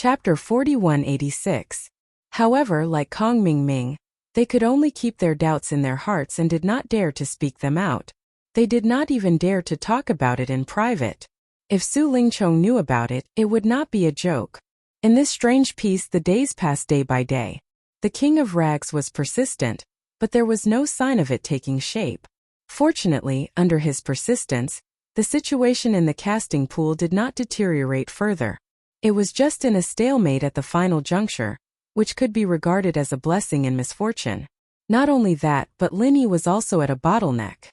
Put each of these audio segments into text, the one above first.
Chapter 4186. However, like Kong Ming, they could only keep their doubts in their hearts and did not dare to speak them out. They did not even dare to talk about it in private. If Su Lingchong knew about it, it would not be a joke. In this strange peace the days passed day by day. The King of Rags was persistent, but there was no sign of it taking shape. Fortunately, under his persistence, the situation in the casting pool did not deteriorate further. It was just in a stalemate at the final juncture, which could be regarded as a blessing in misfortune. Not only that, but Lin Yi was also at a bottleneck.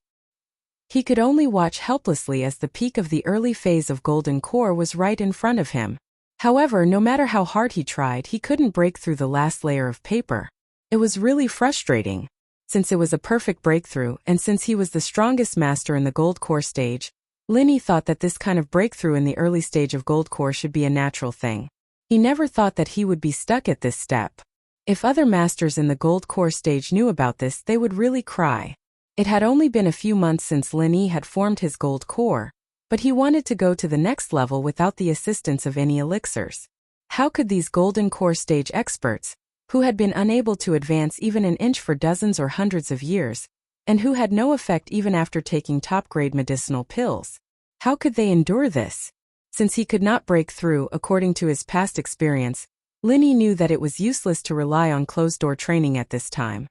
He could only watch helplessly as the peak of the early phase of Golden Core was right in front of him. However, no matter how hard he tried, he couldn't break through the last layer of paper. It was really frustrating. Since it was a perfect breakthrough, and since he was the strongest master in the Gold Core stage, Lin Yi thought that this kind of breakthrough in the early stage of Gold Core should be a natural thing. He never thought that he would be stuck at this step. If other masters in the Gold Core stage knew about this, they would really cry. It had only been a few months since Lin Yi had formed his Gold Core, but he wanted to go to the next level without the assistance of any elixirs. How could these Golden Core stage experts, who had been unable to advance even an inch for dozens or hundreds of years, and who had no effect even after taking top-grade medicinal pills, how could they endure this? Since he could not break through, according to his past experience, Lin Yi knew that it was useless to rely on closed-door training at this time.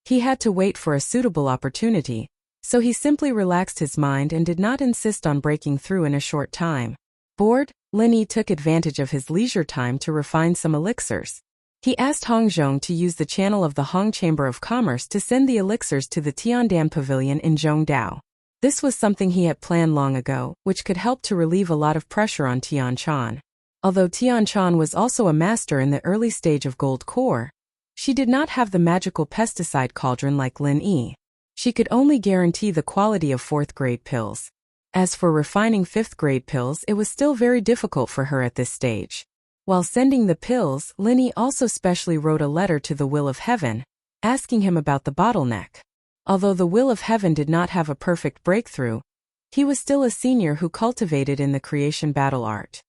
He had to wait for a suitable opportunity, so he simply relaxed his mind and did not insist on breaking through in a short time. Bored, Lin Yi took advantage of his leisure time to refine some elixirs. He asked Hong Zhong to use the channel of the Hong Chamber of Commerce to send the elixirs to the Tiandan Pavilion in Zhongdao. This was something he had planned long ago, which could help to relieve a lot of pressure on Tianchan. Although Tianchan was also a master in the early stage of Gold Core, she did not have the magical pesticide cauldron like Lin Yi. She could only guarantee the quality of 4th-grade pills. As for refining 5th-grade pills, it was still very difficult for her at this stage. While sending the pills, Lin Yi also specially wrote a letter to the Will of Heaven, asking him about the bottleneck. Although the Will of Heaven did not have a perfect breakthrough, he was still a senior who cultivated in the creation battle art.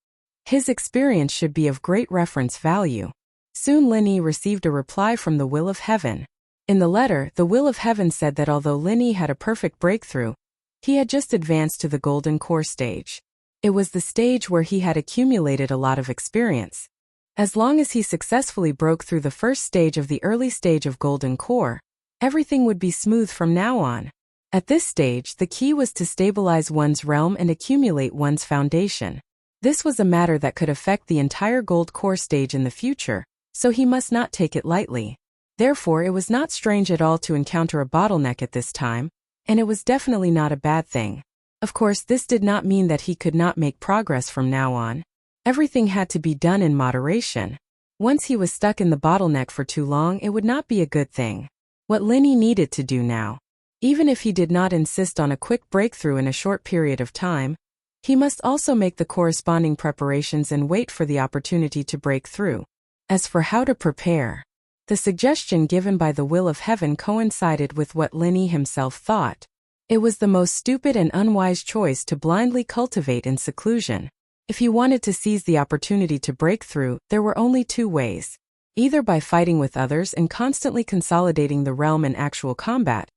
His experience should be of great reference value. Soon Lin Yi received a reply from the Will of Heaven. In the letter, the Will of Heaven said that although Lin Yi had a perfect breakthrough, he had just advanced to the Golden Core stage. It was the stage where he had accumulated a lot of experience. As long as he successfully broke through the first stage of the early stage of Golden Core, everything would be smooth from now on. At this stage, the key was to stabilize one's realm and accumulate one's foundation. This was a matter that could affect the entire Gold Core stage in the future, so he must not take it lightly. Therefore, it was not strange at all to encounter a bottleneck at this time, and it was definitely not a bad thing. Of course, this did not mean that he could not make progress from now on. Everything had to be done in moderation. Once he was stuck in the bottleneck for too long, it would not be a good thing. What Lin Yi needed to do now, even if he did not insist on a quick breakthrough in a short period of time, he must also make the corresponding preparations and wait for the opportunity to break through. As for how to prepare, the suggestion given by the Will of Heaven coincided with what Lin Yi himself thought. It was the most stupid and unwise choice to blindly cultivate in seclusion. If he wanted to seize the opportunity to break through, there were only two ways. Either by fighting with others and constantly consolidating the realm in actual combat,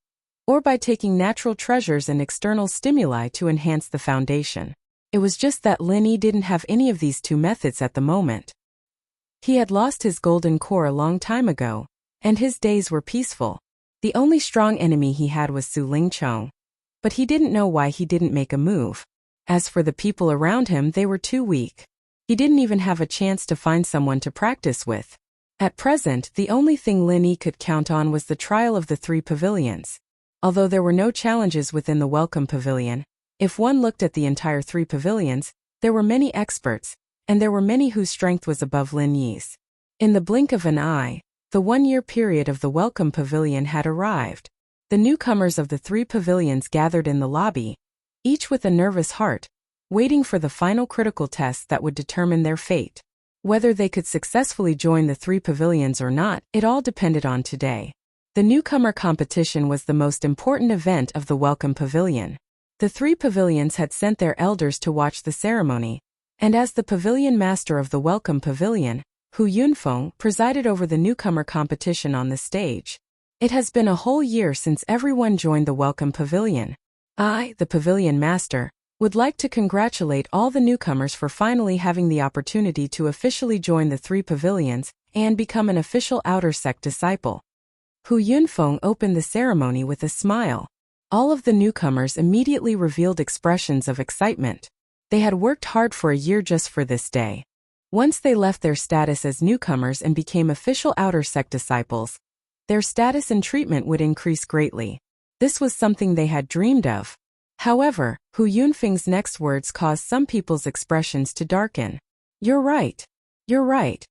or by taking natural treasures and external stimuli to enhance the foundation. It was just that Lin Yi didn't have any of these two methods at the moment. He had lost his Golden Core a long time ago, and his days were peaceful. The only strong enemy he had was Su Lingchong. But he didn't know why he didn't make a move. As for the people around him, they were too weak. He didn't even have a chance to find someone to practice with. At present, the only thing Lin Yi could count on was the trial of the 3 pavilions. Although there were no challenges within the Welcome Pavilion, if one looked at the entire 3 pavilions, there were many experts, and there were many whose strength was above Lin Yi's. In the blink of an eye, the 1-year period of the Welcome Pavilion had arrived. The newcomers of the 3 pavilions gathered in the lobby, each with a nervous heart, waiting for the final critical test that would determine their fate. Whether they could successfully join the 3 pavilions or not, it all depended on today. The newcomer competition was the most important event of the Welcome Pavilion. The 3 pavilions had sent their elders to watch the ceremony, And as the pavilion master of the Welcome Pavilion, Hu Yunfeng presided over the newcomer competition on the stage. It has been a whole year since everyone joined the Welcome Pavilion. I, the pavilion master, would like to congratulate all the newcomers for finally having the opportunity to officially join the 3 pavilions and become an official outer sect disciple. Hu Yunfeng opened the ceremony with a smile. All of the newcomers immediately revealed expressions of excitement. They had worked hard for a year just for this day. Once they left their status as newcomers and became official outer sect disciples, their status and treatment would increase greatly. This was something they had dreamed of. However, Hu Yunfeng's next words caused some people's expressions to darken. You're right. You're right.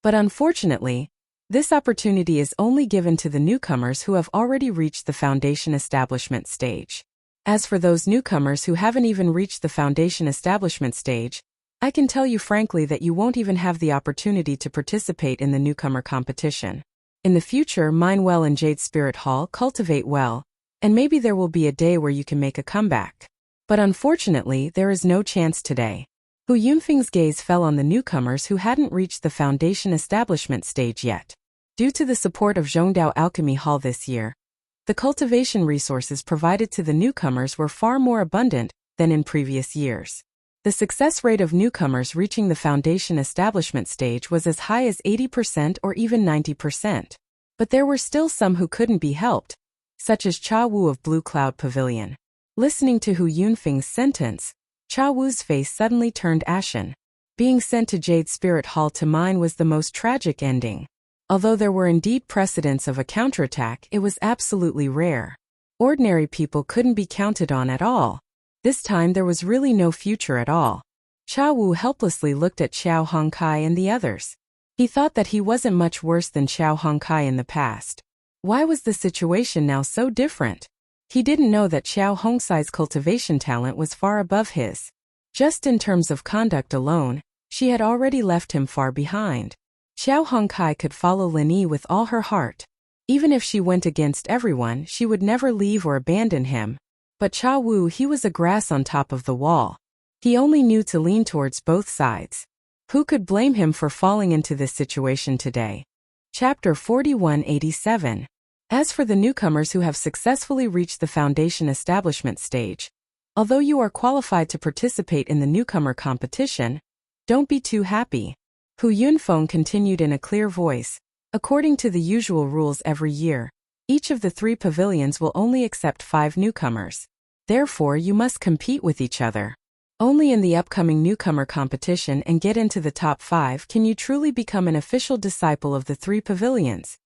But unfortunately, this opportunity is only given to the newcomers who have already reached the foundation establishment stage. As for those newcomers who haven't even reached the foundation establishment stage, I can tell you frankly that you won't even have the opportunity to participate in the newcomer competition. In the future, mine well in Jade Spirit Hall, cultivate well, and maybe there will be a day where you can make a comeback. But unfortunately, there is no chance today. Hu Yunfeng's gaze fell on the newcomers who hadn't reached the foundation establishment stage yet. Due to the support of Zhongdao Alchemy Hall this year, the cultivation resources provided to the newcomers were far more abundant than in previous years. The success rate of newcomers reaching the foundation establishment stage was as high as 80% or even 90%. But there were still some who couldn't be helped, such as Cha Wu of Blue Cloud Pavilion. Listening to Hu Yunfeng's sentence, Cha Wu's face suddenly turned ashen. Being sent to Jade Spirit Hall to mine was the most tragic ending. Although there were indeed precedents of a counterattack, it was absolutely rare. Ordinary people couldn't be counted on at all. This time there was really no future at all. Cha Wu helplessly looked at Xiao Hongkai and the others. He thought that he wasn't much worse than Xiao Hongkai in the past. Why was the situation now so different? He didn't know that Xiao Hongkai's cultivation talent was far above his. Just in terms of conduct alone, she had already left him far behind. Xiao Hongkai could follow Lin Yi with all her heart. Even if she went against everyone, she would never leave or abandon him. But Cha Wu, he was a grass on top of the wall. He only knew to lean towards both sides. Who could blame him for falling into this situation today? Chapter 4187. As for the newcomers who have successfully reached the foundation establishment stage, although you are qualified to participate in the newcomer competition, don't be too happy. Hu Yunfeng continued in a clear voice. According to the usual rules every year, each of the 3 pavilions will only accept 5 newcomers. Therefore, you must compete with each other. Only in the upcoming newcomer competition and get into the top 5 can you truly become an official disciple of the 3 pavilions.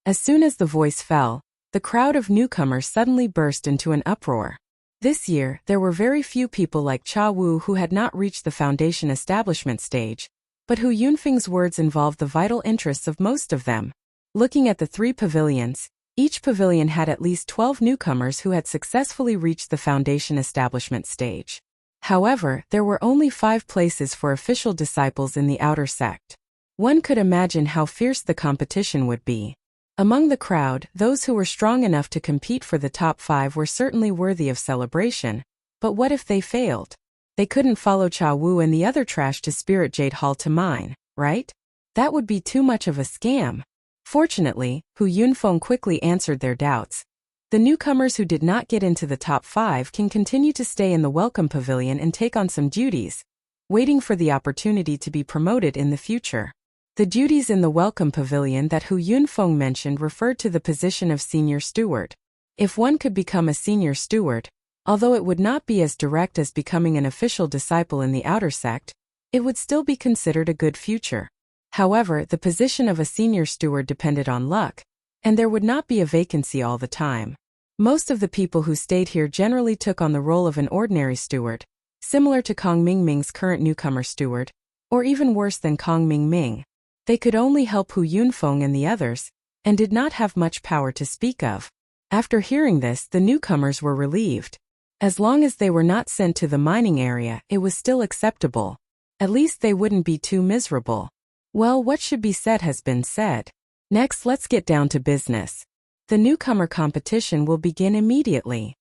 As soon as the voice fell, the crowd of newcomers suddenly burst into an uproar. This year, there were very few people like Cha Wu who had not reached the foundation establishment stage, but Hu Yunfeng's words involved the vital interests of most of them. Looking at the 3 pavilions, each pavilion had at least 12 newcomers who had successfully reached the foundation establishment stage. However, there were only 5 places for official disciples in the outer sect. One could imagine how fierce the competition would be. Among the crowd, those who were strong enough to compete for the top 5 were certainly worthy of celebration, but what if they failed? They couldn't follow Cha Wu and the other trash to Spirit Jade Hall to mine, right? That would be too much of a scam. Fortunately, Hu Yunfeng quickly answered their doubts. The newcomers who did not get into the top 5 can continue to stay in the Welcome Pavilion and take on some duties, waiting for the opportunity to be promoted in the future. The duties in the Welcome Pavilion that Hu Yunfeng mentioned referred to the position of Senior Steward. If one could become a Senior Steward, although it would not be as direct as becoming an official disciple in the outer sect, it would still be considered a good future. However, the position of a Senior Steward depended on luck, and there would not be a vacancy all the time. Most of the people who stayed here generally took on the role of an ordinary steward, similar to Kong Mingming's current newcomer steward, or even worse than Kong Mingming. They could only help Hu Yunfeng and the others, and did not have much power to speak of. After hearing this, the newcomers were relieved. As long as they were not sent to the mining area, it was still acceptable. At least they wouldn't be too miserable. Well, what should be said has been said. Next, let's get down to business. The newcomer competition will begin immediately.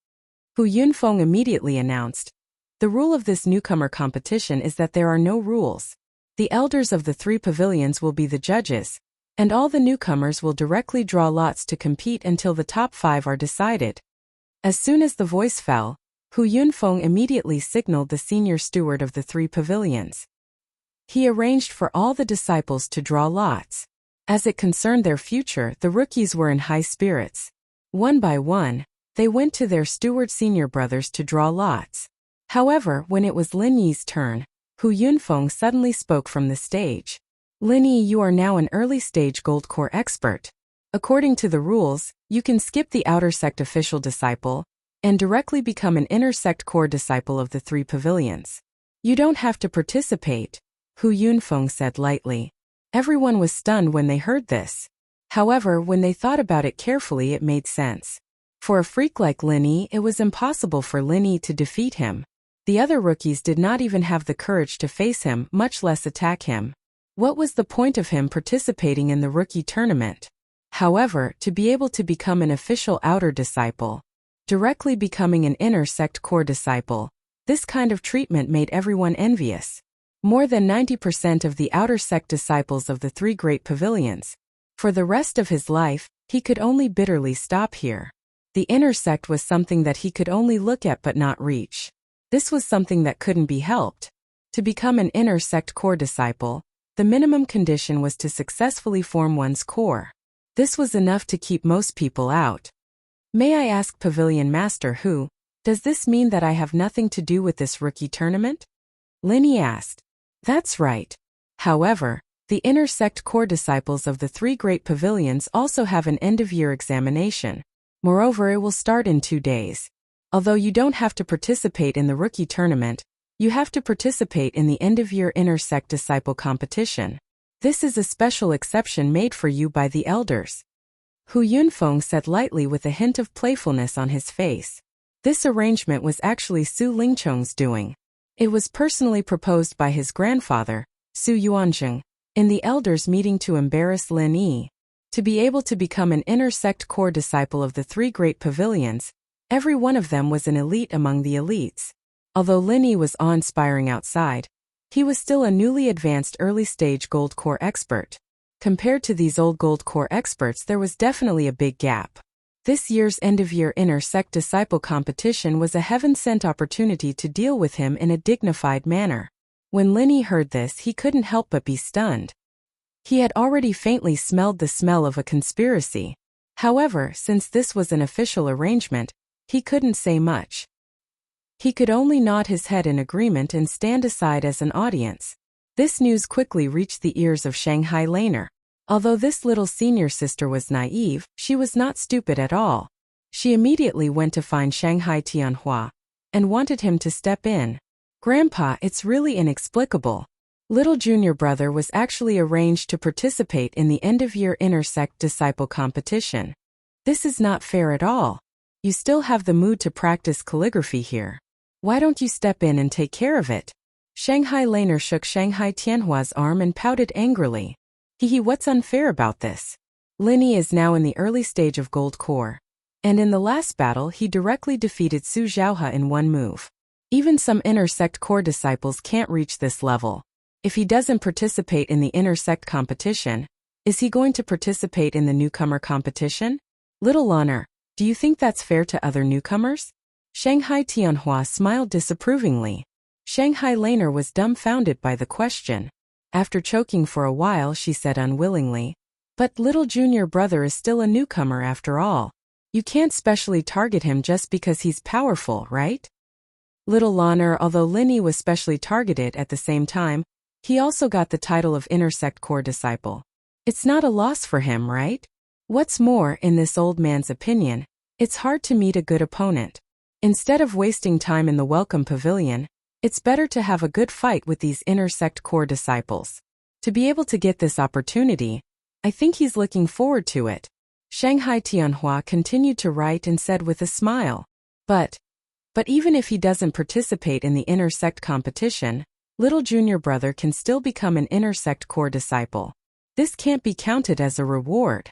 Hu Yunfeng immediately announced. The rule of this newcomer competition is that there are no rules. The elders of the 3 pavilions will be the judges, and all the newcomers will directly draw lots to compete until the top 5 are decided. As soon as the voice fell, Hu Yunfeng immediately signaled the senior steward of the 3 pavilions. He arranged for all the disciples to draw lots. As it concerned their future, the rookies were in high spirits. One by one, they went to their steward senior brothers to draw lots. However, when it was Lin Yi's turn, Hu Yunfeng suddenly spoke from the stage. Lin Yi, you are now an early stage gold core expert. According to the rules, you can skip the outer sect official disciple and directly become an inner sect core disciple of the 3 pavilions. You don't have to participate, Hu Yunfeng said lightly. Everyone was stunned when they heard this. However, when they thought about it carefully, it made sense. For a freak like Lin Yi, it was impossible for Lin Yi to defeat him. The other rookies did not even have the courage to face him, much less attack him. What was the point of him participating in the rookie tournament? However, to be able to become an official outer disciple, directly becoming an inner sect core disciple, this kind of treatment made everyone envious. More than 90% of the outer sect disciples of the 3 great pavilions. For the rest of his life, he could only bitterly stop here. The inner sect was something that he could only look at but not reach. This was something that couldn't be helped. To become an inner sect core disciple, the minimum condition was to successfully form one's core. This was enough to keep most people out. May I ask Pavilion Master Hu, does this mean that I have nothing to do with this rookie tournament? Lin Yi asked. That's right. However, the inner sect core disciples of the 3 great pavilions also have an end-of-year examination. Moreover, it will start in 2 days. Although you don't have to participate in the rookie tournament, you have to participate in the end-of-year inner sect disciple competition. This is a special exception made for you by the elders. Hu Yunfeng said lightly with a hint of playfulness on his face. This arrangement was actually Su Lingcheng's doing. It was personally proposed by his grandfather, Su Yuanzheng, in the elders' meeting to embarrass Lin Yi. To be able to become an inner sect core disciple of the 3 great pavilions, every one of them was an elite among the elites. Although Lin Yi was awe-inspiring outside, he was still a newly advanced early-stage gold core expert. Compared to these old gold core experts, there was definitely a big gap. This year's end-of-year inner sect disciple competition was a heaven-sent opportunity to deal with him in a dignified manner. When Lin Yi heard this, he couldn't help but be stunned. He had already faintly smelled the smell of a conspiracy. However, since this was an official arrangement, he couldn't say much. He could only nod his head in agreement and stand aside as an audience. This news quickly reached the ears of Shanghai Laner. Although this little senior sister was naive, she was not stupid at all. She immediately went to find Shanghai Tianhua and wanted him to step in. Grandpa, it's really inexplicable. Little junior brother was actually arranged to participate in the end-of-year inner sect disciple competition. This is not fair at all. You still have the mood to practice calligraphy here. Why don't you step in and take care of it? Shanghai Laner shook Shanghai Tianhua's arm and pouted angrily. What's unfair about this? Lin Yi is now in the early stage of gold core. And in the last battle he directly defeated Su Zhaohe in one move. Even some inner sect core disciples can't reach this level. If he doesn't participate in the inner sect competition, is he going to participate in the newcomer competition? Little Laner, do you think that's fair to other newcomers? Shanghai Tianhua smiled disapprovingly. Shanghai Laner was dumbfounded by the question. After choking for a while, she said unwillingly, "But little junior brother is still a newcomer after all. You can't specially target him just because he's powerful, right?" Little Laner, although Lin Yi was specially targeted at the same time, he also got the title of inner sect core disciple. It's not a loss for him, right? What's more, in this old man's opinion, it's hard to meet a good opponent. Instead of wasting time in the welcome pavilion, it's better to have a good fight with these inner sect core disciples. To be able to get this opportunity, I think he's looking forward to it. Shanghai Tianhua continued to write and said with a smile. But even if he doesn't participate in the inner sect competition, little junior brother can still become an inner sect core disciple. This can't be counted as a reward.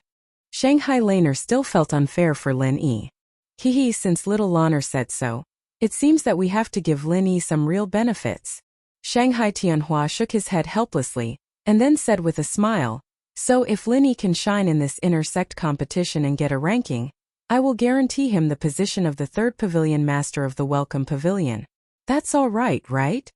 Shanghai Laner still felt unfair for Lin Yi. Since little Laner said so, It seems that we have to give Lin Yi some real benefits. Shanghai Tianhua shook his head helplessly, and then said with a smile, so if Lin Yi can shine in this inter-sect competition and get a ranking, I will guarantee him the position of the third pavilion master of the Welcome Pavilion. That's all right, right?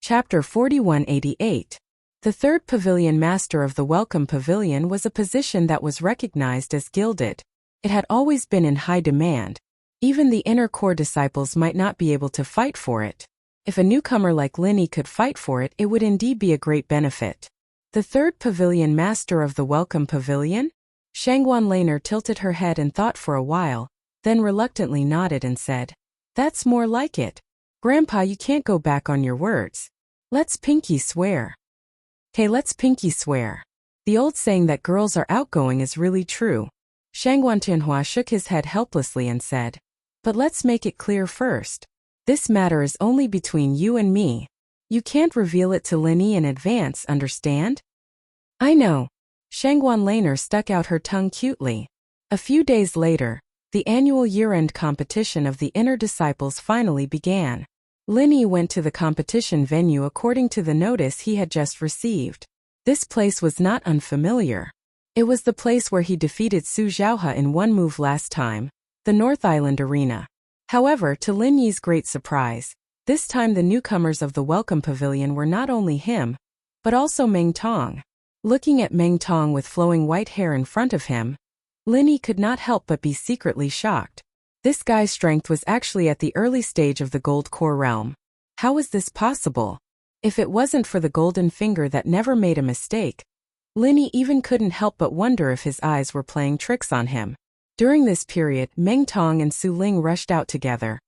Chapter 4188. The third pavilion master of the Welcome Pavilion was a position that was recognized as gilded. It had always been in high demand. Even the inner core disciples might not be able to fight for it. If a newcomer like Lin Yi could fight for it, it would indeed be a great benefit. The third pavilion master of the Welcome Pavilion? Shangguan Laner tilted her head and thought for a while, then reluctantly nodded and said, That's more like it. Grandpa, you can't go back on your words. Let's pinky swear. Hey, let's pinky swear. The old saying that girls are outgoing is really true. Shangguan Tianhua shook his head helplessly and said, But let's make it clear first. This matter is only between you and me. You can't reveal it to Lin Yi in advance, understand? I know. Shangguan Laner stuck out her tongue cutely. A few days later, the annual year-end competition of the inner disciples finally began. Lin Yi went to the competition venue according to the notice he had just received. This place was not unfamiliar. It was the place where he defeated Su Zhaohe in one move last time, the North Island Arena. However, to Lin Yi's great surprise, this time the newcomers of the Welcome Pavilion were not only him, but also Meng Tong. Looking at Meng Tong with flowing white hair in front of him, Lin Yi could not help but be secretly shocked. This guy's strength was actually at the early stage of the Gold Core realm. How was this possible? If it wasn't for the golden finger that never made a mistake, Lin Yi even couldn't help but wonder if his eyes were playing tricks on him. During this period, Meng Tong and Su Ling rushed out together,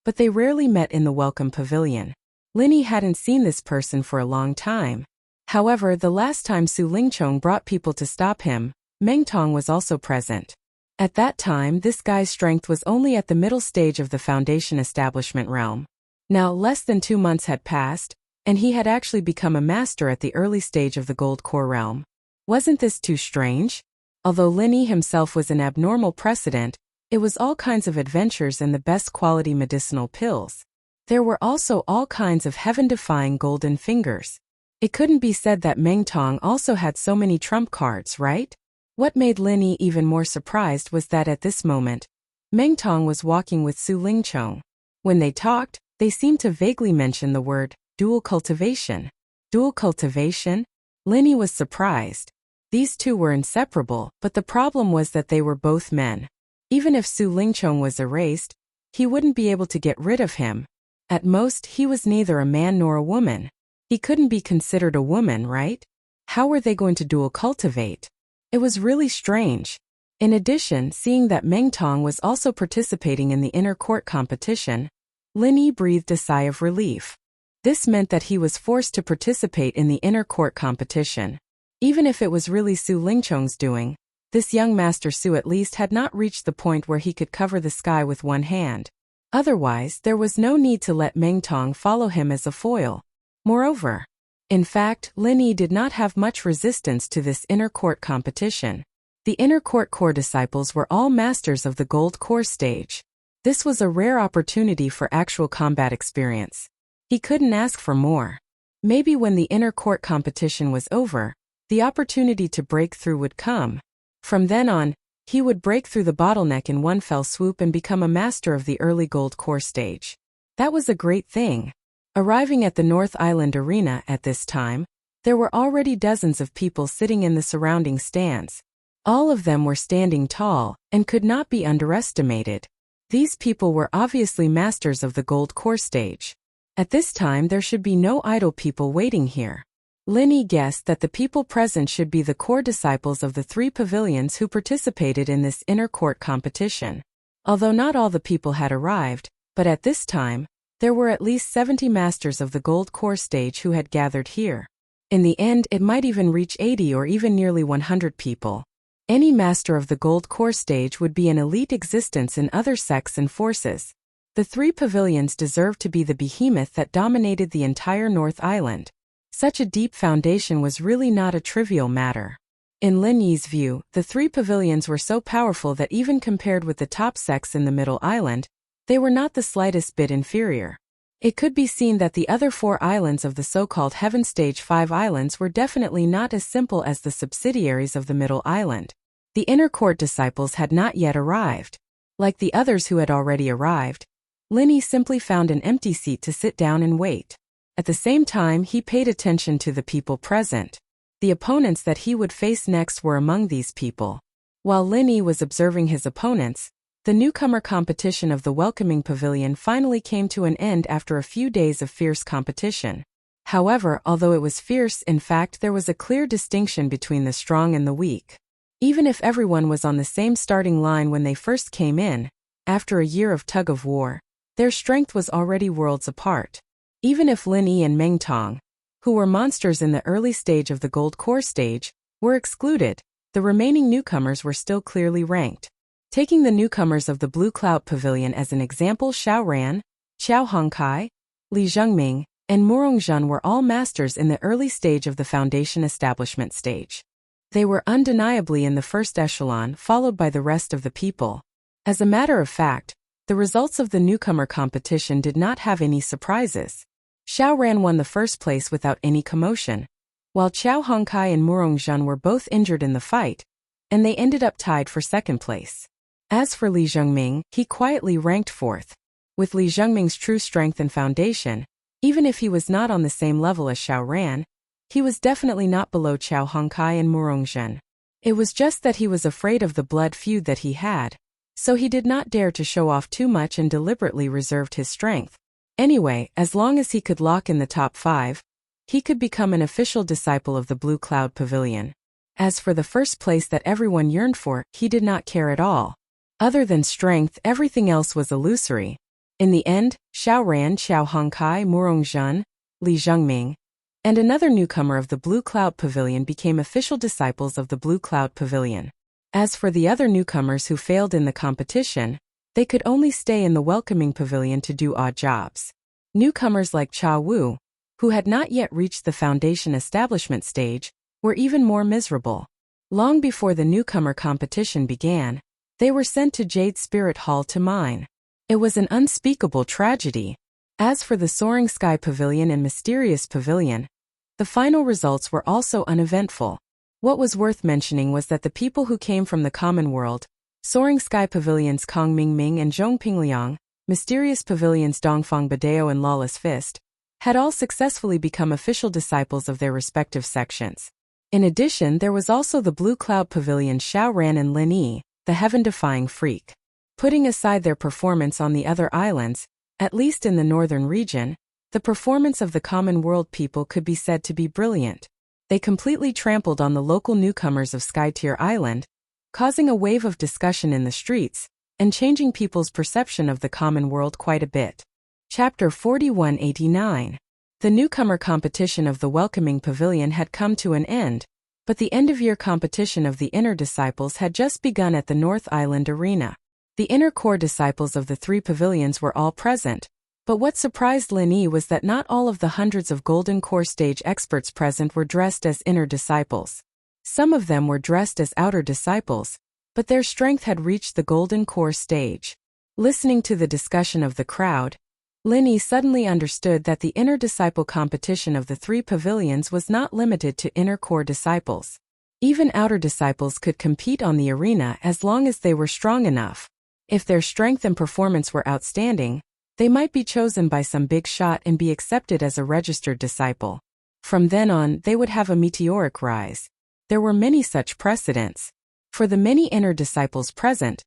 but they rarely met in the Welcome Pavilion. Lin Yi hadn't seen this person for a long time. However, the last time Su Lingchong brought people to stop him, Meng Tong was also present. At that time, this guy's strength was only at the middle stage of the Foundation Establishment realm. Now, less than 2 months had passed, and he had actually become a master at the early stage of the Gold Core realm. Wasn't this too strange? Although Lin Yi himself was an abnormal precedent, it was all kinds of adventures and the best quality medicinal pills. There were also all kinds of heaven-defying golden fingers. It couldn't be said that Meng Tong also had so many trump cards, right? What made Lin Yi even more surprised was that at this moment, Meng Tong was walking with Su Lingchong. When they talked, they seemed to vaguely mention the word dual cultivation. Dual cultivation? Lin Yi was surprised. These two were inseparable, but the problem was that they were both men. Even if Su Lingchong was erased, he wouldn't be able to get rid of him. At most, he was neither a man nor a woman. He couldn't be considered a woman, right? How were they going to dual cultivate? It was really strange. In addition, seeing that Meng Tong was also participating in the inner court competition, Lin Yi breathed a sigh of relief. This meant that he was forced to participate in the inner court competition. Even if it was really Su Lingchong's doing, this young Master Su at least had not reached the point where he could cover the sky with one hand. Otherwise, there was no need to let Meng Tong follow him as a foil. Moreover, in fact, Lin Yi did not have much resistance to this inner court competition. The inner court core disciples were all masters of the gold core stage. This was a rare opportunity for actual combat experience. He couldn't ask for more. Maybe when the inner court competition was over, the opportunity to break through would come. From then on, he would break through the bottleneck in one fell swoop and become a master of the early gold core stage. That was a great thing. Arriving at the North Island Arena at this time, there were already dozens of people sitting in the surrounding stands. All of them were standing tall and could not be underestimated. These people were obviously masters of the gold core stage. At this time, there should be no idle people waiting here. Lin Yi guessed that the people present should be the core disciples of the 3 pavilions who participated in this inner court competition. Although not all the people had arrived, but at this time, there were at least 70 masters of the gold core stage who had gathered here. In the end, it might even reach 80 or even nearly 100 people. Any master of the gold core stage would be an elite existence in other sects and forces. The 3 pavilions deserved to be the behemoth that dominated the entire North Island. Such a deep foundation was really not a trivial matter. In Lin Yi's view, the 3 pavilions were so powerful that even compared with the top sects in the Middle Island, They were not the slightest bit inferior. It could be seen that the other 4 islands of the so-called Heaven Stage 5 islands were definitely not as simple as the subsidiaries of the Middle Island. The inner court disciples had not yet arrived. Like the others who had already arrived, Linny simply found an empty seat to sit down and wait. At the same time, he paid attention to the people present. The opponents that he would face next were among these people. While Linny was observing his opponents, the newcomer competition of the welcoming pavilion finally came to an end after a few days of fierce competition. However, although it was fierce, in fact there was a clear distinction between the strong and the weak. Even if everyone was on the same starting line when they first came in, after a year of tug-of-war, their strength was already worlds apart. Even if Lin Yi and Meng Tong, who were monsters in the early stage of the Gold Core stage, were excluded, the remaining newcomers were still clearly ranked. Taking the newcomers of the Blue Cloud Pavilion as an example, Xiao Ran, Xiao Hongkai, Li Zhengming, and Murongzhen were all masters in the early stage of the foundation establishment stage. They were undeniably in the first echelon, followed by the rest of the people. As a matter of fact, the results of the newcomer competition did not have any surprises. Xiao Ran won the first place without any commotion, while Xiao Hongkai and Murongzhen were both injured in the fight, and they ended up tied for second place. As for Li Zhengming, he quietly ranked fourth. With Li Zhengming's true strength and foundation, even if he was not on the same level as Xiao Ran, he was definitely not below Xiao Hongkai and Murongzhen. It was just that he was afraid of the blood feud that he had, so he did not dare to show off too much and deliberately reserved his strength. Anyway, as long as he could lock in the top 5, he could become an official disciple of the Blue Cloud Pavilion. As for the first place that everyone yearned for, he did not care at all. Other than strength, everything else was illusory. In the end, Xiao Ran, Xiao Hongkai, Murongzhen, Li Zhengming, and another newcomer of the Blue Cloud Pavilion became official disciples of the Blue Cloud Pavilion. As for the other newcomers who failed in the competition, they could only stay in the welcoming pavilion to do odd jobs. Newcomers like Cha Wu, who had not yet reached the foundation establishment stage, were even more miserable. Long before the newcomer competition began, they were sent to Jade Spirit Hall to mine. It was an unspeakable tragedy. As for the Soaring Sky Pavilion and Mysterious Pavilion, the final results were also uneventful. What was worth mentioning was that the people who came from the common world, Soaring Sky Pavilions Kong Mingming and Zhong Pingliang, Mysterious Pavilions Dongfang Badeo and Lawless Fist, had all successfully become official disciples of their respective sections. In addition, there was also the Blue Cloud Pavilion Xiao Ran and Lin Yi, the heaven-defying freak. Putting aside their performance on the other islands, at least in the northern region, the performance of the common world people could be said to be brilliant. They completely trampled on the local newcomers of Skytier Island, causing a wave of discussion in the streets, and changing people's perception of the common world quite a bit. Chapter 4189. The newcomer competition of the Welcoming Pavilion had come to an end, but the end-of-year competition of the inner disciples had just begun at the North Island Arena. The inner core disciples of the 3 pavilions were all present, but what surprised Lin Yi was that not all of the hundreds of Golden Core stage experts present were dressed as inner disciples. Some of them were dressed as outer disciples, but their strength had reached the Golden Core stage. Listening to the discussion of the crowd, Lin Yi suddenly understood that the inner disciple competition of the 3 pavilions was not limited to inner core disciples. Even outer disciples could compete on the arena as long as they were strong enough. If their strength and performance were outstanding, they might be chosen by some big shot and be accepted as a registered disciple. From then on, they would have a meteoric rise. There were many such precedents. For the many inner disciples present,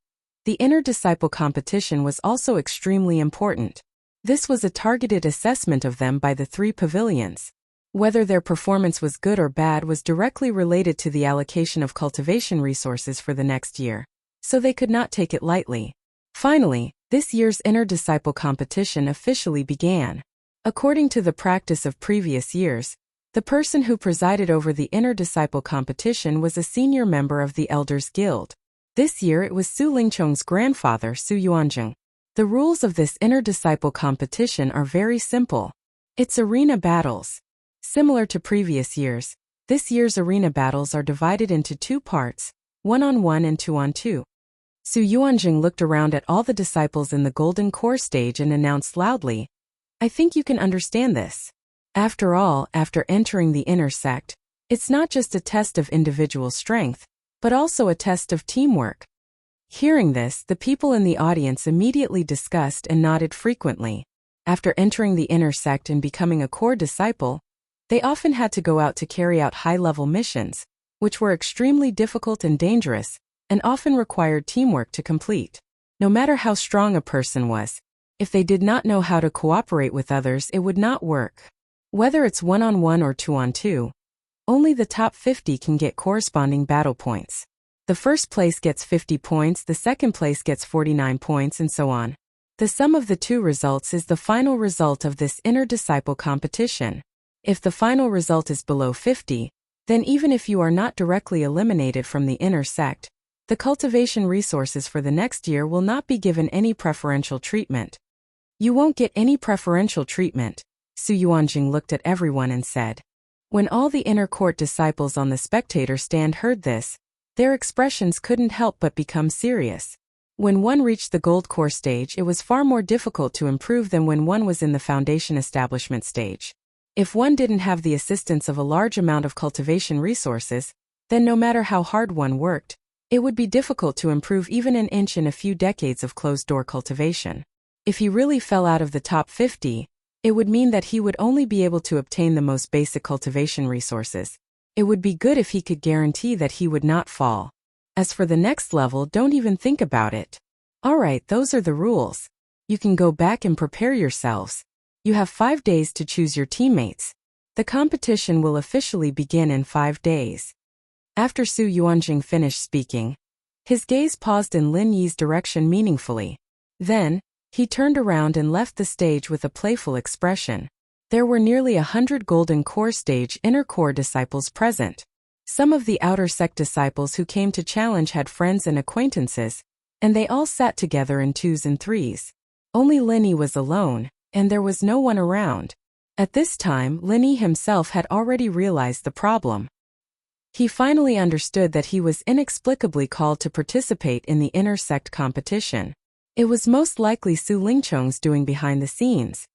the inner disciple competition was also extremely important. This was a targeted assessment of them by the 3 pavilions. Whether their performance was good or bad was directly related to the allocation of cultivation resources for the next year, so they could not take it lightly. Finally, this year's inner disciple competition officially began. According to the practice of previous years, the person who presided over the inner disciple competition was a senior member of the Elders Guild. This year it was Su Lingchong's grandfather, Su Yuanzheng. The rules of this inner disciple competition are very simple. It's arena battles. Similar to previous years, this year's arena battles are divided into 2 parts, 1-on-1 and 2-on-2. Su Yuanjing looked around at all the disciples in the golden core stage and announced loudly, "I think you can understand this. After all, after entering the inner sect, it's not just a test of individual strength, but also a test of teamwork." Hearing this, the people in the audience immediately discussed and nodded frequently. After entering the inner sect and becoming a core disciple, they often had to go out to carry out high-level missions, which were extremely difficult and dangerous, and often required teamwork to complete. No matter how strong a person was, if they did not know how to cooperate with others, it would not work. Whether it's one-on-one or two-on-two, only the top 50 can get corresponding battle points. The first place gets 50 points, the second place gets 49 points, and so on. The sum of the two results is the final result of this inner disciple competition. If the final result is below 50, then even if you are not directly eliminated from the inner sect, the cultivation resources for the next year will not be given any preferential treatment. You won't get any preferential treatment, Su Yuanjing looked at everyone and said. When all the inner court disciples on the spectator stand heard this, their expressions couldn't help but become serious. When one reached the gold core stage, it was far more difficult to improve than when one was in the foundation establishment stage. If one didn't have the assistance of a large amount of cultivation resources, then no matter how hard one worked, it would be difficult to improve even an inch in a few decades of closed-door cultivation. If he really fell out of the top 50, it would mean that he would only be able to obtain the most basic cultivation resources. It would be good if he could guarantee that he would not fall. As for the next level, don't even think about it. Alright, those are the rules. You can go back and prepare yourselves. You have 5 days to choose your teammates. The competition will officially begin in 5 days. After Su Yuanjing finished speaking, his gaze paused in Lin Yi's direction meaningfully. Then, he turned around and left the stage with a playful expression. There were nearly 100 golden core stage inner core disciples present. Some of the outer sect disciples who came to challenge had friends and acquaintances, and they all sat together in 2s and 3s. Only Lin Yi was alone, and there was no one around. At this time, Lin Yi himself had already realized the problem. He finally understood that he was inexplicably called to participate in the inner sect competition. It was most likely Su Lingchong's doing behind the scenes.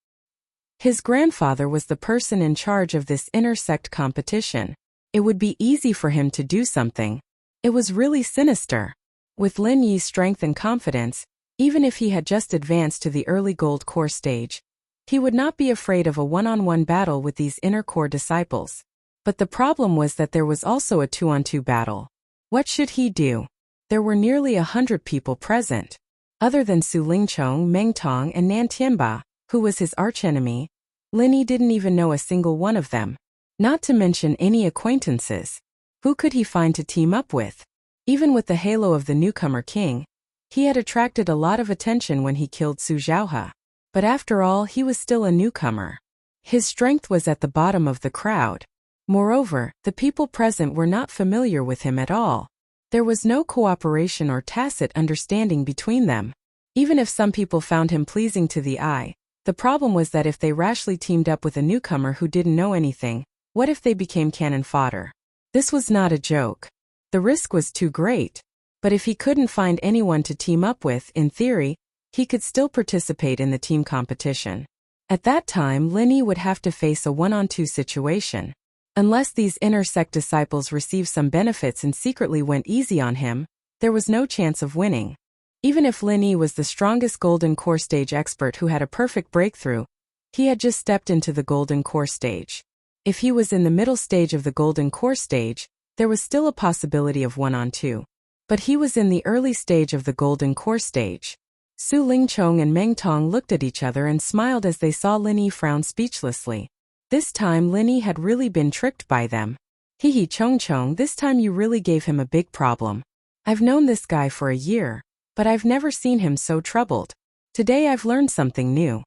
His grandfather was the person in charge of this inner sect competition. It would be easy for him to do something. It was really sinister. With Lin Yi's strength and confidence, even if he had just advanced to the early gold core stage, he would not be afraid of a one-on-one battle with these inner core disciples. But the problem was that there was also a 2-on-2 battle. What should he do? There were nearly 100 people present. Other than Su Lingchong, Meng Tong, and Nan Tianba, who was his archenemy, Lin Yi didn't even know a single one of them. Not to mention any acquaintances. Who could he find to team up with? Even with the halo of the newcomer king, he had attracted a lot of attention when he killed Su Zhaohe. But after all, he was still a newcomer. His strength was at the bottom of the crowd. Moreover, the people present were not familiar with him at all. There was no cooperation or tacit understanding between them. Even if some people found him pleasing to the eye, the problem was that if they rashly teamed up with a newcomer who didn't know anything, what if they became cannon fodder? This was not a joke. The risk was too great. But if he couldn't find anyone to team up with, in theory, he could still participate in the team competition. At that time, Lin Yi would have to face a 1-on-2 situation. Unless these inner sect disciples received some benefits and secretly went easy on him, there was no chance of winning. Even if Lin Yi was the strongest golden core stage expert who had a perfect breakthrough, he had just stepped into the golden core stage. If he was in the middle stage of the golden core stage, there was still a possibility of 1-on-2. But he was in the early stage of the golden core stage. Su Lingchong and Meng Tong looked at each other and smiled as they saw Lin Yi frown speechlessly. This time Lin Yi had really been tricked by them. Hee Chong, this time you really gave him a big problem. I've known this guy for a year, but I've never seen him so troubled. Today I've learned something new.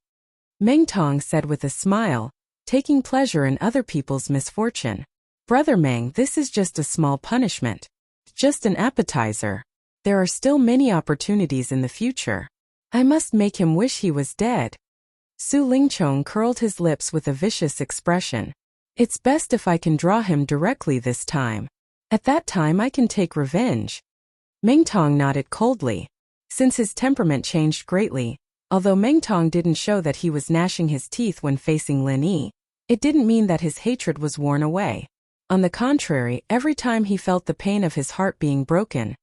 Meng Tong said with a smile, taking pleasure in other people's misfortune. Brother Meng, this is just a small punishment. Just an appetizer. There are still many opportunities in the future. I must make him wish he was dead. Su Lingchong curled his lips with a vicious expression. It's best if I can draw him directly this time. At that time I can take revenge. Meng Tong nodded coldly. Since his temperament changed greatly, although Meng Tong didn't show that he was gnashing his teeth when facing Lin Yi, it didn't mean that his hatred was worn away. On the contrary, every time he felt the pain of his heart being broken,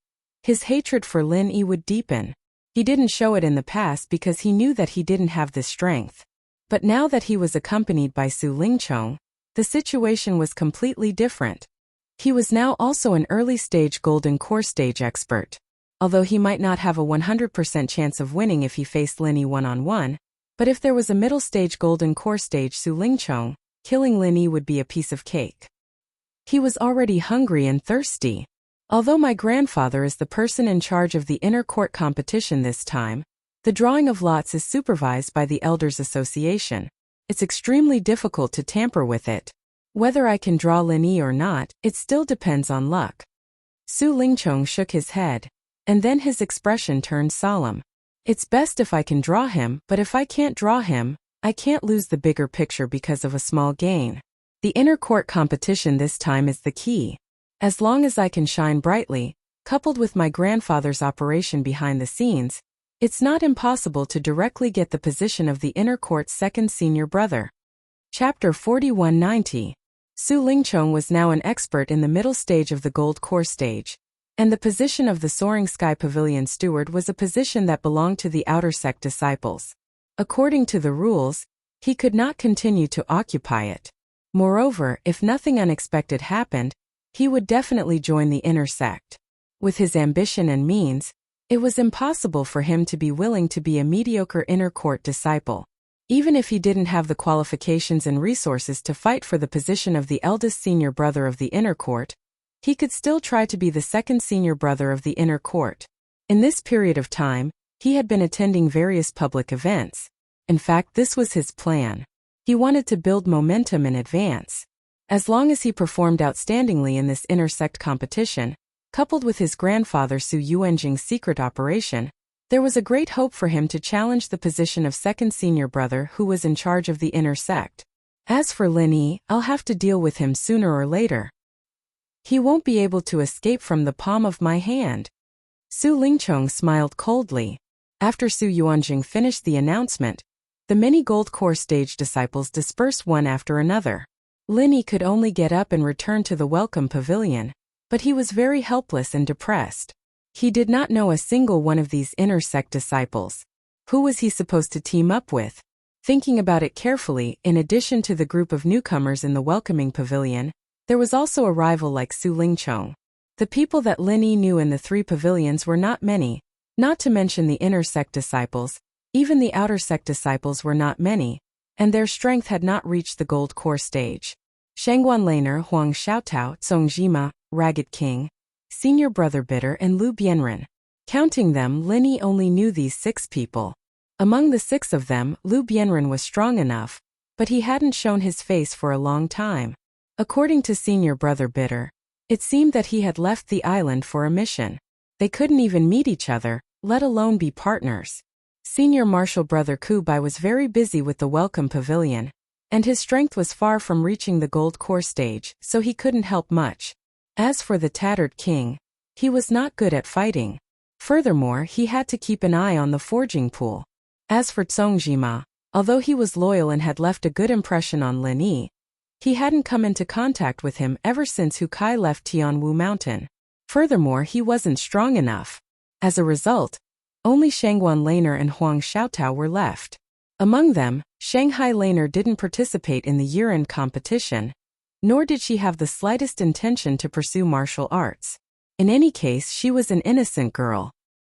his hatred for Lin Yi would deepen. He didn't show it in the past because he knew that he didn't have this strength. But now that he was accompanied by Su Lingchong, the situation was completely different. He was now also an early-stage golden core stage expert. Although he might not have a 100% chance of winning if he faced Lin Yi one-on-one, but if there was a middle-stage golden core stage Su Lingchong, killing Lin Yi would be a piece of cake. He was already hungry and thirsty. Although my grandfather is the person in charge of the inner court competition this time, the drawing of lots is supervised by the Elders Association. It's extremely difficult to tamper with it. Whether I can draw Lin Yi or not, it still depends on luck. Su Lingchong shook his head, and then his expression turned solemn. It's best if I can draw him, but if I can't draw him, I can't lose the bigger picture because of a small gain. The inner court competition this time is the key. As long as I can shine brightly, coupled with my grandfather's operation behind the scenes, it's not impossible to directly get the position of the inner court's second senior brother. Chapter 4190. Su Lingchong was now an expert in the middle stage of the gold core stage, and the position of the Soaring Sky Pavilion steward was a position that belonged to the outer sect disciples. According to the rules, he could not continue to occupy it. Moreover, if nothing unexpected happened, he would definitely join the inner sect. With his ambition and means, it was impossible for him to be willing to be a mediocre inner court disciple. Even if he didn't have the qualifications and resources to fight for the position of the eldest senior brother of the inner court, he could still try to be the second senior brother of the inner court. In this period of time, he had been attending various public events. In fact, this was his plan. He wanted to build momentum in advance. As long as he performed outstandingly in this inter-sect competition, coupled with his grandfather Su Yuanjing's secret operation, there was a great hope for him to challenge the position of second senior brother who was in charge of the inner sect. As for Lin Yi, I'll have to deal with him sooner or later. He won't be able to escape from the palm of my hand. Su Lingchong smiled coldly. After Su Yuanjing finished the announcement, the many gold core stage disciples dispersed one after another. Lin Yi could only get up and return to the welcome pavilion, but he was very helpless and depressed. He did not know a single one of these inner sect disciples. Who was he supposed to team up with? Thinking about it carefully, in addition to the group of newcomers in the welcoming pavilion, there was also a rival like Su Lingchong. The people that Lin Yi knew in the three pavilions were not many, not to mention the inner sect disciples. Even the outer sect disciples were not many, and their strength had not reached the gold core stage. Shangguan Laner, Huang Xiaotao, Song Jima, Ragged King, Senior Brother Bitter and Lu Bianren. Counting them, Lin Yi only knew these 6 people. Among the 6 of them, Lu Bianren was strong enough, but he hadn't shown his face for a long time. According to Senior Brother Bitter, it seemed that he had left the island for a mission. They couldn't even meet each other, let alone be partners. Senior Martial Brother Kubai was very busy with the welcome pavilion, and his strength was far from reaching the gold core stage, so he couldn't help much. As for the Tattered King, he was not good at fighting. Furthermore, he had to keep an eye on the forging pool. As for Songjima, although he was loyal and had left a good impression on Lin Yi, he hadn't come into contact with him ever since Hu Kai left Tianwu Mountain. Furthermore, he wasn't strong enough. As a result, only Shangguan Laner and Huang Xiaotao were left. Among them, Shanghai Laner didn't participate in the year-end competition, nor did she have the slightest intention to pursue martial arts. In any case, she was an innocent girl.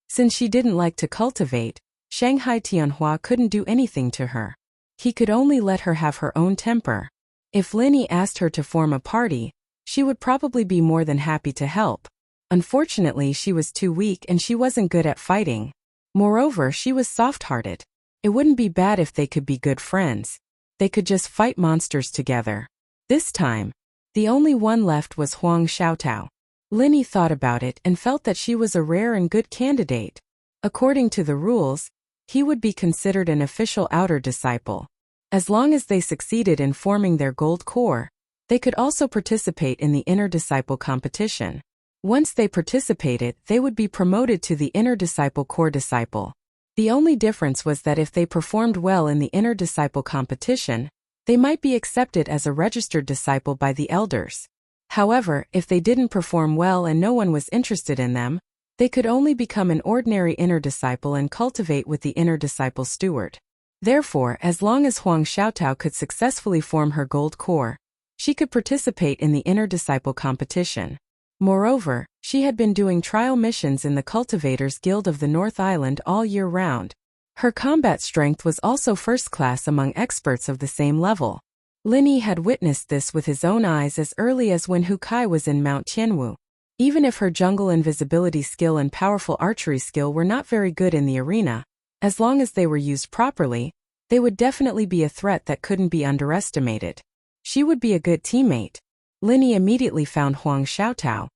Since she didn't like to cultivate, Shanghai Tianhua couldn't do anything to her. He could only let her have her own temper. If Lin Yi asked her to form a party, she would probably be more than happy to help. Unfortunately, she was too weak and she wasn't good at fighting. Moreover, she was soft-hearted. It wouldn't be bad if they could be good friends. They could just fight monsters together. This time, the only one left was Huang Xiaotao. Lin Yi thought about it and felt that she was a rare and good candidate. According to the rules, he would be considered an official outer disciple. As long as they succeeded in forming their gold core, they could also participate in the inner disciple competition. Once they participated, they would be promoted to the inner disciple core disciple. The only difference was that if they performed well in the inner disciple competition, they might be accepted as a registered disciple by the elders. However, if they didn't perform well and no one was interested in them, they could only become an ordinary inner disciple and cultivate with the inner disciple steward. Therefore, as long as Huang Xiaotao could successfully form her gold core, she could participate in the inner disciple competition. Moreover, she had been doing trial missions in the Cultivators Guild of the North Island all year round. Her combat strength was also first class among experts of the same level. Lin Yi had witnessed this with his own eyes as early as when Hu Kai was in Mount Tianwu. Even if her jungle invisibility skill and powerful archery skill were not very good in the arena, as long as they were used properly, they would definitely be a threat that couldn't be underestimated. She would be a good teammate. Lin Yi immediately found Huang Xiaotao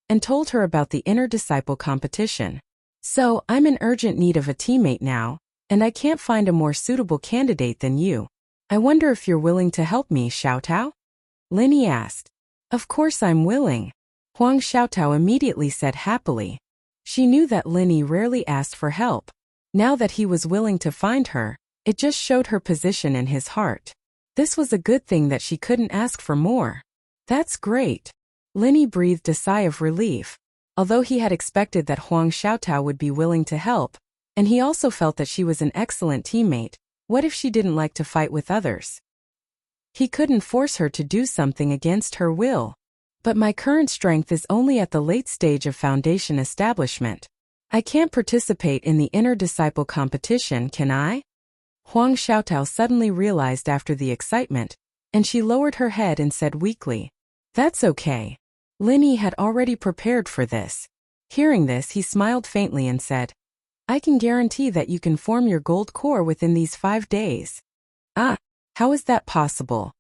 and told her about the inner disciple competition. So, I'm in urgent need of a teammate now, and I can't find a more suitable candidate than you. I wonder if you're willing to help me, Xiaotao? Lin Yi asked. Of course I'm willing. Huang Xiaotao immediately said happily. She knew that Lin Yi rarely asked for help. Now that he was willing to find her, it just showed her position in his heart. This was a good thing that she couldn't ask for more. That's great. Lin Yi breathed a sigh of relief. Although he had expected that Huang Xiaotao would be willing to help, and he also felt that she was an excellent teammate, what if she didn't like to fight with others? He couldn't force her to do something against her will. But my current strength is only at the late stage of foundation establishment. I can't participate in the inner disciple competition, can I? Huang Xiaotao suddenly realized after the excitement, and she lowered her head and said weakly, That's okay. Lin Yi had already prepared for this. Hearing this, he smiled faintly and said, I can guarantee that you can form your gold core within these 5 days. Ah, how is that possible?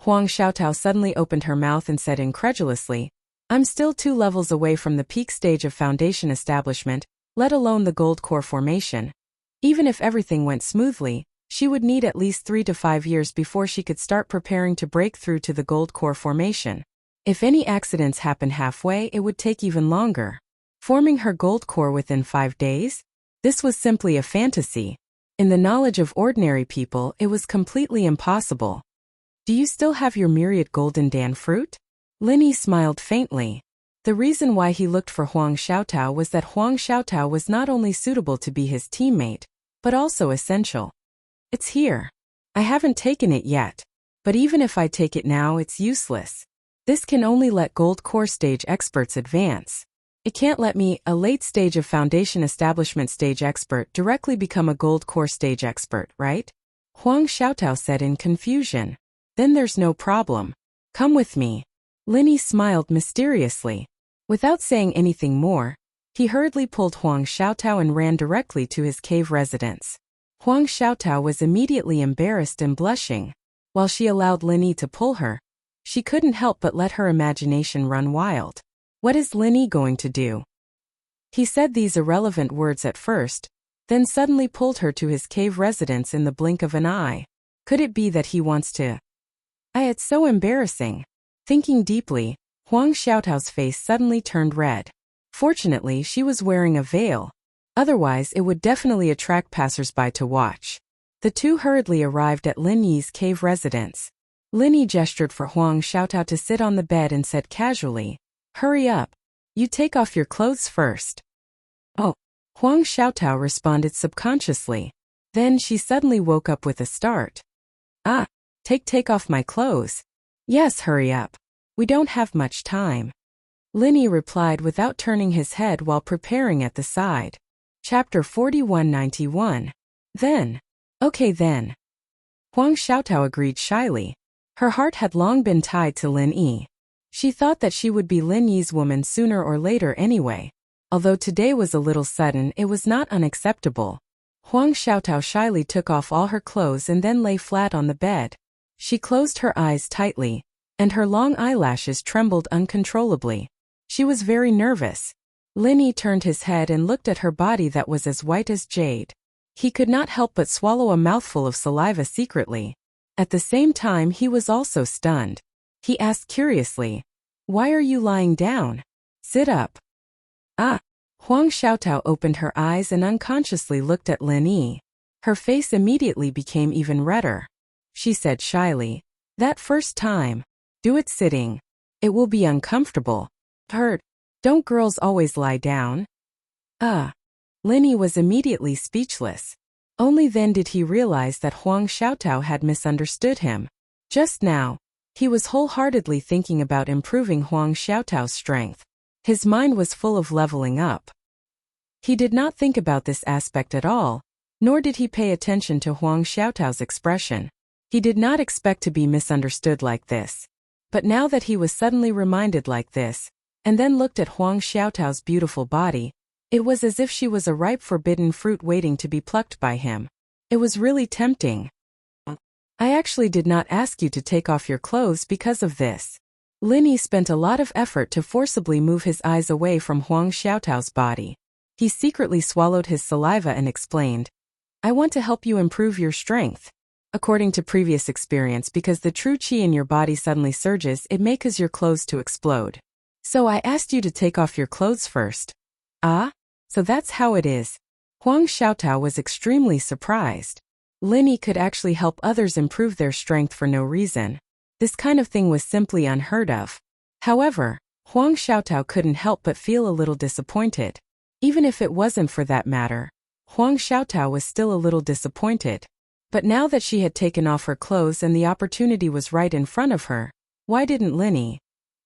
Huang Xiaotao suddenly opened her mouth and said incredulously, I'm still 2 levels away from the peak stage of foundation establishment, let alone the gold core formation. Even if everything went smoothly, she would need at least 3 to 5 years before she could start preparing to break through to the gold core formation. If any accidents happened halfway, it would take even longer. Forming her gold core within 5 days? This was simply a fantasy. In the knowledge of ordinary people, it was completely impossible. Do you still have your myriad golden dan fruit? Lin Yi smiled faintly. The reason why he looked for Huang Xiaotao was that Huang Xiaotao was not only suitable to be his teammate, but also essential. It's here. I haven't taken it yet. But even if I take it now, it's useless. This can only let gold core stage experts advance. It can't let me, a late stage of foundation establishment stage expert, directly become a gold core stage expert, right? Huang Xiaotao said in confusion. Then there's no problem. Come with me. Lin Yi smiled mysteriously. Without saying anything more, he hurriedly pulled Huang Xiaotao and ran directly to his cave residence. Huang Xiaotao was immediately embarrassed and blushing. While she allowed Lin Yi to pull her, she couldn't help but let her imagination run wild. What is Lin Yi going to do? He said these irrelevant words at first, then suddenly pulled her to his cave residence in the blink of an eye. Could it be that he wants to? It's so embarrassing. Thinking deeply, Huang Xiaotao's face suddenly turned red. Fortunately, she was wearing a veil. Otherwise, it would definitely attract passersby to watch. The two hurriedly arrived at Lin Yi's cave residence. Lin Yi gestured for Huang Xiaotao to sit on the bed and said casually, Hurry up. You take off your clothes first. Oh. Huang Xiaotao responded subconsciously. Then she suddenly woke up with a start. Take off my clothes. Yes, hurry up. We don't have much time. Lin Yi replied without turning his head while preparing at the side. Chapter 4191. Then. Okay then. Huang Xiaotao agreed shyly. Her heart had long been tied to Lin Yi. She thought that she would be Lin Yi's woman sooner or later anyway. Although today was a little sudden, it was not unacceptable. Huang Xiaotao shyly took off all her clothes and then lay flat on the bed. She closed her eyes tightly, and her long eyelashes trembled uncontrollably. She was very nervous. Lin Yi turned his head and looked at her body that was as white as jade. He could not help but swallow a mouthful of saliva secretly. At the same time, he was also stunned. He asked curiously, Why are you lying down? Sit up. Ah! Huang Xiaotao opened her eyes and unconsciously looked at Lin Yi. Her face immediately became even redder. She said shyly, "That first time. Do it sitting. It will be uncomfortable. Hurt. Don't girls always lie down?" Lin Yi was immediately speechless. Only then did he realize that Huang Xiaotao had misunderstood him. Just now, he was wholeheartedly thinking about improving Huang Xiaotao's strength. His mind was full of leveling up. He did not think about this aspect at all, nor did he pay attention to Huang Xiaotao's expression. He did not expect to be misunderstood like this. But now that he was suddenly reminded like this, and then looked at Huang Xiaotao's beautiful body, it was as if she was a ripe forbidden fruit waiting to be plucked by him. It was really tempting. "I actually did not ask you to take off your clothes because of this." Lin Yi spent a lot of effort to forcibly move his eyes away from Huang Xiaotao's body. He secretly swallowed his saliva and explained, "I want to help you improve your strength. According to previous experience, because the true qi in your body suddenly surges, it may cause your clothes to explode. So I asked you to take off your clothes first." "Ah? So that's how it is." Huang Xiaotao was extremely surprised. Lin Yi could actually help others improve their strength for no reason. This kind of thing was simply unheard of. However, Huang Xiaotao couldn't help but feel a little disappointed. Even if it wasn't for that matter, Huang Xiaotao was still a little disappointed. But now that she had taken off her clothes and the opportunity was right in front of her, why didn't Lin Yi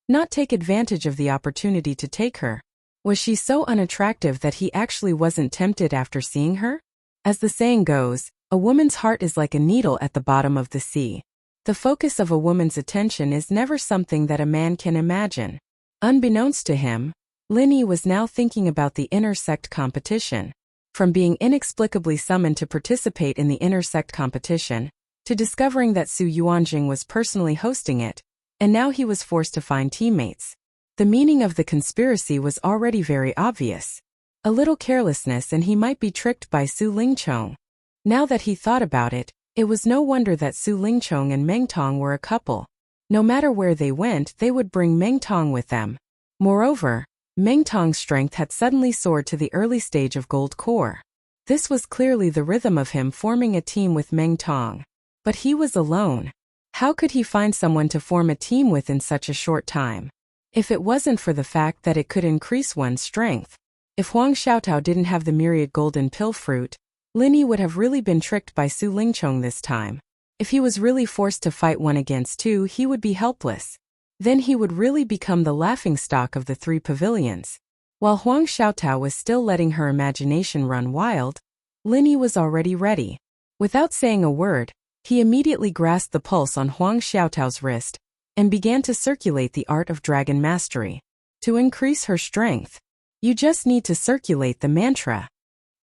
not take advantage of the opportunity to take her? Was she so unattractive that he actually wasn't tempted after seeing her? As the saying goes, a woman's heart is like a needle at the bottom of the sea. The focus of a woman's attention is never something that a man can imagine. Unbeknownst to him, Lin Yi was now thinking about the inter-sect competition. From being inexplicably summoned to participate in the inter-sect competition, to discovering that Su Yuanjing was personally hosting it, and now he was forced to find teammates. The meaning of the conspiracy was already very obvious. A little carelessness and he might be tricked by Su Lingchong. Now that he thought about it, it was no wonder that Su Lingchong and Meng Tong were a couple. No matter where they went, they would bring Meng Tong with them. Moreover, Meng Tong's strength had suddenly soared to the early stage of gold core. This was clearly the rhythm of him forming a team with Meng Tong. But he was alone. How could he find someone to form a team with in such a short time? If it wasn't for the fact that it could increase one's strength. If Huang Xiaotao didn't have the myriad golden pill fruit, Lin Yi would have really been tricked by Su Lingchong this time. If he was really forced to fight 1 against 2, he would be helpless. Then he would really become the laughingstock of the 3 pavilions. While Huang Xiaotao was still letting her imagination run wild, Lin Yi was already ready. Without saying a word, he immediately grasped the pulse on Huang Xiaotao's wrist and began to circulate the art of dragon mastery. To increase her strength, you just need to circulate the mantra.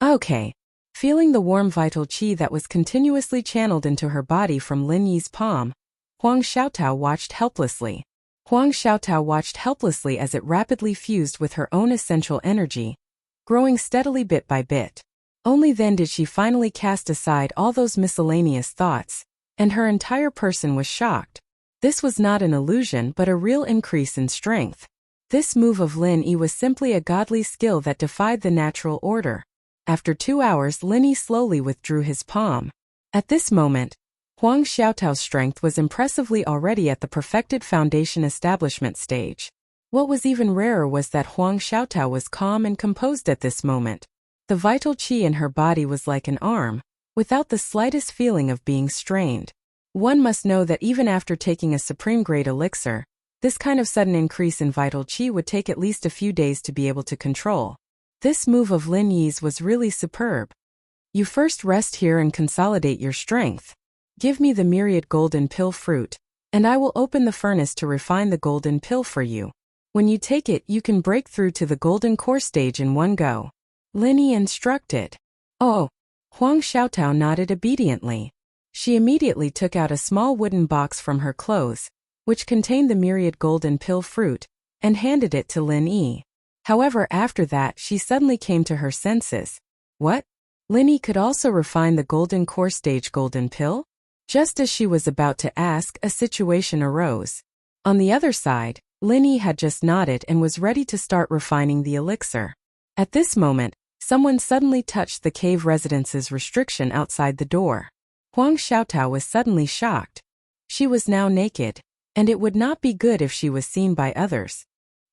Okay. Feeling the warm vital qi that was continuously channeled into her body from Lin Yi's palm, Huang Xiaotao watched helplessly. Huang Xiaotao watched helplessly as it rapidly fused with her own essential energy, growing steadily bit by bit. Only then did she finally cast aside all those miscellaneous thoughts, and her entire person was shocked. This was not an illusion but a real increase in strength. This move of Lin Yi was simply a godly skill that defied the natural order. After 2 hours, Lin Yi slowly withdrew his palm. At this moment, Huang Xiaotao's strength was impressively already at the perfected foundation establishment stage. What was even rarer was that Huang Xiaotao was calm and composed at this moment. The vital qi in her body was like an arm, without the slightest feeling of being strained. One must know that even after taking a supreme-grade elixir, this kind of sudden increase in vital qi would take at least a few days to be able to control. This move of Lin Yi's was really superb. You first rest here and consolidate your strength. Give me the myriad golden pill fruit, and I will open the furnace to refine the golden pill for you. When you take it, you can break through to the golden core stage in one go. Lin Yi instructed. Oh. Huang Xiaotao nodded obediently. She immediately took out a small wooden box from her clothes, which contained the myriad golden pill fruit, and handed it to Lin Yi. However, after that, she suddenly came to her senses. What? Lin Yi could also refine the golden core stage golden pill? Just as she was about to ask, a situation arose. On the other side, Lin Yi had just nodded and was ready to start refining the elixir. At this moment, someone suddenly touched the cave residence's restriction outside the door. Huang Xiaotao was suddenly shocked. She was now naked, and it would not be good if she was seen by others.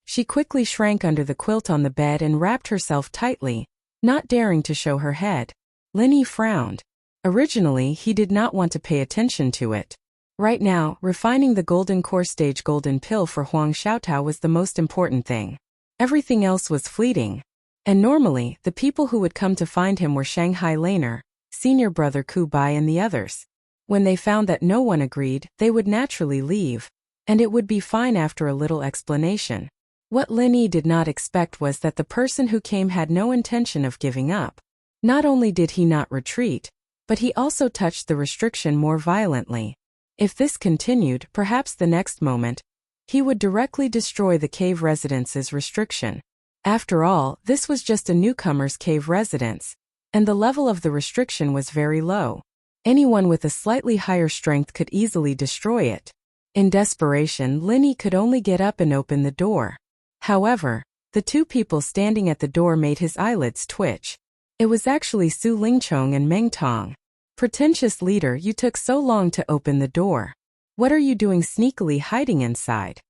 She quickly shrank under the quilt on the bed and wrapped herself tightly, not daring to show her head. Lin Yi frowned. Originally, he did not want to pay attention to it. Right now, refining the golden core stage golden pill for Huang Xiaotao was the most important thing. Everything else was fleeting. And normally, the people who would come to find him were Shanghai Laner, senior brother Ku Bai and the others. When they found that no one agreed, they would naturally leave, and it would be fine after a little explanation. What Lin Yi did not expect was that the person who came had no intention of giving up. Not only did he not retreat, but he also touched the restriction more violently. If this continued, perhaps the next moment, he would directly destroy the cave residence's restriction. After all, this was just a newcomer's cave residence, and the level of the restriction was very low. Anyone with a slightly higher strength could easily destroy it. In desperation, Lin Yi could only get up and open the door. However, the two people standing at the door made his eyelids twitch. It was actually Su Lingchong and Meng Tong. Pretentious leader, you took so long to open the door. What are you doing sneakily hiding inside?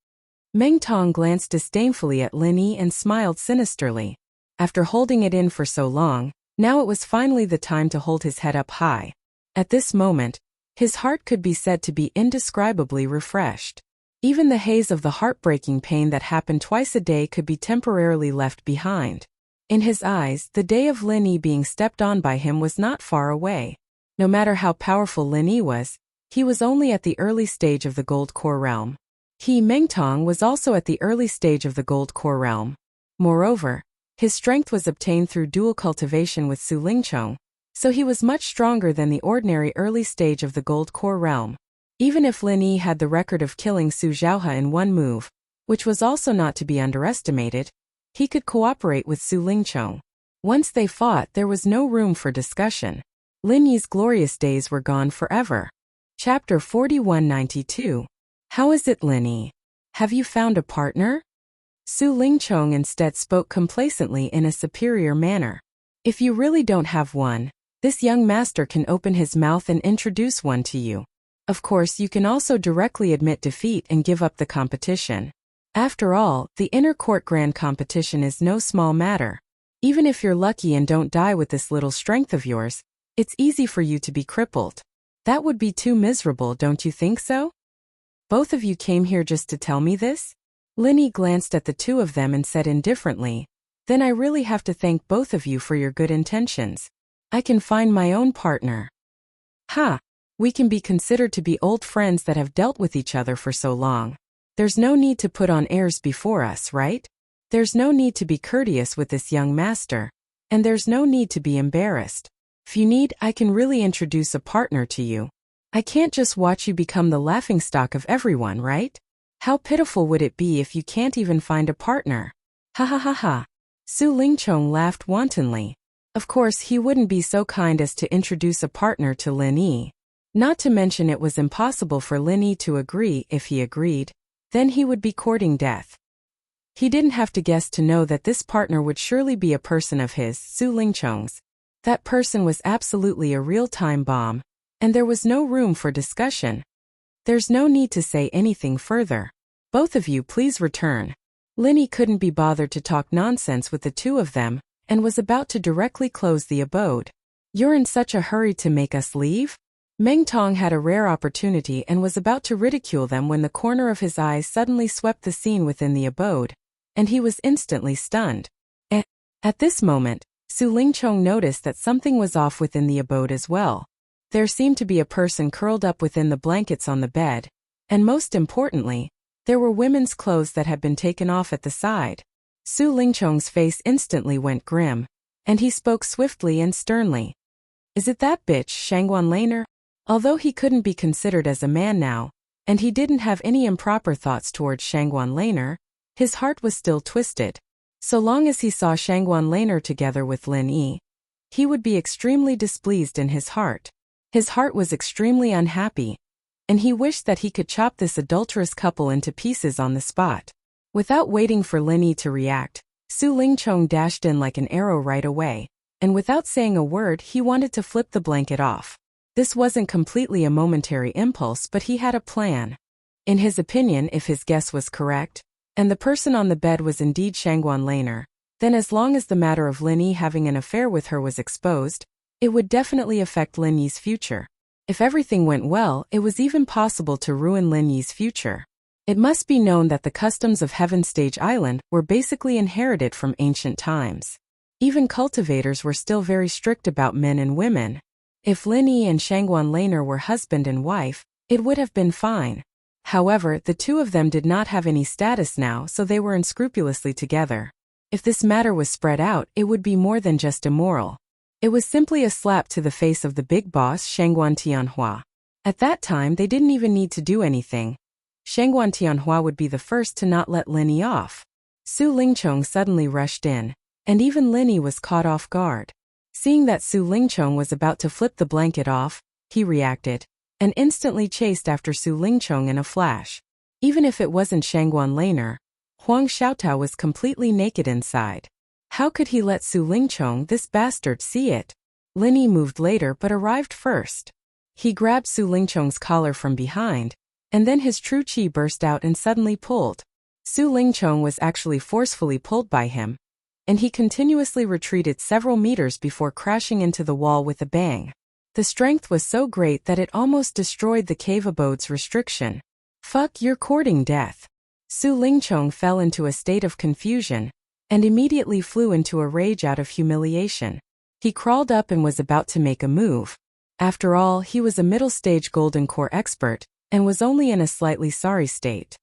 Meng Tong glanced disdainfully at Lin Yi and smiled sinisterly. After holding it in for so long, now it was finally the time to hold his head up high. At this moment, his heart could be said to be indescribably refreshed. Even the haze of the heartbreaking pain that happened twice a day could be temporarily left behind. In his eyes, the day of Lin Yi being stepped on by him was not far away. No matter how powerful Lin Yi was, he was only at the early stage of the gold core realm. He, Meng Tong, was also at the early stage of the gold core realm. Moreover, his strength was obtained through dual cultivation with Su Lingchong, so he was much stronger than the ordinary early stage of the gold core realm. Even if Lin Yi had the record of killing Su Zhaohe in one move, which was also not to be underestimated, he could cooperate with Su Lingchong. Once they fought, there was no room for discussion. Lin Yi's glorious days were gone forever. Chapter 4192. How is it, Lin Yi? Have you found a partner? Su Lingchong instead spoke complacently in a superior manner. If you really don't have one, this young master can open his mouth and introduce one to you. Of course, you can also directly admit defeat and give up the competition. After all, the inner court grand competition is no small matter. Even if you're lucky and don't die with this little strength of yours, it's easy for you to be crippled. That would be too miserable, don't you think so? Both of you came here just to tell me this? Lin Yi glanced at the two of them and said indifferently, then I really have to thank both of you for your good intentions. I can find my own partner. Ha! We can be considered to be old friends that have dealt with each other for so long. There's no need to put on airs before us, right? There's no need to be courteous with this young master. And there's no need to be embarrassed. If you need, I can really introduce a partner to you. I can't just watch you become the laughingstock of everyone, right? How pitiful would it be if you can't even find a partner? Ha ha ha ha. Su Lingchong laughed wantonly. Of course, he wouldn't be so kind as to introduce a partner to Lin Yi. Not to mention it was impossible for Lin Yi to agree. If he agreed, then he would be courting death. He didn't have to guess to know that this partner would surely be a person of his, Su Lingchong's. That person was absolutely a real-time bomb, and there was no room for discussion. There's no need to say anything further. Both of you please return. Lin Yi couldn't be bothered to talk nonsense with the two of them, and was about to directly close the abode. You're in such a hurry to make us leave? Meng Tong had a rare opportunity and was about to ridicule them when the corner of his eye suddenly swept the scene within the abode, and he was instantly stunned. At this moment, Su Lingchong noticed that something was off within the abode as well. There seemed to be a person curled up within the blankets on the bed, and most importantly, there were women's clothes that had been taken off at the side. Su Lingchong's face instantly went grim, and he spoke swiftly and sternly. Is it that bitch, Shangguan Laner? Although he couldn't be considered as a man now, and he didn't have any improper thoughts towards Shangguan Laner, his heart was still twisted. So long as he saw Shangguan Laner together with Lin Yi, he would be extremely displeased in his heart. His heart was extremely unhappy, and he wished that he could chop this adulterous couple into pieces on the spot. Without waiting for Linny to react, Su Lingchong dashed in like an arrow right away, and without saying a word he wanted to flip the blanket off. This wasn't completely a momentary impulse, but he had a plan. In his opinion, if his guess was correct, and the person on the bed was indeed Shangguan Laner, then as long as the matter of Linny having an affair with her was exposed, it would definitely affect Lin Yi's future. If everything went well, it was even possible to ruin Lin Yi's future. It must be known that the customs of Heaven Stage Island were basically inherited from ancient times. Even cultivators were still very strict about men and women. If Lin Yi and Shangguan Laner were husband and wife, it would have been fine. However, the two of them did not have any status now, so they were unscrupulously together. If this matter was spread out, it would be more than just immoral. It was simply a slap to the face of the big boss, Shangguan Tianhua. At that time, they didn't even need to do anything. Shangguan Tianhua would be the first to not let Lin Yi off. Su Lingchong suddenly rushed in, and even Lin Yi was caught off guard. Seeing that Su Lingchong was about to flip the blanket off, he reacted, and instantly chased after Su Lingchong in a flash. Even if it wasn't Shangguan Laner, Huang Xiaotao was completely naked inside. How could he let Su Lingchong, this bastard, see it? Lin Yi moved later but arrived first. He grabbed Su Lingchong's collar from behind, and then his true qi burst out and suddenly pulled. Su Lingchong was actually forcefully pulled by him, and he continuously retreated several meters before crashing into the wall with a bang. The strength was so great that it almost destroyed the cave abode's restriction. Fuck, you're courting death. Su Lingchong fell into a state of confusion, and immediately flew into a rage out of humiliation. He crawled up and was about to make a move. After all, he was a middle-stage golden core expert, and was only in a slightly sorry state.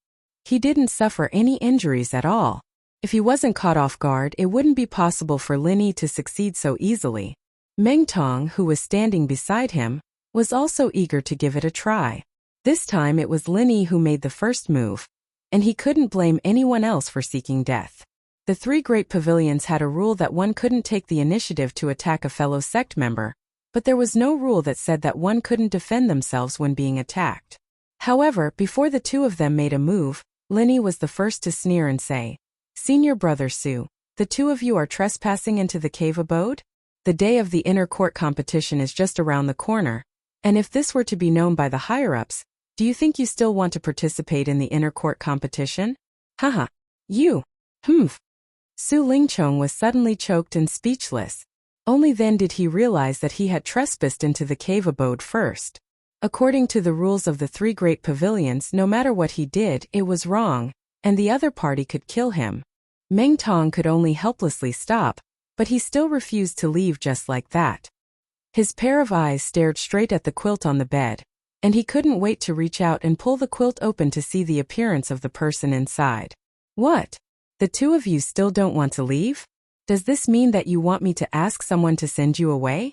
He didn't suffer any injuries at all. If he wasn't caught off guard, it wouldn't be possible for Lin Yi to succeed so easily. Meng Tong, who was standing beside him, was also eager to give it a try. This time it was Lin Yi who made the first move, and he couldn't blame anyone else for seeking death. The three great pavilions had a rule that one couldn't take the initiative to attack a fellow sect member, but there was no rule that said that one couldn't defend themselves when being attacked. However, before the two of them made a move, Lin Yi was the first to sneer and say, "Senior brother Su, the two of you are trespassing into the cave abode? The day of the inner court competition is just around the corner, and if this were to be known by the higher-ups, do you think you still want to participate in the inner court competition? Haha. You. Humph." Su Lingchong was suddenly choked and speechless. Only then did he realize that he had trespassed into the cave abode first. According to the rules of the three great pavilions, no matter what he did, it was wrong, and the other party could kill him. Meng Tong could only helplessly stop, but he still refused to leave just like that. His pair of eyes stared straight at the quilt on the bed, and he couldn't wait to reach out and pull the quilt open to see the appearance of the person inside. What? The two of you still don't want to leave? Does this mean that you want me to ask someone to send you away?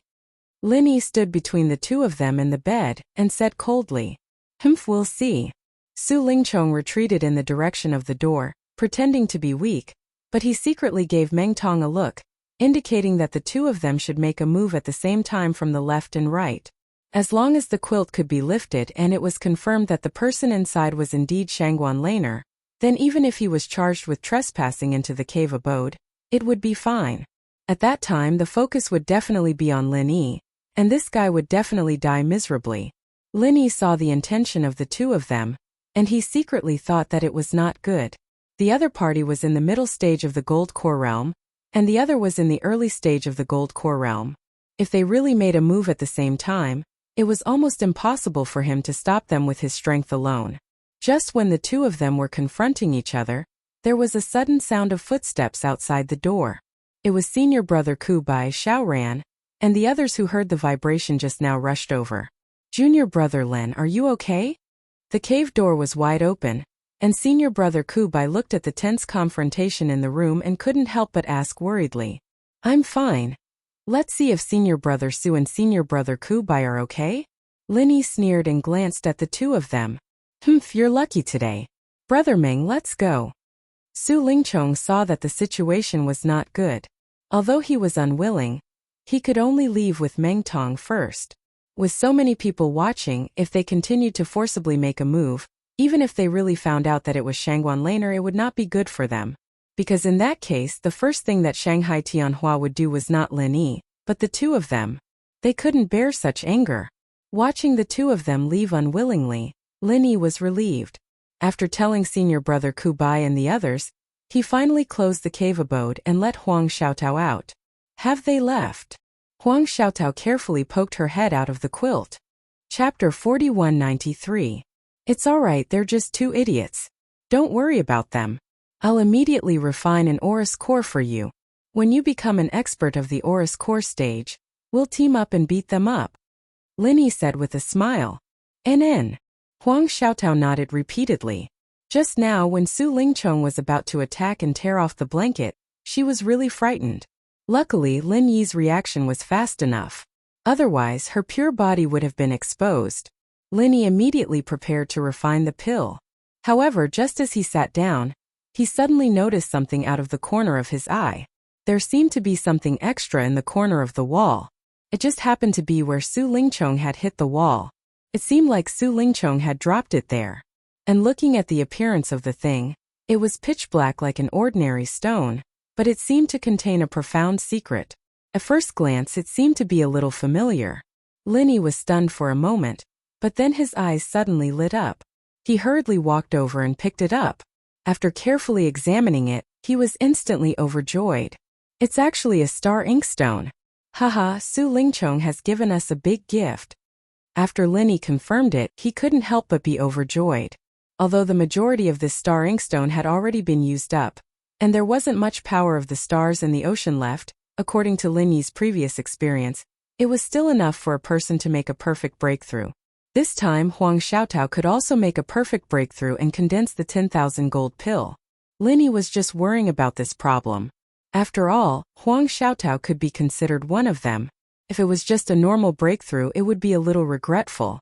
Lin Yi stood between the two of them and the bed, and said coldly, "Humph, we'll see." Su Lingchong retreated in the direction of the door, pretending to be weak, but he secretly gave Meng Tong a look, indicating that the two of them should make a move at the same time from the left and right. As long as the quilt could be lifted and it was confirmed that the person inside was indeed Shangguan Laner, then even if he was charged with trespassing into the cave abode, it would be fine. At that time the focus would definitely be on Lin Yi, and this guy would definitely die miserably. Lin Yi saw the intention of the two of them, and he secretly thought that it was not good. The other party was in the middle stage of the gold core realm, and the other was in the early stage of the gold core realm. If they really made a move at the same time, it was almost impossible for him to stop them with his strength alone. Just when the two of them were confronting each other, there was a sudden sound of footsteps outside the door. It was senior brother Ku Bai Xiaoran, and the others who heard the vibration just now rushed over. "Junior brother Len, are you okay?" The cave door was wide open, and senior brother Ku Bai looked at the tense confrontation in the room and couldn't help but ask worriedly, "I'm fine. Let's see if senior brother Su and senior brother Ku Bai are okay?" Lin Yi sneered and glanced at the two of them. "Humph, you're lucky today. Brother Meng, let's go." Su Lingchong saw that the situation was not good. Although he was unwilling, he could only leave with Meng Tong first. With so many people watching, if they continued to forcibly make a move, Even if they really found out that it was Shangguan Laner, it would not be good for them. Because in that case, the first thing that Shanghai Tianhua would do was not Lin Yi, but the two of them. They couldn't bear such anger. Watching the two of them leave unwillingly, Lin Yi was relieved. After telling senior brother Ku Bai and the others, he finally closed the cave abode and let Huang Xiaotao out. Have they left? Huang Xiaotao carefully poked her head out of the quilt. Chapter 4193. It's alright, they're just two idiots. Don't worry about them. I'll immediately refine an Aurus core for you. When you become an expert of the Aurus core stage, we'll team up and beat them up. Lin Yi said with a smile. NN. Huang Xiaotao nodded repeatedly. Just now when Su Lingchong was about to attack and tear off the blanket, she was really frightened. Luckily, Lin Yi's reaction was fast enough. Otherwise, her pure body would have been exposed. Lin Yi immediately prepared to refine the pill. However, just as he sat down, he suddenly noticed something out of the corner of his eye. There seemed to be something extra in the corner of the wall. It just happened to be where Su Lingchong had hit the wall. It seemed like Su Lingchong had dropped it there. And looking at the appearance of the thing, it was pitch black like an ordinary stone, but it seemed to contain a profound secret. At first glance, it seemed to be a little familiar. Lin Yi was stunned for a moment, but then his eyes suddenly lit up. He hurriedly walked over and picked it up. After carefully examining it, he was instantly overjoyed. It's actually a star inkstone. Haha, Su Lingchong has given us a big gift. After Lin Yi confirmed it, he couldn't help but be overjoyed. Although the majority of this star inkstone had already been used up, and there wasn't much power of the stars in the ocean left, according to Lin Yi's previous experience, it was still enough for a person to make a perfect breakthrough. This time, Huang Xiaotao could also make a perfect breakthrough and condense the 10,000 gold pill. Lin Yi was just worrying about this problem. After all, Huang Xiaotao could be considered one of them. If it was just a normal breakthrough, it would be a little regretful.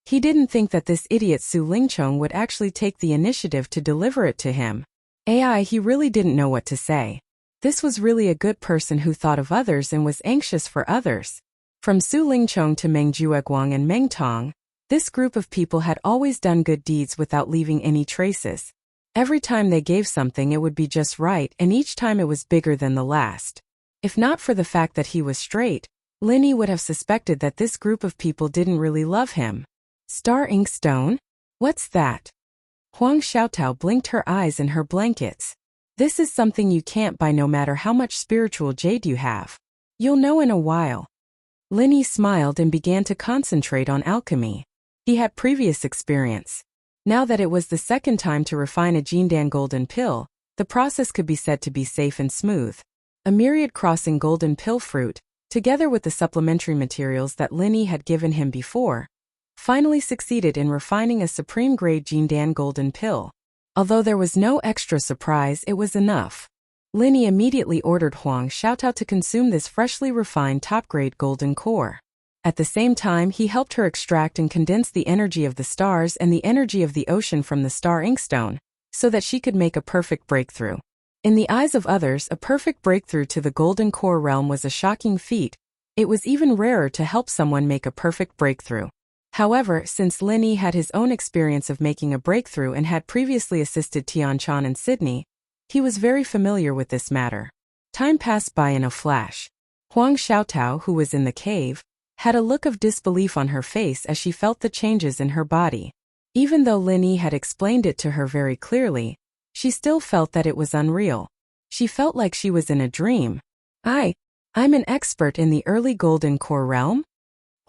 He didn't think that this idiot Su Lingchong would actually take the initiative to deliver it to him. He really didn't know what to say. This was really a good person who thought of others and was anxious for others. From Su Lingchong to Meng Jueguang and Meng Tong, this group of people had always done good deeds without leaving any traces. Every time they gave something, it would be just right, and each time it was bigger than the last. If not for the fact that he was straight, Lin Yi would have suspected that this group of people didn't really love him. Star inkstone? What's that? Huang Xiaotao blinked her eyes in her blankets. This is something you can't buy no matter how much spiritual jade you have. You'll know in a while. Lin Yi smiled and began to concentrate on alchemy. He had previous experience. Now that it was the second time to refine a Jindan golden pill, the process could be said to be safe and smooth. A myriad crossing golden pill fruit, together with the supplementary materials that Lin Yi had given him before, finally succeeded in refining a supreme-grade Jindan golden pill. Although there was no extra surprise, it was enough. Lin Yi immediately ordered Huang Xiaotao to consume this freshly refined top-grade golden core. At the same time, he helped her extract and condense the energy of the stars and the energy of the ocean from the star inkstone, so that she could make a perfect breakthrough. In the eyes of others, a perfect breakthrough to the golden core realm was a shocking feat. It was even rarer to help someone make a perfect breakthrough. However, since Lin Yi had his own experience of making a breakthrough and had previously assisted Tian Chan and Sydney, he was very familiar with this matter. Time passed by in a flash. Huang Xiaotao, who was in the cave, had a look of disbelief on her face as she felt the changes in her body. Even though Lin Yi had explained it to her very clearly, she still felt that it was unreal. She felt like she was in a dream. I'm an expert in the early golden core realm?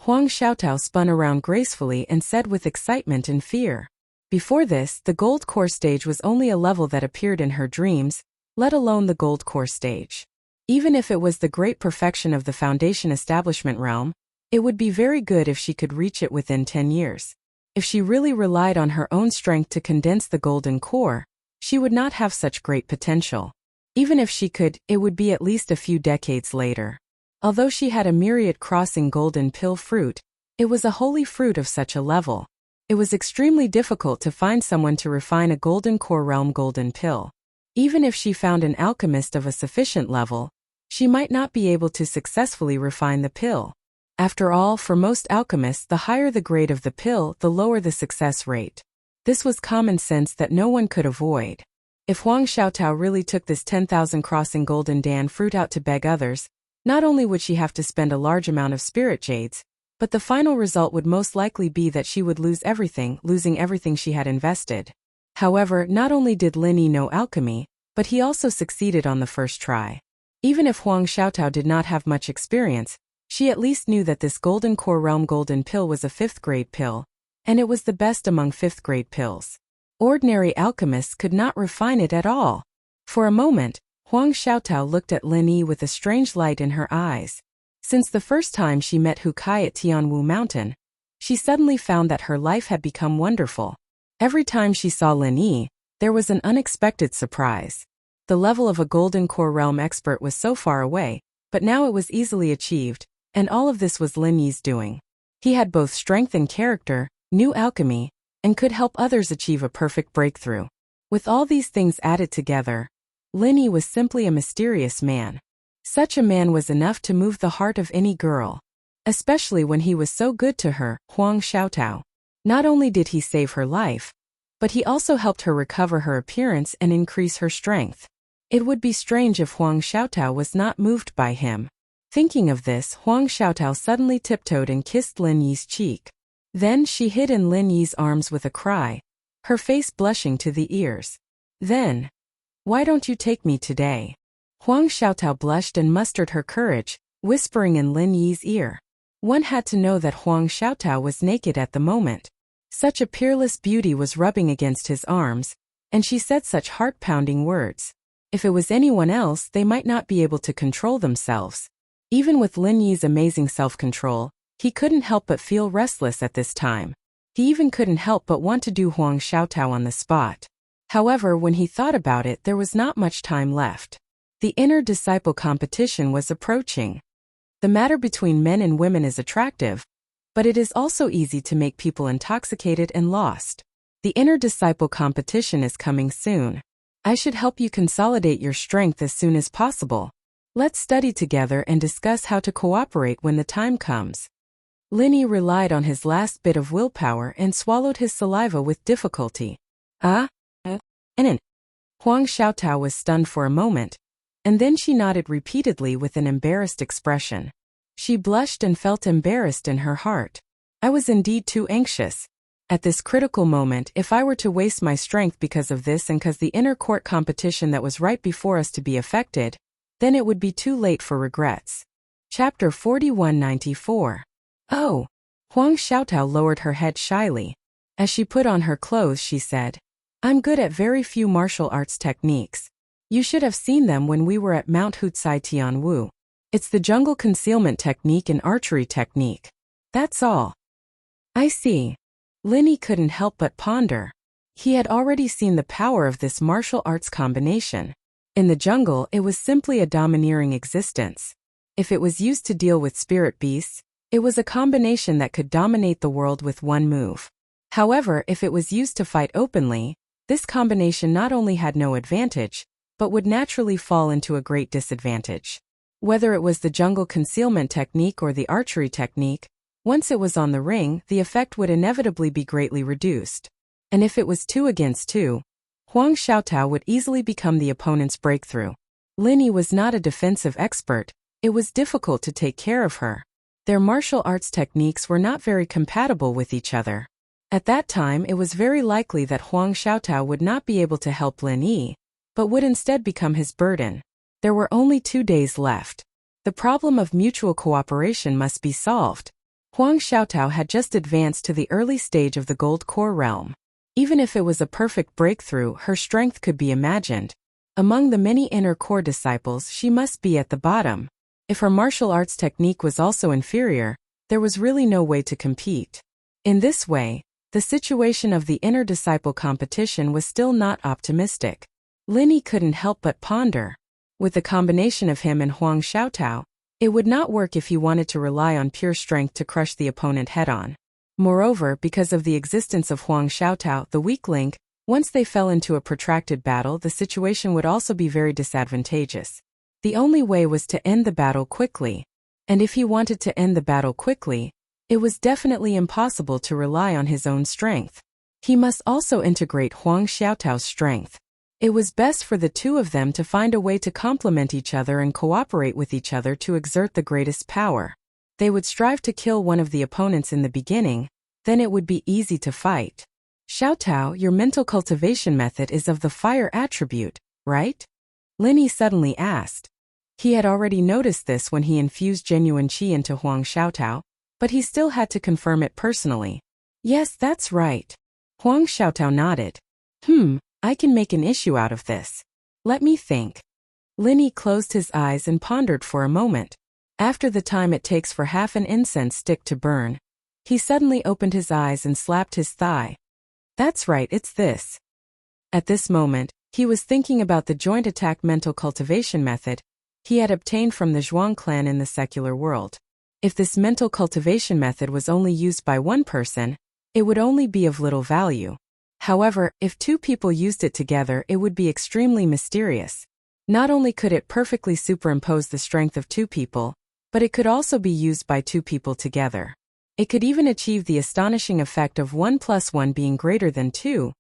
Huang Xiaotao spun around gracefully and said with excitement and fear. Before this, the gold core stage was only a level that appeared in her dreams, let alone the gold core stage. Even if it was the great perfection of the foundation establishment realm, it would be very good if she could reach it within 10 years. If she really relied on her own strength to condense the golden core, she would not have such great potential. Even if she could, it would be at least a few decades later. Although she had a myriad crossing golden pill fruit, it was a holy fruit of such a level. It was extremely difficult to find someone to refine a golden core realm golden pill. Even if she found an alchemist of a sufficient level, she might not be able to successfully refine the pill. After all, for most alchemists, the higher the grade of the pill, the lower the success rate. This was common sense that no one could avoid. If Huang Xiaotao really took this 10,000 crossing golden dan fruit out to beg others, not only would she have to spend a large amount of spirit jades, but the final result would most likely be that she would losing everything she had invested. However, not only did Lin Yi know alchemy, but he also succeeded on the first try. Even if Huang Xiaotao did not have much experience, she at least knew that this Golden Core Realm golden pill was a 5th grade pill, and it was the best among 5th grade pills. Ordinary alchemists could not refine it at all. For a moment, Huang Xiaotao looked at Lin Yi with a strange light in her eyes. Since the first time she met Hu Kai at Tianwu Mountain, she suddenly found that her life had become wonderful. Every time she saw Lin Yi, there was an unexpected surprise. The level of a Golden Core Realm expert was so far away, but now it was easily achieved, and all of this was Lin Yi's doing. He had both strength and character, knew alchemy, and could help others achieve a perfect breakthrough. With all these things added together, Lin Yi was simply a mysterious man. Such a man was enough to move the heart of any girl. Especially when he was so good to her, Huang Xiaotao. Not only did he save her life, but he also helped her recover her appearance and increase her strength. It would be strange if Huang Xiaotao was not moved by him. Thinking of this, Huang Xiaotao suddenly tiptoed and kissed Lin Yi's cheek. Then she hid in Lin Yi's arms with a cry, her face blushing to the ears. Then, "Why don't you take me today?" Huang Xiaotao blushed and mustered her courage, whispering in Lin Yi's ear. One had to know that Huang Xiaotao was naked at the moment. Such a peerless beauty was rubbing against his arms, and she said such heart-pounding words. If it was anyone else, they might not be able to control themselves. Even with Lin Yi's amazing self-control, he couldn't help but feel restless at this time. He even couldn't help but want to do Huang Xiaotao on the spot. However, when he thought about it, there was not much time left. The inner disciple competition was approaching. The matter between men and women is attractive, but it is also easy to make people intoxicated and lost. The inner disciple competition is coming soon. I should help you consolidate your strength as soon as possible. Let's study together and discuss how to cooperate when the time comes. Lin Yi relied on his last bit of willpower and swallowed his saliva with difficulty. Huang Xiaotao was stunned for a moment, and then she nodded repeatedly with an embarrassed expression. She blushed and felt embarrassed in her heart. I was indeed too anxious. At this critical moment, if I were to waste my strength because of this and cause the inner court competition that was right before us to be affected, then it would be too late for regrets. Chapter 4194. Oh! Huang Xiaotao lowered her head shyly. As she put on her clothes, she said, "I'm good at very few martial arts techniques. You should have seen them when we were at Mount Wuxia Tianwu. It's the jungle concealment technique and archery technique. That's all." I see. Lin Yi couldn't help but ponder. He had already seen the power of this martial arts combination. In the jungle, it was simply a domineering existence. If it was used to deal with spirit beasts, it was a combination that could dominate the world with one move. However, if it was used to fight openly, this combination not only had no advantage, but would naturally fall into a great disadvantage. Whether it was the jungle concealment technique or the archery technique, once it was on the ring, the effect would inevitably be greatly reduced. And if it was 2 against 2, Huang Xiaotao would easily become the opponent's breakthrough. Lin Yi was not a defensive expert, it was difficult to take care of her. Their martial arts techniques were not very compatible with each other. At that time, it was very likely that Huang Xiaotao would not be able to help Lin Yi, but would instead become his burden. There were only 2 days left. The problem of mutual cooperation must be solved. Huang Xiaotao had just advanced to the early stage of the Gold Core Realm. Even if it was a perfect breakthrough, her strength could be imagined. Among the many inner core disciples, she must be at the bottom. If her martial arts technique was also inferior, there was really no way to compete. In this way, the situation of the inner disciple competition was still not optimistic. Lin Yi couldn't help but ponder. With the combination of him and Huang Xiaotao, it would not work if he wanted to rely on pure strength to crush the opponent head-on. Moreover, because of the existence of Huang Xiaotao, the weak link, once they fell into a protracted battle, the situation would also be very disadvantageous. The only way was to end the battle quickly. And if he wanted to end the battle quickly, it was definitely impossible to rely on his own strength. He must also integrate Huang Xiaotao's strength. It was best for the two of them to find a way to complement each other and cooperate with each other to exert the greatest power. They would strive to kill one of the opponents in the beginning, then it would be easy to fight. Xiaotao, your mental cultivation method is of the fire attribute, right? Lin Yi suddenly asked. He had already noticed this when he infused genuine qi into Huang Xiaotao, but he still had to confirm it personally. Yes, that's right. Huang Xiaotao nodded. I can make an issue out of this. Let me think. Lin Yi closed his eyes and pondered for a moment. After the time it takes for half an incense stick to burn, he suddenly opened his eyes and slapped his thigh. That's right, it's this. At this moment, he was thinking about the joint attack mental cultivation method he had obtained from the Zhuang clan in the secular world. If this mental cultivation method was only used by one person, it would only be of little value. However, if two people used it together, it would be extremely mysterious. Not only could it perfectly superimpose the strength of two people, but it could also be used by two people together. It could even achieve the astonishing effect of 1 + 1 being greater than 2,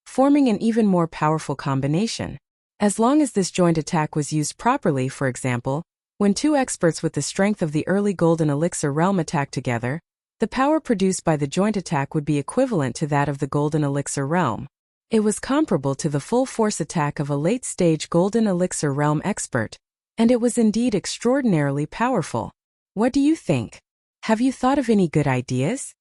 forming an even more powerful combination. As long as this joint attack was used properly, for example, when two experts with the strength of the early golden elixir realm attack together, the power produced by the joint attack would be equivalent to that of the golden elixir realm. It was comparable to the full force attack of a late-stage golden elixir realm expert, and it was indeed extraordinarily powerful. What do you think? Have you thought of any good ideas?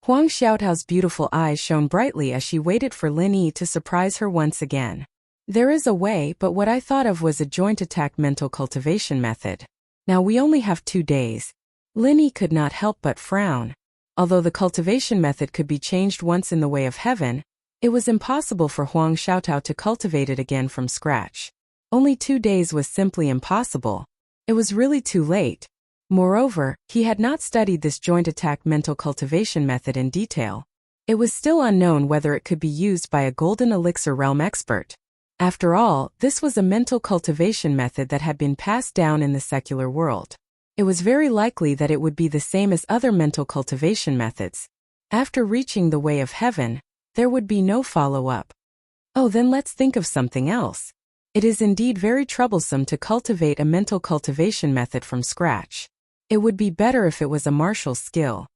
Huang Xiaotao's beautiful eyes shone brightly as she waited for Lin Yi to surprise her once again. There is a way, but what I thought of was a joint attack mental cultivation method. Now we only have 2 days. Lin Yi could not help but frown. Although the cultivation method could be changed once in the way of heaven, it was impossible for Huang Xiaotao to cultivate it again from scratch. Only 2 days was simply impossible. It was really too late. Moreover, he had not studied this joint attack mental cultivation method in detail. It was still unknown whether it could be used by a golden elixir realm expert. After all, this was a mental cultivation method that had been passed down in the secular world. It was very likely that it would be the same as other mental cultivation methods. After reaching the way of heaven, there would be no follow-up. Oh, then let's think of something else. It is indeed very troublesome to cultivate a mental cultivation method from scratch. It would be better if it was a martial skill.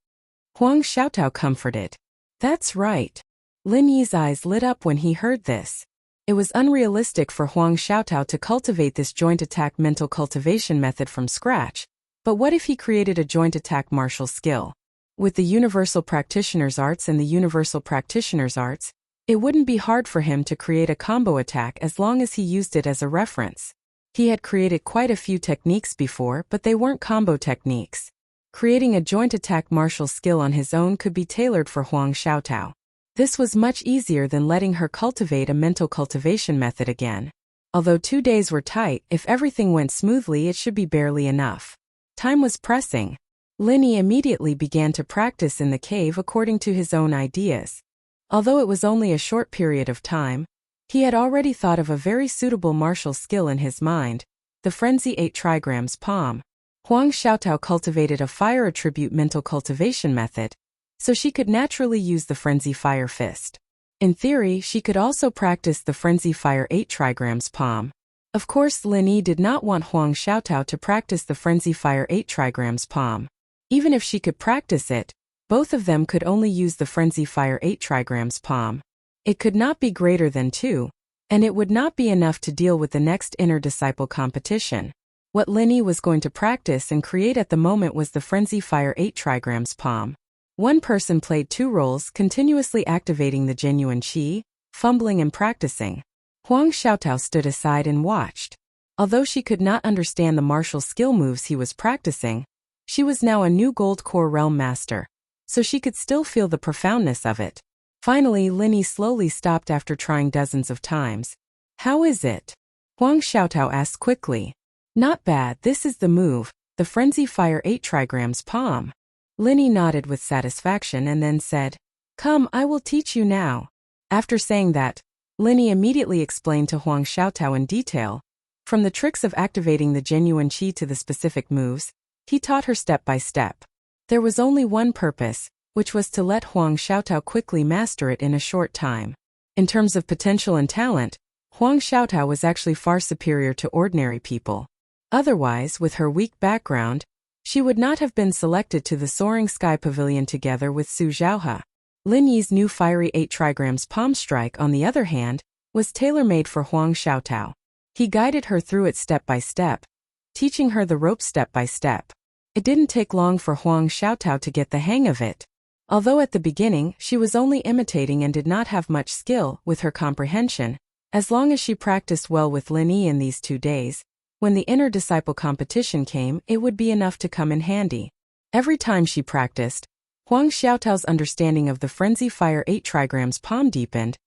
Huang Xiaotao comforted. That's right. Lin Yi's eyes lit up when he heard this. It was unrealistic for Huang Xiaotao to cultivate this joint attack mental cultivation method from scratch, but what if he created a joint attack martial skill? With the Universal Practitioner's Arts and the Universal Practitioner's Arts, it wouldn't be hard for him to create a combo attack as long as he used it as a reference. He had created quite a few techniques before, but they weren't combo techniques. Creating a joint attack martial skill on his own could be tailored for Huang Xiaotao. This was much easier than letting her cultivate a mental cultivation method again. Although 2 days were tight, if everything went smoothly it should be barely enough. Time was pressing. Lin Yi immediately began to practice in the cave according to his own ideas. Although it was only a short period of time, he had already thought of a very suitable martial skill in his mind, the Frenzy 8 trigrams palm. Huang Xiaotao cultivated a fire attribute mental cultivation method, so she could naturally use the Frenzy Fire Fist. In theory, she could also practice the Frenzy Fire 8 trigrams palm. Of course, Lin Yi did not want Huang Xiaotao to practice the Frenzy Fire 8 trigrams palm. Even if she could practice it, both of them could only use the Frenzy Fire 8 trigrams palm. It could not be greater than 2, and it would not be enough to deal with the next inner disciple competition. What Lin Yi was going to practice and create at the moment was the Frenzy Fire 8 trigrams palm. One person played 2 roles, continuously activating the genuine qi, fumbling and practicing. Huang Xiaotao stood aside and watched. Although she could not understand the martial skill moves he was practicing, she was now a new gold core realm master, so she could still feel the profoundness of it. Finally, Lin Yi slowly stopped after trying dozens of times. How is it? Huang Xiaotao asked quickly. Not bad, this is the move, the Frenzy Fire 8 trigrams palm. Lin Yi nodded with satisfaction and then said, Come, I will teach you now. After saying that, Lin Yi immediately explained to Huang Xiaotao in detail. From the tricks of activating the genuine qi to the specific moves, he taught her step by step. There was only one purpose, which was to let Huang Xiaotao quickly master it in a short time. In terms of potential and talent, Huang Xiaotao was actually far superior to ordinary people. Otherwise, with her weak background, she would not have been selected to the Soaring Sky Pavilion together with Su Zhaohe. Lin Yi's new fiery 8 trigrams palm strike, on the other hand, was tailor-made for Huang Xiaotao. He guided her through it step by step, teaching her the ropes step by step. It didn't take long for Huang Xiaotao to get the hang of it. Although at the beginning she was only imitating and did not have much skill with her comprehension, as long as she practiced well with Lin Yi in these 2 days, when the inner disciple competition came, it would be enough to come in handy. Every time she practiced, Huang Xiaotao's understanding of the Frenzy Fire 8 trigrams palm deepened,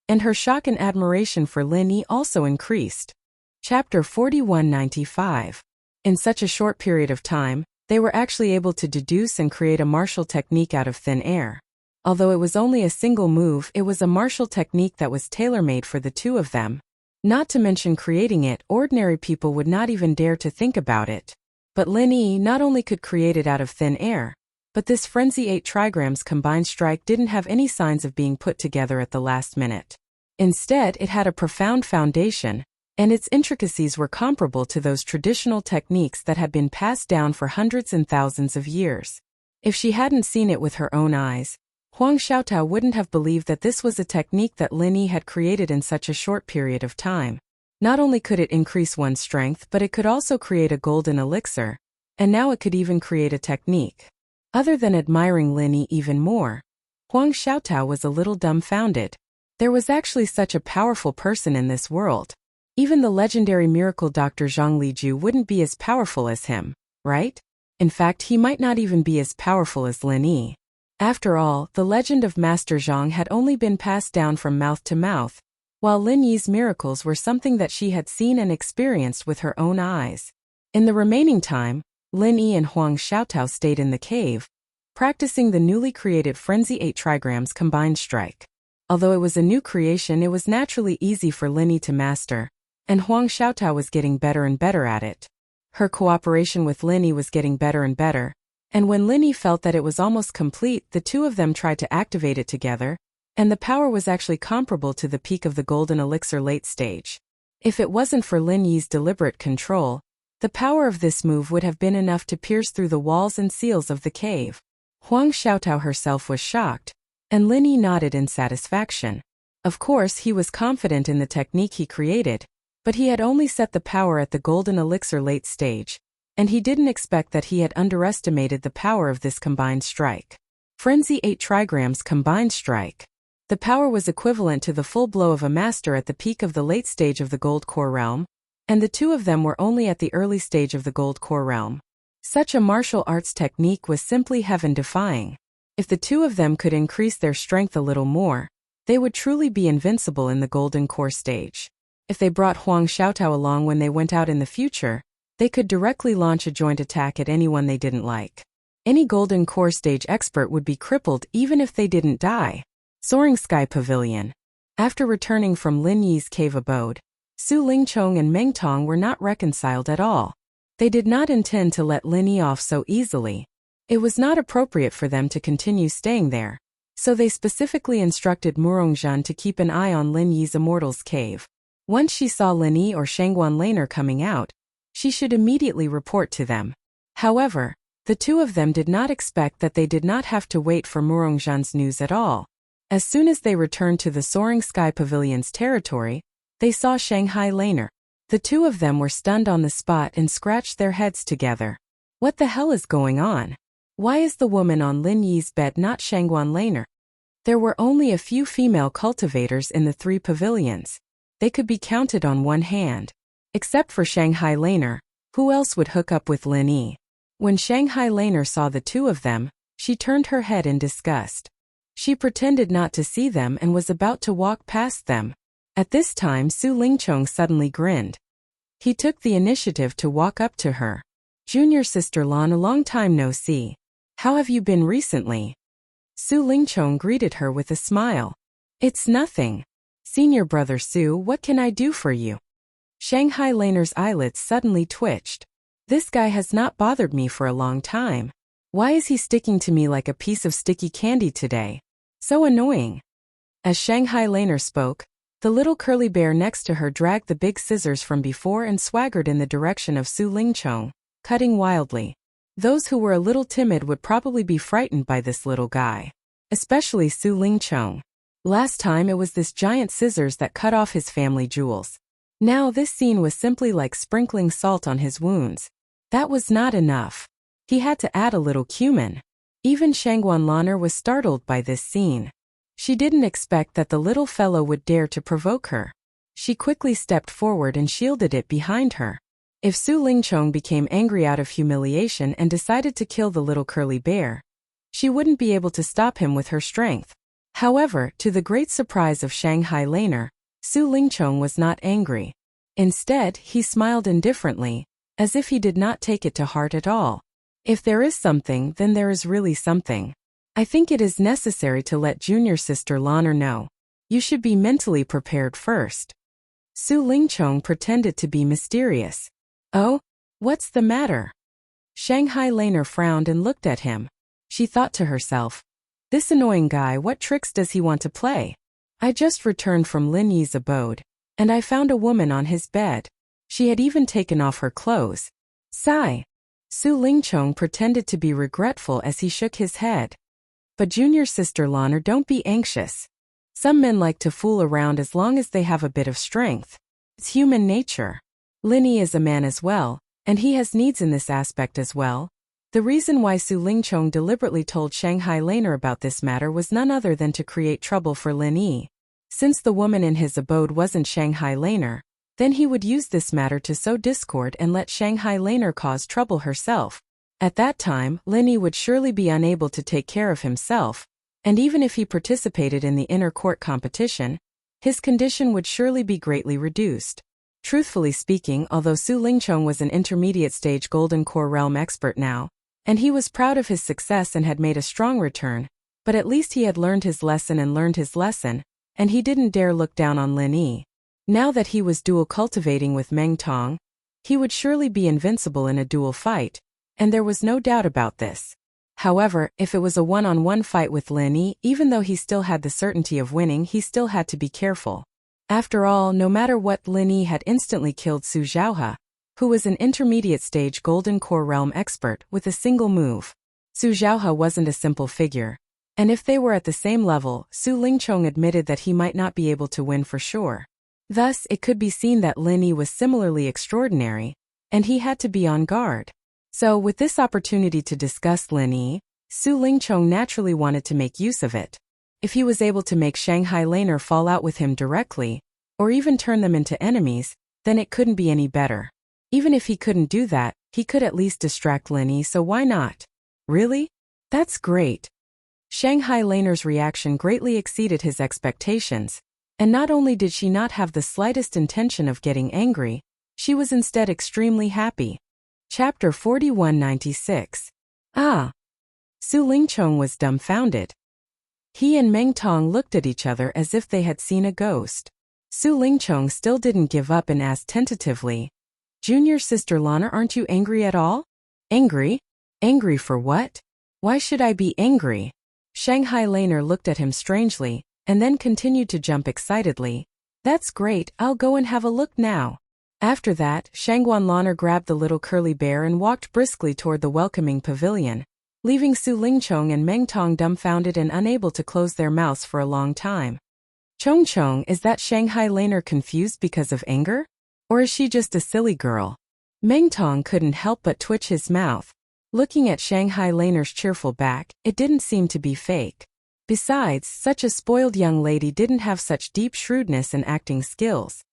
and her shock and admiration for Lin Yi also increased. Chapter 4195. In such a short period of time, they were actually able to deduce and create a martial technique out of thin air. Although it was only a single move, it was a martial technique that was tailor-made for the two of them. Not to mention creating it, ordinary people would not even dare to think about it. But Lin Yi not only could create it out of thin air, but this Frenzy 8 trigrams combined strike didn't have any signs of being put together at the last minute. Instead, it had a profound foundation, and its intricacies were comparable to those traditional techniques that had been passed down for hundreds and thousands of years. If she hadn't seen it with her own eyes, Huang Xiaotao wouldn't have believed that this was a technique that Lin Yi had created in such a short period of time. Not only could it increase one's strength, but it could also create a golden elixir, and now it could even create a technique. Other than admiring Lin Yi even more, Huang Xiaotao was a little dumbfounded. There was actually such a powerful person in this world. Even the legendary miracle Dr. Zhang Liju wouldn't be as powerful as him, right? In fact, he might not even be as powerful as Lin Yi. After all, the legend of Master Zhang had only been passed down from mouth to mouth, while Lin Yi's miracles were something that she had seen and experienced with her own eyes. In the remaining time, Lin Yi and Huang Xiaotao stayed in the cave, practicing the newly created Frenzy 8 trigrams combined strike. Although it was a new creation, it was naturally easy for Lin Yi to master, and Huang Xiaotao was getting better and better at it. Her cooperation with Lin Yi was getting better and better, and when Lin Yi felt that it was almost complete, the two of them tried to activate it together, and the power was actually comparable to the peak of the golden elixir late stage. If it wasn't for Lin Yi's deliberate control, the power of this move would have been enough to pierce through the walls and seals of the cave. Huang Xiaotao herself was shocked, and Lin Yi nodded in satisfaction. Of course, he was confident in the technique he created, but he had only set the power at the golden elixir late stage, and he didn't expect that he had underestimated the power of this combined strike. Frenzy 8 trigrams combined strike. The power was equivalent to the full blow of a master at the peak of the late stage of the gold core realm, and the two of them were only at the early stage of the gold core realm. Such a martial arts technique was simply heaven-defying. If the two of them could increase their strength a little more, they would truly be invincible in the golden core stage. If they brought Huang Xiaotao along when they went out in the future, they could directly launch a joint attack at anyone they didn't like. Any golden core stage expert would be crippled even if they didn't die. Soaring Sky Pavilion. After returning from Lin Yi's cave abode, Su Lingchong and Meng Tong were not reconciled at all. They did not intend to let Lin Yi off so easily. It was not appropriate for them to continue staying there, so they specifically instructed Murongzhan to keep an eye on Lin Yi's Immortal's cave. Once she saw Lin Yi or Shangguan Laner coming out, she should immediately report to them. However, the two of them did not expect that they did not have to wait for Murongzhan's news at all. As soon as they returned to the Soaring Sky Pavilion's territory, they saw Shanghai Laner. The two of them were stunned on the spot and scratched their heads together. What the hell is going on? Why is the woman on Lin Yi's bed not Shangguan Laner? There were only a few female cultivators in the 3 pavilions. They could be counted on one hand. Except for Shanghai Laner, who else would hook up with Lin Yi? When Shanghai Laner saw the two of them, she turned her head in disgust. She pretended not to see them and was about to walk past them. At this time, Su Lingchong suddenly grinned. He took the initiative to walk up to her. "Junior sister Lan, a long time no see. How have you been recently?" Su Lingchong greeted her with a smile. "It's nothing. Senior brother Su, what can I do for you?" Shanghai Laner's eyelids suddenly twitched. This guy has not bothered me for a long time. Why is he sticking to me like a piece of sticky candy today? So annoying. As Shanghai Laner spoke, the little curly bear next to her dragged the big scissors from before and swaggered in the direction of Su Lingchong, cutting wildly. Those who were a little timid would probably be frightened by this little guy. Especially Su Lingchong. Last time it was this giant scissors that cut off his family jewels. Now this scene was simply like sprinkling salt on his wounds. That was not enough. He had to add a little cumin. Even Shangguan Laner was startled by this scene. She didn't expect that the little fellow would dare to provoke her. She quickly stepped forward and shielded it behind her. If Su Lingchong became angry out of humiliation and decided to kill the little curly bear, she wouldn't be able to stop him with her strength. However, to the great surprise of Shanghai Laner, Su Lingchong was not angry. Instead, he smiled indifferently, as if he did not take it to heart at all. If there is something, then there is really something. I think it is necessary to let junior sister Laner know. You should be mentally prepared first. Su Lingchong pretended to be mysterious. Oh? What's the matter? Shanghai Laner frowned and looked at him. She thought to herself, this annoying guy, what tricks does he want to play? I just returned from Lin Yi's abode, and I found a woman on his bed. She had even taken off her clothes. Sigh. Su Lingchong pretended to be regretful as he shook his head. But junior sister Laner, don't be anxious. Some men like to fool around as long as they have a bit of strength. It's human nature. Lin Yi is a man as well, and he has needs in this aspect as well. The reason why Su Lingchong deliberately told Shanghai Laner about this matter was none other than to create trouble for Lin Yi. Since the woman in his abode wasn't Shanghai Laner, then he would use this matter to sow discord and let Shanghai Laner cause trouble herself. At that time, Lin Yi would surely be unable to take care of himself, and even if he participated in the inner court competition, his condition would surely be greatly reduced. Truthfully speaking, although Su Lingchong was an intermediate stage Golden Core Realm expert now, and he was proud of his success and had made a strong return, but at least he had learned his lesson, and he didn't dare look down on Lin Yi. Now that he was dual cultivating with Meng Tong, he would surely be invincible in a dual fight, and there was no doubt about this. However, if it was a one-on-one fight with Lin Yi, even though he still had the certainty of winning, he still had to be careful. After all, no matter what, Lin Yi had instantly killed Su Zhaohe, who was an intermediate stage Golden Core Realm expert, with a single move. Su Zhaohe wasn't a simple figure, and if they were at the same level, Su Lingchong admitted that he might not be able to win for sure. Thus, it could be seen that Lin Yi was similarly extraordinary, and he had to be on guard. So, with this opportunity to discuss Lin Yi, Su Lingchong naturally wanted to make use of it. If he was able to make Shanghai Laner fall out with him directly, or even turn them into enemies, then it couldn't be any better. Even if he couldn't do that, he could at least distract Lin Yi, so why not? Really? That's great. Shanghai Laner's reaction greatly exceeded his expectations, and not only did she not have the slightest intention of getting angry, she was instead extremely happy. Chapter 4196. Ah! Su Lingchong was dumbfounded. He and Meng Tong looked at each other as if they had seen a ghost. Su Lingchong still didn't give up and asked tentatively, Junior sister Laner, aren't you angry at all? Angry? Angry for what? Why should I be angry? Shanghai Laner looked at him strangely, and then continued to jump excitedly. That's great, I'll go and have a look now. After that, Shangguan Laner grabbed the little curly bear and walked briskly toward the welcoming pavilion, leaving Su Lingchong and Meng Tong dumbfounded and unable to close their mouths for a long time. Chong, is that Shanghai Laner confused because of anger? Or is she just a silly girl? Meng Tong couldn't help but twitch his mouth. Looking at Shanghai Laner's cheerful back, it didn't seem to be fake. Besides, such a spoiled young lady didn't have such deep shrewdness and acting skills.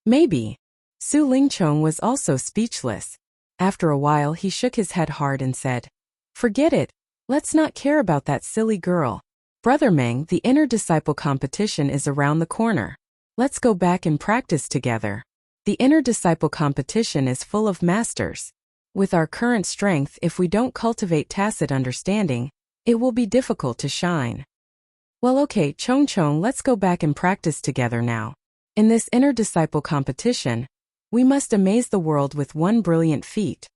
Maybe. Su Lingchong was also speechless. After a while he shook his head hard and said, Forget it. Let's not care about that silly girl. Brother Meng, the inner disciple competition is around the corner. Let's go back and practice together. The inner disciple competition is full of masters. With our current strength, if we don't cultivate tacit understanding, it will be difficult to shine. Well, okay, Chong, let's go back and practice together now. In this inner disciple competition, we must amaze the world with one brilliant feat.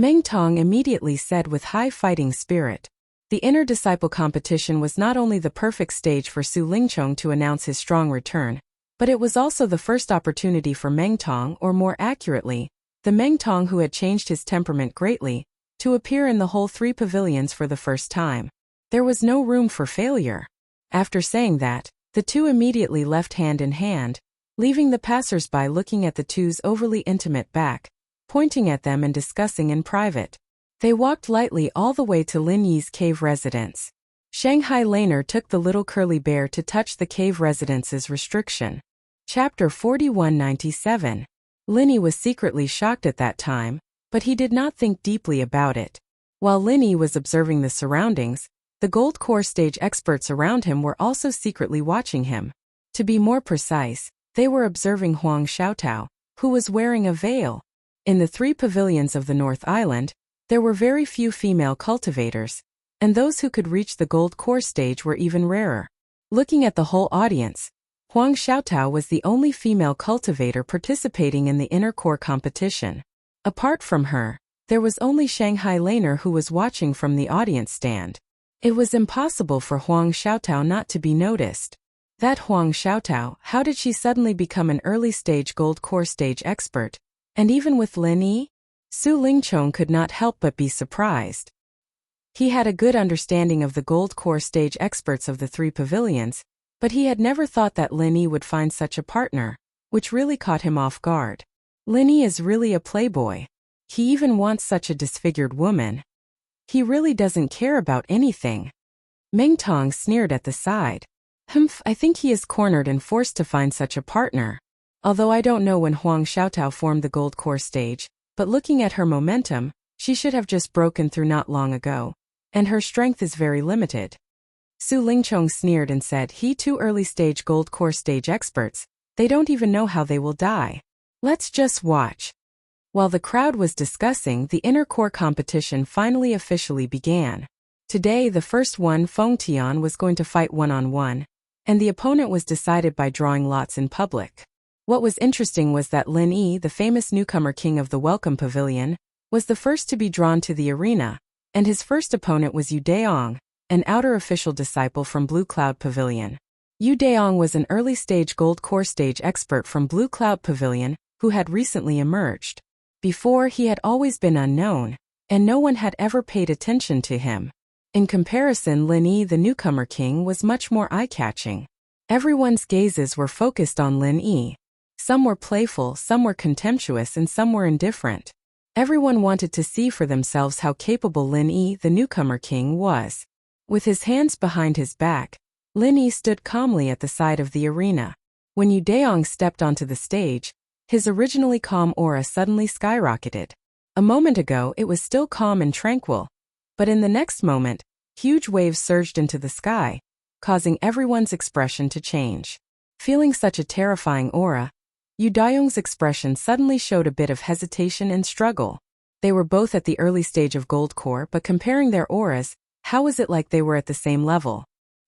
Meng Tong immediately said with high fighting spirit. The inner disciple competition was not only the perfect stage for Su Lingchong to announce his strong return, but it was also the first opportunity for Meng Tong, or more accurately, the Meng Tong who had changed his temperament greatly, to appear in the whole 3 pavilions for the first time. There was no room for failure. After saying that, the two immediately left hand in hand, leaving the passers-by looking at the two's overly intimate back, pointing at them and discussing in private. They walked lightly all the way to Lin Yi's cave residence. Shanghai Laner took the little curly bear to touch the cave residence's restriction. Chapter 4197. Lin Yi was secretly shocked at that time, but he did not think deeply about it. While Lin Yi was observing the surroundings, the gold core stage experts around him were also secretly watching him. To be more precise, they were observing Huang Xiaotao, who was wearing a veil. In the 3 pavilions of the North Island, there were very few female cultivators, and those who could reach the gold core stage were even rarer. Looking at the whole audience, Huang Xiaotao was the only female cultivator participating in the inner core competition. Apart from her, there was only Shanghai Laner who was watching from the audience stand. It was impossible for Huang Xiaotao not to be noticed. That Huang Xiaotao, how did she suddenly become an early-stage gold core stage expert? And even with Lin Yi? Su Lingchong could not help but be surprised. He had a good understanding of the gold core stage experts of the 3 pavilions, but he had never thought that Lin Yi would find such a partner, which really caught him off guard. Lin Yi is really a playboy. He even wants such a disfigured woman. He really doesn't care about anything. Meng Tong sneered at the side. I think he is cornered and forced to find such a partner. Although I don't know when Huang Xiaotao formed the gold core stage, but looking at her momentum, she should have just broken through not long ago. And her strength is very limited. Su Lingchong sneered and said, he 2 early-stage gold core stage experts, they don't even know how they will die. Let's just watch. While the crowd was discussing, the inner core competition finally officially began. Today the first one, Feng Tian, was going to fight one-on-one, and the opponent was decided by drawing lots in public. What was interesting was that Lin Yi, the famous newcomer king of the Welcome Pavilion, was the first to be drawn to the arena, and his first opponent was Yu Daong, an outer official disciple from Blue Cloud Pavilion. Yu Daong was an early-stage gold core stage expert from Blue Cloud Pavilion who had recently emerged. Before, he had always been unknown, and no one had ever paid attention to him. In comparison, Lin Yi, the newcomer king, was much more eye-catching. Everyone's gazes were focused on Lin Yi. Some were playful, some were contemptuous, and some were indifferent. Everyone wanted to see for themselves how capable Lin Yi, the newcomer king, was. With his hands behind his back, Lin Yi stood calmly at the side of the arena. When Yu Daong stepped onto the stage, his originally calm aura suddenly skyrocketed. A moment ago it was still calm and tranquil, but in the next moment, huge waves surged into the sky, causing everyone's expression to change. Feeling such a terrifying aura, Yu Daong's expression suddenly showed a bit of hesitation and struggle. They were both at the early stage of gold core, but comparing their auras, how was it like they were at the same level?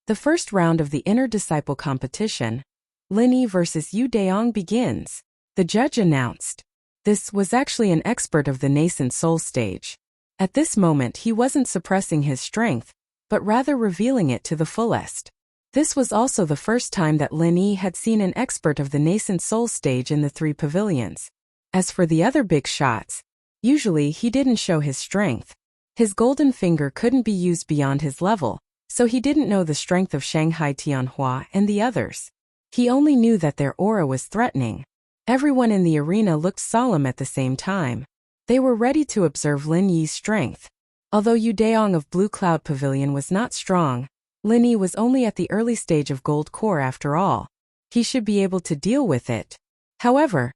The first round of the inner disciple competition, Lin Yi versus Yu Daong, begins. The judge announced. This was actually an expert of the nascent soul stage. At this moment he wasn't suppressing his strength, but rather revealing it to the fullest. This was also the first time that Lin Yi had seen an expert of the nascent soul stage in the 3 pavilions. As for the other big shots, usually he didn't show his strength. His golden finger couldn't be used beyond his level, so he didn't know the strength of Shanghai Tianhua and the others. He only knew that their aura was threatening. Everyone in the arena looked solemn at the same time. They were ready to observe Lin Yi's strength. Although Yu Daong of Blue Cloud Pavilion was not strong, Lin Yi was only at the early stage of gold core after all. He should be able to deal with it. However,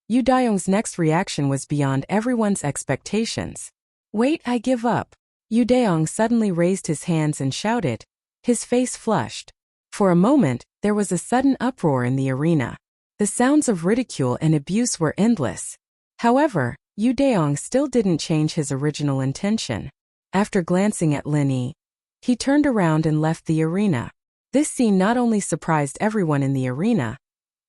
Yu Daong's next reaction was beyond everyone's expectations. Wait, I give up. Yu Daong suddenly raised his hands and shouted. His face flushed. For a moment, there was a sudden uproar in the arena. The sounds of ridicule and abuse were endless. However, Yu Daong still didn't change his original intention. After glancing at Lin Yi, he turned around and left the arena. This scene not only surprised everyone in the arena,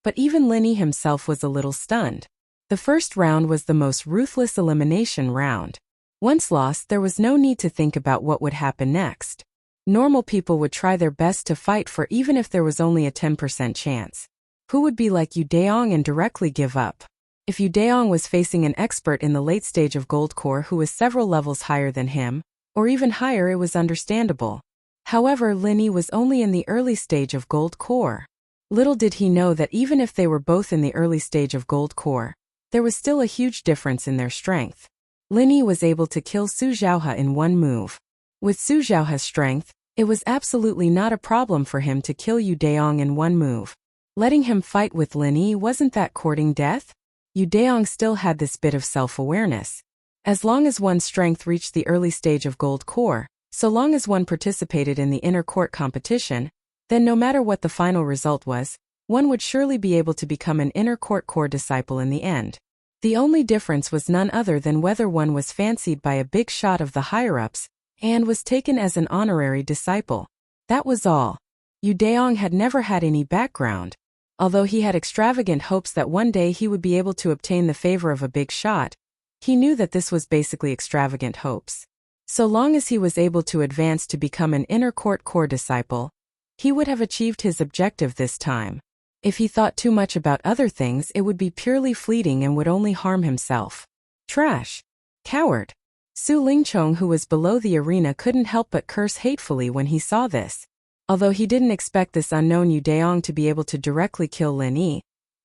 but even Lin Yi himself was a little stunned. The first round was the most ruthless elimination round. Once lost, there was no need to think about what would happen next. Normal people would try their best to fight for even if there was only a 10% chance. Who would be like Yu Daong and directly give up? If Yu Daong was facing an expert in the late stage of Gold Core who was several levels higher than him, or even higher, it was understandable. However, Lin Yi was only in the early stage of Gold Core. Little did he know that even if they were both in the early stage of Gold Core, there was still a huge difference in their strength. Lin Yi was able to kill Su Zhaohe in one move. With Su Zhaohe's strength, it was absolutely not a problem for him to kill Yu Daong in one move. Letting him fight with Lin Yi, wasn't that courting death? Yu Daong still had this bit of self-awareness. As long as one's strength reached the early stage of Gold Core, so long as one participated in the inner court competition, then no matter what the final result was, one would surely be able to become an inner court core disciple in the end. The only difference was none other than whether one was fancied by a big shot of the higher-ups and was taken as an honorary disciple. That was all. Yu Daong had never had any background. Although he had extravagant hopes that one day he would be able to obtain the favor of a big shot, he knew that this was basically extravagant hopes. So long as he was able to advance to become an inner court core disciple, he would have achieved his objective this time. If he thought too much about other things, it would be purely fleeting and would only harm himself. Trash. Coward. Su Lingchong, who was below the arena, couldn't help but curse hatefully when he saw this. Although he didn't expect this unknown Yu Daong to be able to directly kill Lin Yi,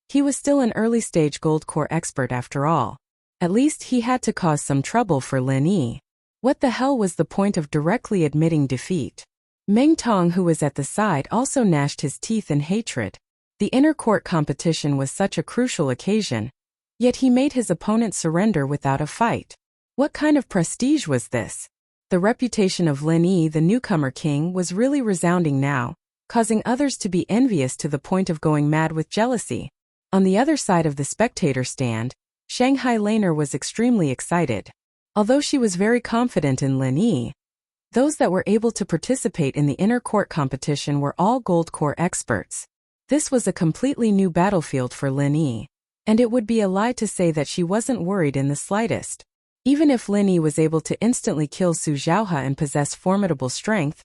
he was still an early-stage Gold Core expert after all. At least he had to cause some trouble for Lin Yi. What the hell was the point of directly admitting defeat? Meng Tong, who was at the side, also gnashed his teeth in hatred. The inner court competition was such a crucial occasion, yet he made his opponent surrender without a fight. What kind of prestige was this? The reputation of Lin Yi, the newcomer king, was really resounding now, causing others to be envious to the point of going mad with jealousy. On the other side of the spectator stand, Shanghai Laner was extremely excited. Although she was very confident in Lin Yi, those that were able to participate in the inner court competition were all Gold Core experts. This was a completely new battlefield for Lin Yi, and it would be a lie to say that she wasn't worried in the slightest. Even if Lin Yi was able to instantly kill Su Zhaohe and possess formidable strength,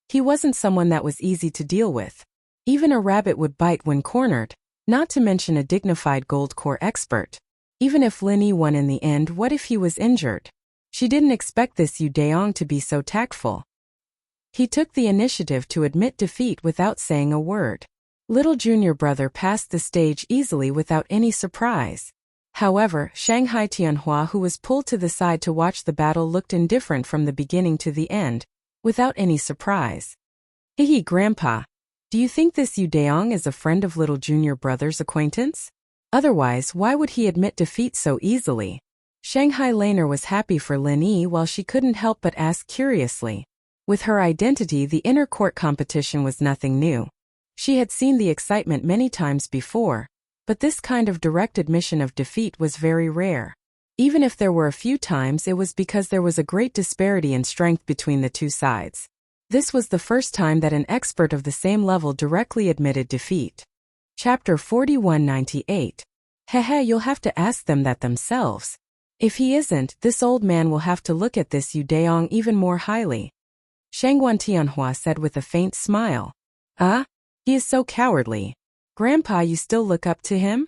he wasn't someone that was easy to deal with. Even a rabbit would bite when cornered, not to mention a dignified Gold Core expert. Even if Lin Yi won in the end, what if he was injured? She didn't expect this Yu Daong to be so tactful. He took the initiative to admit defeat without saying a word. Little junior brother passed the stage easily without any surprise. However, Shanghai Tianhua, who was pulled to the side to watch the battle, looked indifferent from the beginning to the end, without any surprise. Hehe, Grandpa. Do you think this Yu Daong is a friend of little junior brother's acquaintance? Otherwise, why would he admit defeat so easily? Shanghai Laner was happy for Lin Yi while she couldn't help but ask curiously. With her identity, the inner court competition was nothing new. She had seen the excitement many times before, but this kind of direct admission of defeat was very rare. Even if there were a few times, it was because there was a great disparity in strength between the two sides. This was the first time that an expert of the same level directly admitted defeat. Chapter 4198. Hehe, you'll have to ask them that themselves. If he isn't, this old man will have to look at this Yu Daong even more highly. Shangguan Tianhua said with a faint smile. He is so cowardly. Grandpa, you still look up to him?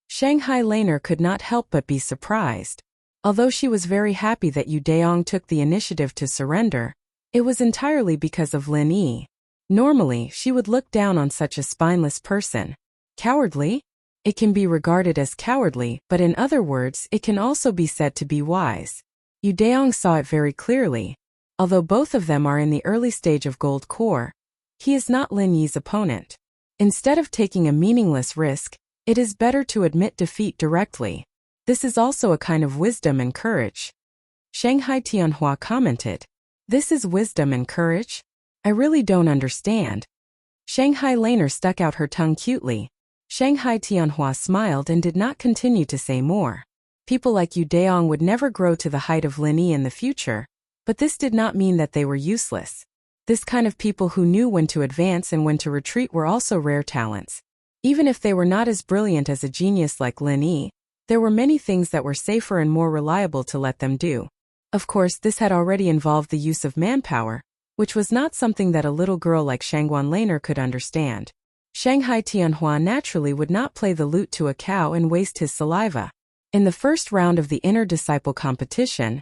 Shanghai Laner could not help but be surprised. Although she was very happy that Yu Daong took the initiative to surrender, it was entirely because of Lin Yi. Normally, she would look down on such a spineless person. Cowardly? It can be regarded as cowardly, but in other words, it can also be said to be wise. Yu Daong saw it very clearly. Although both of them are in the early stage of Gold Core, he is not Lin Yi's opponent. Instead of taking a meaningless risk, it is better to admit defeat directly. This is also a kind of wisdom and courage. Shanghai Tianhua commented. This is wisdom and courage? I really don't understand. Shanghai Laner stuck out her tongue cutely. Shanghai Tianhua smiled and did not continue to say more. People like Yu Daong would never grow to the height of Lin Yi in the future, but this did not mean that they were useless. This kind of people who knew when to advance and when to retreat were also rare talents. Even if they were not as brilliant as a genius like Lin Yi, there were many things that were safer and more reliable to let them do. Of course, this had already involved the use of manpower, which was not something that a little girl like Shangguan Laner could understand. Shanghai Tianhua naturally would not play the lute to a cow and waste his saliva. In the first round of the inner disciple competition,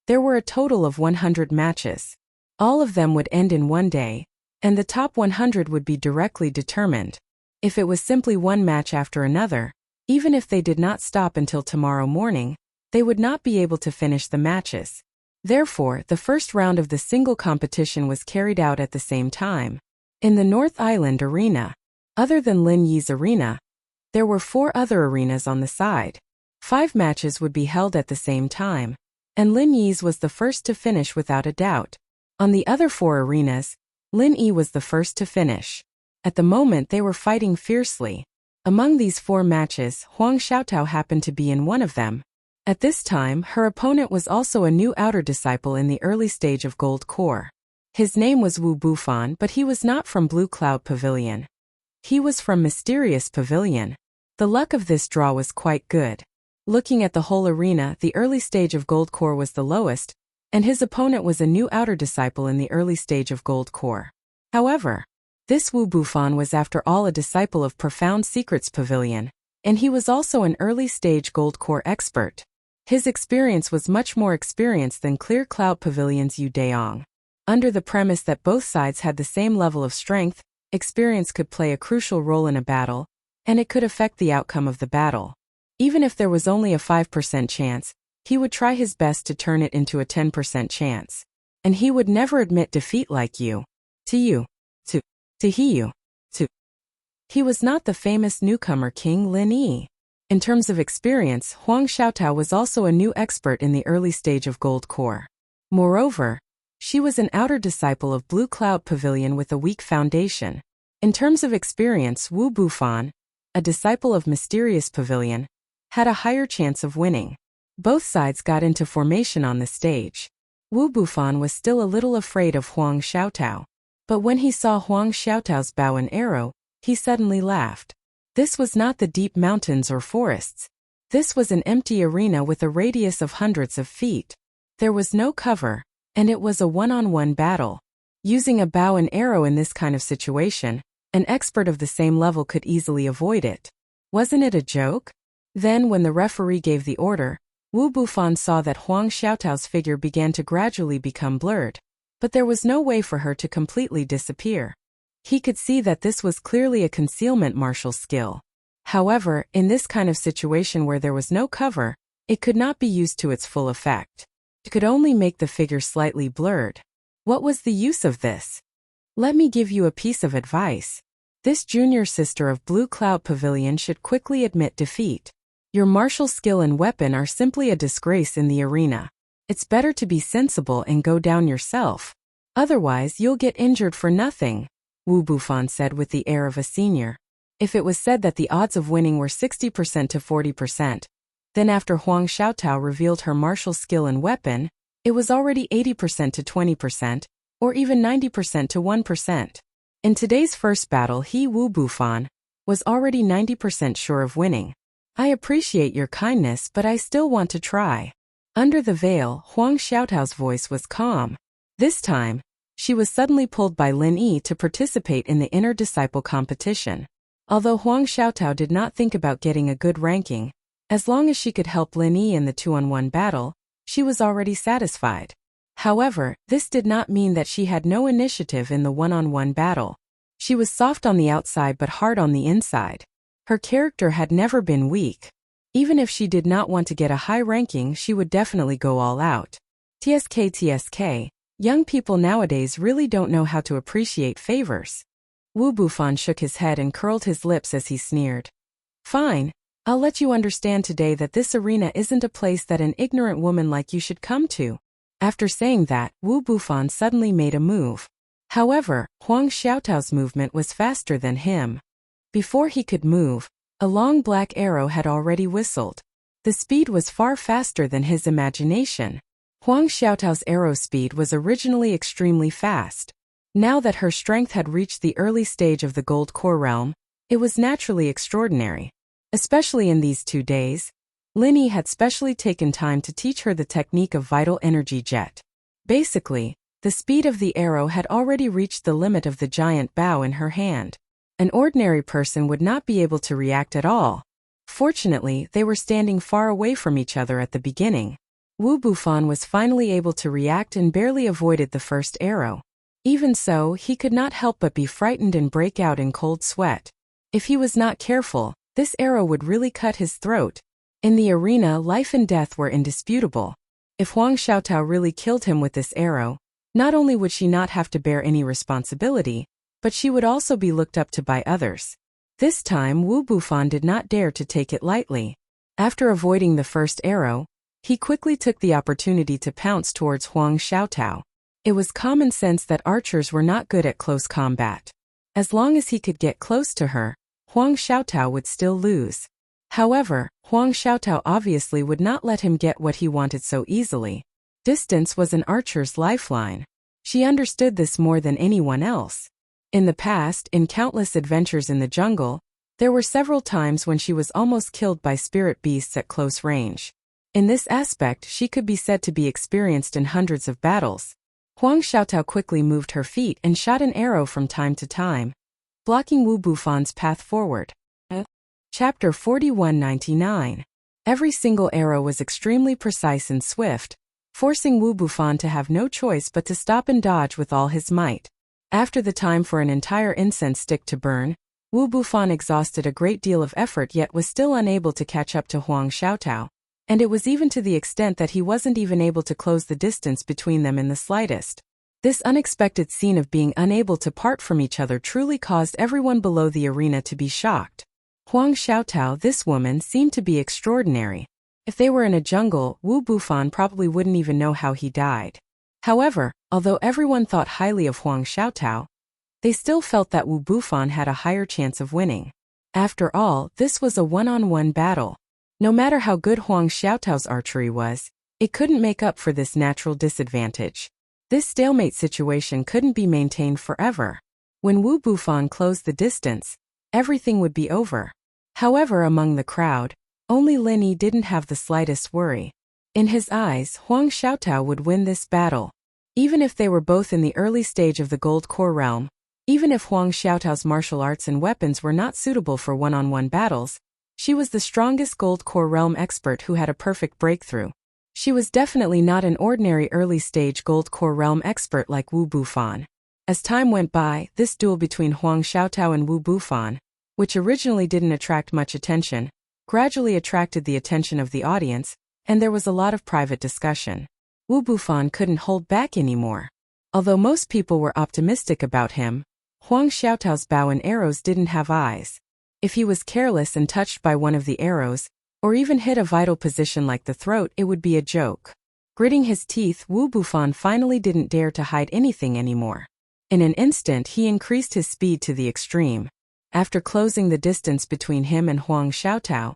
there were a total of 100 matches. All of them would end in one day, and the top 100 would be directly determined. If it was simply one match after another, even if they did not stop until tomorrow morning, they would not be able to finish the matches. Therefore, the first round of the single competition was carried out at the same time. In the North Island arena, other than Lin Yi's arena, there were 4 other arenas on the side. 5 matches would be held at the same time, and Lin Yi's was the first to finish without a doubt. On the other 4 arenas, Lin Yi was the first to finish. At the moment they were fighting fiercely. Among these 4 matches, Huang Xiaotao happened to be in one of them. At this time, her opponent was also a new outer disciple in the early stage of Gold Core. His name was Wu Bufan, but he was not from Blue Cloud Pavilion. He was from Mysterious Pavilion. The luck of this draw was quite good. Looking at the whole arena, the early stage of Gold Core was the lowest, and his opponent was a new outer disciple in the early stage of Gold Core. However, this Wu Bufan was after all a disciple of Profound Secrets Pavilion, and he was also an early stage Gold Core expert. His experience was much more experienced than Clear Cloud Pavilion's Yu Daong. Under the premise that both sides had the same level of strength, experience could play a crucial role in a battle, and it could affect the outcome of the battle. Even if there was only a 5% chance, he would try his best to turn it into a 10% chance. And he would never admit defeat like you. To he. He was not the famous newcomer King Lin Yi. In terms of experience, Huang Xiaotao was also a new expert in the early stage of Gold Core. Moreover, she was an outer disciple of Blue Cloud Pavilion with a weak foundation. In terms of experience, Wu Bufan, a disciple of Mysterious Pavilion, had a higher chance of winning. Both sides got into formation on the stage. Wu Bufan was still a little afraid of Huang Xiaotao. But when he saw Huang Xiaotao's bow and arrow, he suddenly laughed. This was not the deep mountains or forests. This was an empty arena with a radius of hundreds of feet. There was no cover, and it was a one-on-one battle. Using a bow and arrow in this kind of situation, an expert of the same level could easily avoid it. Wasn't it a joke? Then, when the referee gave the order, Wu Bufan saw that Huang Xiaotao's figure began to gradually become blurred, but there was no way for her to completely disappear. He could see that this was clearly a concealment martial skill. However, in this kind of situation where there was no cover, it could not be used to its full effect. It could only make the figure slightly blurred. What was the use of this? Let me give you a piece of advice. This junior sister of Blue Cloud Pavilion should quickly admit defeat. Your martial skill and weapon are simply a disgrace in the arena. It's better to be sensible and go down yourself. Otherwise, you'll get injured for nothing, Wu Bufan said with the air of a senior. If it was said that the odds of winning were 60% to 40%, then after Huang Xiaotao revealed her martial skill and weapon, it was already 80% to 20%, or even 90% to 1%. In today's first battle, Wu Bufan was already 90% sure of winning. I appreciate your kindness, but I still want to try. Under the veil, Huang Xiaotao's voice was calm. This time, she was suddenly pulled by Lin Yi to participate in the inner disciple competition. Although Huang Xiaotao did not think about getting a good ranking, as long as she could help Lin Yi in the 2-on-1 battle, she was already satisfied. However, this did not mean that she had no initiative in the 1-on-1 battle. She was soft on the outside but hard on the inside. Her character had never been weak. Even if she did not want to get a high ranking, she would definitely go all out. TSK, young people nowadays really don't know how to appreciate favors. Wu Bufan shook his head and curled his lips as he sneered. Fine, I'll let you understand today that this arena isn't a place that an ignorant woman like you should come to. After saying that, Wu Bufan suddenly made a move. However, Huang Xiaotao's movement was faster than him. Before he could move, a long black arrow had already whistled. The speed was far faster than his imagination. Huang Xiaotao's arrow speed was originally extremely fast. Now that her strength had reached the early stage of the Gold Core realm, it was naturally extraordinary. Especially in these 2 days, Linny had specially taken time to teach her the technique of vital energy jet. Basically, the speed of the arrow had already reached the limit of the giant bow in her hand. An ordinary person would not be able to react at all. Fortunately, they were standing far away from each other at the beginning. Wu Bufan was finally able to react and barely avoided the first arrow. Even so, he could not help but be frightened and break out in cold sweat. If he was not careful, this arrow would really cut his throat. In the arena, life and death were indisputable. If Huang Xiaotao really killed him with this arrow, not only would she not have to bear any responsibility, but she would also be looked up to by others. This time Wu Bufan did not dare to take it lightly. After avoiding the first arrow, he quickly took the opportunity to pounce towards Huang Xiaotao. It was common sense that archers were not good at close combat. As long as he could get close to her, Huang Xiaotao would still lose. However, Huang Xiaotao obviously would not let him get what he wanted so easily. Distance was an archer's lifeline. She understood this more than anyone else. In the past, in countless adventures in the jungle, there were several times when she was almost killed by spirit beasts at close range. In this aspect, she could be said to be experienced in hundreds of battles. Huang Xiaotao quickly moved her feet and shot an arrow from time to time, blocking Wu Bufan's path forward. Chapter 4199. Every single arrow was extremely precise and swift, forcing Wu Bufan to have no choice but to stop and dodge with all his might. After the time for an entire incense stick to burn, Wu Bufan exhausted a great deal of effort yet was still unable to catch up to Huang Xiaotao, and it was even to the extent that he wasn't even able to close the distance between them in the slightest. This unexpected scene of being unable to part from each other truly caused everyone below the arena to be shocked. Huang Xiaotao, this woman, seemed to be extraordinary. If they were in a jungle, Wu Bufan probably wouldn't even know how he died. However, although everyone thought highly of Huang Xiaotao, they still felt that Wu Bufan had a higher chance of winning. After all, this was a one-on-one battle. No matter how good Huang Xiaotao's archery was, it couldn't make up for this natural disadvantage. This stalemate situation couldn't be maintained forever. When Wu Bufan closed the distance, everything would be over. However, among the crowd, only Linny didn't have the slightest worry. In his eyes, Huang Xiaotao would win this battle. Even if they were both in the early stage of the Gold Core realm, even if Huang Xiaotao's martial arts and weapons were not suitable for one-on-one battles, she was the strongest Gold Core realm expert who had a perfect breakthrough. She was definitely not an ordinary early-stage Gold Core realm expert like Wu Bufan. As time went by, this duel between Huang Xiaotao and Wu Bufan, which originally didn't attract much attention, gradually attracted the attention of the audience, and there was a lot of private discussion. Wu Bufan couldn't hold back anymore. Although most people were optimistic about him, Huang Xiaotao's bow and arrows didn't have eyes. If he was careless and touched by one of the arrows, or even hit a vital position like the throat, it would be a joke. Gritting his teeth, Wu Bufan finally didn't dare to hide anything anymore. In an instant, he increased his speed to the extreme. After closing the distance between him and Huang Xiaotao,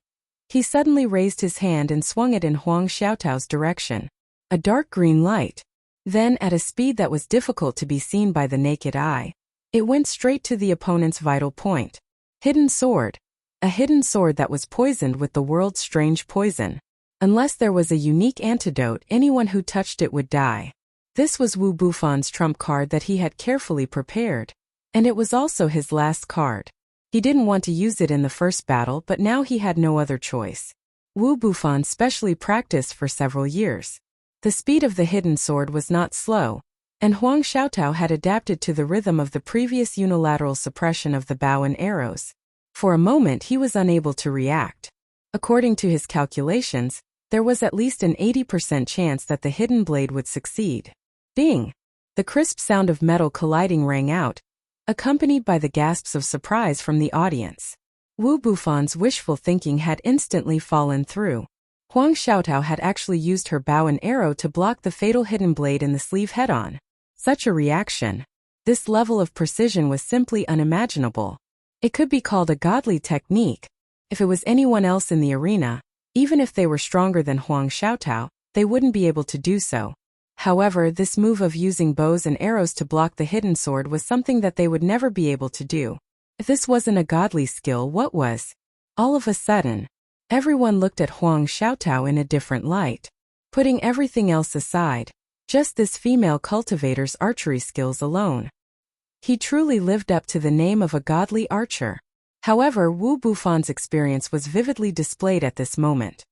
he suddenly raised his hand and swung it in Huang Xiaotao's direction. A dark green light. Then, at a speed that was difficult to be seen by the naked eye, it went straight to the opponent's vital point. Hidden sword. A hidden sword that was poisoned with the world's strange poison. Unless there was a unique antidote, anyone who touched it would die. This was Wu Bufan's trump card that he had carefully prepared. And it was also his last card. He didn't want to use it in the first battle, but now he had no other choice. Wu Bufan specially practiced for several years. The speed of the hidden sword was not slow, and Huang Xiaotao had adapted to the rhythm of the previous unilateral suppression of the bow and arrows. For a moment he was unable to react. According to his calculations, there was at least an 80% chance that the hidden blade would succeed. Ding! The crisp sound of metal colliding rang out, accompanied by the gasps of surprise from the audience. Wu Bufan's wishful thinking had instantly fallen through. Huang Xiaotao had actually used her bow and arrow to block the fatal hidden blade in the sleeve head-on. Such a reaction. This level of precision was simply unimaginable. It could be called a godly technique. If it was anyone else in the arena, even if they were stronger than Huang Xiaotao, they wouldn't be able to do so. However, this move of using bows and arrows to block the hidden sword was something that they would never be able to do. If this wasn't a godly skill, what was? All of a sudden, Everyone looked at Huang Xiaotao in a different light. Putting everything else aside, just this female cultivator's archery skills alone. He truly lived up to the name of a godly archer. However, Wu Bufan's experience was vividly displayed at this moment.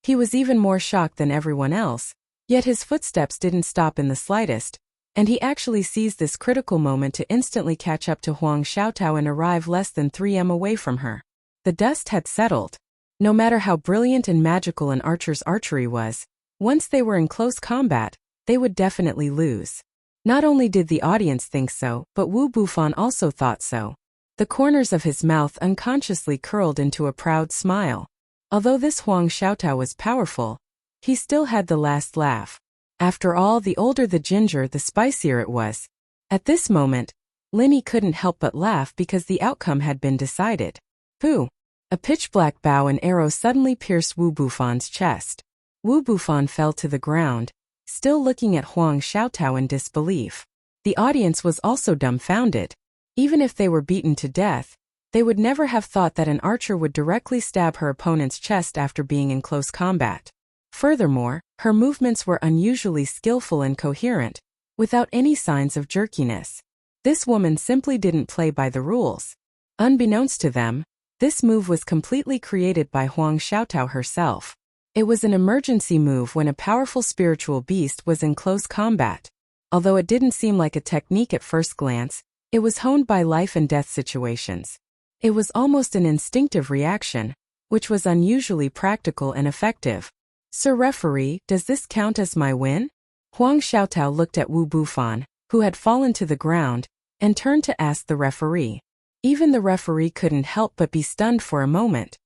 He was even more shocked than everyone else, yet his footsteps didn't stop in the slightest, and he actually seized this critical moment to instantly catch up to Huang Xiaotao and arrive less than 3 m away from her. The dust had settled. No matter how brilliant and magical an archer's archery was, once they were in close combat, they would definitely lose. Not only did the audience think so, but Wu Bufan also thought so. The corners of his mouth unconsciously curled into a proud smile. Although this Huang Xiaotao was powerful, he still had the last laugh. After all, the older the ginger, the spicier it was. At this moment, Linny couldn't help but laugh because the outcome had been decided. Pooh! A pitch-black bow and arrow suddenly pierced Wu Bufan's chest. Wu Bufan fell to the ground, still looking at Huang Xiaotao in disbelief. The audience was also dumbfounded. Even if they were beaten to death, they would never have thought that an archer would directly stab her opponent's chest after being in close combat. Furthermore, her movements were unusually skillful and coherent, without any signs of jerkiness. This woman simply didn't play by the rules. Unbeknownst to them, this move was completely created by Huang Xiaotao herself. It was an emergency move when a powerful spiritual beast was in close combat. Although it didn't seem like a technique at first glance, it was honed by life and death situations. It was almost an instinctive reaction, which was unusually practical and effective. Sir Referee, does this count as my win? Huang Xiaotao looked at Wu Bufan, who had fallen to the ground, and turned to ask the referee. Even the referee couldn't help but be stunned for a moment.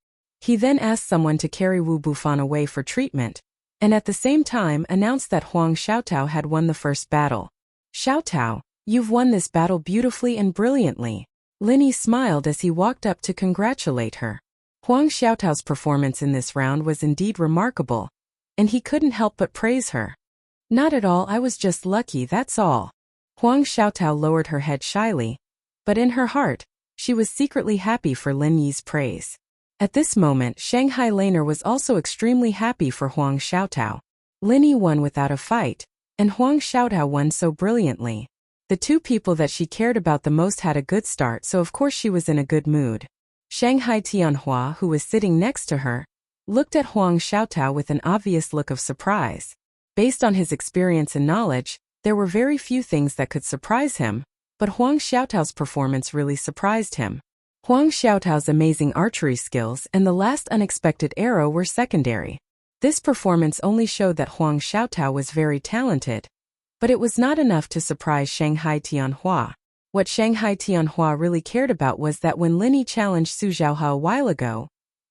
He then asked someone to carry Wu Bufan away for treatment, and at the same time announced that Huang Xiaotao had won the first battle. Xiaotao, you've won this battle beautifully and brilliantly. Linny smiled as he walked up to congratulate her. Huang Xiaotao's performance in this round was indeed remarkable, and he couldn't help but praise her. Not at all, I was just lucky, that's all. Huang Xiaotao lowered her head shyly, but in her heart, she was secretly happy for Lin Yi's praise. At this moment, Shanghai Laner was also extremely happy for Huang Xiaotao. Lin Yi won without a fight, and Huang Xiaotao won so brilliantly. The two people that she cared about the most had a good start, so of course she was in a good mood. Shanghai Tianhua, who was sitting next to her, looked at Huang Xiaotao with an obvious look of surprise. Based on his experience and knowledge, there were very few things that could surprise him, but Huang Xiaotao's performance really surprised him. Huang Xiaotao's amazing archery skills and the last unexpected arrow were secondary. This performance only showed that Huang Xiaotao was very talented. But it was not enough to surprise Shanghai Tianhua. What Shanghai Tianhua really cared about was that when Lin Yi challenged Su Zhaohao a while ago,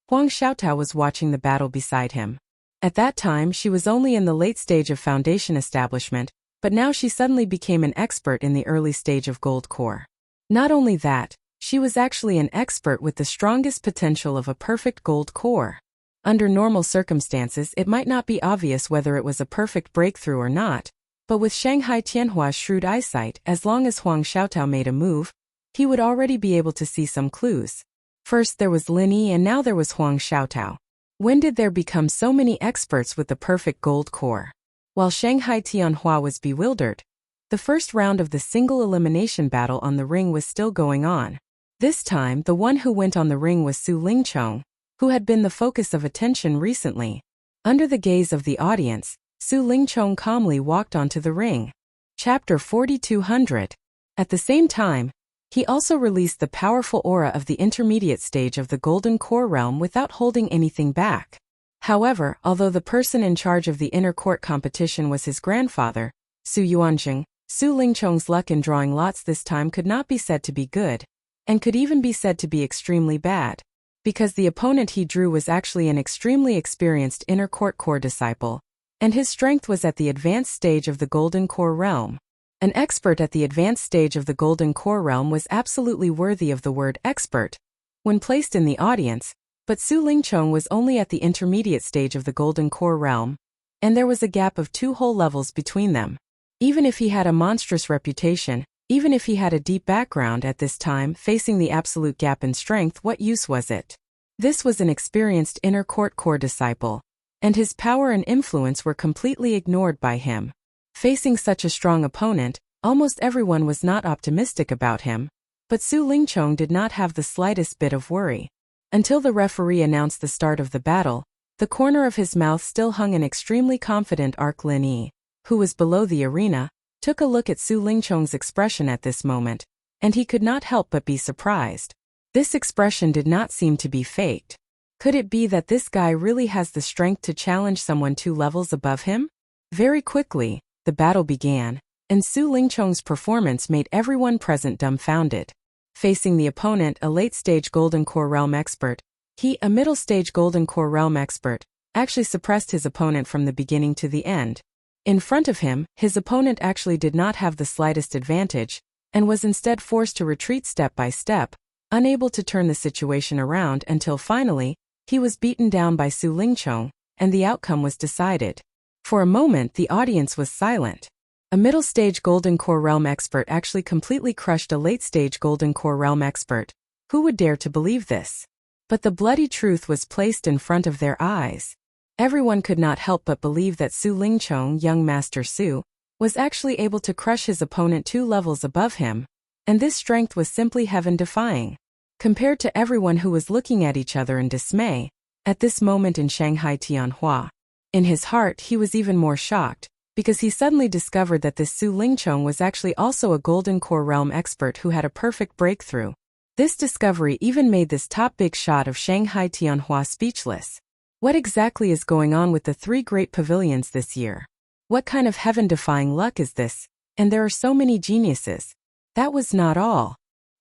Huang Xiaotao was watching the battle beside him. At that time, she was only in the late stage of foundation establishment, but now she suddenly became an expert in the early stage of gold core. Not only that, she was actually an expert with the strongest potential of a perfect gold core. Under normal circumstances, it might not be obvious whether it was a perfect breakthrough or not, but with Shanghai Tianhua's shrewd eyesight, as long as Huang Xiaotao made a move, he would already be able to see some clues. First there was Lin Yi and now there was Huang Xiaotao. When did there become so many experts with the perfect gold core? While Shanghai Tianhua was bewildered, the first round of the single elimination battle on the ring was still going on. This time, the one who went on the ring was Su Lingchong, who had been the focus of attention recently. Under the gaze of the audience, Su Lingchong calmly walked onto the ring. Chapter 4200. At the same time, he also released the powerful aura of the intermediate stage of the Golden Core realm without holding anything back. However, although the person in charge of the inner court competition was his grandfather, Su Yuanjing, Su Lingchong's luck in drawing lots this time could not be said to be good, and could even be said to be extremely bad, because the opponent he drew was actually an extremely experienced inner court core disciple, and his strength was at the advanced stage of the Golden Core realm. An expert at the advanced stage of the Golden Core realm was absolutely worthy of the word expert when placed in the audience, but Su Lingchong was only at the intermediate stage of the Golden Core realm, and there was a gap of 2 whole levels between them. Even if he had a monstrous reputation, even if he had a deep background at this time facing the absolute gap in strength, what use was it? This was an experienced inner court core disciple, and his power and influence were completely ignored by him. Facing such a strong opponent, almost everyone was not optimistic about him, but Su Lingchong did not have the slightest bit of worry. Until the referee announced the start of the battle, the corner of his mouth still hung an extremely confident Arc Lin Yi, who was below the arena, took a look at Su Lingchong's expression at this moment, and he could not help but be surprised. This expression did not seem to be faked. Could it be that this guy really has the strength to challenge someone 2 levels above him? Very quickly, the battle began, and Su Lingchong's performance made everyone present dumbfounded. Facing the opponent, a late-stage Golden Core Realm expert, he, a middle-stage Golden Core Realm expert, actually suppressed his opponent from the beginning to the end. In front of him, his opponent actually did not have the slightest advantage, and was instead forced to retreat step by step, unable to turn the situation around until finally, he was beaten down by Su Lingchong, and the outcome was decided. For a moment, the audience was silent. A middle-stage Golden Core Realm expert actually completely crushed a late-stage Golden Core Realm expert. Who would dare to believe this? But the bloody truth was placed in front of their eyes. Everyone could not help but believe that Su Lingchong, young Master Su, was actually able to crush his opponent 2 levels above him, and this strength was simply heaven-defying. Compared to everyone who was looking at each other in dismay, at this moment in Shanghai Tianhua, in his heart he was even more shocked, because he suddenly discovered that this Su Lingchong was actually also a Golden Core Realm expert who had a perfect breakthrough. This discovery even made this top big shot of Shanghai Tianhua speechless. What exactly is going on with the 3 great pavilions this year? What kind of heaven-defying luck is this? And there are so many geniuses. That was not all.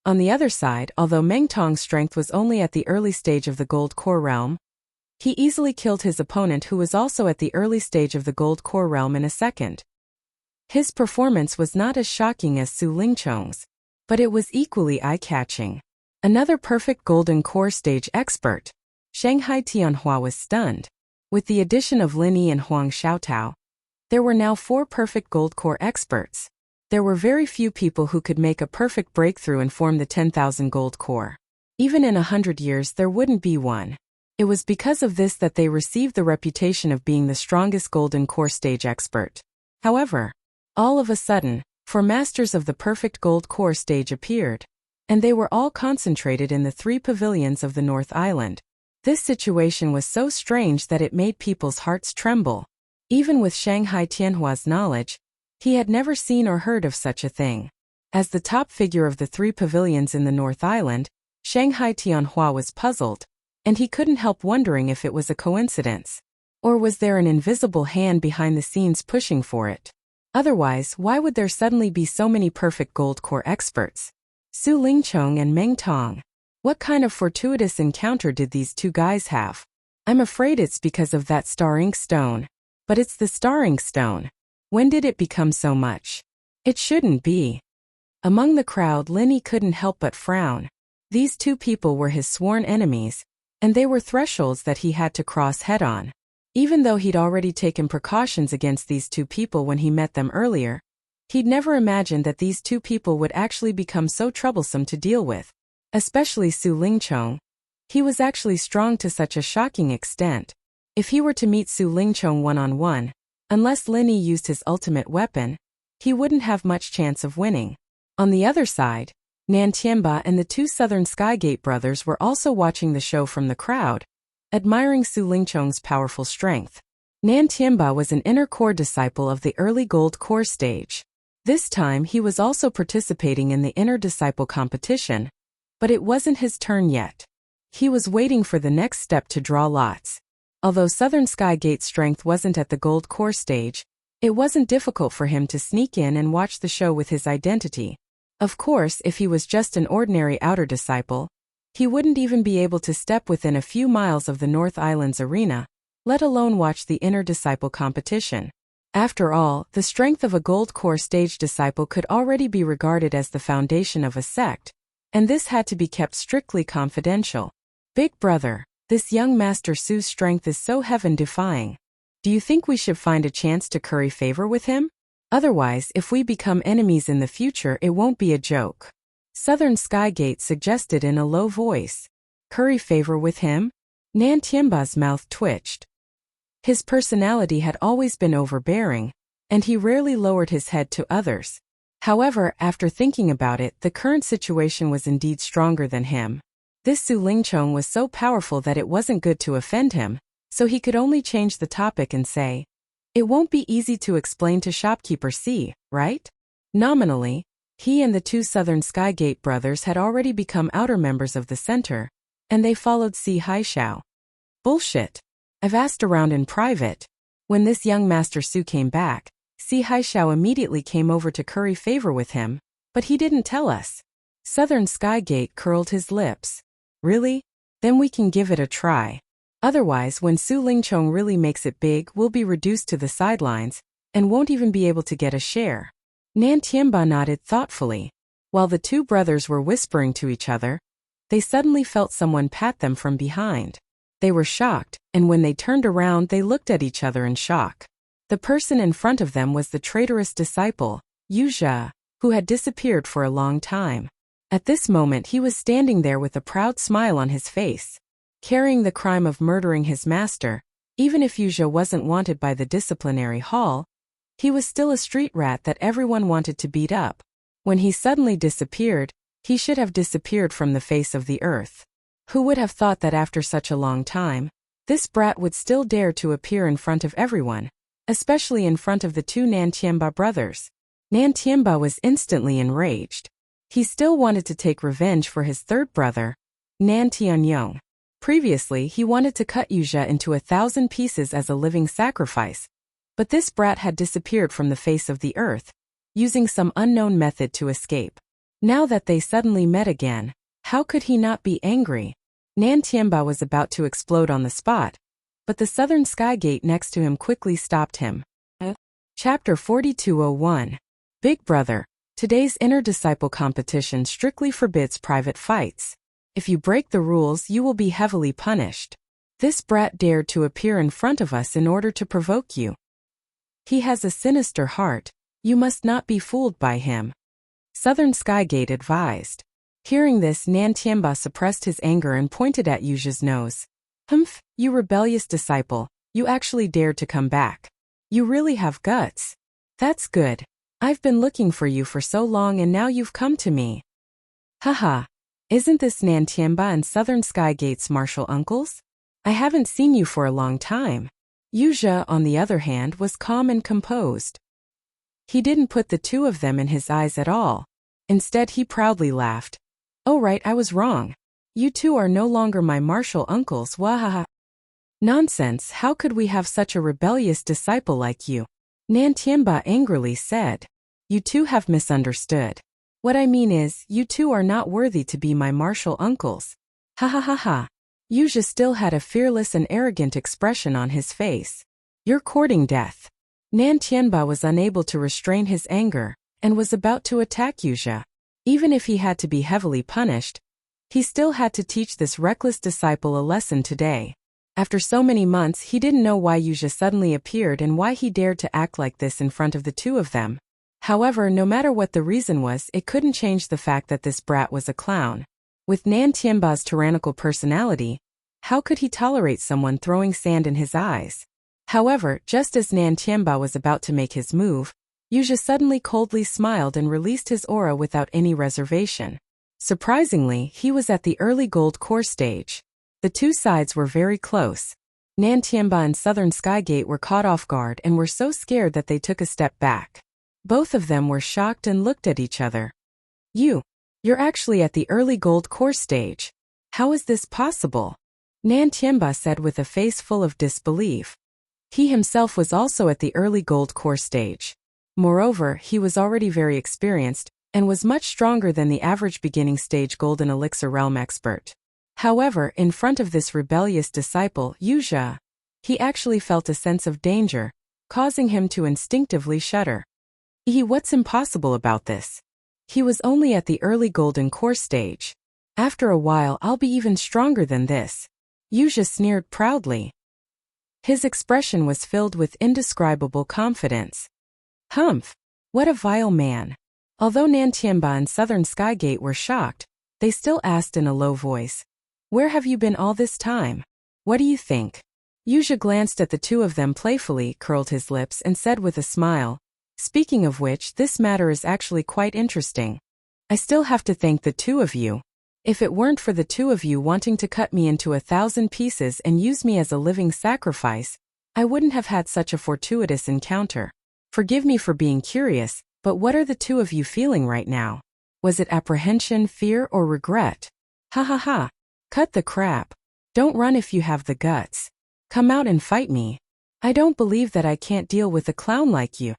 On the other side, although Meng Tong's strength was only at the early stage of the Gold Core Realm, he easily killed his opponent who was also at the early stage of the Gold Core Realm in a second. His performance was not as shocking as Su Lingchong's, but it was equally eye-catching. Another perfect Golden Core stage expert. Shanghai Tianhua was stunned. With the addition of Lin Yi and Huang Xiaotao, there were now 4 perfect Gold Core experts. There were very few people who could make a perfect breakthrough and form the 10,000 Gold Core. Even in 100 years there wouldn't be one. It was because of this that they received the reputation of being the strongest Golden Core stage expert. However, all of a sudden, 4 masters of the perfect Gold Core stage appeared, and they were all concentrated in the 3 pavilions of the North Island. This situation was so strange that it made people's hearts tremble. Even with Shanghai Tianhua's knowledge, he had never seen or heard of such a thing. As the top figure of the 3 pavilions in the North Island, Shanghai Tianhua was puzzled, and he couldn't help wondering if it was a coincidence. Or was there an invisible hand behind the scenes pushing for it? Otherwise, why would there suddenly be so many perfect Gold Core experts? Su Lingchong and Meng Tong. What kind of fortuitous encounter did these 2 guys have? I'm afraid it's because of that star ink stone. But it's the star ink stone. When did it become so much? It shouldn't be. Among the crowd, Lin Yi couldn't help but frown. These 2 people were his sworn enemies, and they were thresholds that he had to cross head-on. Even though he'd already taken precautions against these 2 people when he met them earlier, he'd never imagined that these 2 people would actually become so troublesome to deal with. Especially Su Lingchong. He was actually strong to such a shocking extent. If he were to meet Su Lingchong one-on-one, unless Lin Yi used his ultimate weapon, he wouldn't have much chance of winning. On the other side, Nan Tianba and the 2 Southern Skygate brothers were also watching the show from the crowd, admiring Su Lingchong's powerful strength. Nan Tianba was an inner core disciple of the early Gold Core stage. This time he was also participating in the inner disciple competition, but it wasn't his turn yet. He was waiting for the next step to draw lots. Although Southern Skygate's strength wasn't at the Gold Core stage, it wasn't difficult for him to sneak in and watch the show with his identity. Of course, if he was just an ordinary outer disciple, he wouldn't even be able to step within a few miles of the North Island's arena, let alone watch the inner disciple competition. After all, the strength of a Gold Core stage disciple could already be regarded as the foundation of a sect, and this had to be kept strictly confidential. Big brother, this young Master Su's strength is so heaven-defying. Do you think we should find a chance to curry favor with him? Otherwise, if we become enemies in the future, it won't be a joke. Southern Skygate suggested in a low voice. Curry favor with him? Nan Tianba's mouth twitched. His personality had always been overbearing, and he rarely lowered his head to others. However, after thinking about it, the current situation was indeed stronger than him. This Su Lingchong was so powerful that it wasn't good to offend him, so he could only change the topic and say, "It won't be easy to explain to shopkeeper C, right?" Nominally, he and the two Southern Skygate brothers had already become outer members of the center, and they followed Si Haishao. Bullshit. I've asked around in private. When this young Master Su came back, Si Haishao immediately came over to curry favor with him, but he didn't tell us. Southern Skygate curled his lips. Really? Then we can give it a try. Otherwise, when Su Lingchong really makes it big, we'll be reduced to the sidelines, and won't even be able to get a share. Nan Tianba nodded thoughtfully. While the two brothers were whispering to each other, they suddenly felt someone pat them from behind. They were shocked, and when they turned around they looked at each other in shock. The person in front of them was the traitorous disciple, Wuxia, who had disappeared for a long time. At this moment he was standing there with a proud smile on his face. Carrying the crime of murdering his master, even if Wuxia wasn't wanted by the disciplinary hall, he was still a street rat that everyone wanted to beat up. When he suddenly disappeared, he should have disappeared from the face of the earth. Who would have thought that after such a long time, this brat would still dare to appear in front of everyone, especially in front of the two Nan Tianba brothers? Nan Tianba was instantly enraged. He still wanted to take revenge for his third brother, Nan Tianyong. Previously, he wanted to cut Wuxia into 1,000 pieces as a living sacrifice, but this brat had disappeared from the face of the earth, using some unknown method to escape. Now that they suddenly met again, how could he not be angry? Nan Tianba was about to explode on the spot, but the Southern Skygate next to him quickly stopped him. Chapter 4201. Big Brother. Today's inner disciple competition strictly forbids private fights. If you break the rules, you will be heavily punished. This brat dared to appear in front of us in order to provoke you. He has a sinister heart. You must not be fooled by him. Southern Skygate advised. Hearing this, Nan Tianba suppressed his anger and pointed at Wuxia's nose. Humph, you rebellious disciple, you actually dared to come back. You really have guts. That's good. I've been looking for you for so long and now you've come to me. Haha. Isn't this Nan Tianba and Southern Skygate's martial uncles? I haven't seen you for a long time. Wuxia, on the other hand, was calm and composed. He didn't put the two of them in his eyes at all. Instead, he proudly laughed. Oh right, I was wrong. You two are no longer my martial uncles, wahaha. Nonsense, how could we have such a rebellious disciple like you? Nan Tianba angrily said. You two have misunderstood. What I mean is, you two are not worthy to be my martial uncles. Ha ha ha ha. Wuxia still had a fearless and arrogant expression on his face. You're courting death. Nan Tianba was unable to restrain his anger, and was about to attack Wuxia. Even if he had to be heavily punished, he still had to teach this reckless disciple a lesson today. After so many months, he didn't know why Wuxia suddenly appeared and why he dared to act like this in front of the two of them. However, no matter what the reason was, it couldn't change the fact that this brat was a clown. With Nan Tianba's tyrannical personality, how could he tolerate someone throwing sand in his eyes? However, just as Nan Tianba was about to make his move, Wuxia suddenly coldly smiled and released his aura without any reservation. Surprisingly, he was at the early gold core stage. The two sides were very close. Nan Tianba and Southern Skygate were caught off guard and were so scared that they took a step back. Both of them were shocked and looked at each other. You're actually at the early gold core stage. How is this possible? Nan Tianba said with a face full of disbelief. He himself was also at the early gold core stage. Moreover, he was already very experienced, and was much stronger than the average beginning stage golden elixir realm expert. However, in front of this rebellious disciple, Wuxia, he actually felt a sense of danger, causing him to instinctively shudder. What's impossible about this? He was only at the early golden core stage. After a while, I'll be even stronger than this. Wuxia sneered proudly. His expression was filled with indescribable confidence. Humph! What a vile man! Although Nan Tianba and Southern Skygate were shocked, they still asked in a low voice. Where have you been all this time? What do you think? Wuxia glanced at the two of them playfully, curled his lips and said with a smile, speaking of which, this matter is actually quite interesting. I still have to thank the two of you. If it weren't for the two of you wanting to cut me into 1,000 pieces and use me as a living sacrifice, I wouldn't have had such a fortuitous encounter. Forgive me for being curious, but what are the two of you feeling right now? Was it apprehension, fear, or regret? Ha ha ha. Cut the crap. Don't run if you have the guts. Come out and fight me. I don't believe that I can't deal with a clown like you.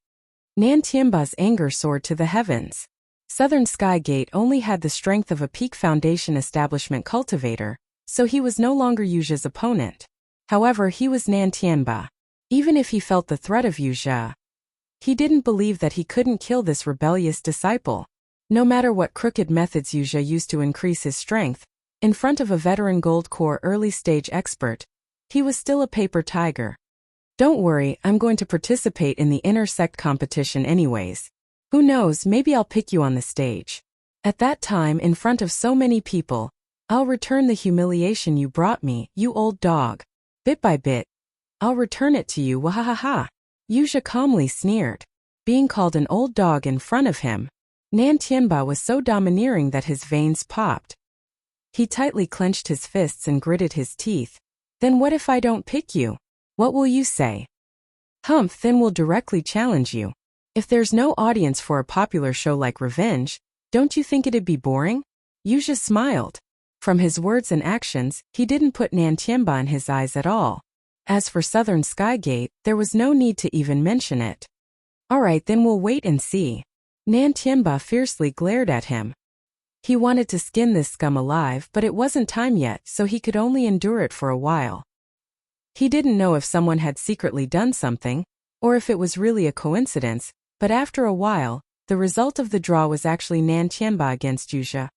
Nan Tianba's anger soared to the heavens. Southern Sky Gate only had the strength of a peak foundation establishment cultivator, so he was no longer Wuxia's opponent. However, he was Nan Tianba. Even if he felt the threat of Wuxia, he didn't believe that he couldn't kill this rebellious disciple. No matter what crooked methods Wuxia used to increase his strength, in front of a veteran Gold Core early-stage expert, he was still a paper tiger. Don't worry, I'm going to participate in the intersect competition anyways. Who knows, maybe I'll pick you on the stage. At that time, in front of so many people, I'll return the humiliation you brought me, you old dog. Bit by bit, I'll return it to you, wahahaha. Wuxia calmly sneered. Being called an old dog in front of him, Nan Tianba was so domineering that his veins popped. He tightly clenched his fists and gritted his teeth. Then what if I don't pick you? What will you say? Humph, then we'll directly challenge you. If there's no audience for a popular show like Revenge, don't you think it'd be boring? Wuxia smiled. From his words and actions, he didn't put Nan Tianba in his eyes at all. As for Southern Sky Gate, there was no need to even mention it. Alright, then we'll wait and see. Nan Tianba fiercely glared at him. He wanted to skin this scum alive, but it wasn't time yet, so he could only endure it for a while. He didn't know if someone had secretly done something, or if it was really a coincidence, but after a while, the result of the draw was actually Nan Tianba against Wuxia.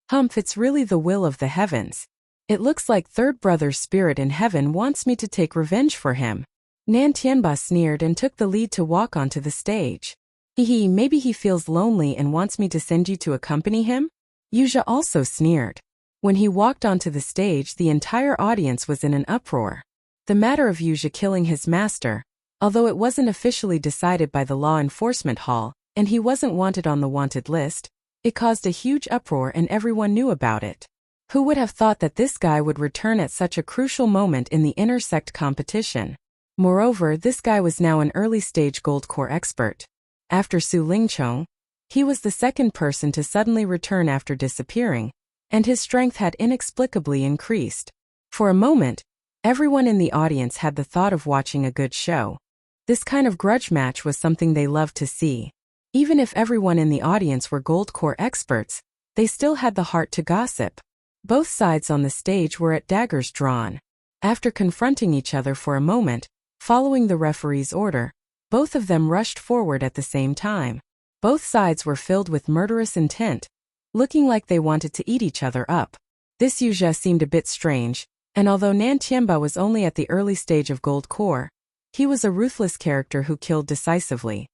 Humph, it's really the will of the heavens. It looks like third brother's spirit in heaven wants me to take revenge for him. Nan Tianba sneered and took the lead to walk onto the stage. Hehe, maybe he feels lonely and wants me to send you to accompany him? Wuxia also sneered. When he walked onto the stage, the entire audience was in an uproar. The matter of Wuxia killing his master, although it wasn't officially decided by the law enforcement hall, and he wasn't wanted on the wanted list, it caused a huge uproar and everyone knew about it. Who would have thought that this guy would return at such a crucial moment in the intersect competition? Moreover, this guy was now an early-stage Gold Core expert. After Su Lingchong, he was the second person to suddenly return after disappearing, and his strength had inexplicably increased. For a moment, everyone in the audience had the thought of watching a good show. This kind of grudge match was something they loved to see. Even if everyone in the audience were Gold Core experts, they still had the heart to gossip. Both sides on the stage were at daggers drawn. After confronting each other for a moment, following the referee's order, both of them rushed forward at the same time. Both sides were filled with murderous intent, looking like they wanted to eat each other up. This Wuxia seemed a bit strange, and although Nan Tianba was only at the early stage of Gold Core, he was a ruthless character who killed decisively.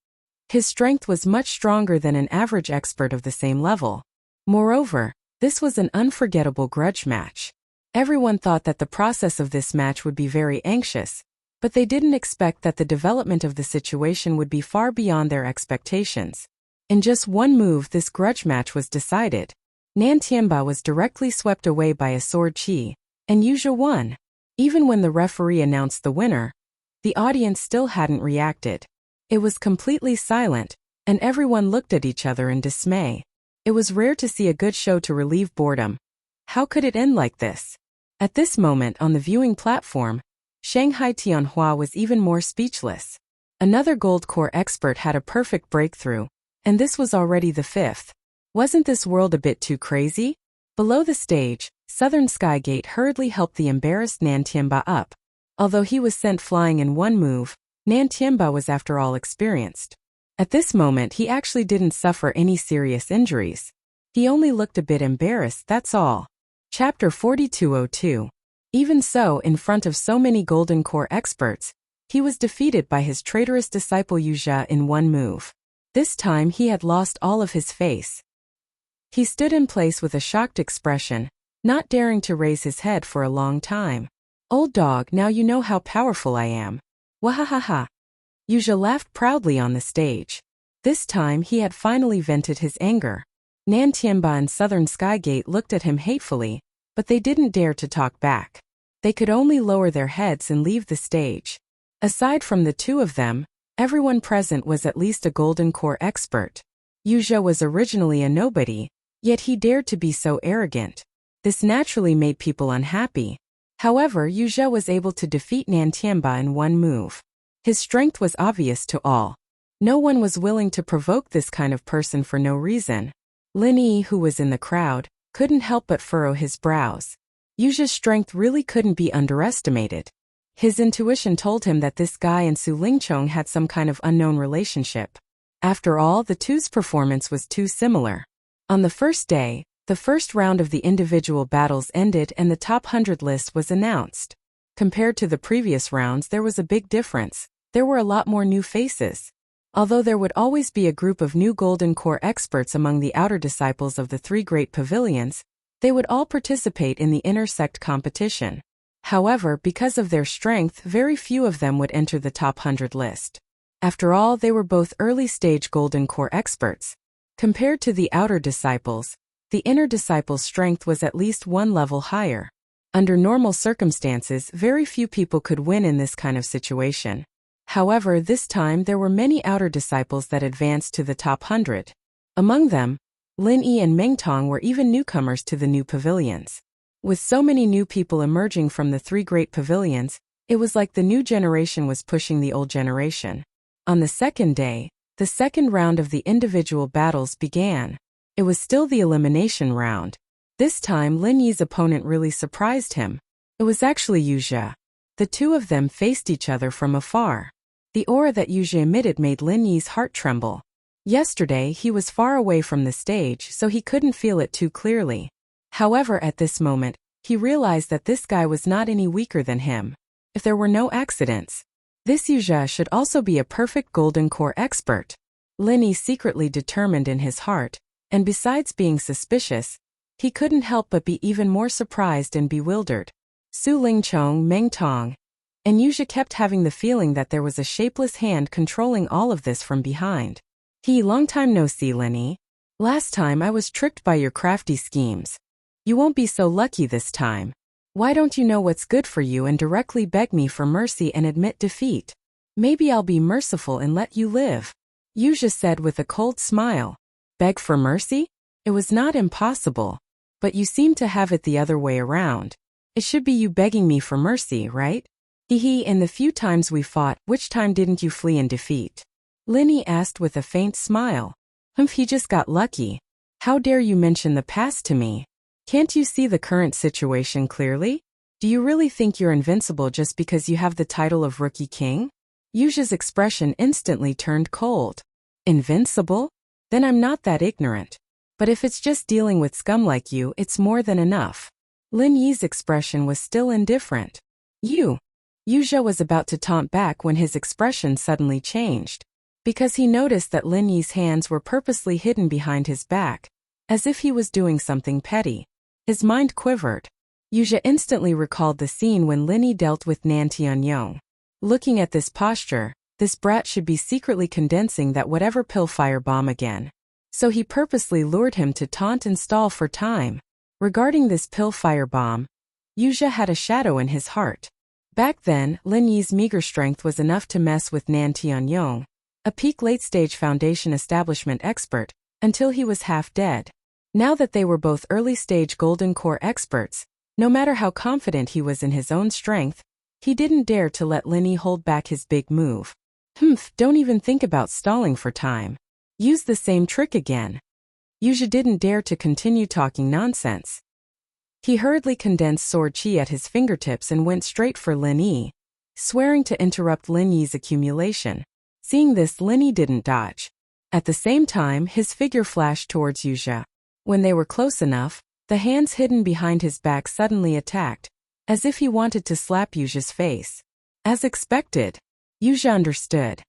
His strength was much stronger than an average expert of the same level. Moreover, this was an unforgettable grudge match. Everyone thought that the process of this match would be very anxious, but they didn't expect that the development of the situation would be far beyond their expectations. In just one move, this grudge match was decided. Nan Tianba was directly swept away by a sword chi, and Wuxia won. Even when the referee announced the winner, the audience still hadn't reacted. It was completely silent, and everyone looked at each other in dismay. It was rare to see a good show to relieve boredom. How could it end like this? At this moment on the viewing platform, Shanghai Tianhua was even more speechless. Another Gold Core expert had a perfect breakthrough, and this was already the fifth. Wasn't this world a bit too crazy? Below the stage, Southern Sky Gate hurriedly helped the embarrassed Nan Tianba up. Although he was sent flying in one move, Nan Tianba was after all experienced. At this moment he actually didn't suffer any serious injuries. He only looked a bit embarrassed, that's all. Chapter 4202. Even so, in front of so many Golden Core experts, he was defeated by his traitorous disciple Wuxia in one move. This time he had lost all of his face. He stood in place with a shocked expression, not daring to raise his head for a long time. Old dog, now you know how powerful I am. Wahahaha. Wuxia laughed proudly on the stage. This time he had finally vented his anger. Nantianba and Southern Skygate looked at him hatefully, but they didn't dare to talk back. They could only lower their heads and leave the stage. Aside from the two of them, everyone present was at least a golden core expert. Wuxia was originally a nobody, yet he dared to be so arrogant. This naturally made people unhappy. However, Wuxia was able to defeat Nantianba in one move. His strength was obvious to all. No one was willing to provoke this kind of person for no reason. Lin Yi, who was in the crowd, couldn't help but furrow his brows. Wuxia's strength really couldn't be underestimated. His intuition told him that this guy and Su Lingchong had some kind of unknown relationship. After all, the two's performance was too similar. On the first day, the first round of the individual battles ended and the top 100 list was announced. Compared to the previous rounds, there was a big difference. There were a lot more new faces. Although there would always be a group of new Golden Core experts among the outer disciples of the three great pavilions, they would all participate in the intersect competition. However, because of their strength, very few of them would enter the top 100 list. After all, they were both early-stage Golden Core experts. Compared to the outer disciples, the inner disciples' strength was at least one level higher. Under normal circumstances, very few people could win in this kind of situation. However, this time there were many outer disciples that advanced to the top 100. Among them, Lin Yi and Meng Tong were even newcomers to the new pavilions. With so many new people emerging from the three great pavilions, it was like the new generation was pushing the old generation. On the second day, the second round of the individual battles began. It was still the elimination round. This time Lin Yi's opponent really surprised him. It was actually Wuxia. The two of them faced each other from afar. The aura that Wuxia emitted made Lin Yi's heart tremble. Yesterday he was far away from the stage, so he couldn't feel it too clearly. However, at this moment, he realized that this guy was not any weaker than him. If there were no accidents, this Wuxia should also be a perfect Golden Core expert. Lin Yi secretly determined in his heart, and besides being suspicious, he couldn't help but be even more surprised and bewildered. Su Lingchong, Meng Tong, and Wuxia kept having the feeling that there was a shapeless hand controlling all of this from behind. Long time no see, Lin Yi. Last time I was tricked by your crafty schemes. You won't be so lucky this time. Why don't you know what's good for you and directly beg me for mercy and admit defeat? Maybe I'll be merciful and let you live. Wuxia said with a cold smile. Beg for mercy? It was not impossible. But you seem to have it the other way around. It should be you begging me for mercy, right? In the few times we fought, which time didn't you flee in defeat? Lin Yi asked with a faint smile. He just got lucky. How dare you mention the past to me? Can't you see the current situation clearly? Do you really think you're invincible just because you have the title of Rookie King? Wuxia's expression instantly turned cold. Invincible? Then I'm not that ignorant. But if it's just dealing with scum like you, it's more than enough. Lin Yi's expression was still indifferent. Wuxia was about to taunt back when his expression suddenly changed. Because he noticed that Lin Yi's hands were purposely hidden behind his back, as if he was doing something petty. His mind quivered. Wuxia instantly recalled the scene when Lin Yi dealt with Nan Tianyong. Looking at this posture, this brat should be secretly condensing that whatever pill firebomb again. So he purposely lured him to taunt and stall for time. Regarding this pill firebomb, Wuxia had a shadow in his heart. Back then, Lin Yi's meager strength was enough to mess with Nan Tianyong, a peak late-stage foundation establishment expert, until he was half dead. Now that they were both early-stage Golden Core experts, no matter how confident he was in his own strength, he didn't dare to let Lin Yi hold back his big move. Don't even think about stalling for time. Use the same trick again. Wuxia didn't dare to continue talking nonsense. He hurriedly condensed sword chi at his fingertips and went straight for Lin Yi, swearing to interrupt Lin Yi's accumulation. Seeing this, Lin Yi didn't dodge. At the same time, his figure flashed towards Wuxia. When they were close enough, the hands hidden behind his back suddenly attacked, as if he wanted to slap Wuxia's face. As expected, Wuxia understood.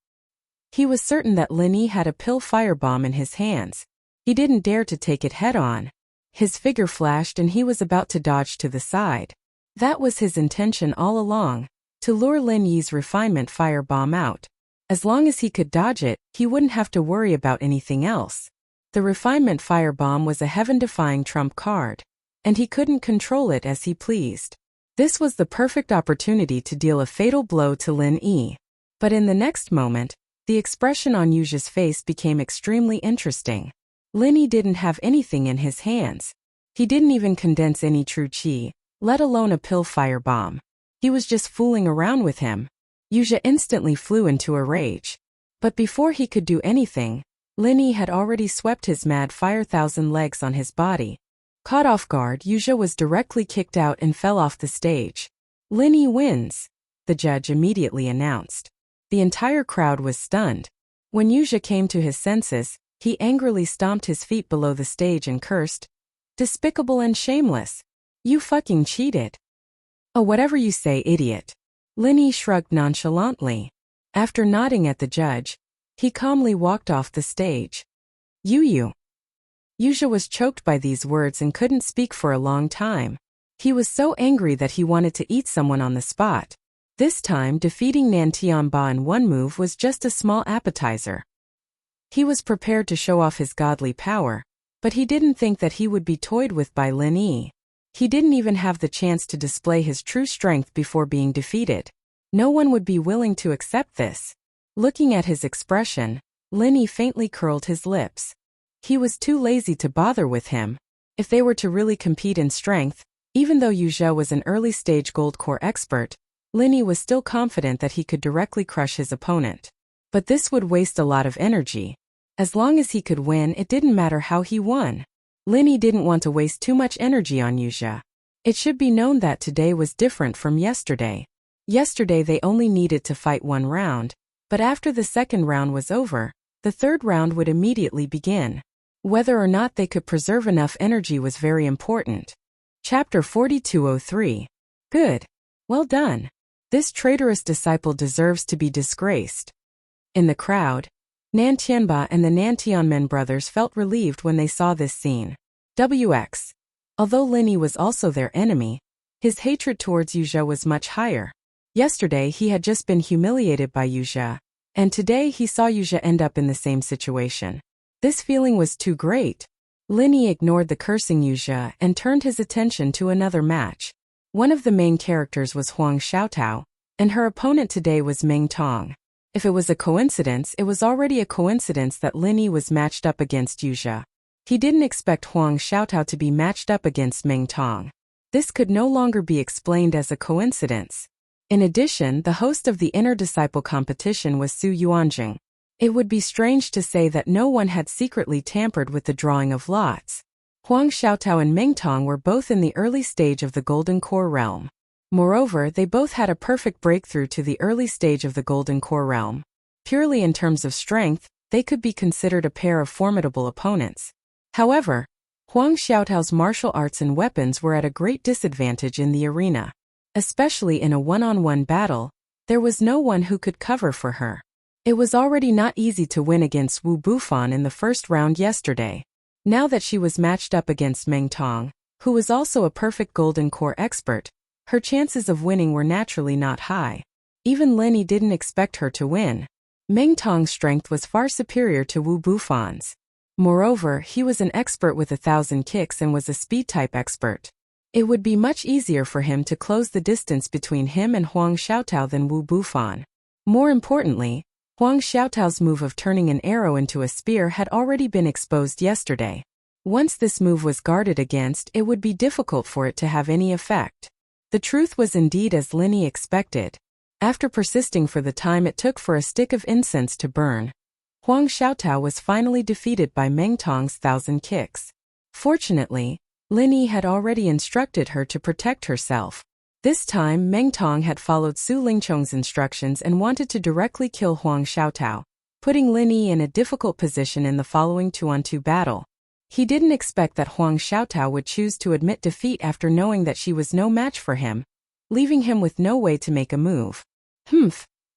He was certain that Lin Yi had a pill firebomb in his hands. He didn't dare to take it head-on. His figure flashed and he was about to dodge to the side. That was his intention all along, to lure Lin Yi's refinement firebomb out. As long as he could dodge it, he wouldn't have to worry about anything else. The refinement firebomb was a heaven-defying trump card, and he couldn't control it as he pleased. This was the perfect opportunity to deal a fatal blow to Lin Yi. But in the next moment, the expression on Yuja's face became extremely interesting. Lin Yi didn't have anything in his hands. He didn't even condense any true qi, let alone a pill firebomb. He was just fooling around with him. Yuja instantly flew into a rage. But before he could do anything, Lin Yi had already swept his mad fire thousand legs on his body. Caught off guard, Yuja was directly kicked out and fell off the stage. Lin Yi wins, the judge immediately announced. The entire crowd was stunned. When Yuja came to his senses, he angrily stomped his feet below the stage and cursed, "Despicable and shameless! You fucking cheated!" "Oh, whatever you say, idiot." Lin Yi shrugged nonchalantly. After nodding at the judge, he calmly walked off the stage. You. Yuja was choked by these words and couldn't speak for a long time. He was so angry that he wanted to eat someone on the spot. This time, defeating Nan Tianba in one move was just a small appetizer. He was prepared to show off his godly power, but he didn't think that he would be toyed with by Lin Yi. He didn't even have the chance to display his true strength before being defeated. No one would be willing to accept this. Looking at his expression, Lin Yi faintly curled his lips. He was too lazy to bother with him. If they were to really compete in strength, even though Yuja was an early-stage gold core expert, Lin Yi was still confident that he could directly crush his opponent. But this would waste a lot of energy. As long as he could win, it didn't matter how he won. Lin Yi didn't want to waste too much energy on Yuja. It should be known that today was different from yesterday. Yesterday they only needed to fight one round, but after the second round was over, the third round would immediately begin. Whether or not they could preserve enough energy was very important. Chapter 4203. Good. Well done. This traitorous disciple deserves to be disgraced. In the crowd, Nan Tianba and the Nan Tianmen brothers felt relieved when they saw this scene. WX. Although Lin Yi was also their enemy, his hatred towards Yuja was much higher. Yesterday he had just been humiliated by Yuja, and today he saw Yuja end up in the same situation. This feeling was too great. Lin Yi ignored the cursing Yuja and turned his attention to another match. One of the main characters was Huang Xiaotao, and her opponent today was Meng Tong. If it was a coincidence, it was already a coincidence that Lin Yi was matched up against Yuja. He didn't expect Huang Xiaotao to be matched up against Meng Tong. This could no longer be explained as a coincidence. In addition, the host of the inner disciple competition was Su Yuanjing. It would be strange to say that no one had secretly tampered with the drawing of lots. Huang Xiaotao and Meng Tong were both in the early stage of the Golden Core realm. Moreover, they both had a perfect breakthrough to the early stage of the Golden Core realm. Purely in terms of strength, they could be considered a pair of formidable opponents. However, Huang Xiaotao's martial arts and weapons were at a great disadvantage in the arena. Especially in a one-on-one battle, there was no one who could cover for her. It was already not easy to win against Wu Bufan in the first round yesterday. Now that she was matched up against Meng Tong, who was also a perfect Golden Core expert, her chances of winning were naturally not high. Even Lin Yi didn't expect her to win. Meng Tong's strength was far superior to Wu Bufan's. Moreover, he was an expert with 1,000 kicks and was a speed-type expert. It would be much easier for him to close the distance between him and Huang Xiaotao than Wu Bufan. More importantly, Huang Xiaotao's move of turning an arrow into a spear had already been exposed yesterday. Once this move was guarded against, it would be difficult for it to have any effect. The truth was indeed as Lin Yi expected. After persisting for the time it took for a stick of incense to burn, Huang Xiaotao was finally defeated by Meng Tong's 1,000 kicks. Fortunately, Lin Yi had already instructed her to protect herself. This time, Meng Tong had followed Su Lingchong's instructions and wanted to directly kill Huang Xiaotao, putting Lin Yi in a difficult position in the following 2-on-2 battle. He didn't expect that Huang Xiaotao would choose to admit defeat after knowing that she was no match for him, leaving him with no way to make a move.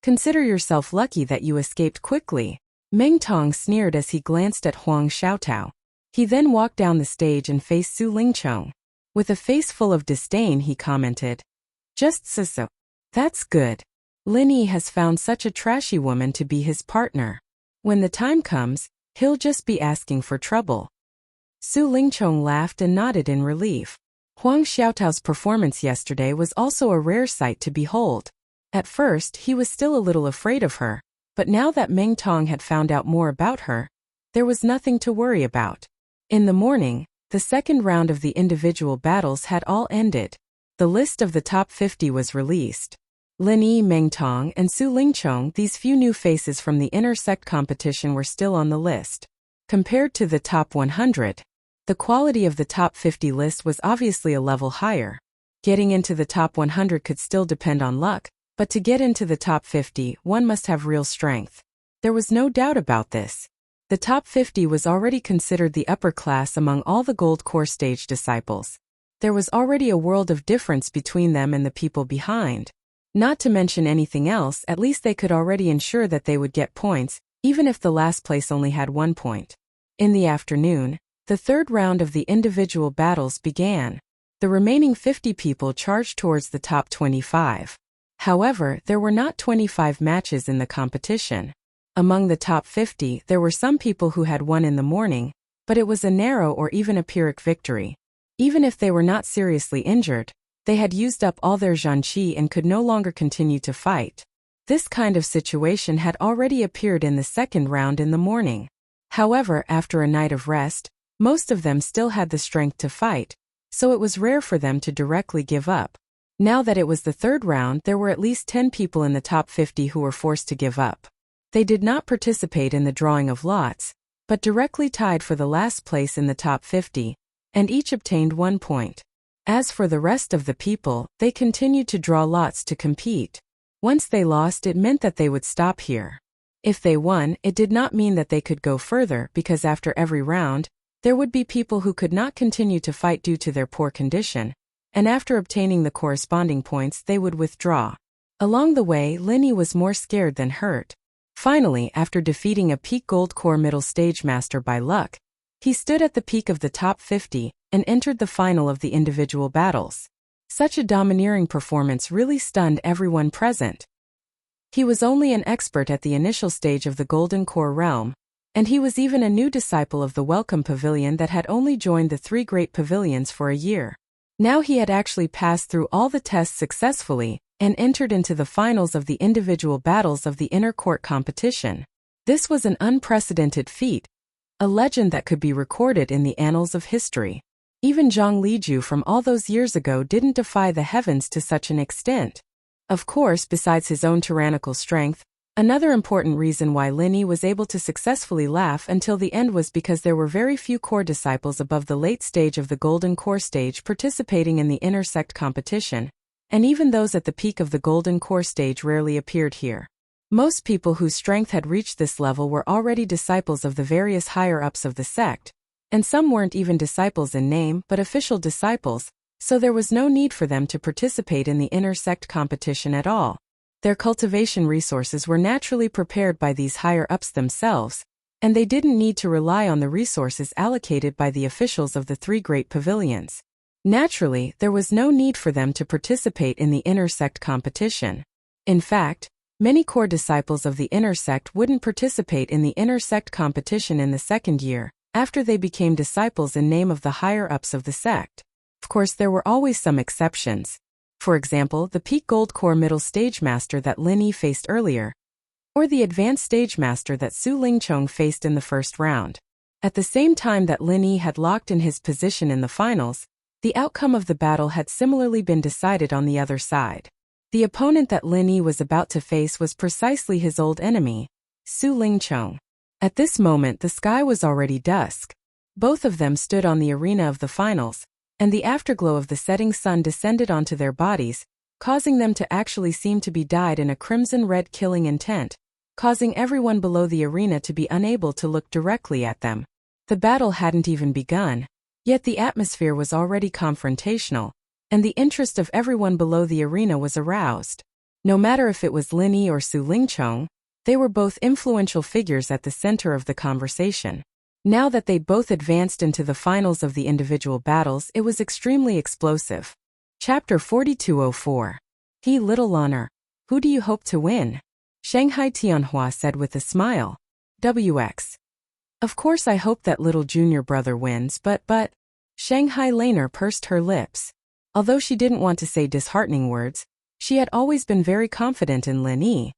Consider yourself lucky that you escaped quickly. Meng Tong sneered as he glanced at Huang Xiaotao. He then walked down the stage and faced Su Lingchong. With a face full of disdain, he commented, "Just so. That's good. Lin Yi has found such a trashy woman to be his partner. When the time comes, he'll just be asking for trouble." Su Lingchong laughed and nodded in relief. Huang Xiaotao's performance yesterday was also a rare sight to behold. At first, he was still a little afraid of her, but now that Meng Tong had found out more about her, there was nothing to worry about. In the morning, the second round of the individual battles had all ended. The list of the top 50 was released. Lin Yi, Meng Tong, and Su Lingchong, these few new faces from the inter-sect competition, were still on the list. Compared to the top 100, the quality of the top 50 list was obviously a level higher. Getting into the top 100 could still depend on luck, but to get into the top 50, one must have real strength. There was no doubt about this. The top 50 was already considered the upper class among all the gold core stage disciples. There was already a world of difference between them and the people behind. Not to mention anything else, at least they could already ensure that they would get points, even if the last place only had 1 point. In the afternoon, the third round of the individual battles began. The remaining 50 people charged towards the top 25. However, there were not 25 matches in the competition. Among the top 50, there were some people who had won in the morning, but it was a narrow or even a Pyrrhic victory. Even if they were not seriously injured, they had used up all their zhanqi and could no longer continue to fight. This kind of situation had already appeared in the second round in the morning. However, after a night of rest, most of them still had the strength to fight, so it was rare for them to directly give up. Now that it was the third round, there were at least 10 people in the top 50 who were forced to give up. They did not participate in the drawing of lots, but directly tied for the last place in the top 50, and each obtained 1 point. As for the rest of the people, they continued to draw lots to compete. Once they lost, it meant that they would stop here. If they won, it did not mean that they could go further, because after every round, there would be people who could not continue to fight due to their poor condition, and after obtaining the corresponding points, they would withdraw. Along the way, Lin Yi was more scared than hurt. Finally, after defeating a peak gold core middle stage master by luck, he stood at the peak of the top 50 and entered the final of the individual battles. Such a domineering performance really stunned everyone present. He was only an expert at the initial stage of the golden core realm, and he was even a new disciple of the Welcome Pavilion that had only joined the 3 great pavilions for a year. Now he had actually passed through all the tests successfully and entered into the finals of the individual battles of the inner court competition. This was an unprecedented feat, a legend that could be recorded in the annals of history. Even Zhang Liju from all those years ago didn't defy the heavens to such an extent. Of course, besides his own tyrannical strength, another important reason why Lin Yi was able to successfully laugh until the end was because there were very few core disciples above the late stage of the golden core stage participating in the inter-sect competition, and even those at the peak of the golden core stage rarely appeared here. Most people whose strength had reached this level were already disciples of the various higher-ups of the sect, and some weren't even disciples in name but official disciples, so there was no need for them to participate in the inter-sect competition at all. Their cultivation resources were naturally prepared by these higher-ups themselves, and they didn't need to rely on the resources allocated by the officials of the 3 great pavilions. Naturally, there was no need for them to participate in the inter-sect competition. In fact, many core disciples of the inter-sect wouldn't participate in the inter-sect competition in the second year, after they became disciples in name of the higher-ups of the sect. Of course, there were always some exceptions. For example, the peak gold core middle stage master that Lin Yi faced earlier, or the advanced stage master that Su Lingchong faced in the first round. At the same time that Lin Yi had locked in his position in the finals, the outcome of the battle had similarly been decided on the other side. The opponent that Lin Yi was about to face was precisely his old enemy, Su Lingchong. At this moment the sky was already dusk. Both of them stood on the arena of the finals, and the afterglow of the setting sun descended onto their bodies, causing them to actually seem to be dyed in a crimson-red killing intent, causing everyone below the arena to be unable to look directly at them. The battle hadn't even begun, yet the atmosphere was already confrontational, and the interest of everyone below the arena was aroused. No matter if it was Lin Yi or Su Lingchong, they were both influential figures at the center of the conversation. Now that they both advanced into the finals of the individual battles, it was extremely explosive. Chapter 4204. He little honor. Who do you hope to win? Shanghai Tianhua said with a smile. WX. Of course I hope that little junior brother wins, but. Shanghai Laner pursed her lips. Although she didn't want to say disheartening words, she had always been very confident in Lin Yi.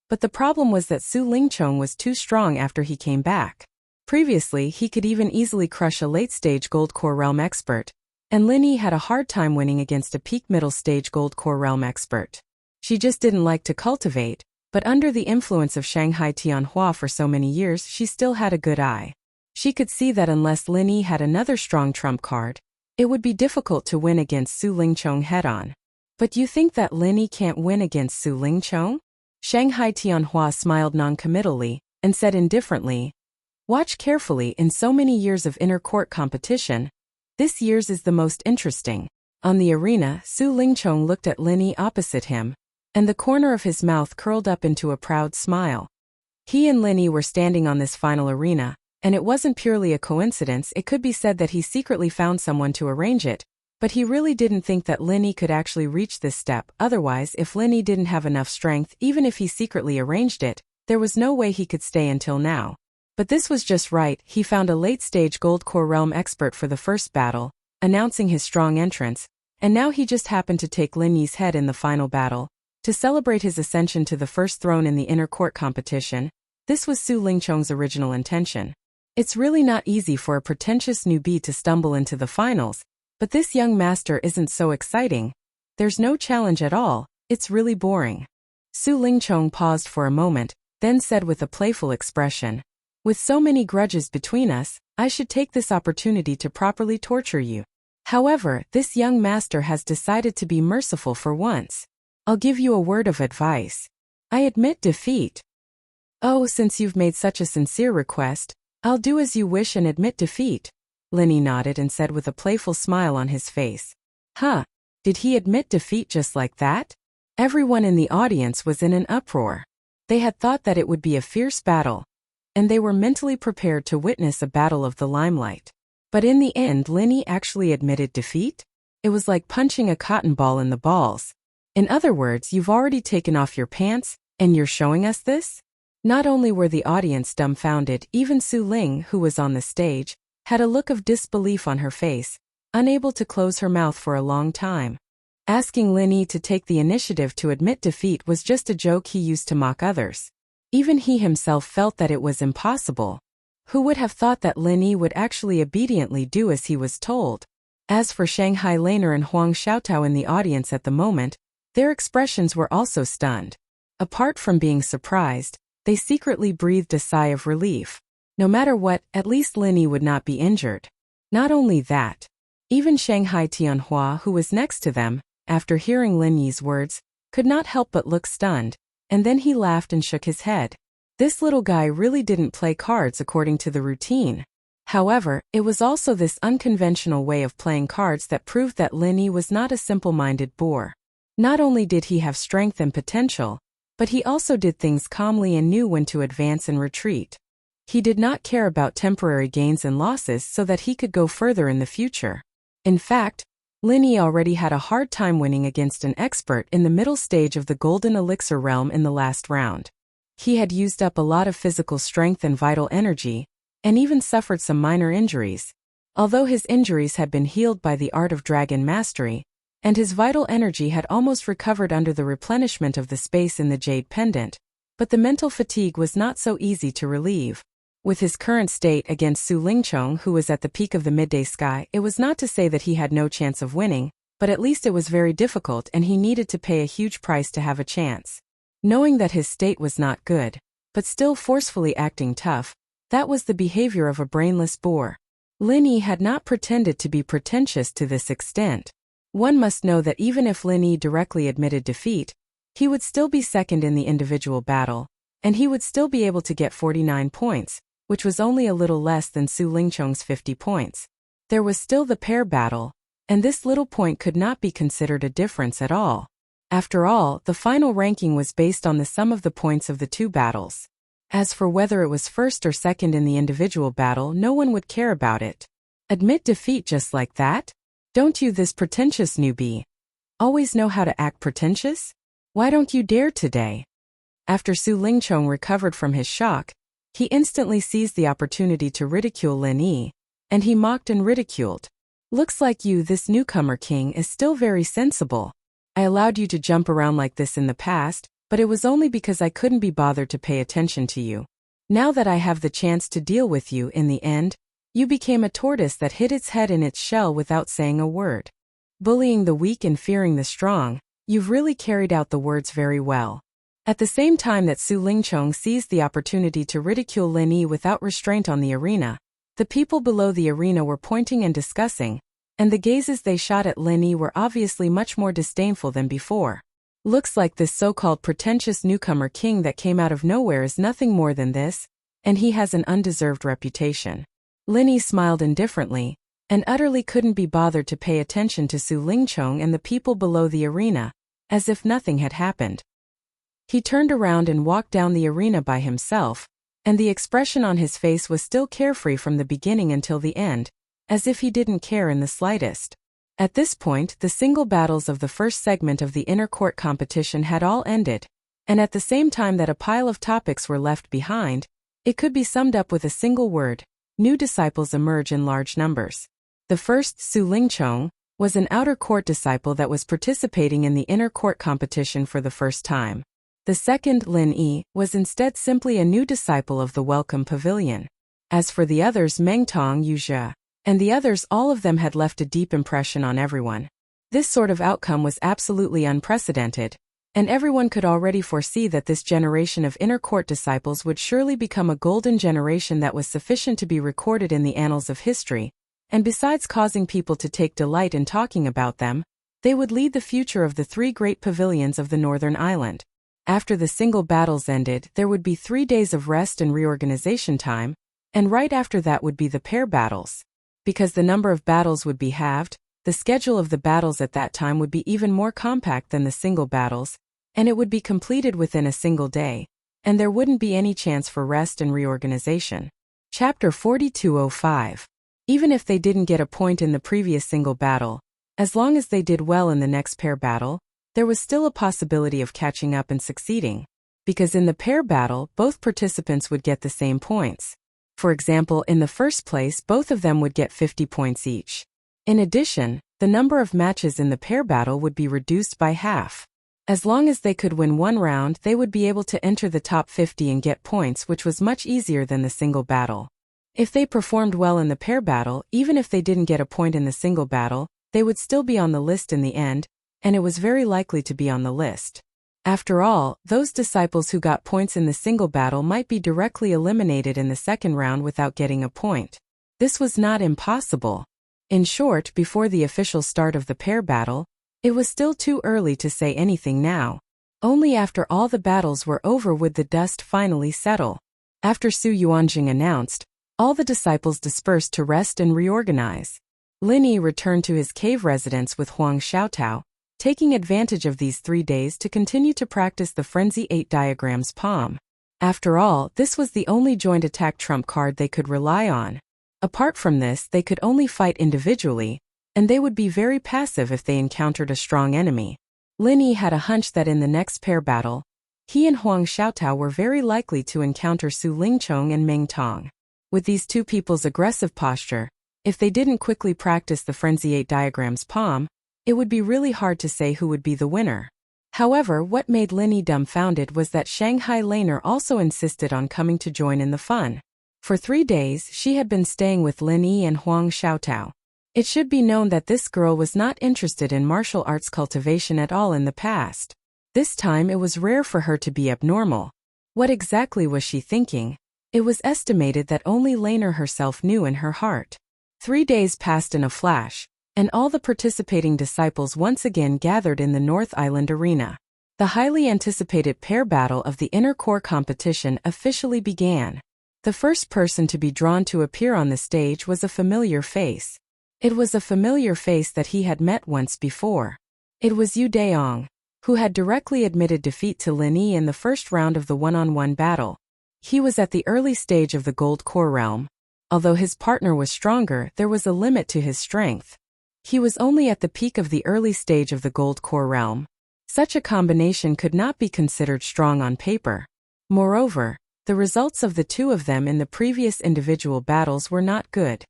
But the problem was that Su Lingchong was too strong after he came back. Previously, he could even easily crush a late-stage Gold Core Realm expert, and Lin Yi had a hard time winning against a peak middle-stage Gold Core Realm expert. She just didn't like to cultivate, but under the influence of Shanghai Tianhua for so many years, she still had a good eye. She could see that unless Lin Yi had another strong trump card, it would be difficult to win against Su Lingchong head-on. But you think that Lin Yi can't win against Su Lingchong? Shanghai Tianhua smiled non-committally, and said indifferently, watch carefully. In so many years of inter-court competition, this year's is the most interesting. On the arena, Su Lingchong looked at Lin Yi opposite him, and the corner of his mouth curled up into a proud smile. He and Lin Yi were standing on this final arena, and it wasn't purely a coincidence. It could be said that he secretly found someone to arrange it, but he really didn't think that Lin Yi could actually reach this step. Otherwise, if Lin Yi didn't have enough strength, even if he secretly arranged it, there was no way he could stay until now. But this was just right. He found a late-stage Gold Core Realm expert for the first battle, announcing his strong entrance, and now he just happened to take Lin Yi's head in the final battle, to celebrate his ascension to the first throne in the inter-court competition. This was Su Lingchong's original intention. It's really not easy for a pretentious newbie to stumble into the finals, but this young master isn't so exciting. There's no challenge at all, it's really boring. Su Lingchong paused for a moment, then said with a playful expression, with so many grudges between us, I should take this opportunity to properly torture you. However, this young master has decided to be merciful for once. I'll give you a word of advice. I admit defeat. Oh, since you've made such a sincere request, I'll do as you wish and admit defeat. Lin Yi nodded and said with a playful smile on his face. Huh, did he admit defeat just like that? Everyone in the audience was in an uproar. They had thought that it would be a fierce battle, and they were mentally prepared to witness a battle of the limelight. But in the end, Lin Yi actually admitted defeat? It was like punching a cotton ball in the balls. In other words, you've already taken off your pants, and you're showing us this? Not only were the audience dumbfounded, even Su Ling, who was on the stage, had a look of disbelief on her face, unable to close her mouth for a long time. Asking Lin Yi to take the initiative to admit defeat was just a joke he used to mock others. Even he himself felt that it was impossible. Who would have thought that Lin Yi would actually obediently do as he was told? As for Shanghai Laner and Huang Xiaotao in the audience at the moment, their expressions were also stunned. Apart from being surprised, they secretly breathed a sigh of relief. No matter what, at least Lin Yi would not be injured. Not only that, even Shanghai Tianhua, who was next to them, after hearing Lin Yi's words, could not help but look stunned, and then he laughed and shook his head. This little guy really didn't play cards according to the routine. However, it was also this unconventional way of playing cards that proved that Lin Yi was not a simple-minded boor. Not only did he have strength and potential, but he also did things calmly and knew when to advance and retreat. He did not care about temporary gains and losses so that he could go further in the future. In fact, Lin Yi already had a hard time winning against an expert in the middle stage of the Golden Elixir realm in the last round. He had used up a lot of physical strength and vital energy, and even suffered some minor injuries. Although his injuries had been healed by the art of dragon mastery, and his vital energy had almost recovered under the replenishment of the space in the jade pendant, but the mental fatigue was not so easy to relieve. With his current state against Su Lingchong, who was at the peak of the midday sky, it was not to say that he had no chance of winning, but at least it was very difficult and he needed to pay a huge price to have a chance. Knowing that his state was not good, but still forcefully acting tough, that was the behavior of a brainless boor. Lin Yi had not pretended to be pretentious to this extent. One must know that even if Lin Yi directly admitted defeat, he would still be second in the individual battle, and he would still be able to get 49 points, which was only a little less than Su Lingchong's 50 points. There was still the pair battle, and this little point could not be considered a difference at all. After all, the final ranking was based on the sum of the points of the two battles. As for whether it was first or second in the individual battle, no one would care about it. Admit defeat just like that? Don't you, this pretentious newbie, always know how to act pretentious? Why don't you dare today? After Su Lingchong recovered from his shock, he instantly seized the opportunity to ridicule Lin Yi, and he mocked and ridiculed. Looks like you, this newcomer king, is still very sensible. I allowed you to jump around like this in the past, but it was only because I couldn't be bothered to pay attention to you. Now that I have the chance to deal with you in the end, you became a tortoise that hid its head in its shell without saying a word. Bullying the weak and fearing the strong, you've really carried out the words very well. At the same time that Su Lingchong seized the opportunity to ridicule Lin Yi without restraint on the arena, the people below the arena were pointing and discussing, and the gazes they shot at Lin Yi were obviously much more disdainful than before. Looks like this so-called pretentious newcomer king that came out of nowhere is nothing more than this, and he has an undeserved reputation. Lin Yi smiled indifferently, and utterly couldn't be bothered to pay attention to Su Lingchong and the people below the arena, as if nothing had happened. He turned around and walked down the arena by himself, and the expression on his face was still carefree from the beginning until the end, as if he didn't care in the slightest. At this point, the single battles of the first segment of the inner court competition had all ended, and at the same time that a pile of topics were left behind, it could be summed up with a single word: new disciples emerge in large numbers. The first, Su Lingchong, was an outer court disciple that was participating in the inner court competition for the first time. The second, Lin Yi, was instead simply a new disciple of the Welcome Pavilion. As for the others, Meng Tong, Wuxia, and the others, all of them had left a deep impression on everyone. This sort of outcome was absolutely unprecedented, and everyone could already foresee that this generation of inner court disciples would surely become a golden generation that was sufficient to be recorded in the annals of history, and besides causing people to take delight in talking about them, they would lead the future of the three great pavilions of the northern island. After the single battles ended, there would be 3 days of rest and reorganization time, and right after that would be the pair battles. Because the number of battles would be halved, the schedule of the battles at that time would be even more compact than the single battles, and it would be completed within a single day, and there wouldn't be any chance for rest and reorganization. Chapter 4205. Even if they didn't get a point in the previous single battle, as long as they did well in the next pair battle, there was still a possibility of catching up and succeeding, because in the pair battle, both participants would get the same points. For example, in the first place, both of them would get 50 points each. In addition, the number of matches in the pair battle would be reduced by half. As long as they could win one round, they would be able to enter the top 50 and get points, which was much easier than the single battle. If they performed well in the pair battle, even if they didn't get a point in the single battle, they would still be on the list in the end, and it was very likely to be on the list. After all, those disciples who got points in the single battle might be directly eliminated in the second round without getting a point. This was not impossible. In short, before the official start of the pair battle, it was still too early to say anything now. Only after all the battles were over would the dust finally settle. After Su Yuanjing announced, all the disciples dispersed to rest and reorganize. Lin Yi returned to his cave residence with Huang Xiaotao, taking advantage of these 3 days to continue to practice the Frenzy 8 diagram's palm. After all, this was the only joint attack trump card they could rely on. Apart from this, they could only fight individually, and they would be very passive if they encountered a strong enemy. Lin Yi had a hunch that in the next pair battle, he and Huang Xiaotao were very likely to encounter Su Lingchong and Meng Tong. With these two people's aggressive posture, if they didn't quickly practice the Frenzy 8 diagram's palm, it would be really hard to say who would be the winner. However, what made Lin Yi dumbfounded was that Shanghai Laner also insisted on coming to join in the fun. For 3 days, she had been staying with Lin Yi and Huang Xiaotao. It should be known that this girl was not interested in martial arts cultivation at all in the past. This time it was rare for her to be abnormal. What exactly was she thinking? It was estimated that only Laner herself knew in her heart. 3 days passed in a flash, and all the participating disciples once again gathered in the North Island arena. The highly anticipated pair battle of the inner core competition officially began. The first person to be drawn to appear on the stage was a familiar face. It was a familiar face that he had met once before. It was Yu Daong, who had directly admitted defeat to Lin Yi in the first round of the one-on-one battle. He was at the early stage of the gold core realm. Although his partner was stronger, there was a limit to his strength. He was only at the peak of the early stage of the gold core realm. Such a combination could not be considered strong on paper. Moreover, the results of the two of them in the previous individual battles were not good.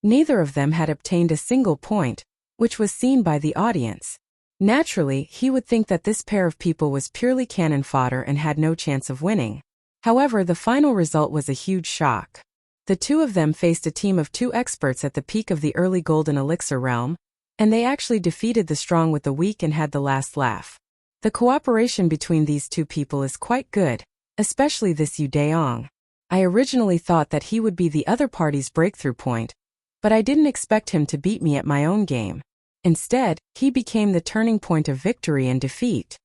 Neither of them had obtained a single point, which was seen by the audience. Naturally, he would think that this pair of people was purely cannon fodder and had no chance of winning. However, the final result was a huge shock. The two of them faced a team of 2 experts at the peak of the early golden elixir realm, and they actually defeated the strong with the weak and had the last laugh. The cooperation between these two people is quite good, especially this Yu Daong. I originally thought that he would be the other party's breakthrough point, but I didn't expect him to beat me at my own game. Instead, he became the turning point of victory and defeat.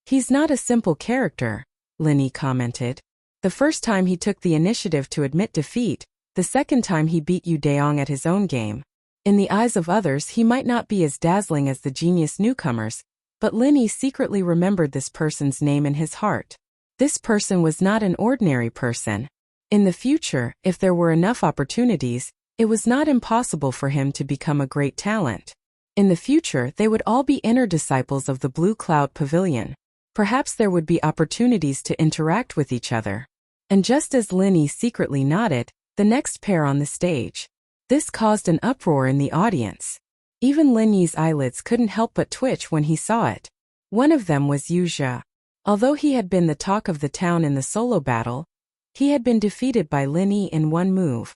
He's not a simple character, Linny commented. The first time he took the initiative to admit defeat, the second time he beat Yu Daong at his own game. In the eyes of others he might not be as dazzling as the genius newcomers, but Linny secretly remembered this person's name in his heart. This person was not an ordinary person. In the future, if there were enough opportunities, it was not impossible for him to become a great talent. In the future, they would all be inner disciples of the Blue Cloud Pavilion. Perhaps there would be opportunities to interact with each other. And just as Linny secretly nodded, the next pair on the stage. This caused an uproar in the audience. Even Linny's eyelids couldn't help but twitch when he saw it. One of them was Wuxia. Although he had been the talk of the town in the solo battle, he had been defeated by Linny in one move.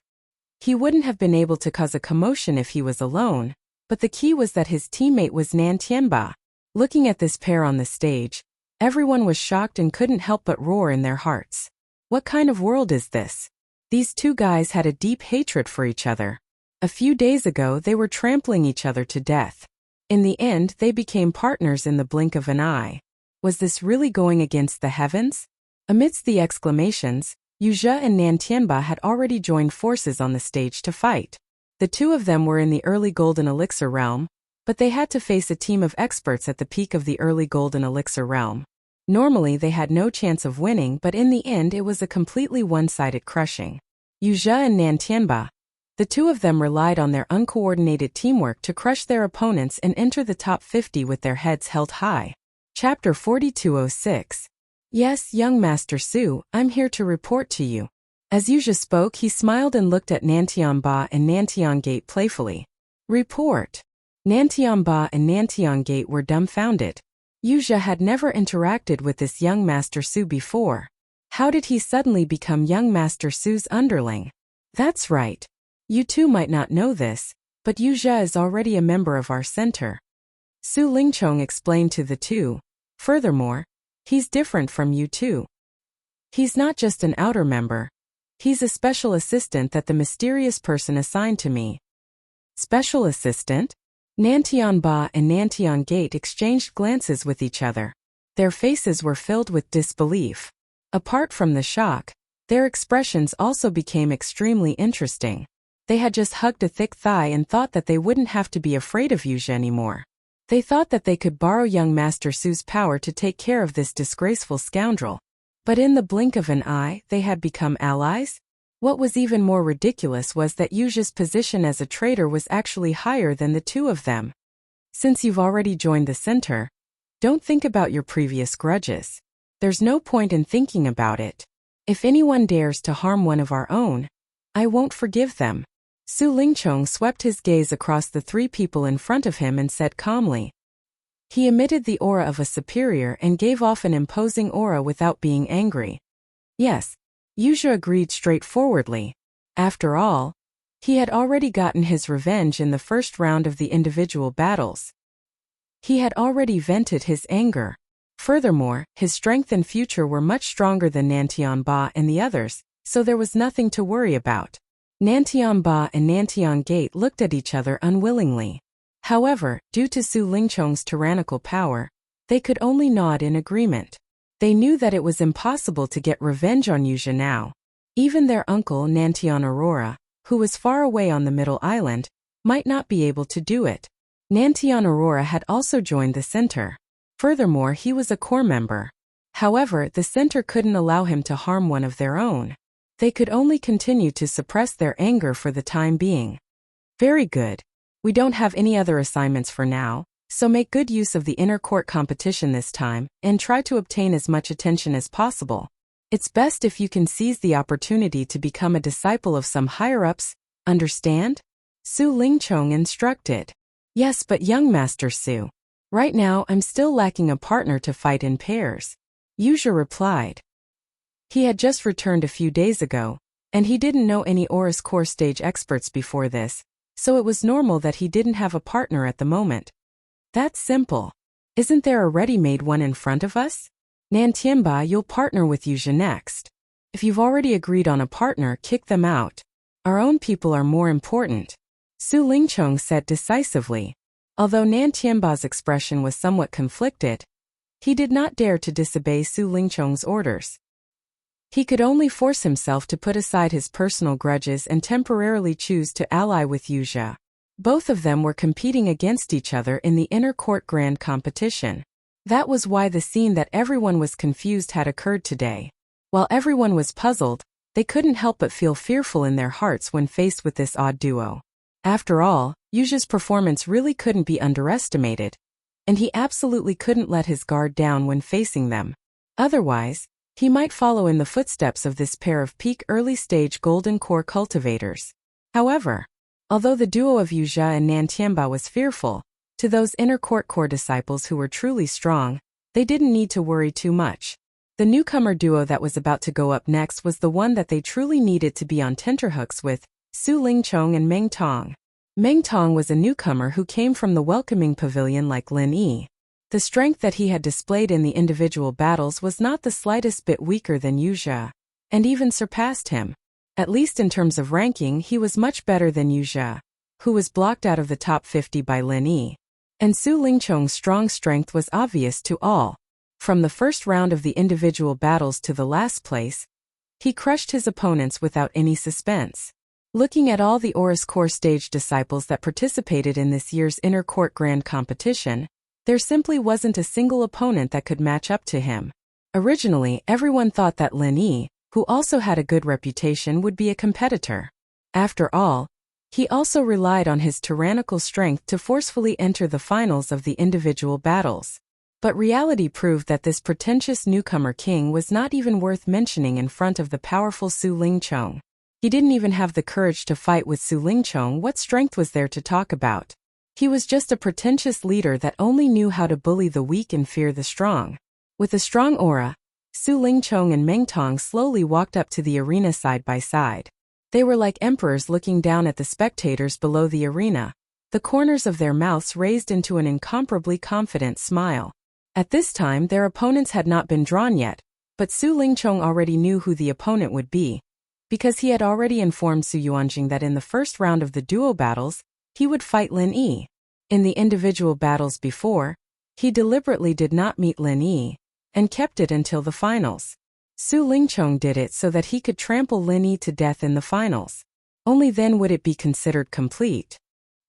He wouldn't have been able to cause a commotion if he was alone, but the key was that his teammate was Nan Tianba. Looking at this pair on the stage, everyone was shocked and couldn't help but roar in their hearts. What kind of world is this? These two guys had a deep hatred for each other. A few days ago they were trampling each other to death. In the end they became partners in the blink of an eye. Was this really going against the heavens? Amidst the exclamations, Wuxia and Nan Tianba had already joined forces on the stage to fight. The two of them were in the early golden elixir realm, but they had to face a team of experts at the peak of the early golden elixir realm. Normally they had no chance of winning, but in the end it was a completely one-sided crushing. Wuxia and Nan Tianba. The two of them relied on their uncoordinated teamwork to crush their opponents and enter the top 50 with their heads held high. Chapter 4206. Yes, young Master Su, I'm here to report to you. As Wuxia spoke, he smiled and looked at Nantian-ba and Nantian-gate playfully. Report. Nantian-ba and Nantian-gate were dumbfounded. Wuxia had never interacted with this young Master Su before. How did he suddenly become young Master Su's underling? That's right. You two might not know this, but Wuxia is already a member of our center. Su Lingchong explained to the two. Furthermore, he's different from you two. He's not just an outer member. He's a special assistant that the mysterious person assigned to me. Special assistant? Nantian-ba and Nantian-gate exchanged glances with each other. Their faces were filled with disbelief. Apart from the shock, their expressions also became extremely interesting. They had just hugged a thick thigh and thought that they wouldn't have to be afraid of Wuxia anymore. They thought that they could borrow young Master Su's power to take care of this disgraceful scoundrel. But in the blink of an eye, they had become allies? What was even more ridiculous was that Wuxia's position as a traitor was actually higher than the two of them. Since you've already joined the center, don't think about your previous grudges. There's no point in thinking about it. If anyone dares to harm one of our own, I won't forgive them. Su Lingchong swept his gaze across the three people in front of him and said calmly. He emitted the aura of a superior and gave off an imposing aura without being angry. Yes, Wuxia agreed straightforwardly. After all, he had already gotten his revenge in the first round of the individual battles. He had already vented his anger. Furthermore, his strength and future were much stronger than Nantian-ba and the others, so there was nothing to worry about. Nantian-ba and Nantian-gate looked at each other unwillingly. However, due to Su Lingchong's tyrannical power, they could only nod in agreement. They knew that it was impossible to get revenge on Wuxia now. Even their uncle Nantian Aurora, who was far away on the Middle Island, might not be able to do it. Nantian Aurora had also joined the center. Furthermore, he was a core member. However, the center couldn't allow him to harm one of their own. They could only continue to suppress their anger for the time being. Very good. We don't have any other assignments for now, so make good use of the inner court competition this time, and try to obtain as much attention as possible. It's best if you can seize the opportunity to become a disciple of some higher-ups, understand? Su Lingchong instructed. Yes, but young Master Su. Right now I'm still lacking a partner to fight in pairs. Wuxia replied. He had just returned a few days ago, and he didn't know any Oris core stage experts before this, so it was normal that he didn't have a partner at the moment. That's simple. Isn't there a ready-made one in front of us? Nantianba, you'll partner with Wuxia next. If you've already agreed on a partner, kick them out. Our own people are more important. Su Lingchong said decisively. Although Nantianba's expression was somewhat conflicted, he did not dare to disobey Su Lingchong's orders. He could only force himself to put aside his personal grudges and temporarily choose to ally with Wuxia. Both of them were competing against each other in the inner court grand competition. That was why the scene that everyone was confused had occurred today. While everyone was puzzled, they couldn't help but feel fearful in their hearts when faced with this odd duo. After all, Wuxia's performance really couldn't be underestimated, and he absolutely couldn't let his guard down when facing them. Otherwise, he might follow in the footsteps of this pair of peak early-stage golden core cultivators. However, although the duo of Wuxia and Nantianba was fearful, to those inner court core disciples who were truly strong, they didn't need to worry too much. The newcomer duo that was about to go up next was the one that they truly needed to be on tenterhooks with, Su Lingchong and Meng Tong. Meng Tong was a newcomer who came from the welcoming pavilion like Lin Yi. The strength that he had displayed in the individual battles was not the slightest bit weaker than Wuxia, and even surpassed him. At least in terms of ranking, he was much better than Wuxia, who was blocked out of the top 50 by Lin Yi. And Su Lingchong's strong strength was obvious to all. From the first round of the individual battles to the last place, he crushed his opponents without any suspense. Looking at all the Oris Core stage disciples that participated in this year's Inner Court Grand Competition, there simply wasn't a single opponent that could match up to him. Originally, everyone thought that Lin Yi, who also had a good reputation, would be a competitor. After all, he also relied on his tyrannical strength to forcefully enter the finals of the individual battles. But reality proved that this pretentious newcomer king was not even worth mentioning in front of the powerful Su Lingchong. He didn't even have the courage to fight with Su Lingchong. What strength was there to talk about? He was just a pretentious leader that only knew how to bully the weak and fear the strong. With a strong aura, Su Lingchong and Meng Tong slowly walked up to the arena side by side. They were like emperors looking down at the spectators below the arena, the corners of their mouths raised into an incomparably confident smile. At this time, their opponents had not been drawn yet, but Su Lingchong already knew who the opponent would be, because he had already informed Su Yuanjing that in the first round of the duo battles, he would fight Lin Yi. In the individual battles before, he deliberately did not meet Lin Yi, and kept it until the finals. Su Lingchong did it so that he could trample Lin Yi to death in the finals. Only then would it be considered complete.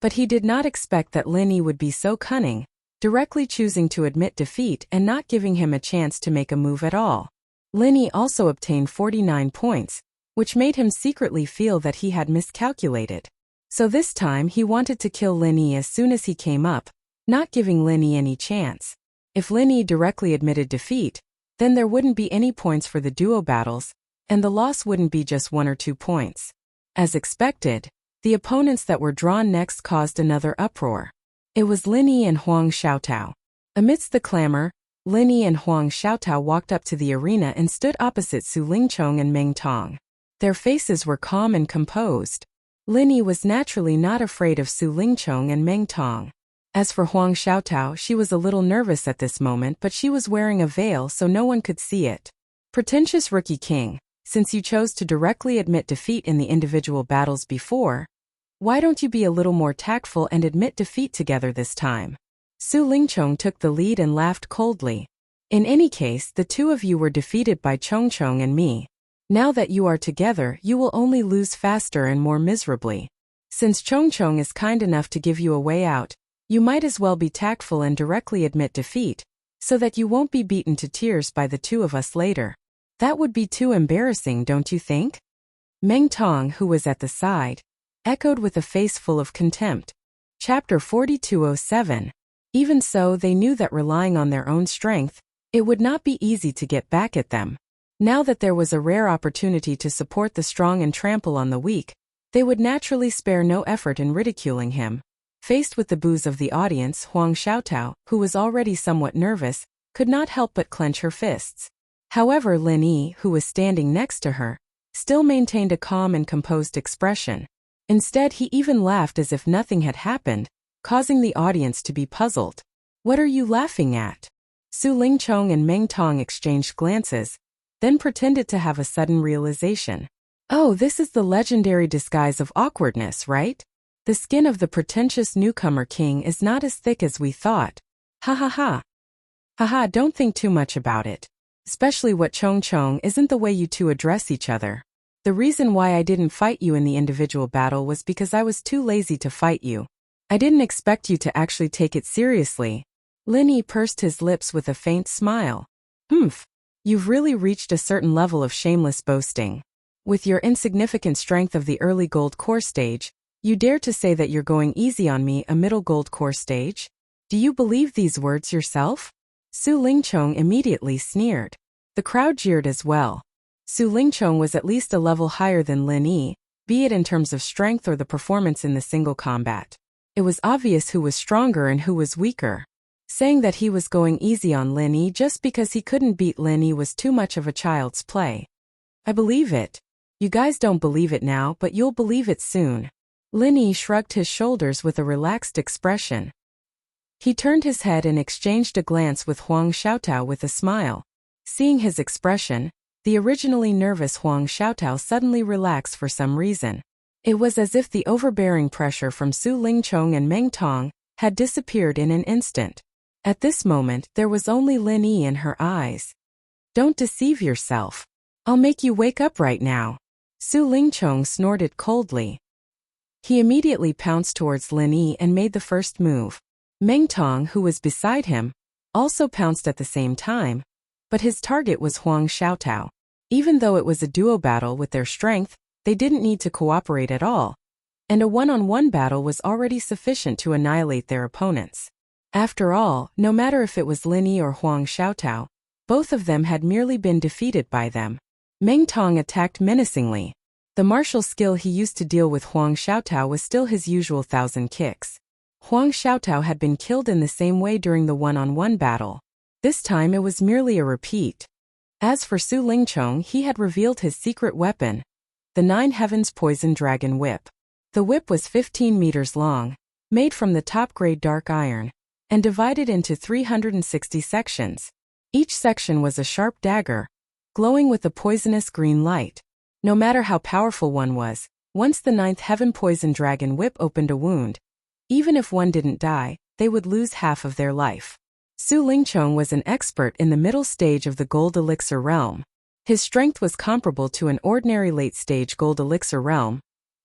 But he did not expect that Lin Yi would be so cunning, directly choosing to admit defeat and not giving him a chance to make a move at all. Lin Yi also obtained 49 points, which made him secretly feel that he had miscalculated. So this time he wanted to kill Lin Yi as soon as he came up, not giving Lin Yi any chance. If Lin Yi directly admitted defeat, then there wouldn't be any points for the duo battles, and the loss wouldn't be just 1 or 2 points. As expected, the opponents that were drawn next caused another uproar. It was Lin Yi and Huang Xiaotao. Amidst the clamor, Lin Yi and Huang Xiaotao walked up to the arena and stood opposite Su Lingchong and Meng Tong. Their faces were calm and composed. Lin Yi was naturally not afraid of Su Lingchong and Meng Tong. As for Huang Xiaotao, she was a little nervous at this moment, but she was wearing a veil so no one could see it. Pretentious rookie king, since you chose to directly admit defeat in the individual battles before, why don't you be a little more tactful and admit defeat together this time? Su Lingchong took the lead and laughed coldly. In any case, the two of you were defeated by Chongchong and me. Now that you are together, you will only lose faster and more miserably. Since Chongchong is kind enough to give you a way out, you might as well be tactful and directly admit defeat, so that you won't be beaten to tears by the two of us later. That would be too embarrassing, don't you think? Meng Tong, who was at the side, echoed with a face full of contempt. Chapter 4207. Even so, they knew that relying on their own strength, it would not be easy to get back at them. Now that there was a rare opportunity to support the strong and trample on the weak, they would naturally spare no effort in ridiculing him. Faced with the boos of the audience, Huang Xiaotao, who was already somewhat nervous, could not help but clench her fists. However, Lin Yi, who was standing next to her, still maintained a calm and composed expression. Instead, he even laughed as if nothing had happened, causing the audience to be puzzled. "What are you laughing at?" Su Lingchong and Meng Tong exchanged glances, then pretended to have a sudden realization. "Oh, this is the legendary disguise of awkwardness, right? The skin of the pretentious newcomer king is not as thick as we thought. Ha ha ha. Haha, don't think too much about it. Especially what Chong Chong isn't the way you two address each other. The reason why I didn't fight you in the individual battle was because I was too lazy to fight you. I didn't expect you to actually take it seriously." Lin Yi pursed his lips with a faint smile. "Humph. You've really reached a certain level of shameless boasting. With your insignificant strength of the early gold core stage, you dare to say that you're going easy on me, a middle gold core stage? Do you believe these words yourself?" Su Lingchong immediately sneered. The crowd jeered as well. Su Lingchong was at least a level higher than Lin Yi, be it in terms of strength or the performance in the single combat. It was obvious who was stronger and who was weaker. Saying that he was going easy on Lin Yi just because he couldn't beat Lin Yi was too much of a child's play. "I believe it. You guys don't believe it now, but you'll believe it soon." Lin Yi shrugged his shoulders with a relaxed expression. He turned his head and exchanged a glance with Huang Xiaotao with a smile. Seeing his expression, the originally nervous Huang Xiaotao suddenly relaxed for some reason. It was as if the overbearing pressure from Su Lingchong and Meng Tong had disappeared in an instant. At this moment, there was only Lin Yi in her eyes. "Don't deceive yourself. I'll make you wake up right now." Su Lingchong snorted coldly. He immediately pounced towards Lin Yi and made the first move. Meng Tong, who was beside him, also pounced at the same time, but his target was Huang Xiaotao. Even though it was a duo battle with their strength, they didn't need to cooperate at all, and a one-on-one battle was already sufficient to annihilate their opponents. After all, no matter if it was Lin Yi or Huang Xiaotao, both of them had merely been defeated by them. Meng Tong attacked menacingly. The martial skill he used to deal with Huang Xiaotao was still his usual 1,000 kicks. Huang Xiaotao had been killed in the same way during the one-on-one battle. This time it was merely a repeat. As for Su Lingchong, he had revealed his secret weapon, the 9 Heavens Poison Dragon Whip. The whip was 15 meters long, made from the top-grade dark iron, and divided into 360 sections. Each section was a sharp dagger, glowing with a poisonous green light. No matter how powerful one was, once the 9th Heaven Poison Dragon Whip opened a wound, even if one didn't die, they would lose half of their life. Su Lingchong was an expert in the middle stage of the Gold Elixir realm. His strength was comparable to an ordinary late-stage Gold Elixir realm,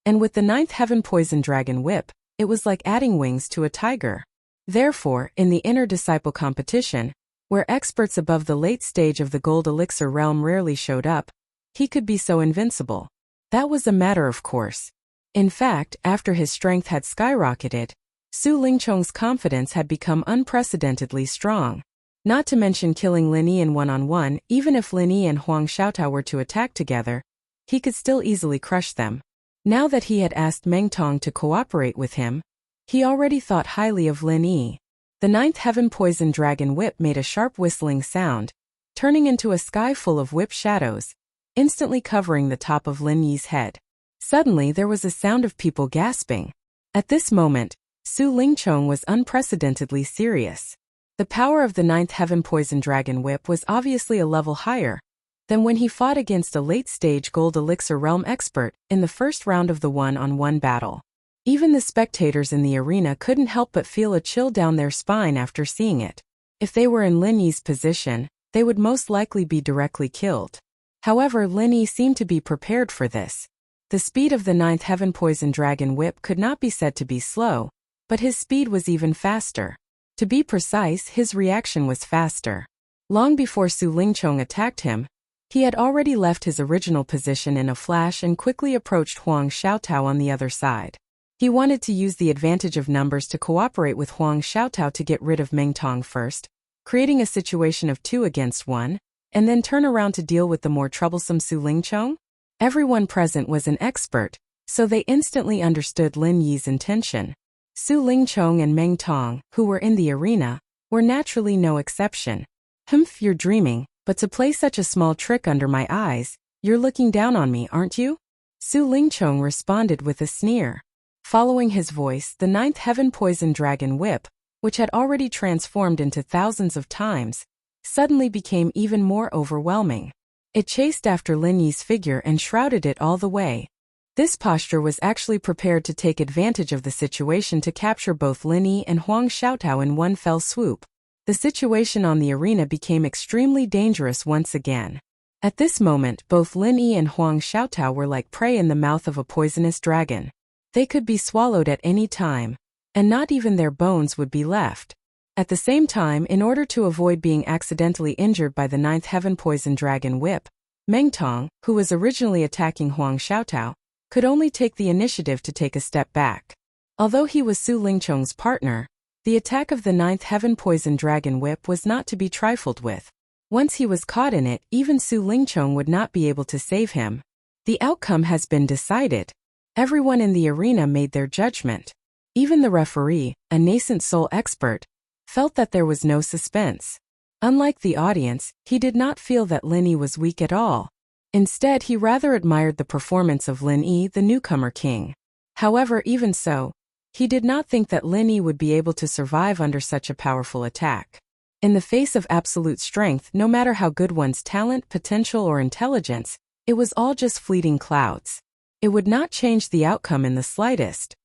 and with the 9th Heaven Poison Dragon Whip, it was like adding wings to a tiger. Therefore, in the inner disciple competition, where experts above the late stage of the Gold Elixir realm rarely showed up, he could be so invincible. That was a matter of course. In fact, after his strength had skyrocketed, Su Lingchong's confidence had become unprecedentedly strong. Not to mention killing Lin Yi in one-on-one, even if Lin Yi and Huang Xiaotao were to attack together, he could still easily crush them. Now that he had asked Meng Tong to cooperate with him, he already thought highly of Lin Yi. The 9th Heaven Poison Dragon Whip made a sharp whistling sound, turning into a sky full of whip shadows, instantly covering the top of Lin Yi's head. Suddenly there was a sound of people gasping. At this moment, Su Lingchong was unprecedentedly serious. The power of the 9th Heaven Poison Dragon Whip was obviously a level higher than when he fought against a late-stage Gold Elixir realm expert in the first round of the one-on-one battle. Even the spectators in the arena couldn't help but feel a chill down their spine after seeing it. If they were in Lin Yi's position, they would most likely be directly killed. However, Lin Yi seemed to be prepared for this. The speed of the 9th Heaven Poison Dragon Whip could not be said to be slow, but his speed was even faster. To be precise, his reaction was faster. Long before Su Lingchong attacked him, he had already left his original position in a flash and quickly approached Huang Xiaotao on the other side. He wanted to use the advantage of numbers to cooperate with Huang Xiaotao to get rid of Meng Tong first, creating a situation of 2 against 1, and then turn around to deal with the more troublesome Su Lingchong? Everyone present was an expert, so they instantly understood Lin Yi's intention. Su Lingchong and Meng Tong, who were in the arena, were naturally no exception. "Humph, you're dreaming, but to play such a small trick under my eyes, you're looking down on me, aren't you?" Su Lingchong responded with a sneer. Following his voice, the 9th Heaven Poison Dragon Whip, which had already transformed into thousands of times, suddenly became even more overwhelming. It chased after Lin Yi's figure and shrouded it all the way. This posture was actually prepared to take advantage of the situation to capture both Lin Yi and Huang Xiaotao in one fell swoop. The situation on the arena became extremely dangerous once again. At this moment, both Lin Yi and Huang Xiaotao were like prey in the mouth of a poisonous dragon. They could be swallowed at any time, and not even their bones would be left. At the same time, in order to avoid being accidentally injured by the 9th Heaven Poison Dragon Whip, Meng Tong, who was originally attacking Huang Xiaotao, could only take the initiative to take a step back. Although he was Su Lingchong's partner, the attack of the 9th Heaven Poison Dragon Whip was not to be trifled with. Once he was caught in it, even Su Lingchong would not be able to save him. The outcome has been decided. Everyone in the arena made their judgment. Even the referee, a nascent soul expert, felt that there was no suspense. Unlike the audience, he did not feel that Lin Yi was weak at all. Instead, he rather admired the performance of Lin Yi, the newcomer king. However, even so, he did not think that Lin Yi would be able to survive under such a powerful attack. In the face of absolute strength, no matter how good one's talent, potential, or intelligence, it was all just fleeting clouds. It would not change the outcome in the slightest.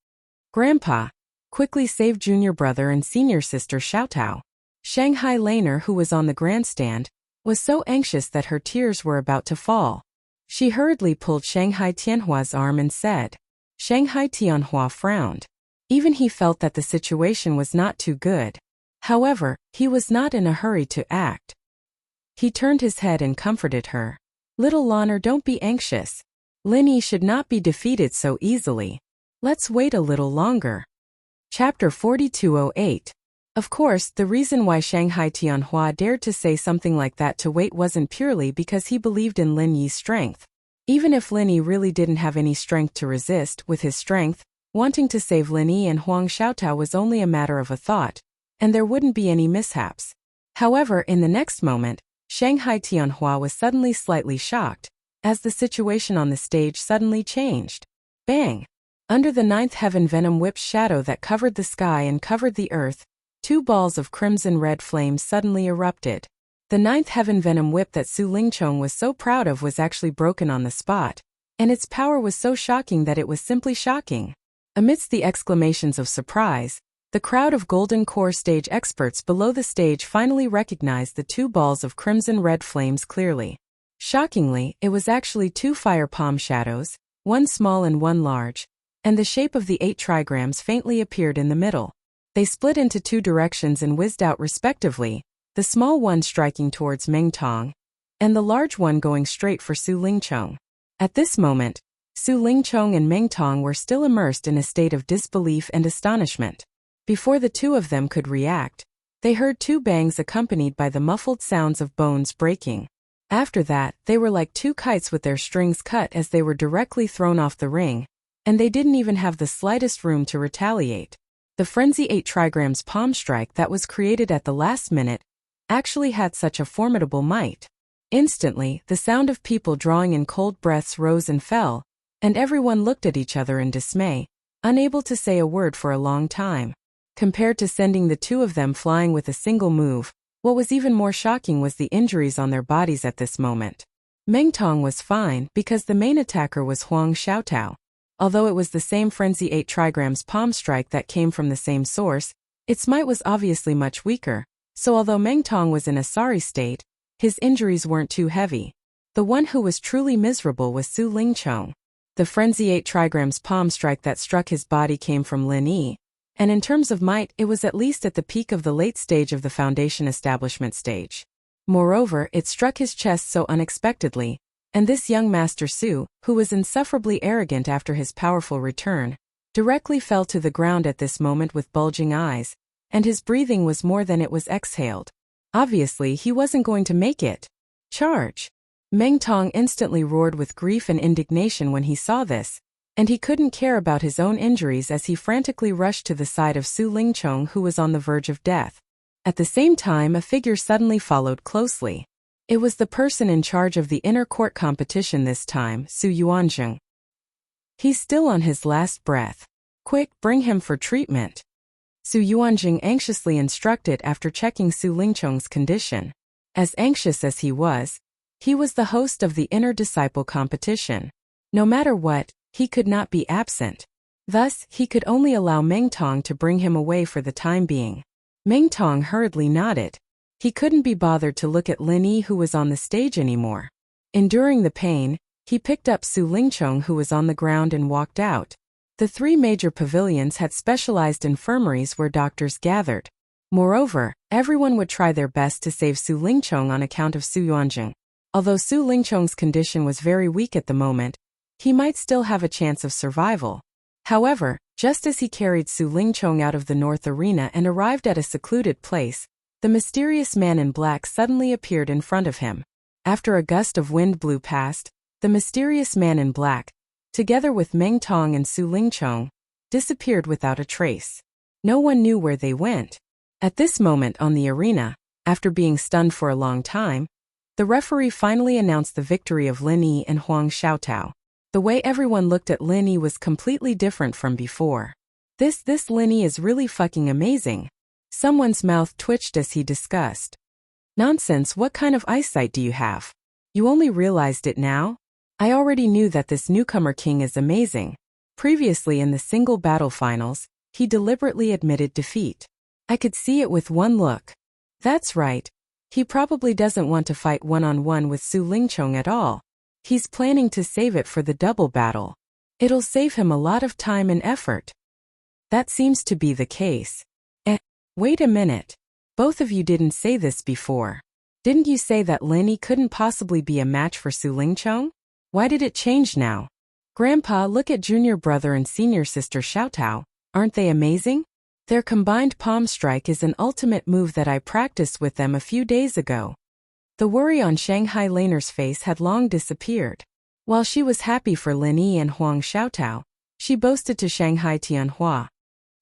"Grandpa, quickly save junior brother and senior sister Xiaotao." Shanghai Laner, who was on the grandstand, was so anxious that her tears were about to fall. She hurriedly pulled Shanghai Tianhua's arm and said. Shanghai Tianhua frowned. Even he felt that the situation was not too good. However, he was not in a hurry to act. He turned his head and comforted her. "Little Laner, don't be anxious. Lin Yi should not be defeated so easily. Let's wait a little longer." Chapter 4208. Of course, the reason why Shanghai Tianhua dared to say something like that to wait wasn't purely because he believed in Lin Yi's strength. Even if Lin Yi really didn't have any strength to resist, with his strength, wanting to save Lin Yi and Huang Xiaotao was only a matter of a thought, and there wouldn't be any mishaps. However, in the next moment, Shanghai Tianhua was suddenly slightly shocked, as the situation on the stage suddenly changed. Bang! Under the 9th Heaven Venom Whip's shadow that covered the sky and covered the earth, 2 balls of crimson-red flames suddenly erupted. The 9th Heaven Venom Whip that Su Lingchong was so proud of was actually broken on the spot, and its power was so shocking that it was simply shocking. Amidst the exclamations of surprise, the crowd of Golden Core stage experts below the stage finally recognized the 2 balls of crimson-red flames clearly. Shockingly, it was actually 2 fire palm shadows, one small and one large, and the shape of the 8 trigrams faintly appeared in the middle. They split into 2 directions and whizzed out respectively, the small one striking towards Meng Tong, and the large one going straight for Su Lingchong. At this moment, Su Lingchong and Meng Tong were still immersed in a state of disbelief and astonishment. Before the 2 of them could react, they heard 2 bangs accompanied by the muffled sounds of bones breaking. After that, they were like 2 kites with their strings cut as they were directly thrown off the ring, and they didn't even have the slightest room to retaliate. The Frenzy 8 trigrams palm strike that was created at the last minute actually had such a formidable might. Instantly, the sound of people drawing in cold breaths rose and fell, and everyone looked at each other in dismay, unable to say a word for a long time. Compared to sending the 2 of them flying with a single move, what was even more shocking was the injuries on their bodies at this moment. Meng Tong was fine because the main attacker was Huang Xiaotao. Although it was the same Frenzy 8 trigrams palm strike that came from the same source, its might was obviously much weaker, so although Meng Tong was in a sorry state, his injuries weren't too heavy. The one who was truly miserable was Su Lingchong. The Frenzy 8 trigrams palm strike that struck his body came from Lin Yi, And in terms of might, it was at least at the peak of the late stage of the foundation establishment stage. Moreover, it struck his chest so unexpectedly, and this young Master Su, who was insufferably arrogant after his powerful return, directly fell to the ground at this moment with bulging eyes, and his breathing was more than it was exhaled. Obviously, he wasn't going to make it. Charge! Meng Tong instantly roared with grief and indignation when he saw this, and he couldn't care about his own injuries as he frantically rushed to the side of Su Lingchong, who was on the verge of death. At the same time, a figure suddenly followed closely. It was the person in charge of the inner court competition this time, Su Yuanzheng. He's still on his last breath. Quick, bring him for treatment. Su Yuanzheng anxiously instructed after checking Su Lingchong's condition. As anxious as he was the host of the inner disciple competition. No matter what, he could not be absent. Thus, he could only allow Meng Tong to bring him away for the time being. Meng Tong hurriedly nodded. He couldn't be bothered to look at Lin Yi, who was on the stage, anymore. Enduring the pain, he picked up Su Lingchong, who was on the ground, and walked out. The 3 major pavilions had specialized infirmaries where doctors gathered. Moreover, everyone would try their best to save Su Lingchong on account of Su Yuanzheng. Although Su Lingchong's condition was very weak at the moment, he might still have a chance of survival. However, just as he carried Su Lingchong out of the North Arena and arrived at a secluded place, the mysterious man in black suddenly appeared in front of him. After a gust of wind blew past, the mysterious man in black, together with Meng Tong and Su Lingchong, disappeared without a trace. No one knew where they went. At this moment on the arena, after being stunned for a long time, the referee finally announced the victory of Lin Yi and Huang Xiaotao. The way everyone looked at Lin Yi was completely different from before. This Lin Yi is really fucking amazing. Someone's mouth twitched as he discussed. Nonsense, what kind of eyesight do you have? You only realized it now? I already knew that this newcomer king is amazing. Previously in the single battle finals, he deliberately admitted defeat. I could see it with one look. That's right. He probably doesn't want to fight one-on-one with Su Lingchong at all. He's planning to save it for the double battle. It'll save him a lot of time and effort. That seems to be the case. Wait a minute. Both of you didn't say this before. Didn't you say that Lin Yi couldn't possibly be a match for Su Lingchong? Why did it change now? Grandpa, look at junior brother and senior sister Xiaotao. Aren't they amazing? Their combined palm strike is an ultimate move that I practiced with them a few days ago. The worry on Shanghai Laner's face had long disappeared. While she was happy for Lin Yi and Huang Xiaotao, she boasted to Shanghai Tianhua.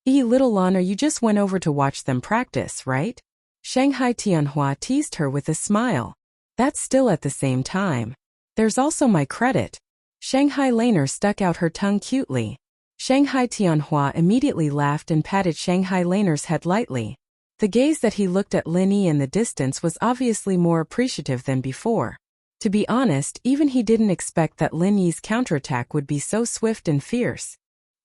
Little Lana, you just went over to watch them practice, right? Shanghai Tianhua teased her with a smile. That's still at the same time. There's also my credit. Shanghai Laner stuck out her tongue cutely. Shanghai Tianhua immediately laughed and patted Shanghai Laner's head lightly. The gaze that he looked at Lin Yi in the distance was obviously more appreciative than before. To be honest, even he didn't expect that Lin Yi's counterattack would be so swift and fierce.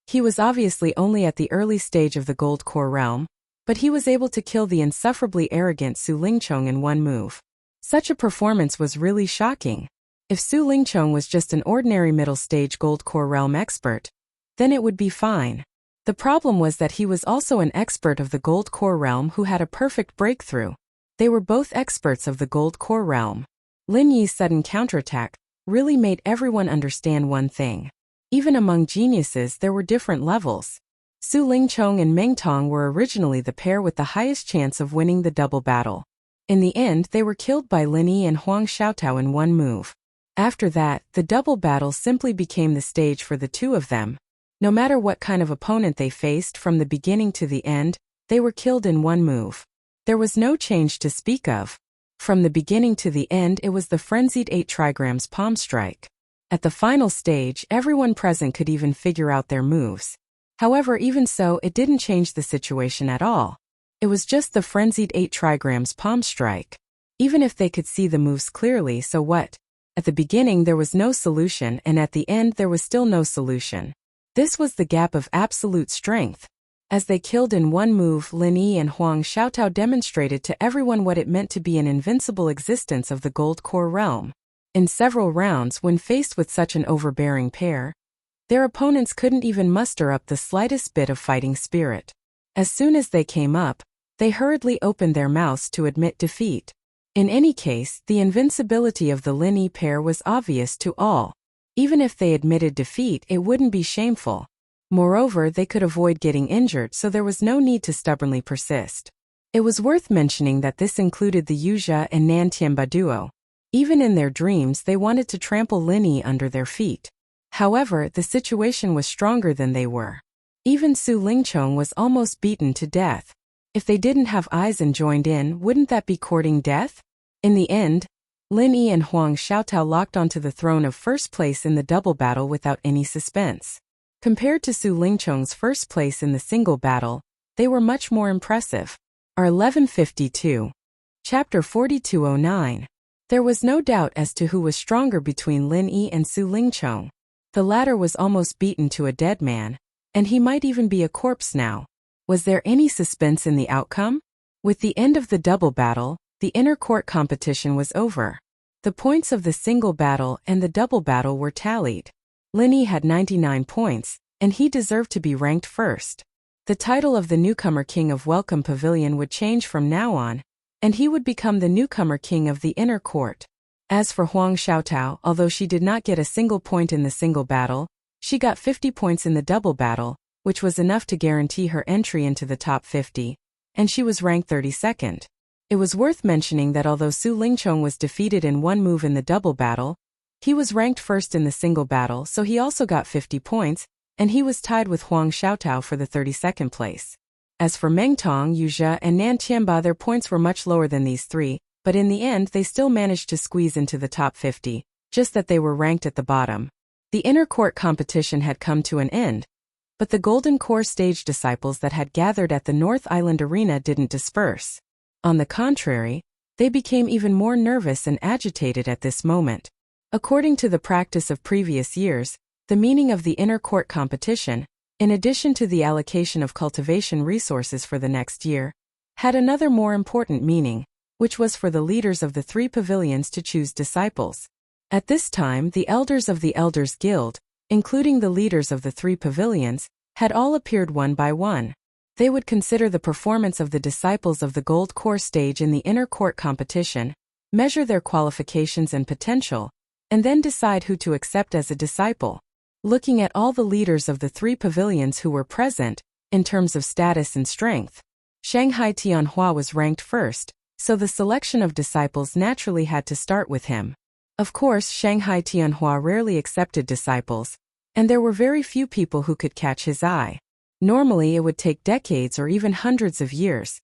He was obviously only at the early stage of the Gold Core realm, but he was able to kill the insufferably arrogant Su Lingchong in one move. Such a performance was really shocking. If Su Lingchong was just an ordinary middle-stage Gold Core realm expert, then it would be fine. The problem was that he was also an expert of the Gold Core realm who had a perfect breakthrough. They were both experts of the Gold Core realm. Lin Yi's sudden counterattack really made everyone understand one thing. Even among geniuses there were different levels. Su Lingchong and Meng Tong were originally the pair with the highest chance of winning the double battle. In the end, they were killed by Lin Yi and Huang Xiaotao in one move. After that, the double battle simply became the stage for the two of them. No matter what kind of opponent they faced from the beginning to the end, they were killed in one move. There was no change to speak of. From the beginning to the end, it was the frenzied 8 trigrams palm strike. At the final stage, everyone present could even figure out their moves. However, even so, it didn't change the situation at all. It was just the frenzied 8 trigrams palm strike. Even if they could see the moves clearly, so what? At the beginning there was no solution, and at the end there was still no solution. This was the gap of absolute strength. As they killed in one move, Lin Yi and Huang Xiaotao demonstrated to everyone what it meant to be an invincible existence of the Gold Core realm. In several rounds, when faced with such an overbearing pair, their opponents couldn't even muster up the slightest bit of fighting spirit. As soon as they came up, they hurriedly opened their mouths to admit defeat. In any case, the invincibility of the Lin-Yi pair was obvious to all. Even if they admitted defeat, it wouldn't be shameful. Moreover, they could avoid getting injured, so there was no need to stubbornly persist. It was worth mentioning that this included the Wuxia and Nantianba duo. Even in their dreams, they wanted to trample Lin-Yi under their feet. However, the situation was stronger than they were. Even Su Lingchong was almost beaten to death. If they didn't have eyes and joined in, wouldn't that be courting death? In the end, Lin-Yi and Huang Xiaotao locked onto the throne of first place in the double battle without any suspense. Compared to Su Lingchong's first place in the single battle, they were much more impressive. R1152. Chapter 4209. There was no doubt as to who was stronger between Lin-Yi and Su Lingchong. The latter was almost beaten to a dead man, and he might even be a corpse now. Was there any suspense in the outcome? With the end of the double battle, the inner court competition was over. The points of the single battle and the double battle were tallied. Lin-Yi had 99 points, and he deserved to be ranked first. The title of the newcomer king of Welcome Pavilion would change from now on, and he would become the newcomer king of the inner court. As for Huang Xiaotao, although she did not get a single point in the single battle, she got 50 points in the double battle, which was enough to guarantee her entry into the top 50, and she was ranked 32nd. It was worth mentioning that although Su Lingchong was defeated in one move in the double battle, he was ranked first in the single battle, so he also got 50 points, and he was tied with Huang Xiaotao for the 32nd place. As for Mengtong, Wuxia, and Nantianba, their points were much lower than these three, but in the end they still managed to squeeze into the top 50, just that they were ranked at the bottom. The inner court competition had come to an end, but the Golden Core stage disciples that had gathered at the North Island Arena didn't disperse. On the contrary, they became even more nervous and agitated at this moment. According to the practice of previous years, the meaning of the inner court competition, in addition to the allocation of cultivation resources for the next year, had another more important meaning, which was for the leaders of the three pavilions to choose disciples. At this time, the elders of the Elders Guild, including the leaders of the three pavilions, had all appeared one by one. They would consider the performance of the disciples of the Gold Core stage in the inner court competition, measure their qualifications and potential, and then decide who to accept as a disciple. Looking at all the leaders of the three pavilions who were present, in terms of status and strength, Shanghai Tianhua was ranked first, so the selection of disciples naturally had to start with him. Of course, Shanghai Tianhua rarely accepted disciples, and there were very few people who could catch his eye. Normally it would take decades or even hundreds of years.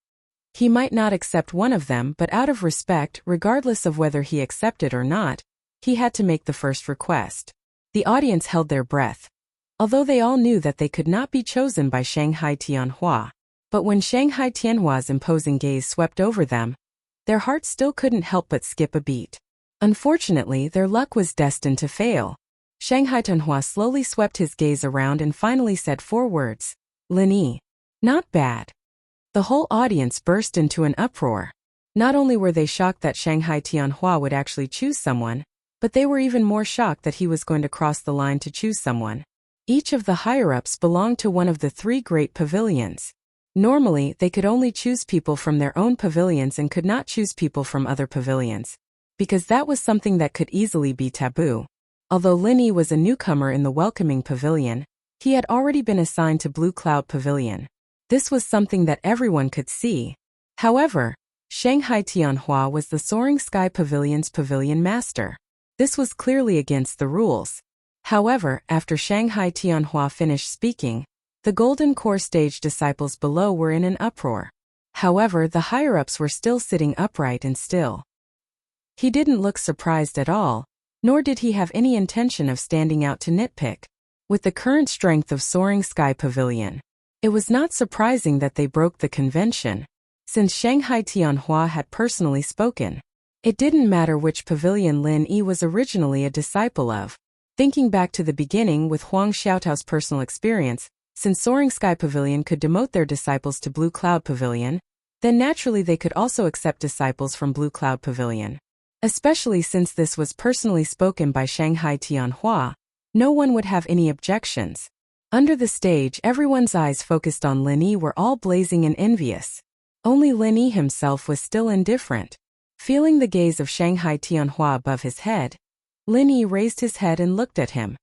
He might not accept one of them, but out of respect, regardless of whether he accepted or not, he had to make the first request. The audience held their breath, although they all knew that they could not be chosen by Shanghai Tianhua. But when Shanghai Tianhua's imposing gaze swept over them, their hearts still couldn't help but skip a beat. Unfortunately, their luck was destined to fail. Shanghai Tianhua slowly swept his gaze around and finally said 4 words. Lin-Yi. Not bad. The whole audience burst into an uproar. Not only were they shocked that Shanghai Tianhua would actually choose someone, but they were even more shocked that he was going to cross the line to choose someone. Each of the higher-ups belonged to one of the 3 great pavilions. Normally, they could only choose people from their own pavilions and could not choose people from other pavilions, because that was something that could easily be taboo. Although Lin-Yi was a newcomer in the Welcoming Pavilion, he had already been assigned to Blue Cloud Pavilion. This was something that everyone could see. However, Shanghai Tianhua was the Soaring Sky Pavilion's pavilion master. This was clearly against the rules. However, after Shanghai Tianhua finished speaking, the Golden Core stage disciples below were in an uproar. However, the higher-ups were still sitting upright and still. He didn't look surprised at all, nor did he have any intention of standing out to nitpick. With the current strength of Soaring Sky Pavilion, it was not surprising that they broke the convention, since Shanghai Tianhua had personally spoken. It didn't matter which pavilion Lin-Yi was originally a disciple of. Thinking back to the beginning with Huang Xiaotao's personal experience, since Soaring Sky Pavilion could demote their disciples to Blue Cloud Pavilion, then naturally they could also accept disciples from Blue Cloud Pavilion. Especially since this was personally spoken by Shanghai Tianhua, no one would have any objections. Under the stage, everyone's eyes focused on Lin Yi were all blazing and envious. Only Lin Yi himself was still indifferent. Feeling the gaze of Shanghai Tianhua above his head, Lin Yi raised his head and looked at him.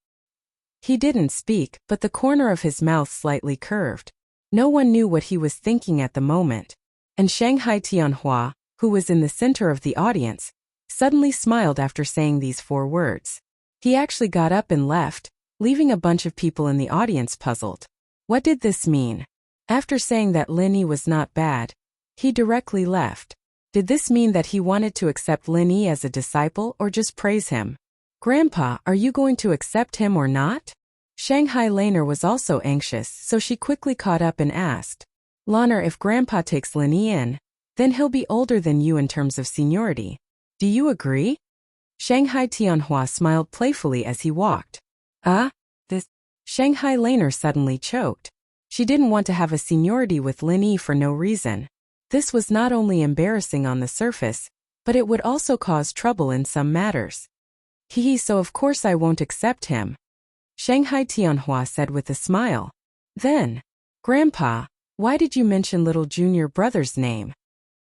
He didn't speak, but the corner of his mouth slightly curved. No one knew what he was thinking at the moment. And Shanghai Tianhua, who was in the center of the audience, suddenly smiled after saying these 4 words. He actually got up and left, leaving a bunch of people in the audience puzzled. What did this mean? After saying that Lin Yi was not bad, he directly left. Did this mean that he wanted to accept Lin Yi as a disciple or just praise him? Grandpa, are you going to accept him or not? Shanghai Laner was also anxious, so she quickly caught up and asked, Laner, if Grandpa takes Lin Yi in, then he'll be older than you in terms of seniority. Do you agree? Shanghai Tianhua smiled playfully as he walked. This. Shanghai Laner suddenly choked. She didn't want to have a seniority with Lin Yi for no reason. This was not only embarrassing on the surface, but it would also cause trouble in some matters. So of course I won't accept him. Shanghai Tianhua said with a smile. Then, Grandpa, why did you mention little junior brother's name?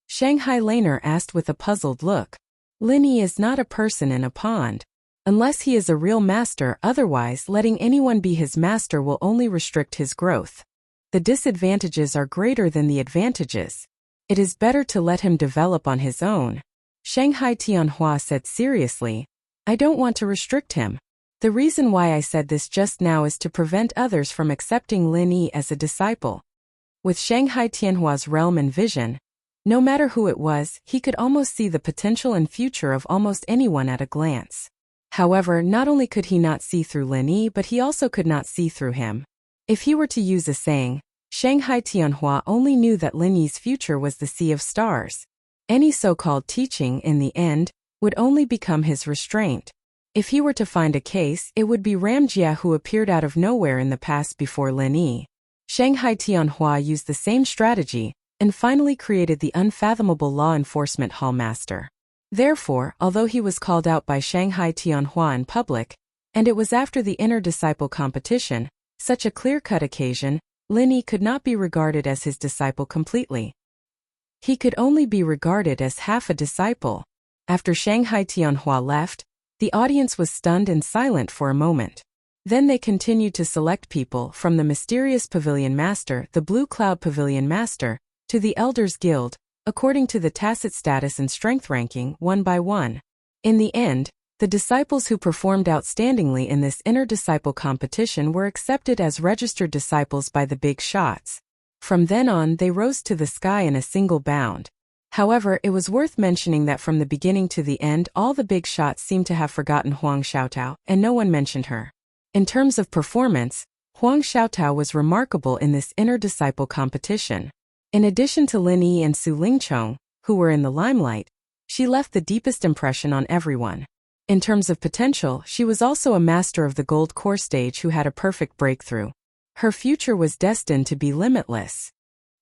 Shanghai Laner asked with a puzzled look. Lin Yi is not a person in a pond. Unless he is a real master, otherwise letting anyone be his master will only restrict his growth. The disadvantages are greater than the advantages. It is better to let him develop on his own. Shanghai Tianhua said seriously. I don't want to restrict him. The reason why I said this just now is to prevent others from accepting Lin Yi as a disciple. With Shanghai Tianhua's realm and vision, no matter who it was, he could almost see the potential and future of almost anyone at a glance. However, not only could he not see through Lin Yi, but he also could not see through him. If he were to use a saying, Shanghai Tianhua only knew that Lin Yi's future was the sea of stars. Any so-called teaching, in the end, would only become his restraint. If he were to find a case, it would be Ramjia who appeared out of nowhere in the past before Lin Yi. Shanghai Tianhua used the same strategy, and finally created the unfathomable law enforcement hallmaster. Therefore, although he was called out by Shanghai Tianhua in public, and it was after the inner disciple competition, such a clear-cut occasion, Lin Yi could not be regarded as his disciple completely. He could only be regarded as half a disciple. After Shanghai Tianhua left, the audience was stunned and silent for a moment. Then they continued to select people from the mysterious pavilion master, the blue cloud pavilion master, to the elders guild, according to the tacit status and strength ranking, one by one. In the end, the disciples who performed outstandingly in this inner disciple competition were accepted as registered disciples by the big shots. From then on, they rose to the sky in a single bound. However, it was worth mentioning that from the beginning to the end, all the big shots seemed to have forgotten Huang Xiaotao, and no one mentioned her. In terms of performance, Huang Xiaotao was remarkable in this inner disciple competition. In addition to Lin Yi and Su Lingchong, who were in the limelight, she left the deepest impression on everyone. In terms of potential, she was also a master of the gold core stage who had a perfect breakthrough. Her future was destined to be limitless.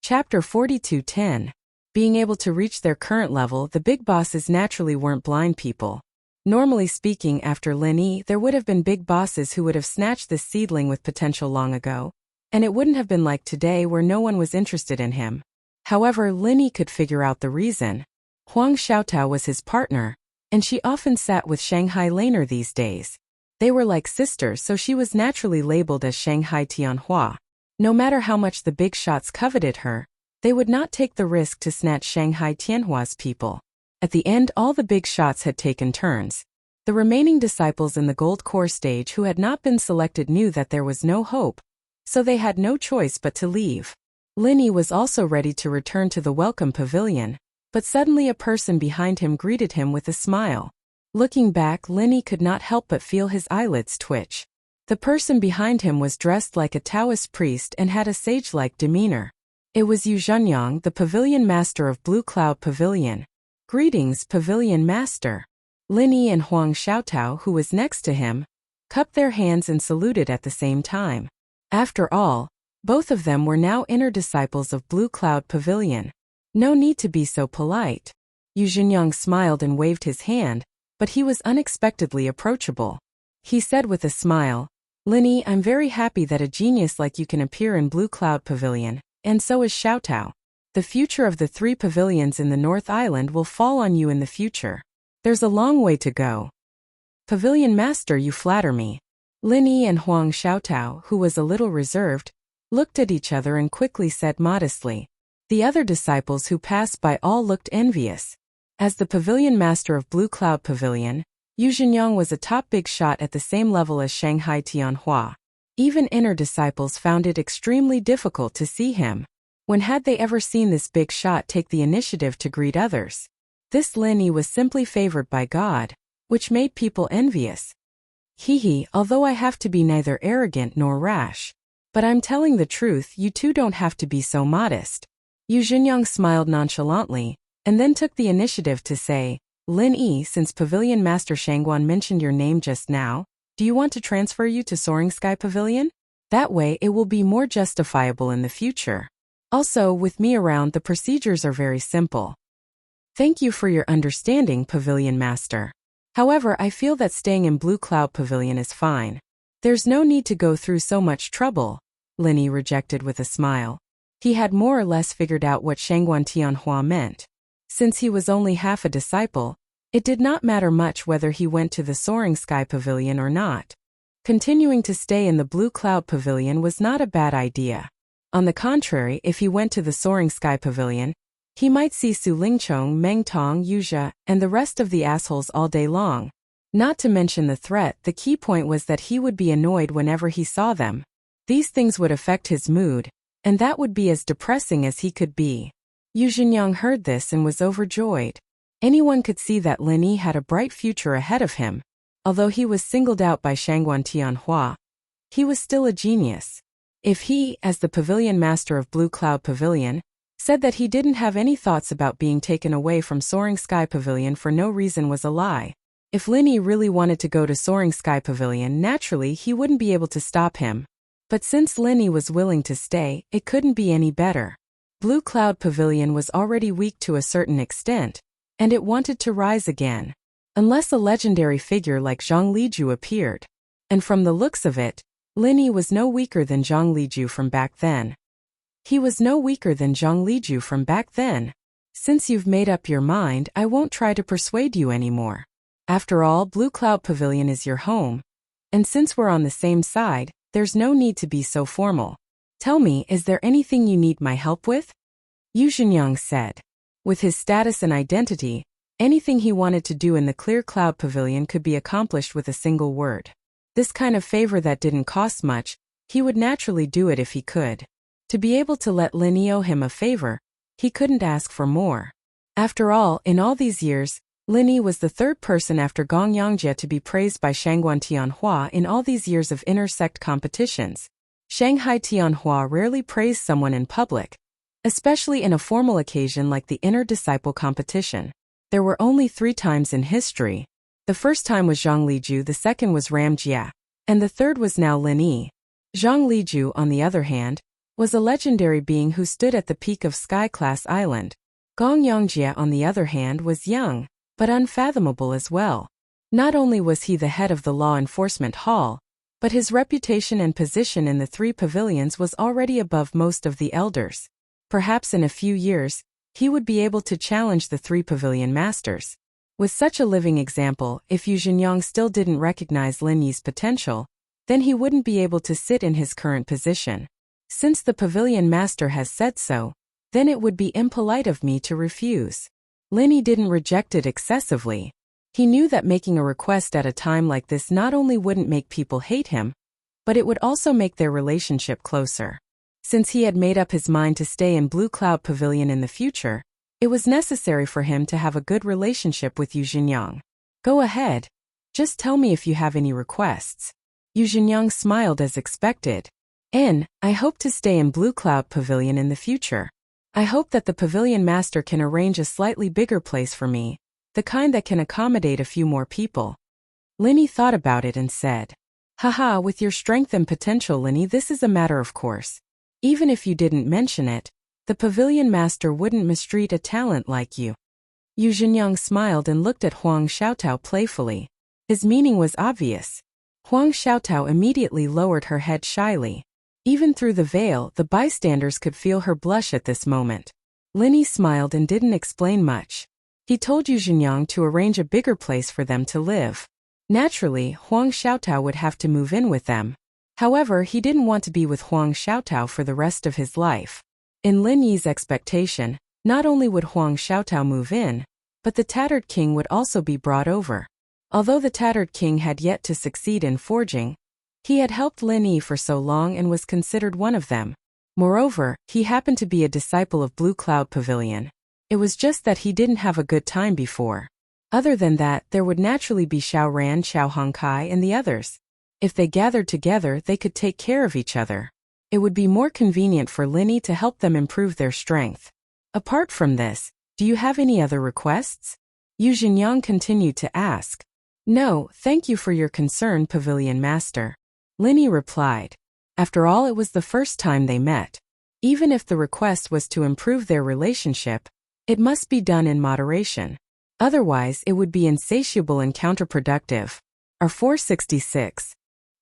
Chapter 42:10. Being able to reach their current level, the big bosses naturally weren't blind people. Normally speaking, after Lin Yi, there would have been big bosses who would have snatched this seedling with potential long ago. And it wouldn't have been like today where no one was interested in him. However, Lin Yi could figure out the reason. Huang Xiaotao was his partner, and she often sat with Shanghai Laner these days. They were like sisters, so she was naturally labeled as Shanghai Tianhua. No matter how much the big shots coveted her, they would not take the risk to snatch Shanghai Tianhua's people. At the end, all the big shots had taken turns. The remaining disciples in the gold core stage who had not been selected knew that there was no hope, so they had no choice but to leave. Lin Yi was also ready to return to the welcome pavilion, but suddenly a person behind him greeted him with a smile. Looking back, Lin Yi could not help but feel his eyelids twitch. The person behind him was dressed like a Taoist priest and had a sage-like demeanor. It was Yu Zhenyang, the pavilion master of Blue Cloud Pavilion. Greetings, pavilion master. Lin Yi and Huang Xiaotao, who was next to him, cupped their hands and saluted at the same time. After all, both of them were now inner disciples of Blue Cloud Pavilion. No need to be so polite. Yu Zhenyang smiled and waved his hand, but he was unexpectedly approachable. He said with a smile, Linny, I'm very happy that a genius like you can appear in Blue Cloud Pavilion, and so is Xiaotao. The future of the 3 pavilions in the North Island will fall on you in the future. There's a long way to go. Pavilion Master, you flatter me. Linny and Huang Xiaotao, who was a little reserved, looked at each other and quickly said modestly. The other disciples who passed by all looked envious. As the Pavilion Master of Blue Cloud Pavilion, Yu Zhenyang was a top big shot at the same level as Shanghai Tianhua. Even inner disciples found it extremely difficult to see him. When had they ever seen this big shot take the initiative to greet others? This Linny was simply favored by God, which made people envious. Although I have to be neither arrogant nor rash. But I'm telling the truth, you two don't have to be so modest. Yu Zhenyang smiled nonchalantly, and then took the initiative to say, Lin Yi, since Pavilion Master Shangguan mentioned your name just now, do you want to transfer you to Soaring Sky Pavilion? That way it will be more justifiable in the future. Also, with me around, the procedures are very simple. Thank you for your understanding, Pavilion Master. However, I feel that staying in Blue Cloud Pavilion is fine. There's no need to go through so much trouble, Linny rejected with a smile. He had more or less figured out what Shangguan Tianhua meant. Since he was only half a disciple, it did not matter much whether he went to the Soaring Sky Pavilion or not. Continuing to stay in the Blue Cloud Pavilion was not a bad idea. On the contrary, if he went to the Soaring Sky Pavilion, he might see Su Lingchong, Meng Tong, Yuzha, and the rest of the assholes all day long. Not to mention the threat, the key point was that he would be annoyed whenever he saw them. These things would affect his mood, and that would be as depressing as he could be. Yu Zhenyang heard this and was overjoyed. Anyone could see that Lin Yi had a bright future ahead of him. Although he was singled out by Shangguan Tianhua, he was still a genius. If he, as the Pavilion Master of Blue Cloud Pavilion, said that he didn't have any thoughts about being taken away from Soaring Sky Pavilion for no reason was a lie. If Lin Yi really wanted to go to Soaring Sky Pavilion, naturally he wouldn't be able to stop him. But since Lin Yi was willing to stay, it couldn't be any better. Blue Cloud Pavilion was already weak to a certain extent, and it wanted to rise again. Unless a legendary figure like Zhang Liju appeared. And from the looks of it, Lin Yi was no weaker than Zhang Liju from back then. He was no weaker than Zhang Liju from back then. Since you've made up your mind, I won't try to persuade you anymore. After all, Blue Cloud Pavilion is your home. And since we're on the same side, there's no need to be so formal. Tell me, is there anything you need my help with? Yu Zhenyang said. With his status and identity, anything he wanted to do in the Clear Cloud Pavilion could be accomplished with a single word. This kind of favor that didn't cost much, he would naturally do it if he could. To be able to let Lin Yi owe him a favor, he couldn't ask for more. After all, in all these years, Lin Yi was the third person after Gong Yangjie to be praised by Shangguan Tianhua in all these years of inter-sect competitions. Shanghai Tianhua rarely praised someone in public, especially in a formal occasion like the inter-disciple competition. There were only 3 times in history. The first time was Zhang Liju, the second was Ram Jia, and the third was now Lin Yi. Zhang Liju, on the other hand, was a legendary being who stood at the peak of Sky-class Island. Gong Yangjie, on the other hand, was young, but unfathomable as well. Not only was he the head of the law enforcement hall, but his reputation and position in the 3 pavilions was already above most of the elders. Perhaps in a few years, he would be able to challenge the 3 pavilion masters. With such a living example, if Yu Zhenyang still didn't recognize Lin Yi's potential, then he wouldn't be able to sit in his current position. Since the pavilion master has said so, then it would be impolite of me to refuse. Lin Yi didn't reject it excessively. He knew that making a request at a time like this not only wouldn't make people hate him, but it would also make their relationship closer. Since he had made up his mind to stay in Blue Cloud Pavilion in the future, it was necessary for him to have a good relationship with Yu Zhenyang. Go ahead. Just tell me if you have any requests. Yu Zhenyang smiled as expected. I hope to stay in Blue Cloud Pavilion in the future. I hope that the pavilion master can arrange a slightly bigger place for me, the kind that can accommodate a few more people. Lin Yi thought about it and said, Haha, with your strength and potential, Lin Yi, this is a matter of course. Even if you didn't mention it, the pavilion master wouldn't mistreat a talent like you. Yu Zhenyang smiled and looked at Huang Xiaotao playfully. His meaning was obvious. Huang Xiaotao immediately lowered her head shyly. Even through the veil, the bystanders could feel her blush at this moment. Linny smiled and didn't explain much. He told Yu Zhenyang to arrange a bigger place for them to live. Naturally, Huang Xiaotao would have to move in with them. However, he didn't want to be with Huang Xiaotao for the rest of his life. In Lin Yi's expectation, not only would Huang Xiaotao move in, but the Tattered King would also be brought over. Although the Tattered King had yet to succeed in forging, he had helped Lin Yi for so long and was considered one of them. Moreover, he happened to be a disciple of Blue Cloud Pavilion. It was just that he didn't have a good time before. Other than that, there would naturally be Xiao Ran, Xiao Hongkai, and the others. If they gathered together, they could take care of each other. It would be more convenient for Lin Yi to help them improve their strength. Apart from this, do you have any other requests? Yu Zhenyang continued to ask. No, thank you for your concern, Pavilion Master. Lin Yi replied. After all, it was the first time they met. Even if the request was to improve their relationship, it must be done in moderation. Otherwise, it would be insatiable and counterproductive. R466.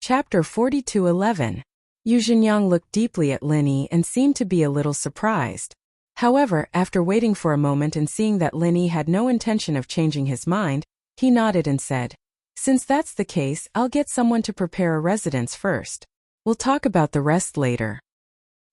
Chapter 42:11. Yu Zhenyang looked deeply at Lin Yi and seemed to be a little surprised. However, after waiting for a moment and seeing that Lin Yi had no intention of changing his mind, he nodded and said, Since that's the case, I'll get someone to prepare a residence first. We'll talk about the rest later.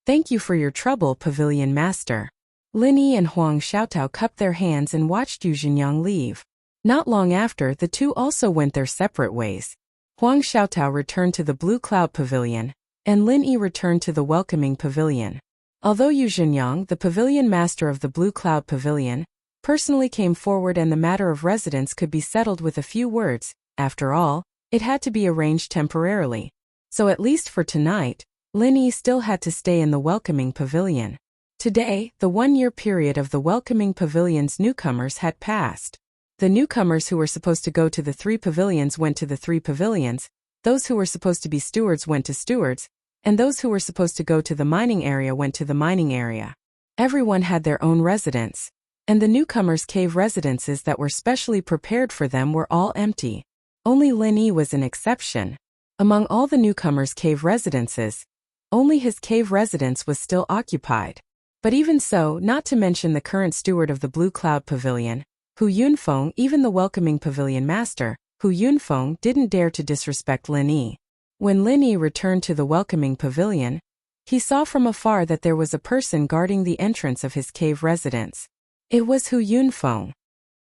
Thank you for your trouble, Pavilion Master. Lin Yi and Huang Xiaotao cupped their hands and watched Yu Zhenyang leave. Not long after, the two also went their separate ways. Huang Xiaotao returned to the Blue Cloud Pavilion, and Lin Yi returned to the Welcoming Pavilion. Although Yu Zhenyang, the Pavilion Master of the Blue Cloud Pavilion, personally came forward and the matter of residence could be settled with a few words, after all, it had to be arranged temporarily. So at least for tonight, Lin Yi still had to stay in the Welcoming Pavilion. Today, the 1-year period of the Welcoming Pavilion's newcomers had passed. The newcomers who were supposed to go to the 3 pavilions went to the 3 pavilions, those who were supposed to be stewards went to stewards, and those who were supposed to go to the mining area went to the mining area. Everyone had their own residence, and the newcomers' cave residences that were specially prepared for them were all empty. Only Lin Yi was an exception. Among all the newcomers' cave residences, only his cave residence was still occupied. But even so, not to mention the current steward of the Blue Cloud Pavilion, Hu Yunfeng, even the Welcoming Pavilion Master, Hu Yunfeng, didn't dare to disrespect Lin Yi. When Lin Yi returned to the Welcoming Pavilion, he saw from afar that there was a person guarding the entrance of his cave residence. It was Hu Yunfeng.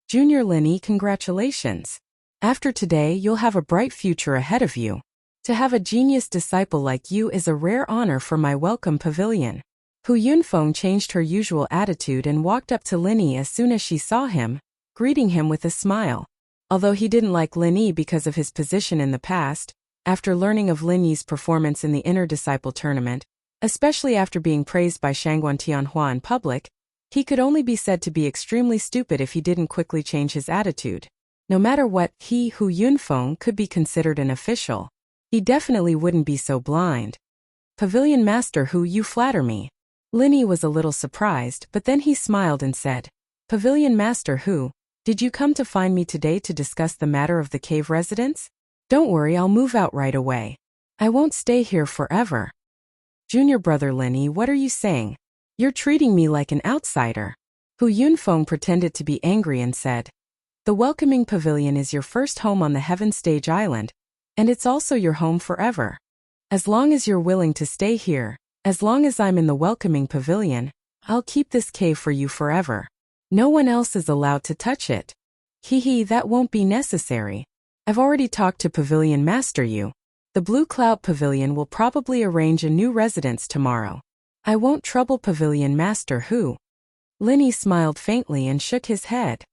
Junior Lin Yi, congratulations. After today, you'll have a bright future ahead of you. To have a genius disciple like you is a rare honor for my Welcome Pavilion. Hu Yunfeng changed her usual attitude and walked up to Lin Yi as soon as she saw him, greeting him with a smile. Although he didn't like Lin Yi because of his position in the past, after learning of Lin Yi's performance in the Inner Disciple Tournament, especially after being praised by Shangguan Tianhua in public, he could only be said to be extremely stupid if he didn't quickly change his attitude. No matter what, he, Hu Yunfeng, could be considered an official. He definitely wouldn't be so blind. Pavilion Master Hu, you flatter me. Lin Yi was a little surprised, but then he smiled and said, Pavilion Master Hu, did you come to find me today to discuss the matter of the cave residence? Don't worry, I'll move out right away. I won't stay here forever. Junior brother Lin Yi, what are you saying? You're treating me like an outsider. Hu Yunfeng pretended to be angry and said, The Welcoming Pavilion is your first home on the Heaven Stage Island, and it's also your home forever. As long as you're willing to stay here, as long as I'm in the Welcoming Pavilion, I'll keep this cave for you forever. No one else is allowed to touch it. Hee, that won't be necessary. I've already talked to Pavilion Master Yu. The Blue Cloud Pavilion will probably arrange a new residence tomorrow. I won't trouble Pavilion Master Hu. Lin Yi smiled faintly and shook his head.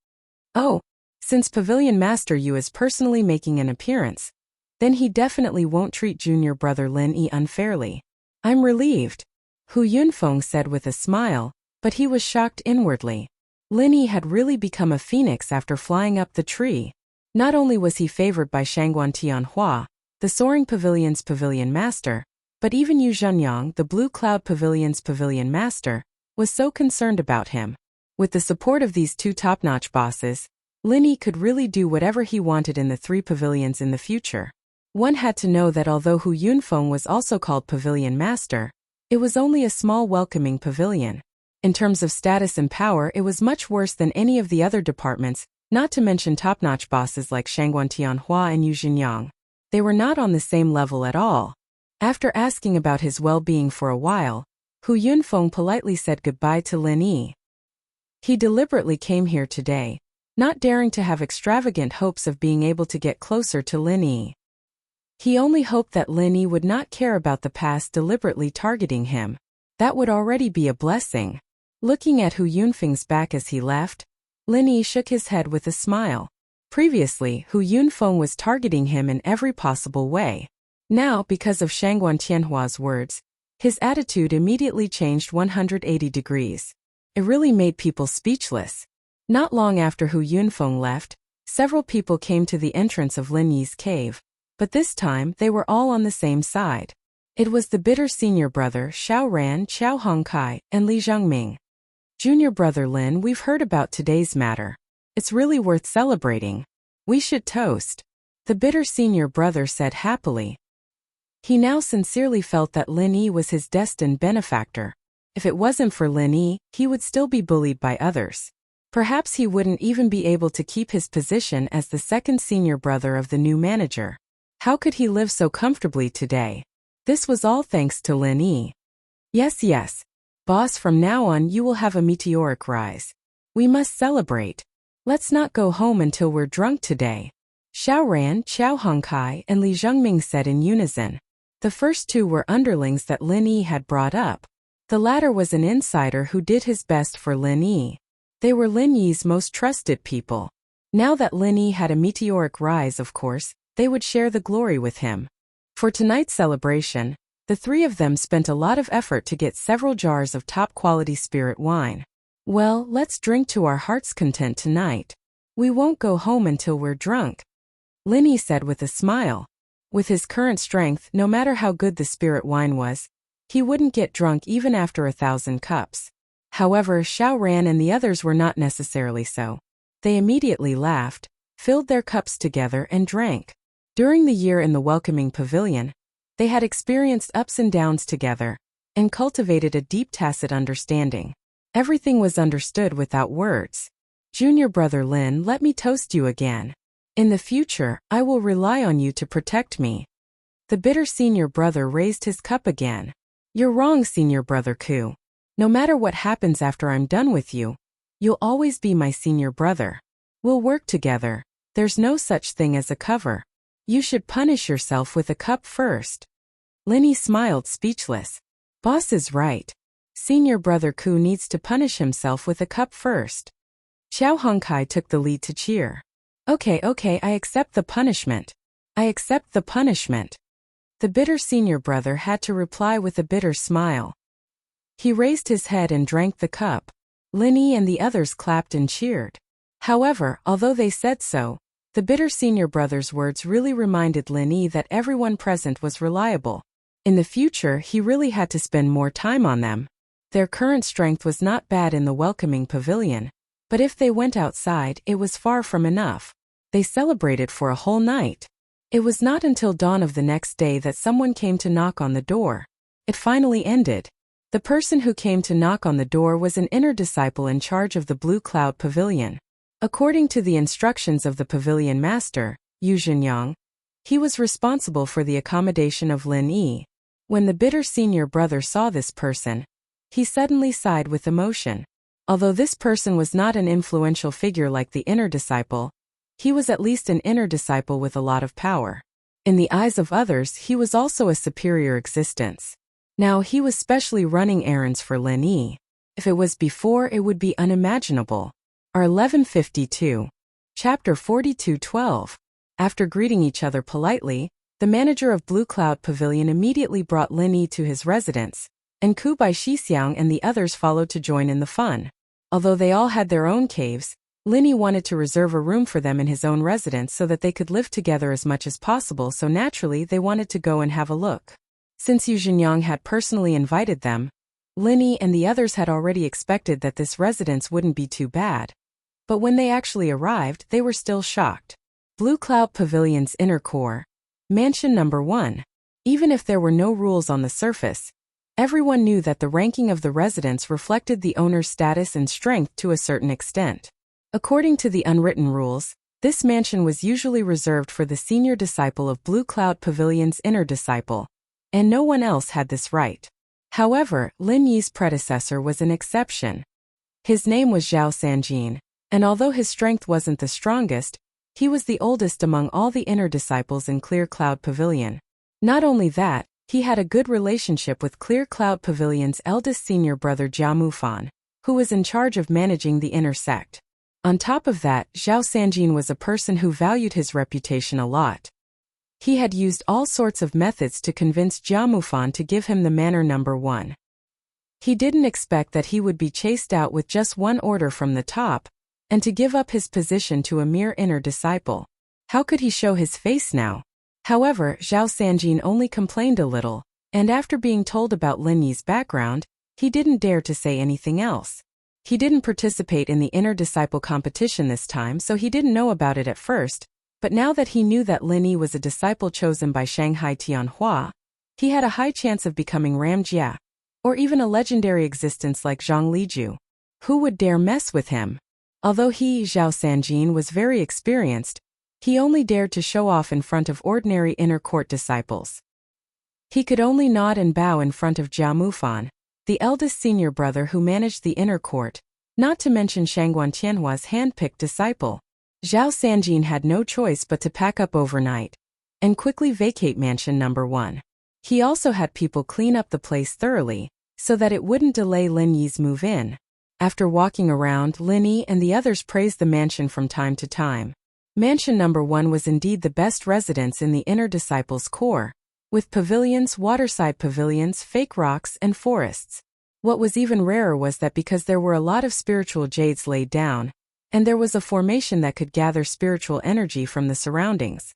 Oh, since Pavilion Master Yu is personally making an appearance, then he definitely won't treat junior brother Lin Yi unfairly. I'm relieved, Hu Yunfeng said with a smile, but he was shocked inwardly. Lin Yi had really become a phoenix after flying up the tree. Not only was he favored by Shangguan Tianhua, the Soaring Pavilion's Pavilion Master, but even Yu Zhenyang, the Blue Cloud Pavilion's Pavilion Master, was so concerned about him. With the support of these two top-notch bosses, Lin Yi could really do whatever he wanted in the 3 pavilions in the future. One had to know that although Hu Yunfeng was also called Pavilion Master, it was only a small welcoming pavilion. In terms of status and power, it was much worse than any of the other departments, not to mention top-notch bosses like Shangguan Tianhua and Yu Jinyang. They were not on the same level at all. After asking about his well-being for a while, Hu Yunfeng politely said goodbye to Lin Yi. He deliberately came here today, not daring to have extravagant hopes of being able to get closer to Lin Yi. He only hoped that Lin Yi would not care about the past deliberately targeting him. That would already be a blessing. Looking at Hu Yunfeng's back as he left, Lin Yi shook his head with a smile. Previously, Hu Yunfeng was targeting him in every possible way. Now, because of Shangguan Tianhua's words, his attitude immediately changed 180 degrees. It really made people speechless. Not long after Hu Yunfeng left, several people came to the entrance of Lin Yi's cave, but this time they were all on the same side. It was the bitter senior brother Xiao Ran, Xiao Hongkai, and Li Zhengming. Junior brother Lin, we've heard about today's matter. It's really worth celebrating. We should toast. The bitter senior brother said happily. He now sincerely felt that Lin Yi was his destined benefactor. If it wasn't for Lin Yi, he would still be bullied by others. Perhaps he wouldn't even be able to keep his position as the second senior brother of the new manager. How could he live so comfortably today? This was all thanks to Lin Yi. Yes. Boss, from now on you will have a meteoric rise. We must celebrate. Let's not go home until we're drunk today. Xiao Ran, Xiao Hongkai, and Li Zhengming said in unison. The first two were underlings that Lin Yi had brought up. The latter was an insider who did his best for Lin Yi. They were Lin Yi's most trusted people. Now that Lin Yi had a meteoric rise, of course, they would share the glory with him. For tonight's celebration, the three of them spent a lot of effort to get several jars of top-quality spirit wine. Well, let's drink to our heart's content tonight. We won't go home until we're drunk, Lin Yi said with a smile. With his current strength, no matter how good the spirit wine was, he wouldn't get drunk even after 1,000 cups. However, Xiao Ran and the others were not necessarily so. They immediately laughed, filled their cups together and drank. During the year in the welcoming pavilion, they had experienced ups and downs together, and cultivated a deep tacit understanding. Everything was understood without words. Junior brother Lin, let me toast you again. In the future, I will rely on you to protect me. The bitter senior brother raised his cup again. You're wrong, senior brother Ku. No matter what happens after I'm done with you, you'll always be my senior brother. We'll work together. There's no such thing as a cover. You should punish yourself with a cup first. Lin Yi smiled, speechless. Boss is right. Senior brother Ku needs to punish himself with a cup first. Xiao Hongkai took the lead to cheer. Okay, I accept the punishment. I accept the punishment. The bitter senior brother had to reply with a bitter smile. He raised his head and drank the cup. Lin Yi and the others clapped and cheered. However, although they said so, the bitter senior brother's words really reminded Lin Yi that everyone present was reliable. In the future, he really had to spend more time on them. Their current strength was not bad in the welcoming pavilion, but if they went outside, it was far from enough. They celebrated for a whole night. It was not until dawn of the next day that someone came to knock on the door. It finally ended. The person who came to knock on the door was an inner disciple in charge of the Blue Cloud Pavilion. According to the instructions of the pavilion master, Yu Jinyang, he was responsible for the accommodation of Lin Yi. When the bitter senior brother saw this person, he suddenly sighed with emotion. Although this person was not an influential figure like the inner disciple, he was at least an inner disciple with a lot of power. In the eyes of others, he was also a superior existence. Now he was specially running errands for Lin Yi. If it was before, it would be unimaginable. Our 1152. Chapter 42:12. After greeting each other politely, the manager of Blue Cloud Pavilion immediately brought Lin Yi to his residence, and Ku Bai Shixiang and the others followed to join in the fun. Although they all had their own caves, Lin Yi wanted to reserve a room for them in his own residence so that they could live together as much as possible, so naturally they wanted to go and have a look. Since Yu Jinyang had personally invited them, Lin Yi and the others had already expected that this residence wouldn't be too bad. But when they actually arrived, they were still shocked. Blue Cloud Pavilion's inner core, Mansion number 1. Even if there were no rules on the surface, everyone knew that the ranking of the residence reflected the owner's status and strength to a certain extent. According to the unwritten rules, this mansion was usually reserved for the senior disciple of Blue Cloud Pavilion's inner disciple, and no one else had this right. However, Lin Yi's predecessor was an exception. His name was Zhao Sanjin, and although his strength wasn't the strongest, he was the oldest among all the inner disciples in Clear Cloud Pavilion. Not only that, he had a good relationship with Clear Cloud Pavilion's eldest senior brother Jia Mufan, who was in charge of managing the inner sect. On top of that, Zhao Sanjin was a person who valued his reputation a lot. He had used all sorts of methods to convince Jia Mufan to give him the manor number 1. He didn't expect that he would be chased out with just one order from the top, and to give up his position to a mere inner disciple. How could he show his face now? However, Zhao Sanjin only complained a little, and after being told about Lin Yi's background, he didn't dare to say anything else. He didn't participate in the inner disciple competition this time, so he didn't know about it at first, but now that he knew that Lin Yi was a disciple chosen by Shanghai Tianhua, he had a high chance of becoming Ram Jia, or even a legendary existence like Zhang Liju. Who would dare mess with him? Although he, Zhao Sanjin, was very experienced, he only dared to show off in front of ordinary inner court disciples. He could only nod and bow in front of Jia Mufan, the eldest senior brother who managed the inner court, not to mention Shangguan Tianhua's hand-picked disciple. Zhao Sanjin had no choice but to pack up overnight and quickly vacate mansion number 1. He also had people clean up the place thoroughly, so that it wouldn't delay Lin Yi's move-in. After walking around, Lin Yi and the others praised the mansion from time to time. Mansion number 1 was indeed the best residence in the inner disciples' core, with pavilions, waterside pavilions, fake rocks, and forests. What was even rarer was that because there were a lot of spiritual jades laid down, and there was a formation that could gather spiritual energy from the surroundings.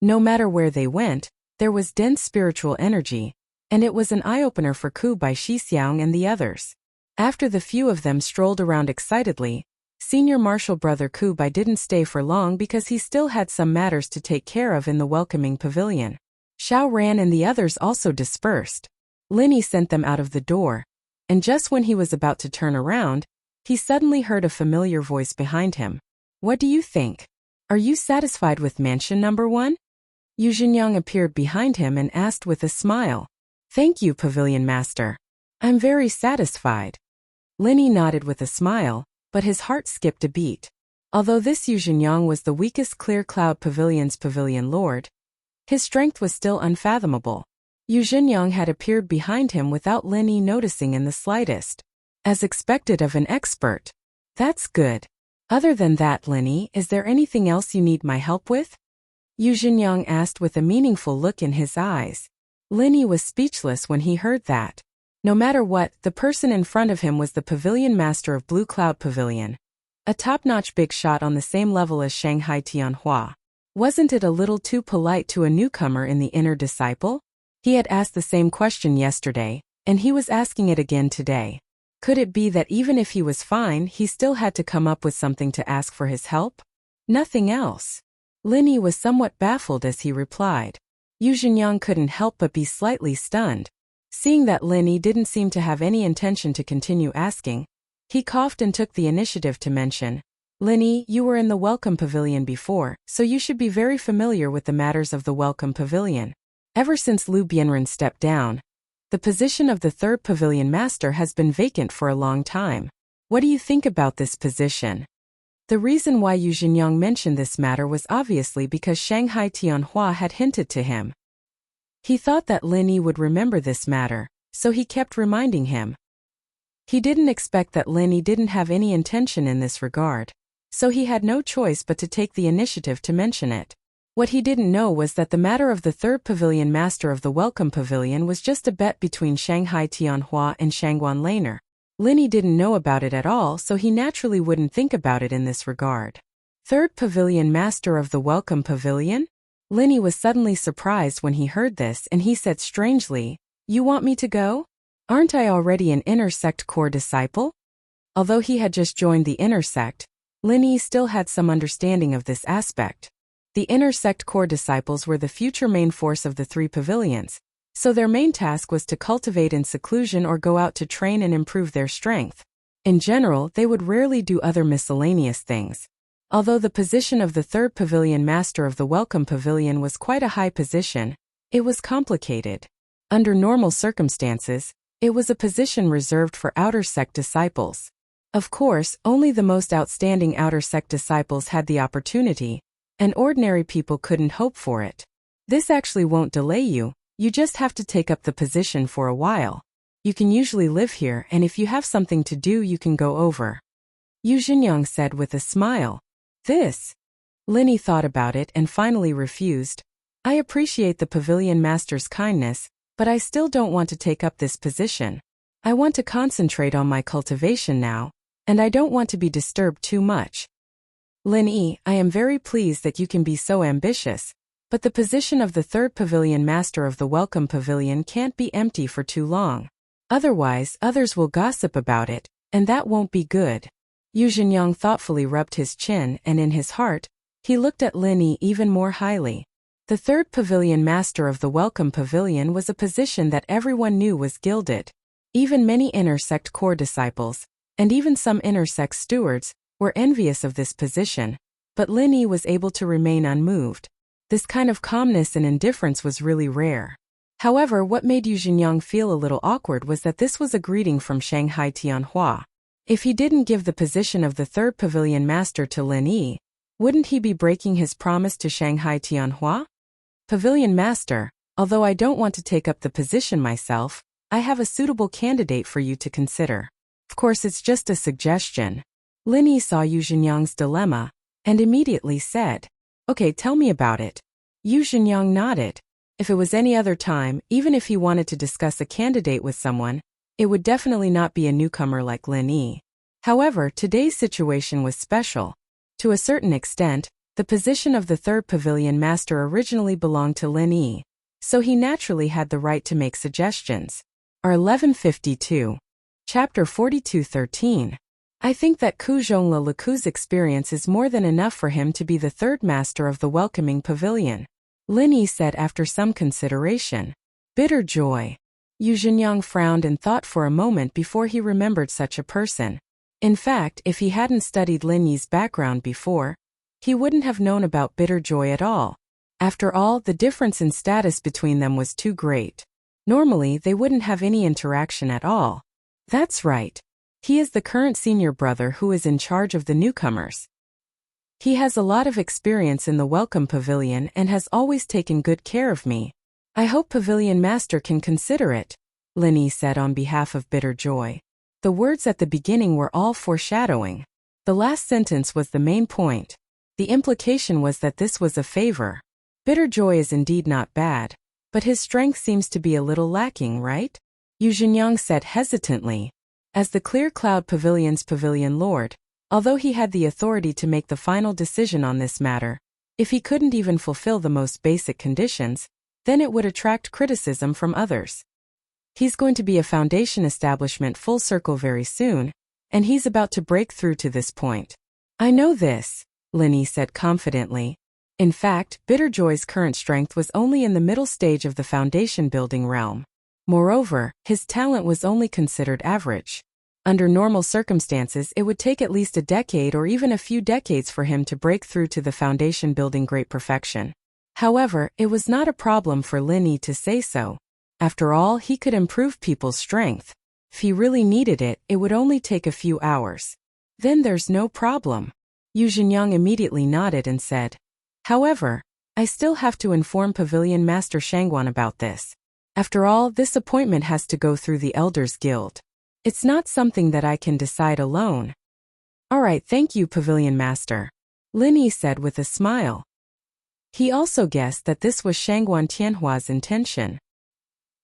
No matter where they went, there was dense spiritual energy, and it was an eye-opener for Ku Bai Shixiang and the others. After the few of them strolled around excitedly, senior martial brother Ku Bai didn't stay for long because he still had some matters to take care of in the welcoming pavilion. Xiao Ran and the others also dispersed. Lin Yi sent them out of the door, and just when he was about to turn around, he suddenly heard a familiar voice behind him. What do you think? Are you satisfied with mansion number 1? Yu Zhenyang appeared behind him and asked with a smile. Thank you, Pavilion Master. I'm very satisfied. Lin Yi nodded with a smile, but his heart skipped a beat. Although this Yu Zhenyang was the weakest Clear Cloud Pavilion's pavilion lord, his strength was still unfathomable. Yu Zhenyang had appeared behind him without Lin Yi noticing in the slightest. As expected of an expert. That's good. Other than that, Lin Yi, is there anything else you need my help with? Yu Zhenyang asked with a meaningful look in his eyes. Lin Yi was speechless when he heard that. No matter what, the person in front of him was the pavilion master of Blue Cloud Pavilion. A top-notch big shot on the same level as Shanghai Tianhua. Wasn't it a little too polite to a newcomer in the inner disciple? He had asked the same question yesterday, and he was asking it again today. Could it be that even if he was fine, he still had to come up with something to ask for his help? Nothing else. Lin Yi was somewhat baffled as he replied. Yu Zhenyang couldn't help but be slightly stunned. Seeing that Lin Yi didn't seem to have any intention to continue asking, he coughed and took the initiative to mention, Lin Yi, you were in the Welcome Pavilion before, so you should be very familiar with the matters of the Welcome Pavilion. Ever since Lu Bianren stepped down, the position of the third Pavilion Master has been vacant for a long time. What do you think about this position? The reason why Yu Zhenyang mentioned this matter was obviously because Shanghai Tianhua had hinted to him. He thought that Lin Yi would remember this matter, so he kept reminding him. He didn't expect that Lin Yi didn't have any intention in this regard, so he had no choice but to take the initiative to mention it. What he didn't know was that the matter of the third Pavilion Master of the Welcome Pavilion was just a bet between Shanghai Tianhua and Shangguan Laner. Lin Yi didn't know about it at all, so he naturally wouldn't think about it in this regard. Third Pavilion Master of the Welcome Pavilion? Lin Yi was suddenly surprised when he heard this, and he said strangely, You want me to go? Aren't I already an inner sect core disciple? Although he had just joined the inner sect, Lin Yi still had some understanding of this aspect. The inner sect core disciples were the future main force of the three pavilions, so their main task was to cultivate in seclusion or go out to train and improve their strength. In general, they would rarely do other miscellaneous things. Although the position of the third pavilion master of the Welcome Pavilion was quite a high position, it was complicated. Under normal circumstances, it was a position reserved for outer sect disciples. Of course, only the most outstanding outer sect disciples had the opportunity, and ordinary people couldn't hope for it. This actually won't delay you, you just have to take up the position for a while. You can usually live here, and if you have something to do you can go over. Yu Xingyang said with a smile. This? Linny thought about it and finally refused. I appreciate the pavilion master's kindness, but I still don't want to take up this position. I want to concentrate on my cultivation now, and I don't want to be disturbed too much. Lin-Yi, I am very pleased that you can be so ambitious, but the position of the third pavilion master of the Welcome Pavilion can't be empty for too long. Otherwise, others will gossip about it, and that won't be good. Yu Xingyang thoughtfully rubbed his chin, and in his heart, he looked at Lin-Yi even more highly. The third pavilion master of the Welcome Pavilion was a position that everyone knew was gilded. Even many inner sect core disciples, and even some inner sect stewards, were envious of this position, but Lin-Yi was able to remain unmoved. This kind of calmness and indifference was really rare. However, what made Yu Xingyang feel a little awkward was that this was a greeting from Shanghai Tianhua. If he didn't give the position of the third pavilion master to Lin-Yi, wouldn't he be breaking his promise to Shanghai Tianhua? Pavilion master, although I don't want to take up the position myself, I have a suitable candidate for you to consider. Of course, it's just a suggestion. Lin-Yi saw Yu Xingyang's dilemma, and immediately said, Okay, tell me about it. Yu Xingyang nodded. If it was any other time, even if he wanted to discuss a candidate with someone, it would definitely not be a newcomer like Lin-Yi. However, today's situation was special. To a certain extent, the position of the third pavilion master originally belonged to Lin-Yi, so he naturally had the right to make suggestions. R1152. Chapter 42:13. I think that Ku Zhongla Liku's experience is more than enough for him to be the third master of the welcoming pavilion. Lin-Yi said after some consideration. Bitter joy. Yu Xingyang frowned and thought for a moment before he remembered such a person. In fact, if he hadn't studied Lin-Yi's background before, he wouldn't have known about bitter joy at all. After all, the difference in status between them was too great. Normally, they wouldn't have any interaction at all. That's right. He is the current senior brother who is in charge of the newcomers. He has a lot of experience in the Welcome Pavilion and has always taken good care of me. I hope Pavilion Master can consider it, Lin-Yi said on behalf of Bitter Joy. The words at the beginning were all foreshadowing. The last sentence was the main point. The implication was that this was a favor. Bitter Joy is indeed not bad, but his strength seems to be a little lacking, right? Yu Xingyang said hesitantly. As the Clear Cloud Pavilion's pavilion lord, although he had the authority to make the final decision on this matter, if he couldn't even fulfill the most basic conditions, then it would attract criticism from others. He's going to be a foundation establishment full circle very soon, and he's about to break through to this point. I know this, Lin-Yi said confidently. In fact, Bitterjoy's current strength was only in the middle stage of the foundation building realm. Moreover, his talent was only considered average. Under normal circumstances, it would take at least a decade or even a few decades for him to break through to the foundation building great perfection. However, it was not a problem for Lin-Yi to say so. After all, he could improve people's strength. If he really needed it, it would only take a few hours. Then there's no problem. Yu Xingyang immediately nodded and said, However, I still have to inform Pavilion Master Shangguan about this. After all, this appointment has to go through the Elders Guild. It's not something that I can decide alone. All right, thank you, Pavilion Master, Lin-Yi said with a smile. He also guessed that this was Shangguan Tianhua's intention.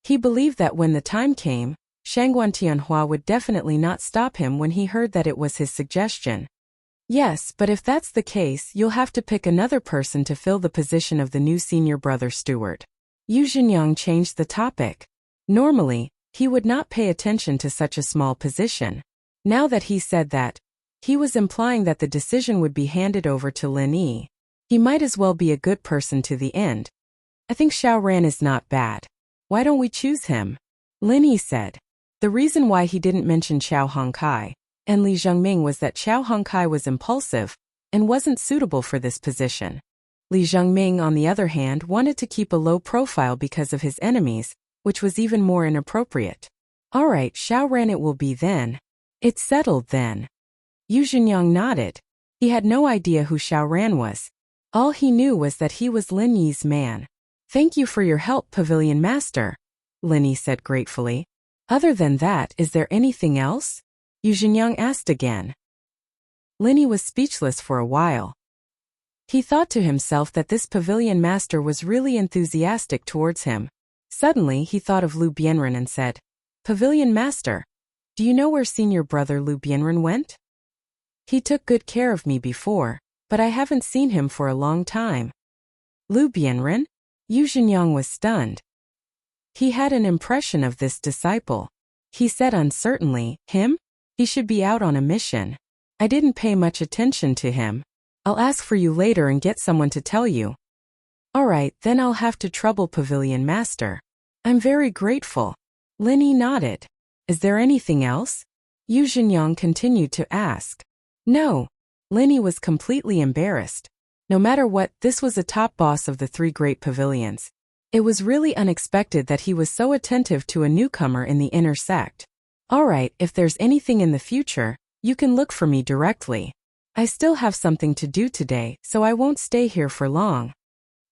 He believed that when the time came, Shangguan Tianhua would definitely not stop him when he heard that it was his suggestion. Yes, but if that's the case, you'll have to pick another person to fill the position of the new senior brother steward. Yu Xingyang changed the topic. Normally, he would not pay attention to such a small position. Now that he said that, he was implying that the decision would be handed over to Lin-Yi. He might as well be a good person to the end. I think Xiao Ran is not bad. Why don't we choose him? Lin Yi said. The reason why he didn't mention Xiao Hongkai and Li Zhengming was that Xiao Hongkai was impulsive and wasn't suitable for this position. Li Zhengming, on the other hand, wanted to keep a low profile because of his enemies, which was even more inappropriate. All right, Xiao Ran it will be then. It's settled then. Yu Zhenyang nodded. He had no idea who Xiao Ran was. All he knew was that he was Lin Yi's man. Thank you for your help, Pavilion Master, Lin Yi said gratefully. Other than that, is there anything else? Yu Zhenyang asked again. Lin Yi was speechless for a while. He thought to himself that this Pavilion Master was really enthusiastic towards him. Suddenly he thought of Lu Bianren and said, Pavilion Master, do you know where senior brother Lu Bianren went? He took good care of me before, but I haven't seen him for a long time. Lu Bianren? Yu Zhenyang was stunned. He had an impression of this disciple. He said uncertainly, him? He should be out on a mission. I didn't pay much attention to him. I'll ask for you later and get someone to tell you. All right, then I'll have to trouble Pavilion Master. I'm very grateful. Lin Yi nodded. Is there anything else? Yu Zhenyang continued to ask. No. Lin Yi was completely embarrassed. No matter what, this was a top boss of the three great pavilions. It was really unexpected that he was so attentive to a newcomer in the inner sect. All right, if there's anything in the future, you can look for me directly. I still have something to do today, so I won't stay here for long.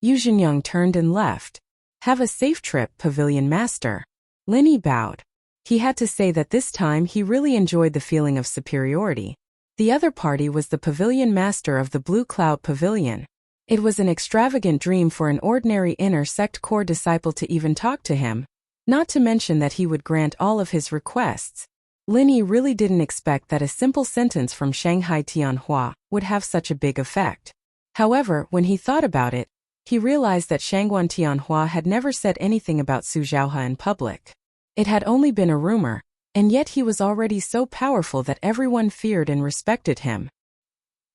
Yu Zhenyang turned and left. Have a safe trip, Pavilion Master. Lin Yi bowed. He had to say that this time he really enjoyed the feeling of superiority. The other party was the Pavilion Master of the Blue Cloud Pavilion. It was an extravagant dream for an ordinary inner sect core disciple to even talk to him, not to mention that he would grant all of his requests. Lin Yi really didn't expect that a simple sentence from Shanghai Tianhua would have such a big effect. However, when he thought about it, he realized that Shangguan Tianhua had never said anything about Su Zhaohe in public. It had only been a rumor, and yet he was already so powerful that everyone feared and respected him.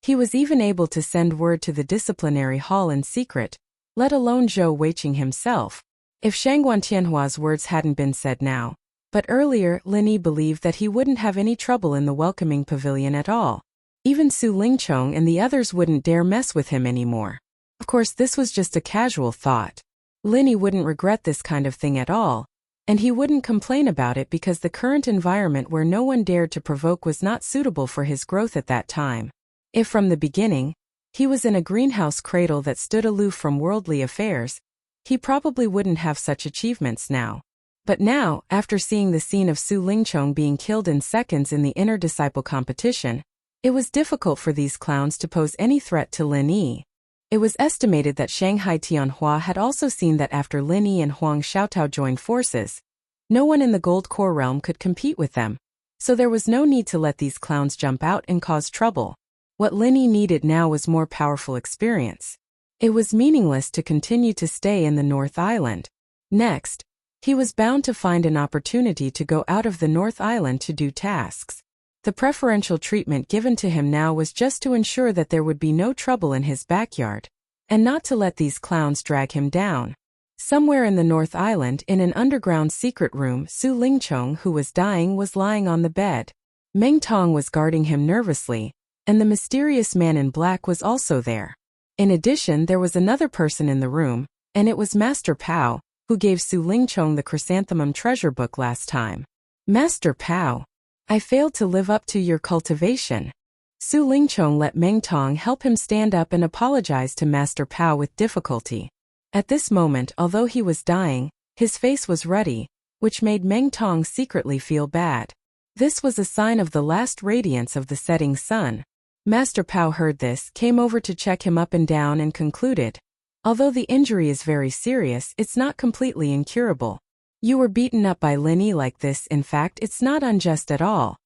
He was even able to send word to the disciplinary hall in secret, let alone Zhou Weiqing himself. If Shangguan Tianhua's words hadn't been said now, but earlier, Lin Yi believed that he wouldn't have any trouble in the welcoming pavilion at all. Even Su Lingchong and the others wouldn't dare mess with him anymore. Of course, this was just a casual thought. Lin Yi wouldn't regret this kind of thing at all, and he wouldn't complain about it because the current environment where no one dared to provoke was not suitable for his growth at that time. If from the beginning, he was in a greenhouse cradle that stood aloof from worldly affairs, he probably wouldn't have such achievements now. But now, after seeing the scene of Su Lingchong being killed in seconds in the inner disciple competition, it was difficult for these clowns to pose any threat to Lin Yi. It was estimated that Shanghai Tianhua had also seen that after Lin Yi and Huang Xiaotao joined forces, no one in the Gold Core realm could compete with them, so there was no need to let these clowns jump out and cause trouble. What Lin Yi needed now was more powerful experience. It was meaningless to continue to stay in the North Island. Next, he was bound to find an opportunity to go out of the North Island to do tasks. The preferential treatment given to him now was just to ensure that there would be no trouble in his backyard, and not to let these clowns drag him down. Somewhere in the North Island, in an underground secret room, Su Lingchong, who was dying, was lying on the bed. Meng Tong was guarding him nervously, and the mysterious man in black was also there. In addition, there was another person in the room, and it was Master Pao, who gave Su Lingchong the chrysanthemum treasure book last time. Master Pao, I failed to live up to your cultivation. Su Lingchong let Meng Tong help him stand up and apologize to Master Pao with difficulty. At this moment, although he was dying, his face was ruddy, which made Meng Tong secretly feel bad. This was a sign of the last radiance of the setting sun. Master Pao heard this, came over to check him up and down and concluded, although the injury is very serious, it's not completely incurable. You were beaten up by Lin Yi like this, in fact, it's not unjust at all.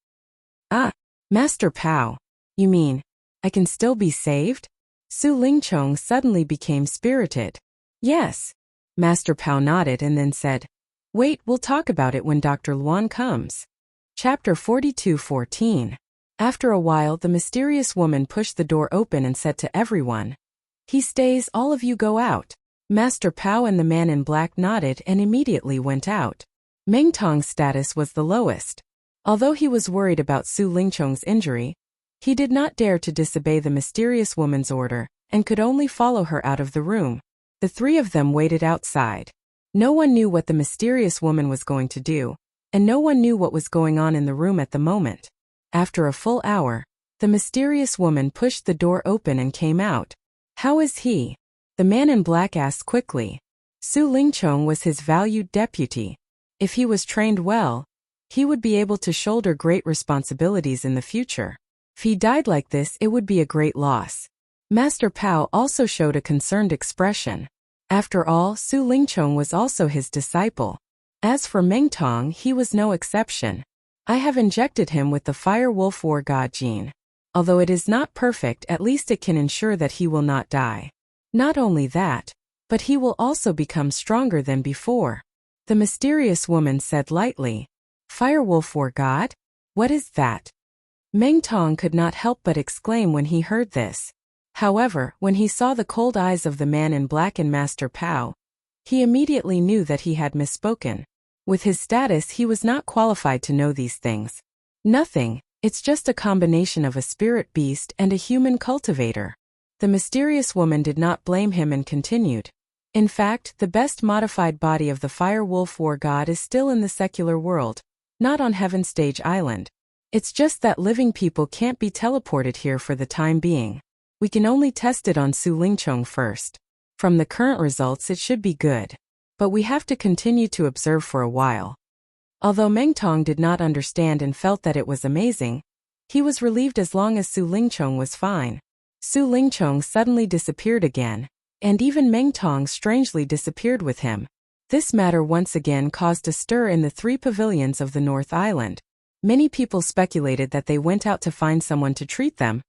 Ah, Master Pao, you mean, I can still be saved? Su Lingchong suddenly became spirited. Yes. Master Pao nodded and then said, wait, we'll talk about it when Dr. Luan comes. Chapter 42:14. After a while, the mysterious woman pushed the door open and said to everyone, He stays, all of you go out. Master Pao and the man in black nodded and immediately went out. Meng Tong's status was the lowest. Although he was worried about Su Lingchong's injury, he did not dare to disobey the mysterious woman's order and could only follow her out of the room. The three of them waited outside. No one knew what the mysterious woman was going to do, and no one knew what was going on in the room at the moment. After a full hour, the mysterious woman pushed the door open and came out. How is he? The man in black asked quickly. Su Lingchong was his valued deputy. If he was trained well, he would be able to shoulder great responsibilities in the future. If he died like this, it would be a great loss. Master Pao also showed a concerned expression. After all, Su Lingchong was also his disciple. As for Meng Tong, he was no exception. I have injected him with the Fire Wolf War God gene. Although it is not perfect, at least it can ensure that he will not die. Not only that, but he will also become stronger than before. The mysterious woman said lightly. Fire Wolf War God? What is that? Meng Tong could not help but exclaim when he heard this. However, when he saw the cold eyes of the man in black and Master Pao, he immediately knew that he had misspoken. With his status, he was not qualified to know these things. Nothing, it's just a combination of a spirit beast and a human cultivator. The mysterious woman did not blame him and continued. In fact, the best modified body of the Fire Wolf War God is still in the secular world, not on Heaven Stage Island. It's just that living people can't be teleported here for the time being. We can only test it on Su Lingchong first. From the current results, it should be good. But we have to continue to observe for a while. Although Meng Tong did not understand and felt that it was amazing, he was relieved as long as Su Lingchong was fine. Su Lingchong suddenly disappeared again, and even Meng Tong strangely disappeared with him. This matter once again caused a stir in the three pavilions of the North Island. Many people speculated that they went out to find someone to treat them,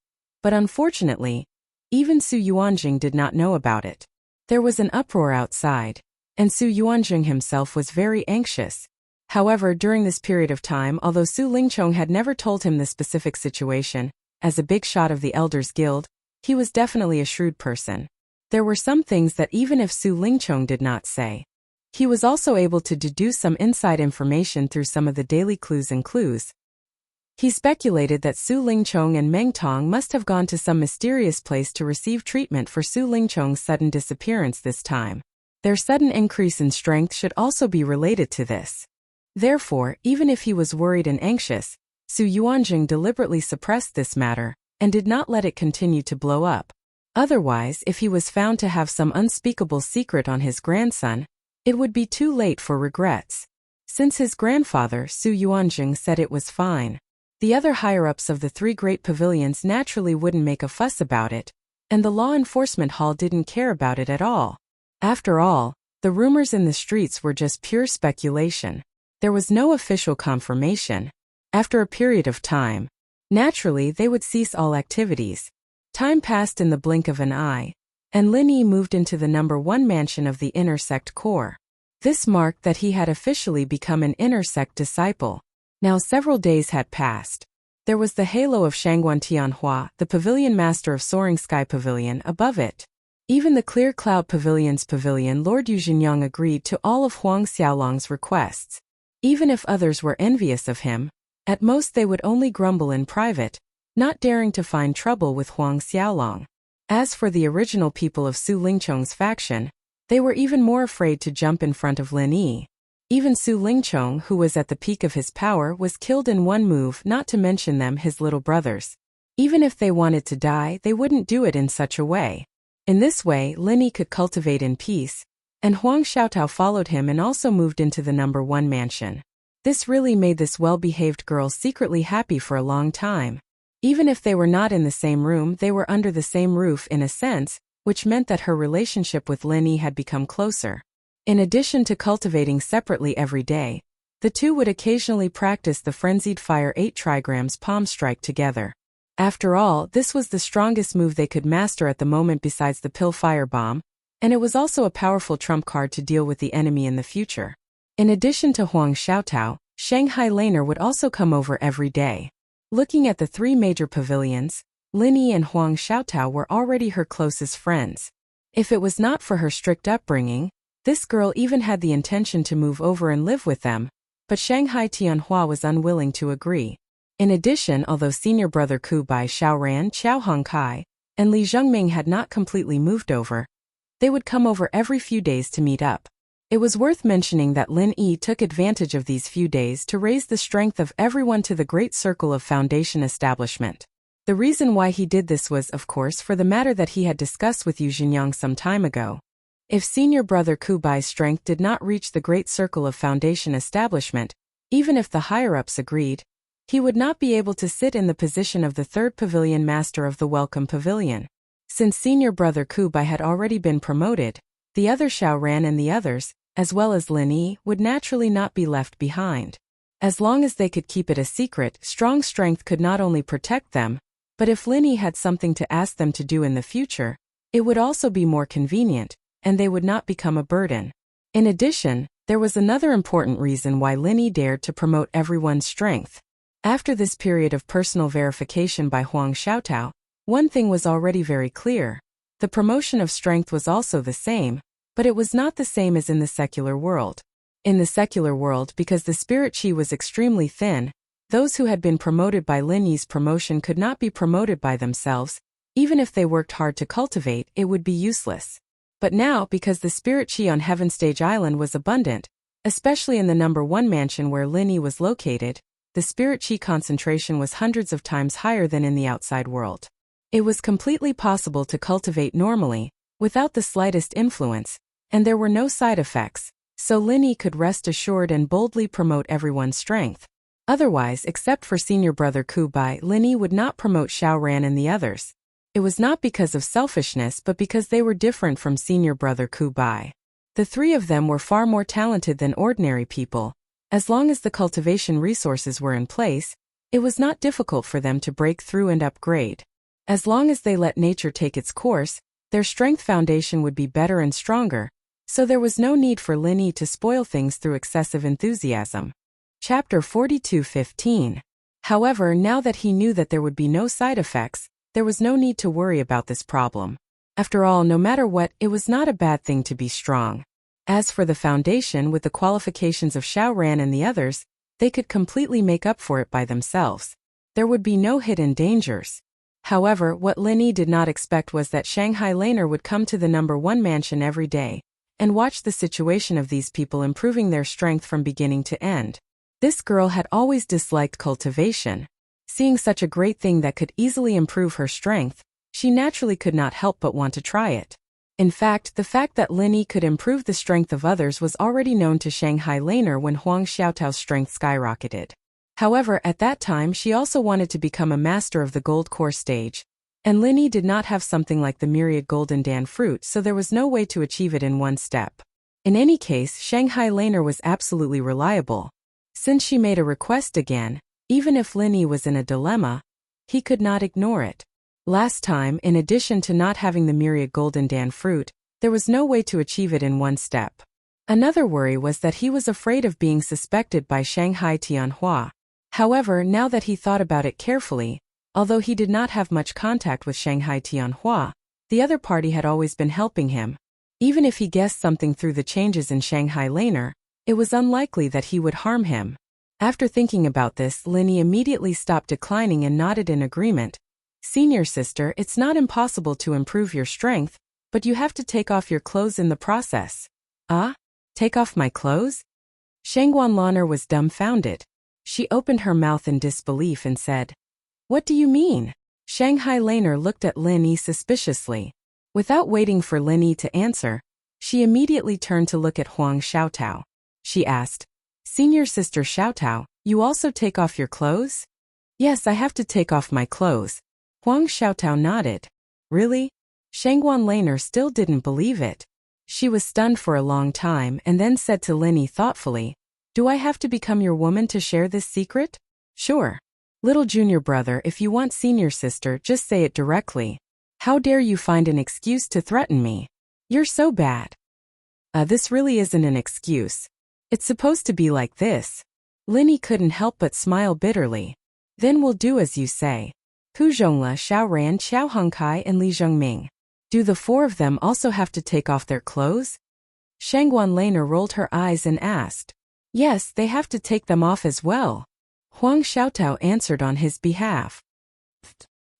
but unfortunately, even Su Yuanjing did not know about it. There was an uproar outside, and Su Yuanjing himself was very anxious. However, during this period of time, although Su Lingchong had never told him the specific situation, as a big shot of the Elders Guild, he was definitely a shrewd person. There were some things that even if Su Lingchong did not say, he was also able to deduce some inside information through some of the daily clues and clues. He speculated that Su Lingchong and Meng Tong must have gone to some mysterious place to receive treatment for Su Lingchong's sudden disappearance this time. Their sudden increase in strength should also be related to this. Therefore, even if he was worried and anxious, Su Yuanjing deliberately suppressed this matter and did not let it continue to blow up. Otherwise, if he was found to have some unspeakable secret on his grandson, it would be too late for regrets. Since his grandfather, Su Yuanjing, said it was fine, the other higher-ups of the three great pavilions naturally wouldn't make a fuss about it, and the law enforcement hall didn't care about it at all. After all, the rumors in the streets were just pure speculation. There was no official confirmation. After a period of time, naturally they would cease all activities. Time passed in the blink of an eye, and Lin Yi moved into the number 1 mansion of the Inner Sect Core. This marked that he had officially become an Inner Sect disciple. Now several days had passed. There was the halo of Shangguan Tianhua, the pavilion master of Soaring Sky Pavilion, above it. Even the Clear Cloud Pavilion's pavilion Lord Yu Jinyang agreed to all of Huang Xiaolong's requests. Even if others were envious of him, at most they would only grumble in private, not daring to find trouble with Huang Xiaolong. As for the original people of Su Lingchong's faction, they were even more afraid to jump in front of Lin Yi. Even Su Lingchong, who was at the peak of his power, was killed in one move, not to mention them, his little brothers. Even if they wanted to die, they wouldn't do it in such a way. In this way, Lin Yi could cultivate in peace, and Huang Xiaotao followed him and also moved into the number 1 mansion. This really made this well-behaved girl secretly happy for a long time. Even if they were not in the same room, they were under the same roof in a sense, which meant that her relationship with Lin Yi had become closer. In addition to cultivating separately every day, the two would occasionally practice the frenzied fire 8 trigrams palm strike together. After all, this was the strongest move they could master at the moment besides the pill firebomb, and it was also a powerful trump card to deal with the enemy in the future. In addition to Huang Xiaotao, Shanghai Laner would also come over every day. Looking at the 3 major pavilions, Lin Yi and Huang Xiaotao were already her closest friends. If it was not for her strict upbringing, this girl even had the intention to move over and live with them, but Shanghai Tianhua was unwilling to agree. In addition, although senior brother Ku Bai Xiaoran, Xiao Hongkai, and Li Zhengming had not completely moved over, they would come over every few days to meet up. It was worth mentioning that Lin Yi took advantage of these few days to raise the strength of everyone to the great circle of foundation establishment. The reason why he did this was, of course, for the matter that he had discussed with Yu Xingyang some time ago. If senior brother Ku Bai's strength did not reach the great circle of foundation establishment, even if the higher-ups agreed, he would not be able to sit in the position of the third pavilion master of the Welcome Pavilion. Since senior brother Ku Bai had already been promoted, the other Xiaoran and the others, as well as Lin Yi, would naturally not be left behind. As long as they could keep it a secret, strong strength could not only protect them, but if Lin Yi had something to ask them to do in the future, it would also be more convenient, and they would not become a burden. In addition, there was another important reason why Lin Yi dared to promote everyone's strength. After this period of personal verification by Huang Xiaotao, one thing was already very clear. The promotion of strength was also the same, but it was not the same as in the secular world. In the secular world, because the spirit chi was extremely thin, those who had been promoted by Lin Yi's promotion could not be promoted by themselves. Even if they worked hard to cultivate, it would be useless. But now, because the spirit chi on Heaven Stage Island was abundant, especially in the number 1 mansion where Lin Yi was located, the spirit chi concentration was hundreds of times higher than in the outside world. It was completely possible to cultivate normally, without the slightest influence, and there were no side effects, so Lin Yi could rest assured and boldly promote everyone's strength. Otherwise, except for senior brother Ku Bai, Lin Yi would not promote Xiaoran and the others. It was not because of selfishness but because they were different from senior brother Ku Bai. The three of them were far more talented than ordinary people. As long as the cultivation resources were in place, it was not difficult for them to break through and upgrade. As long as they let nature take its course, their strength foundation would be better and stronger, so there was no need for Lin Yi to spoil things through excessive enthusiasm. Chapter 42:15. However, now that he knew that there would be no side effects, there was no need to worry about this problem. After all, no matter what, it was not a bad thing to be strong. As for the foundation, with the qualifications of Xiaoran and the others, they could completely make up for it by themselves. There would be no hidden dangers. However, what Lin Yi did not expect was that Shanghai Laner would come to the number 1 mansion every day, and watch the situation of these people improving their strength from beginning to end. This girl had always disliked cultivation. Seeing such a great thing that could easily improve her strength, she naturally could not help but want to try it. In fact, the fact that Lin Yi could improve the strength of others was already known to Shanghai Laner when Huang Xiaotao's strength skyrocketed. However, at that time she also wanted to become a master of the gold core stage, and Lin Yi did not have something like the myriad golden dan fruit, so there was no way to achieve it in one step. In any case, Shanghai Laner was absolutely reliable. Since she made a request again, even if Lin Yi was in a dilemma, he could not ignore it. Last time, in addition to not having the myriad golden dan fruit, there was no way to achieve it in one step. Another worry was that he was afraid of being suspected by Shanghai Tianhua. However, now that he thought about it carefully, although he did not have much contact with Shanghai Tianhua, the other party had always been helping him. Even if he guessed something through the changes in Shanghai Laner, it was unlikely that he would harm him. After thinking about this, Lin Yi immediately stopped declining and nodded in agreement. Senior sister, it's not impossible to improve your strength, but you have to take off your clothes in the process. Ah? Take off my clothes? Shangguan Laner was dumbfounded. She opened her mouth in disbelief and said, "What do you mean?" Shanghai Laner looked at Lin Yi suspiciously. Without waiting for Lin Yi to answer, she immediately turned to look at Huang Xiaotao. She asked, "Senior sister Xiaotao, you also take off your clothes?" "Yes, I have to take off my clothes." Huang Xiaotao nodded. "Really?" Shangguan Laner still didn't believe it. She was stunned for a long time and then said to Lin Yi thoughtfully, "Do I have to become your woman to share this secret?" "Sure. Little junior brother, if you want senior sister, just say it directly. How dare you find an excuse to threaten me? You're so bad." This really isn't an excuse. It's supposed to be like this." Lin Yi couldn't help but smile bitterly. "Then we'll do as you say." Hu Zhongla, Xiao Ran, Xiao Hongkai, and Li Zhongming. Do the four of them also have to take off their clothes? Shangguan Laner rolled her eyes and asked. Yes, they have to take them off as well. Huang Xiaotao answered on his behalf.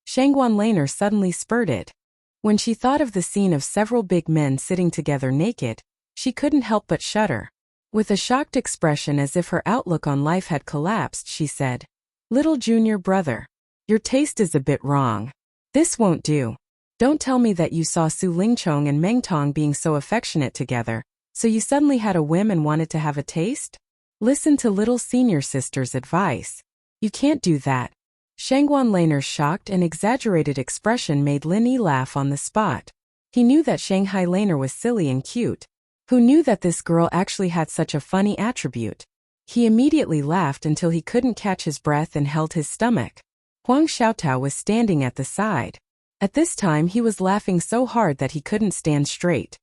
Shangguan Laner suddenly spurted. When she thought of the scene of several big men sitting together naked, she couldn't help but shudder. With a shocked expression as if her outlook on life had collapsed, she said, Little junior brother, your taste is a bit wrong. This won't do. Don't tell me that you saw Su Lingchong and Meng Tong being so affectionate together, so you suddenly had a whim and wanted to have a taste? Listen to little senior sister's advice. You can't do that. Shangguan Laner's shocked and exaggerated expression made Lin Yi laugh on the spot. He knew that Shanghai Laner was silly and cute. Who knew that this girl actually had such a funny attribute? He immediately laughed until he couldn't catch his breath and held his stomach. Huang Xiaotao was standing at the side. At this time he was laughing so hard that he couldn't stand straight.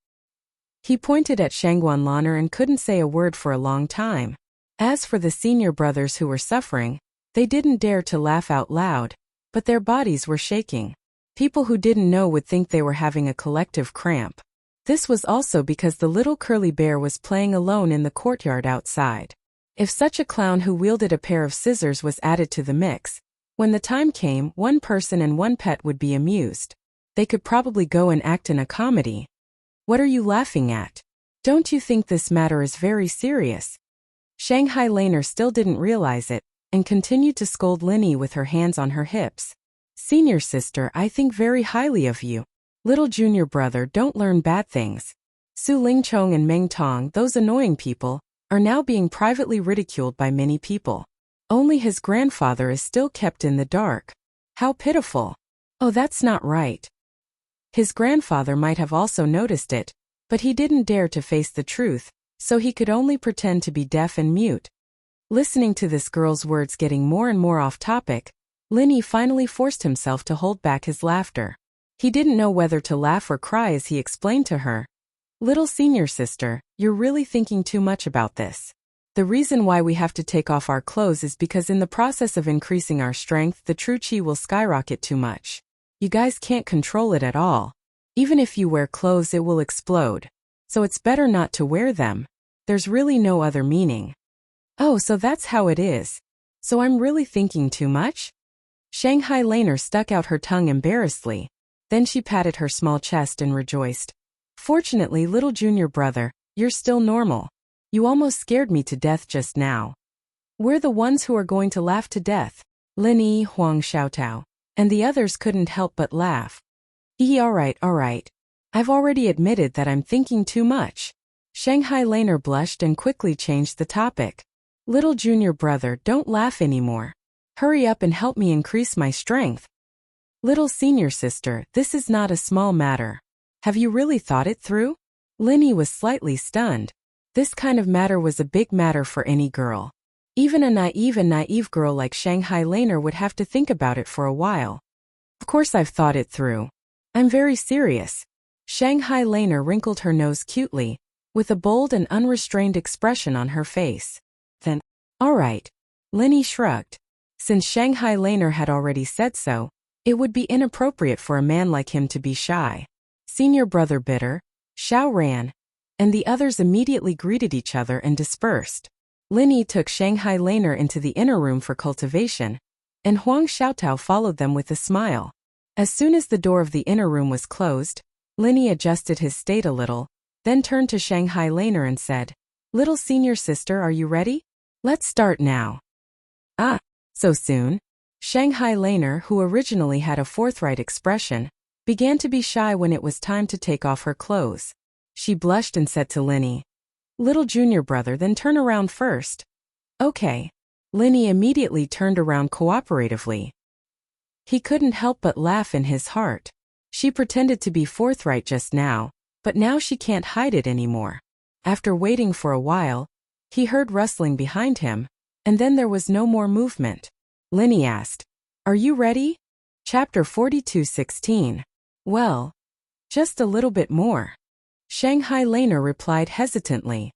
He pointed at Shangguan Laner and couldn't say a word for a long time. As for the senior brothers who were suffering, they didn't dare to laugh out loud, but their bodies were shaking. People who didn't know would think they were having a collective cramp. This was also because the little curly bear was playing alone in the courtyard outside. If such a clown who wielded a pair of scissors was added to the mix, when the time came, one person and one pet would be amused. They could probably go and act in a comedy. What are you laughing at? Don't you think this matter is very serious? Shanghai Laner still didn't realize it, and continued to scold Lin Yi with her hands on her hips. Senior sister, I think very highly of you. Little junior brother, don't learn bad things. Su Lingchong and Meng Tong, those annoying people, are now being privately ridiculed by many people. Only his grandfather is still kept in the dark. How pitiful. Oh, that's not right. His grandfather might have also noticed it, but he didn't dare to face the truth, so he could only pretend to be deaf and mute. Listening to this girl's words getting more and more off topic, Lin Yi finally forced himself to hold back his laughter. He didn't know whether to laugh or cry as he explained to her. Little senior sister, you're really thinking too much about this. The reason why we have to take off our clothes is because in the process of increasing our strength, the true chi will skyrocket too much. You guys can't control it at all. Even if you wear clothes, it will explode. So it's better not to wear them. There's really no other meaning. Oh, so that's how it is. So I'm really thinking too much? Shanghai Laner stuck out her tongue embarrassedly. Then she patted her small chest and rejoiced. Fortunately, little junior brother, you're still normal. You almost scared me to death just now. We're the ones who are going to laugh to death. Lin Yi, Huang Xiaotao, and the others couldn't help but laugh. All right. I've already admitted that I'm thinking too much. Shanghai Laner blushed and quickly changed the topic. Little junior brother, don't laugh anymore. Hurry up and help me increase my strength. Little senior sister, this is not a small matter. Have you really thought it through? Lin Yi was slightly stunned. This kind of matter was a big matter for any girl. Even a naive girl like Shanghai Laner would have to think about it for a while. Of course I've thought it through. I'm very serious. Shanghai Laner wrinkled her nose cutely, with a bold and unrestrained expression on her face. Then, all right. Lin Yi shrugged. Since Shanghai Laner had already said so, it would be inappropriate for a man like him to be shy. Senior brother Bitter, Xiao Ran, and the others immediately greeted each other and dispersed. Lin Yi took Shanghai Laner into the inner room for cultivation, and Huang Xiaotao followed them with a smile. As soon as the door of the inner room was closed, Lin Yi adjusted his state a little, then turned to Shanghai Laner and said, Little senior sister, are you ready? Let's start now. Ah, so soon? Shanghai Laner, who originally had a forthright expression, began to be shy when it was time to take off her clothes. She blushed and said to Lin Yi, Little junior brother, then turn around first. Okay. Lin Yi immediately turned around cooperatively. He couldn't help but laugh in his heart. She pretended to be forthright just now, but now she can't hide it anymore. After waiting for a while, he heard rustling behind him, and then there was no more movement. Lin Yi asked, Are you ready? Chapter 42:16. Well, just a little bit more. Shanghai Laner replied hesitantly.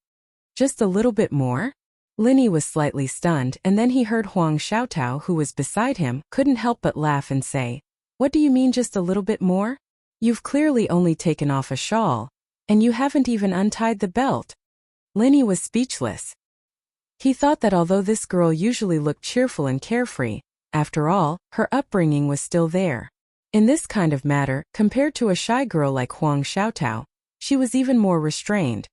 Just a little bit more? Lin Yi was slightly stunned, and then he heard Huang Xiaotao, who was beside him, couldn't help but laugh and say, "What do you mean just a little bit more? You've clearly only taken off a shawl, and you haven't even untied the belt." Lin Yi was speechless. He thought that although this girl usually looked cheerful and carefree, after all, her upbringing was still there. In this kind of matter, compared to a shy girl like Huang Xiaotao, she was even more restrained.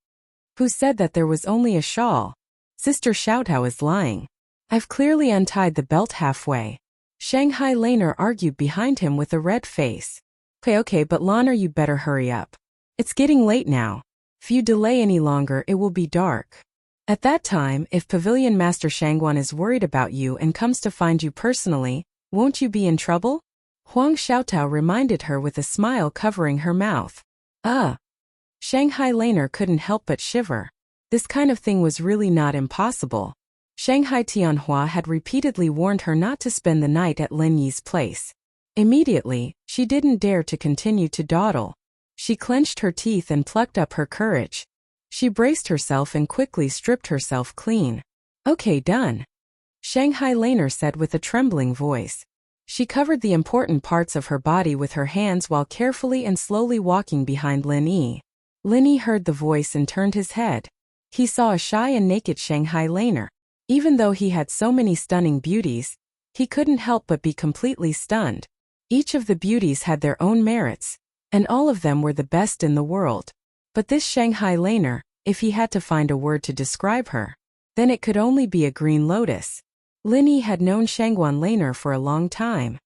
"Who said that there was only a shawl? Sister Xiaotao is lying. I've clearly untied the belt halfway." Shanghai Laner argued behind him with a red face. Okay, but Laner, you better hurry up. It's getting late now. If you delay any longer, it will be dark. At that time, if Pavilion Master Shangguan is worried about you and comes to find you personally, won't you be in trouble? Huang Xiaotao reminded her with a smile covering her mouth. Shanghai Laner couldn't help but shiver. This kind of thing was really not impossible. Shanghai Tianhua had repeatedly warned her not to spend the night at Lin Yi's place. Immediately, she didn't dare to continue to dawdle. She clenched her teeth and plucked up her courage. She braced herself and quickly stripped herself clean. "Okay, done," Shanghai Laner said with a trembling voice. She covered the important parts of her body with her hands while carefully and slowly walking behind Lin Yi. Lin Yi heard the voice and turned his head. He saw a shy and naked Shanghai Laner. Even though he had so many stunning beauties, he couldn't help but be completely stunned. Each of the beauties had their own merits, and all of them were the best in the world. But this Shanghai Laner, if he had to find a word to describe her, then it could only be a green lotus. Lin Yi had known Shangguan Laner for a long time.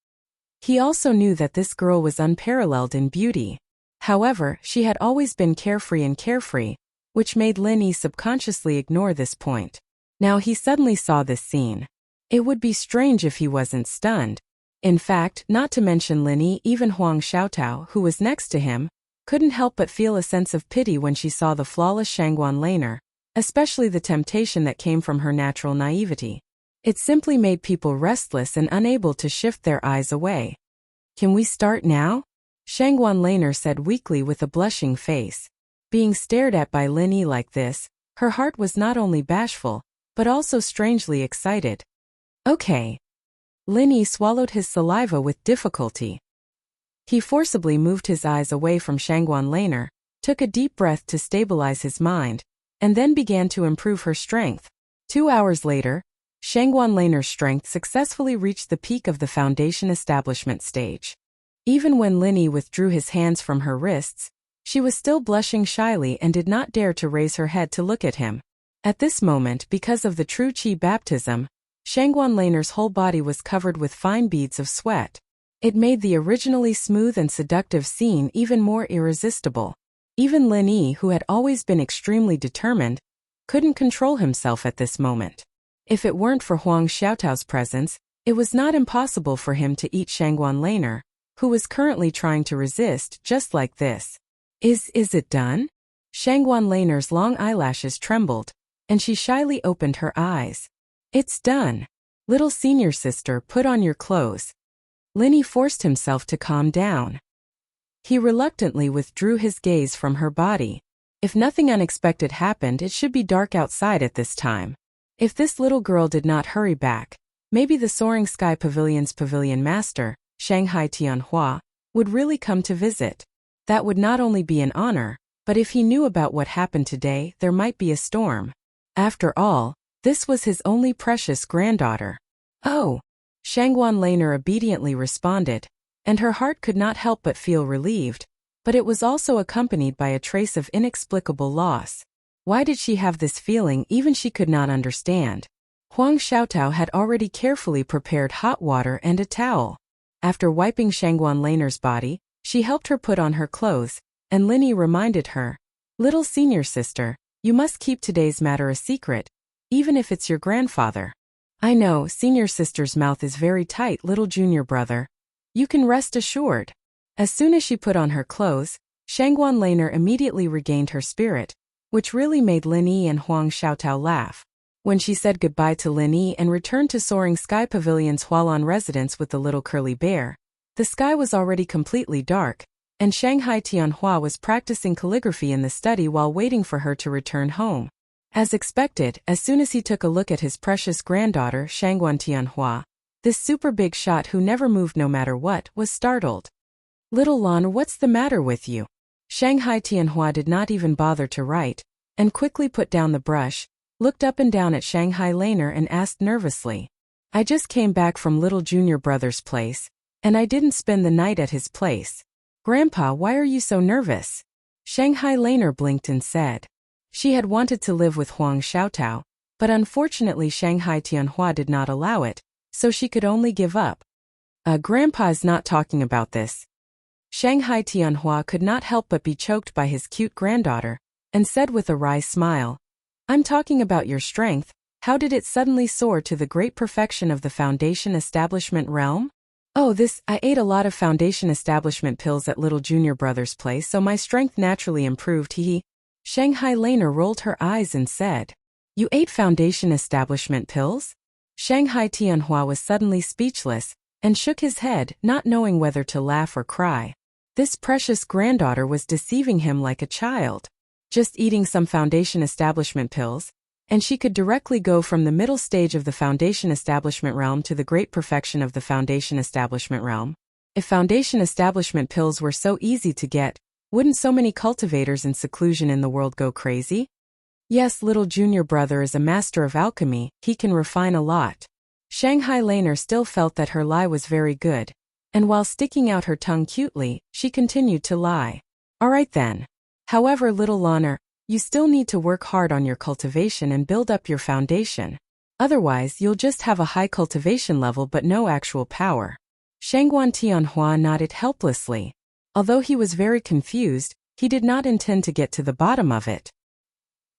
He also knew that this girl was unparalleled in beauty. However, she had always been carefree, which made Lin Yi subconsciously ignore this point. Now he suddenly saw this scene. It would be strange if he wasn't stunned. In fact, not to mention Lin Yi, even Huang Xiaotao, who was next to him, couldn't help but feel a sense of pity when she saw the flawless Shangguan Laner, especially the temptation that came from her natural naivety. It simply made people restless and unable to shift their eyes away. "Can we start now?" Shangguan Laner said weakly with a blushing face. Being stared at by Lin Yi like this, her heart was not only bashful, but also strangely excited. "Okay." Lin Yi swallowed his saliva with difficulty. He forcibly moved his eyes away from Shangguan Laner, took a deep breath to stabilize his mind, and then began to improve her strength. 2 hours later, Shangguan Laner's strength successfully reached the peak of the foundation establishment stage. Even when Lin Yi withdrew his hands from her wrists, she was still blushing shyly and did not dare to raise her head to look at him. At this moment, because of the true qi baptism, Shangguan Laner's whole body was covered with fine beads of sweat. It made the originally smooth and seductive scene even more irresistible. Even Lin Yi, who had always been extremely determined, couldn't control himself at this moment. If it weren't for Huang Xiaotao's presence, it was not impossible for him to eat Shangguan Laner, who was currently trying to resist just like this. Is it done?" Shangguan Laner's long eyelashes trembled, and she shyly opened her eyes. "It's done. Little senior sister, put on your clothes." Lin Yi forced himself to calm down. He reluctantly withdrew his gaze from her body. If nothing unexpected happened, it should be dark outside at this time. If this little girl did not hurry back, maybe the Soaring Sky Pavilion's pavilion master, Shanghai Tianhua, would really come to visit. That would not only be an honor, but if he knew about what happened today, there might be a storm. After all, this was his only precious granddaughter. "Oh," Shangguan Laner obediently responded, and her heart could not help but feel relieved, but it was also accompanied by a trace of inexplicable loss. Why did she have this feeling? Even she could not understand. Huang Xiaotao had already carefully prepared hot water and a towel. After wiping Shangguan Laner's body, she helped her put on her clothes, and Lin Yi reminded her, "Little senior sister, you must keep today's matter a secret, even if it's your grandfather." "I know, senior sister's mouth is very tight, little junior brother. You can rest assured." As soon as she put on her clothes, Shangguan Laner immediately regained her spirit, which really made Lin Yi and Huang Xiaotao laugh. When she said goodbye to Lin Yi and returned to Soaring Sky Pavilion's Hualan residence with the little curly bear, the sky was already completely dark, and Shanghai Tianhua was practicing calligraphy in the study while waiting for her to return home. As expected, as soon as he took a look at his precious granddaughter Shangguan Tianhua, this super big shot who never moved no matter what, was startled. "Little Lon, what's the matter with you?" Shanghai Tianhua did not even bother to write, and quickly put down the brush, looked up and down at Shanghai Laner and asked nervously. "I just came back from little junior brother's place, and I didn't spend the night at his place." "Grandpa, why are you so nervous?" Shanghai Laner blinked and said. She had wanted to live with Huang Xiaotao, but unfortunately Shanghai Tianhua did not allow it, so she could only give up. Grandpa is not talking about this." Shanghai Tianhua could not help but be choked by his cute granddaughter, and said with a wry smile, "I'm talking about your strength. How did it suddenly soar to the great perfection of the foundation establishment realm?" "Oh, I ate a lot of foundation establishment pills at little junior brother's place, so my strength naturally improved, hee." Shanghai Laner rolled her eyes and said, "You ate foundation establishment pills?" Shanghai Tianhua was suddenly speechless, and shook his head, not knowing whether to laugh or cry. This precious granddaughter was deceiving him like a child. Just eating some foundation establishment pills, and she could directly go from the middle stage of the foundation establishment realm to the great perfection of the foundation establishment realm. If foundation establishment pills were so easy to get, wouldn't so many cultivators in seclusion in the world go crazy? Yes, little junior brother is a master of alchemy, he can refine a lot. Shanghai Laner still felt that her lie was very good, and while sticking out her tongue cutely, she continued to lie. "Alright then. However, little Laner, you still need to work hard on your cultivation and build up your foundation. Otherwise, you'll just have a high cultivation level but no actual power." Shangguan Tianhua nodded helplessly. Although he was very confused, he did not intend to get to the bottom of it.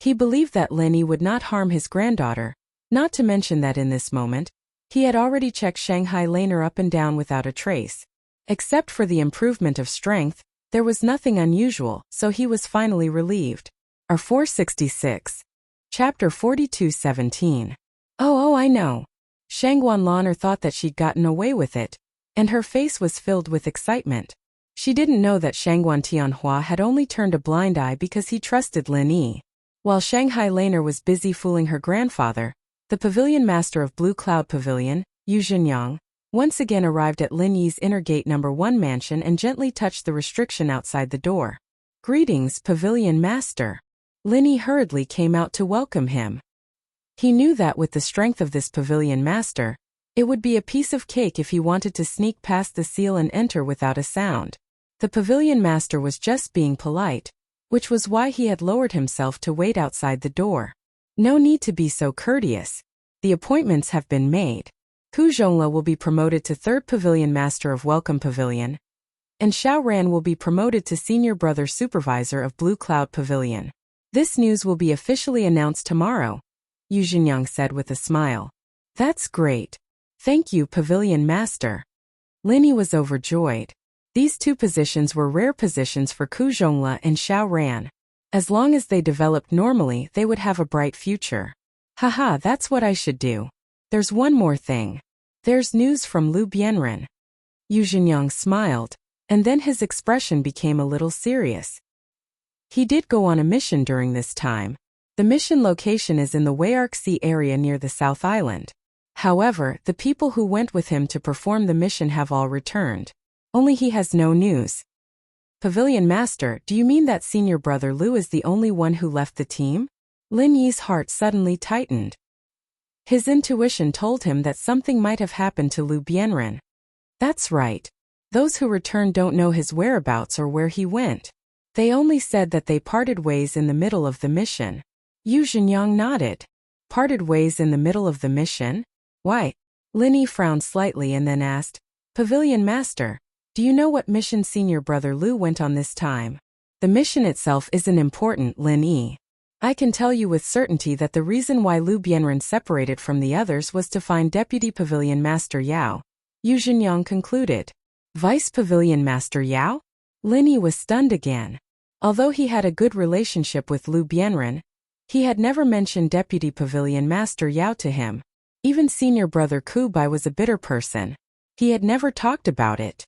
He believed that Lin Yi would not harm his granddaughter, not to mention that in this moment, he had already checked Shanghai Laner up and down without a trace. Except for the improvement of strength, there was nothing unusual, so he was finally relieved. R466. Chapter 42:17. Oh, I know. Shangguan Laner thought that she'd gotten away with it, and her face was filled with excitement. She didn't know that Shangguan Tianhua had only turned a blind eye because he trusted Lin Yi. While Shanghai Laner was busy fooling her grandfather, the pavilion master of Blue Cloud Pavilion, Yu Zhenyang, once again arrived at Lin Yi's inner gate number 1 mansion and gently touched the restriction outside the door. "Greetings, pavilion master." Lin Yi hurriedly came out to welcome him. He knew that with the strength of this pavilion master, it would be a piece of cake if he wanted to sneak past the seal and enter without a sound. The pavilion master was just being polite, which was why he had lowered himself to wait outside the door. "No need to be so courteous. The appointments have been made. Ku Zhongla will be promoted to 3rd Pavilion Master of Welcome Pavilion, and Xiao Ran will be promoted to Senior Brother Supervisor of Blue Cloud Pavilion. This news will be officially announced tomorrow," Yu Zhenyang said with a smile. "That's great. Thank you, Pavilion Master." Lin Yi was overjoyed. These 2 positions were rare positions for Ku Zhongla and Xiao Ran. As long as they developed normally, they would have a bright future. Haha, that's what I should do. There's one more thing. There's news from Lu Bianren. Yu Zhenyang smiled, and then his expression became a little serious. He did go on a mission during this time. The mission location is in the Wayark Sea area near the South Island. However, the people who went with him to perform the mission have all returned. Only he has no news. "Pavilion Master, do you mean that senior brother Lu is the only one who left the team?" Lin Yi's heart suddenly tightened. His intuition told him that something might have happened to Lu Bianren. That's right. Those who returned don't know his whereabouts or where he went. They only said that they parted ways in the middle of the mission. Yu Zhenyang nodded. Parted ways in the middle of the mission? Why? Lin Yi frowned slightly and then asked, "Pavilion Master, do you know what mission senior brother Lu went on this time?" "The mission itself isn't important, Lin Yi. I can tell you with certainty that the reason why Lu Bianren separated from the others was to find Deputy Pavilion Master Yao," Yu Zhenyang concluded. "Vice Pavilion Master Yao?" Lin Yi was stunned again. Although he had a good relationship with Lu Bianren, he had never mentioned Deputy Pavilion Master Yao to him. Even senior brother Ku Bai was a bitter person. He had never talked about it.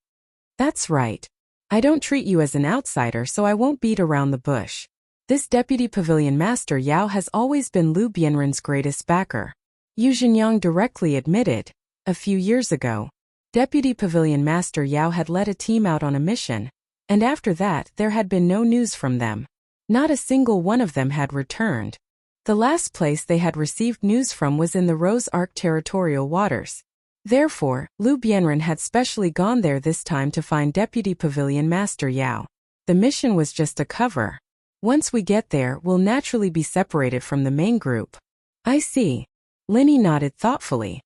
"That's right. I don't treat you as an outsider, so I won't beat around the bush. This Deputy Pavilion Master Yao has always been Lu Bianren's greatest backer. Yu Zhenyang directly admitted. A few years ago, Deputy Pavilion Master Yao had led a team out on a mission, and after that there had been no news from them. Not a single one of them had returned. The last place they had received news from was in the Rose Arc territorial waters. Therefore, Lu Bianren had specially gone there this time to find Deputy Pavilion Master Yao. The mission was just a cover. Once we get there, we'll naturally be separated from the main group. I see. Linny nodded thoughtfully.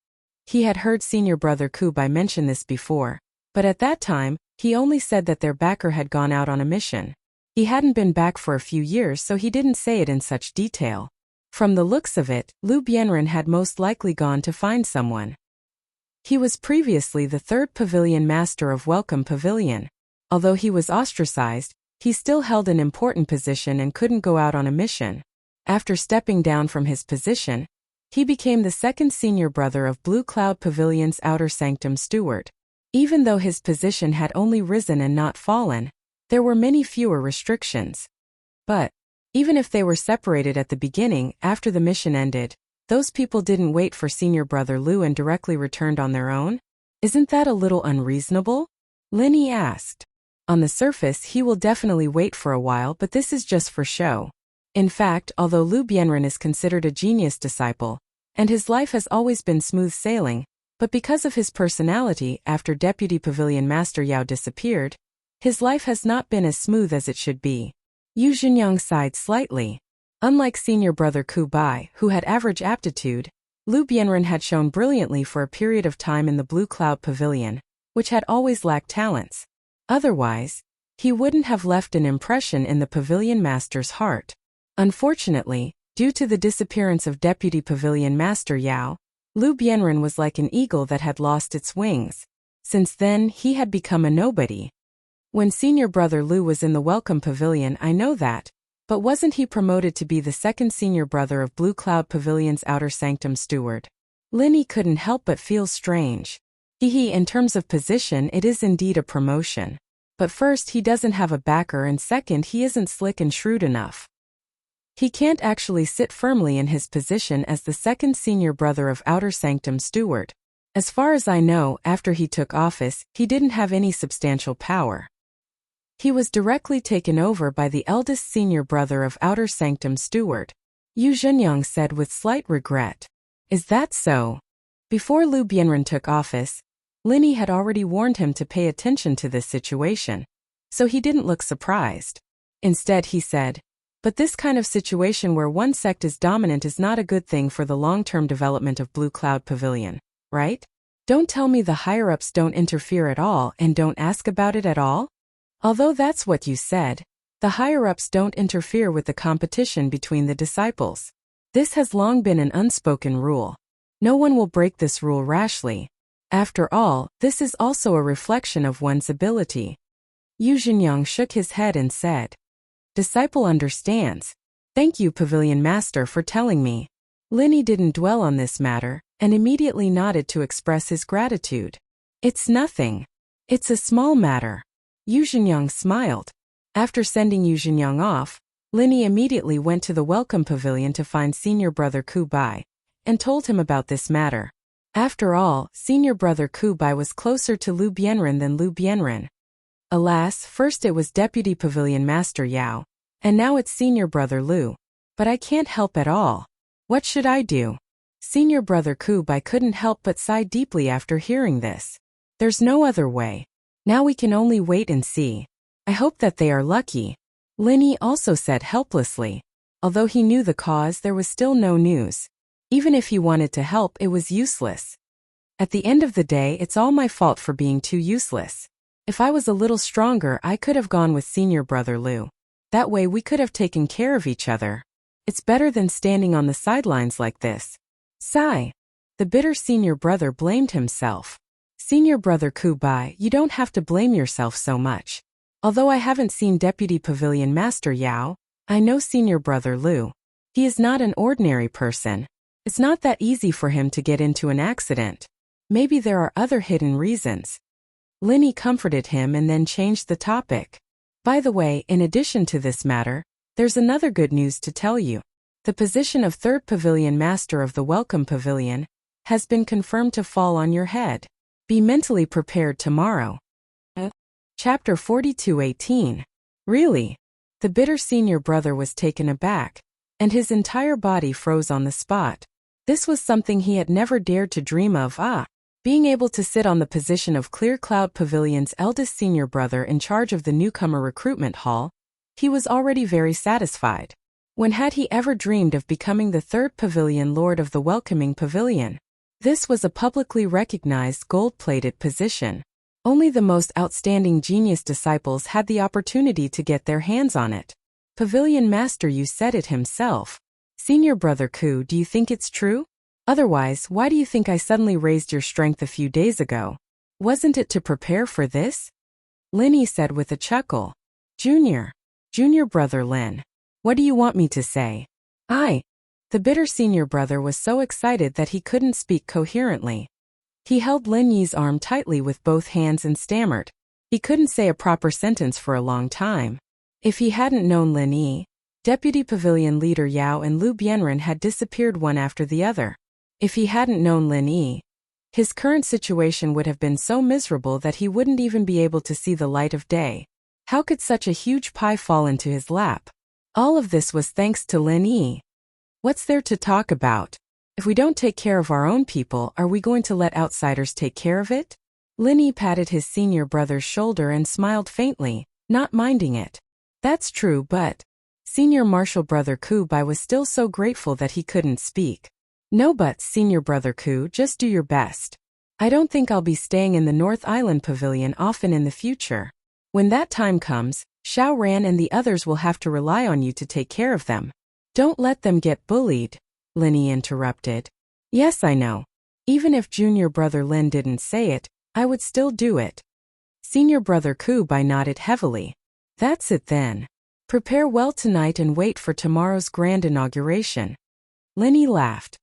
He had heard Senior Brother Kubai mention this before, but at that time, he only said that their backer had gone out on a mission. He hadn't been back for a few years, so he didn't say it in such detail. From the looks of it, Lu Bianren had most likely gone to find someone. He was previously the third pavilion master of Welcome Pavilion. Although he was ostracized, he still held an important position and couldn't go out on a mission. After stepping down from his position, he became the second senior brother of Blue Cloud Pavilion's Outer Sanctum steward. Even though his position had only risen and not fallen, there were many fewer restrictions. But, even if they were separated at the beginning, after the mission ended, those people didn't wait for Senior Brother Lu and directly returned on their own? Isn't that a little unreasonable? Linny asked. On the surface, he will definitely wait for a while, but this is just for show. In fact, although Lu Bianren is considered a genius disciple, and his life has always been smooth sailing, but because of his personality, after Deputy Pavilion Master Yao disappeared, his life has not been as smooth as it should be. Yu Zhenyang sighed slightly. Unlike Senior Brother Kubai, who had average aptitude, Lu Bianren had shown brilliantly for a period of time in the Blue Cloud Pavilion, which had always lacked talents. Otherwise, he wouldn't have left an impression in the Pavilion Master's heart. Unfortunately, due to the disappearance of Deputy Pavilion Master Yao, Lu Bianren was like an eagle that had lost its wings. Since then, he had become a nobody. When Senior Brother Lu was in the Welcome Pavilion, I know that, but wasn't he promoted to be the second senior brother of Blue Cloud Pavilion's Outer Sanctum steward? Linny couldn't help but feel strange. In terms of position, it is indeed a promotion. But first, he doesn't have a backer, and second, he isn't slick and shrewd enough. He can't actually sit firmly in his position as the second senior brother of Outer Sanctum steward. As far as I know, after he took office, he didn't have any substantial power. He was directly taken over by the eldest senior brother of Outer Sanctum steward. Yu Zhenyang said with slight regret. Is that so? Before Lu Bianren took office, Linny had already warned him to pay attention to this situation, so he didn't look surprised. Instead, he said, but this kind of situation where one sect is dominant is not a good thing for the long-term development of Blue Cloud Pavilion, right? Don't tell me the higher-ups don't interfere at all and don't ask about it at all? Although that's what you said, the higher-ups don't interfere with the competition between the disciples. This has long been an unspoken rule. No one will break this rule rashly. After all, this is also a reflection of one's ability. Yu Zhenyang shook his head and said, Disciple understands. Thank you, Pavilion Master, for telling me. Linny didn't dwell on this matter, and immediately nodded to express his gratitude. It's nothing. It's a small matter. Yu Zhenyang smiled. After sending Yu Zhenyang off, Linny immediately went to the Welcome Pavilion to find Senior Brother Kubai, and told him about this matter. After all, Senior Brother Kubai was closer to Lu Bianren than Lu Bianren. Alas, first it was Deputy Pavilion Master Yao, and now it's Senior Brother Lu. But I can't help at all. What should I do? Senior Brother Kubai couldn't help but sigh deeply after hearing this. There's no other way. Now we can only wait and see. I hope that they are lucky. Linny also said helplessly. Although he knew the cause, there was still no news. Even if he wanted to help, it was useless. At the end of the day, it's all my fault for being too useless. If I was a little stronger, I could have gone with Senior Brother Lu. That way we could have taken care of each other. It's better than standing on the sidelines like this. Sigh. The bitter senior brother blamed himself. Senior Brother Kubai, you don't have to blame yourself so much. Although I haven't seen Deputy Pavilion Master Yao, I know Senior Brother Lu. He is not an ordinary person. It's not that easy for him to get into an accident. Maybe there are other hidden reasons. Linny comforted him and then changed the topic. By the way, in addition to this matter, There's another good news to tell you. The position of third pavilion master of the Welcome Pavilion has been confirmed to fall on your head. Be mentally prepared tomorrow. Chapter 42:18. Really? The bitter senior brother was taken aback, and his entire body froze on the spot. This was something he had never dared to dream of. Being able to sit on the position of Clear Cloud Pavilion's eldest senior brother in charge of the newcomer recruitment hall, he was already very satisfied. When had he ever dreamed of becoming the third pavilion lord of the Welcoming Pavilion? This was a publicly recognized gold-plated position. Only the most outstanding genius disciples had the opportunity to get their hands on it. Pavilion Master Yu said it himself. Senior Brother Ku, do you think it's true? Otherwise, why do you think I suddenly raised your strength a few days ago? Wasn't it to prepare for this? Linny said with a chuckle. Junior Brother Lin. What do you want me to say? The bitter senior brother was so excited that he couldn't speak coherently. He held Lin Yi's arm tightly with both hands and stammered. He couldn't say a proper sentence for a long time. If he hadn't known Lin Yi, Deputy Pavilion Leader Yao and Lu Bianren had disappeared one after the other. If he hadn't known Lin Yi, his current situation would have been so miserable that he wouldn't even be able to see the light of day. How could such a huge pie fall into his lap? All of this was thanks to Lin Yi. What's there to talk about? If we don't take care of our own people, are we going to let outsiders take care of it? Lin Yi patted his senior brother's shoulder and smiled faintly, not minding it. That's true, but Senior Marshal Brother Ku Bai was still so grateful that he couldn't speak. No buts, Senior Brother Ku, just do your best. I don't think I'll be staying in the North Island Pavilion often in the future. When that time comes, Xiao Ran and the others will have to rely on you to take care of them. Don't let them get bullied, Lin Yi interrupted. Yes, I know. Even if Junior Brother Lin didn't say it, I would still do it. Senior Brother Ku Bai nodded heavily. That's it then. Prepare well tonight and wait for tomorrow's grand inauguration. Lin Yi laughed.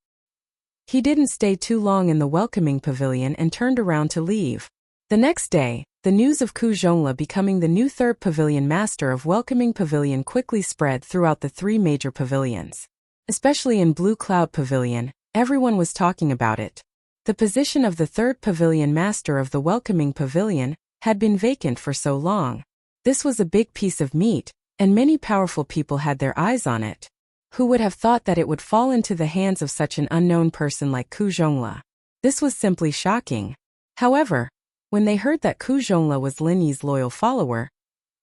He didn't stay too long in the Welcoming Pavilion and turned around to leave. The next day, the news of Ku Zhongla becoming the new third pavilion master of Welcoming Pavilion quickly spread throughout the three major pavilions. Especially in Blue Cloud Pavilion, everyone was talking about it. The position of the third pavilion master of the Welcoming Pavilion had been vacant for so long. This was a big piece of meat, and many powerful people had their eyes on it. Who would have thought that it would fall into the hands of such an unknown person like Ku Zhongla? This was simply shocking. However, when they heard that Ku Zhongla was Lin Yi's loyal follower,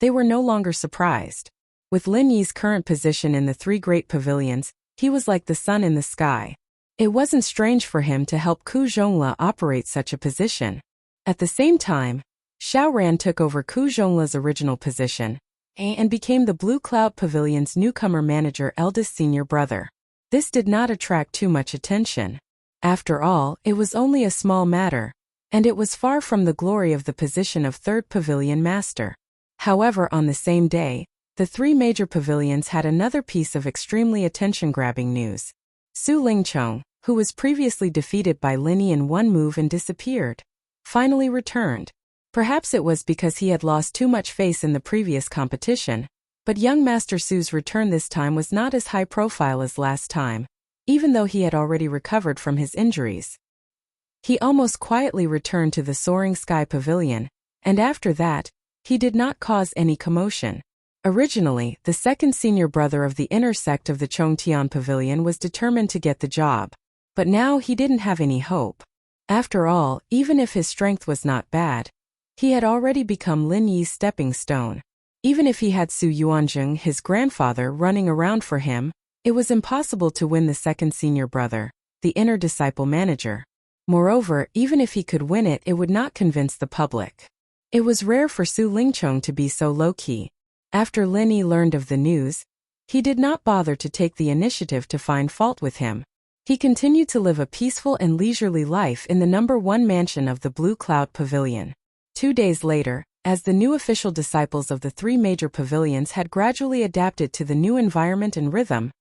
they were no longer surprised. With Lin Yi's current position in the three great pavilions, he was like the sun in the sky. It wasn't strange for him to help Ku Zhongla operate such a position. At the same time, Xiao Ran took over Ku Zhongla's original position and became the Blue Cloud Pavilion's newcomer manager eldest senior brother. This did not attract too much attention. After all, it was only a small matter, and it was far from the glory of the position of third pavilion master. However, on the same day, the three major pavilions had another piece of extremely attention-grabbing news. Su Lingchong, who was previously defeated by Lin Yi in one move and disappeared, finally returned. Perhaps it was because he had lost too much face in the previous competition, but young Master Su's return this time was not as high profile as last time, even though he had already recovered from his injuries. He almost quietly returned to the Soaring Sky Pavilion, and after that, he did not cause any commotion. Originally, the second senior brother of the inner sect of the Chongtian Pavilion was determined to get the job, but now he didn't have any hope. After all, even if his strength was not bad, he had already become Lin Yi's stepping stone. Even if he had Su Yuanzheng, his grandfather, running around for him, it was impossible to win the second senior brother, the inner disciple manager. Moreover, even if he could win it, it would not convince the public. It was rare for Su Lingchong to be so low-key. After Lin Yi learned of the news, he did not bother to take the initiative to find fault with him. He continued to live a peaceful and leisurely life in the number 1 mansion of the Blue Cloud Pavilion. 2 days later, as the new official disciples of the three major pavilions had gradually adapted to the new environment and rhythm,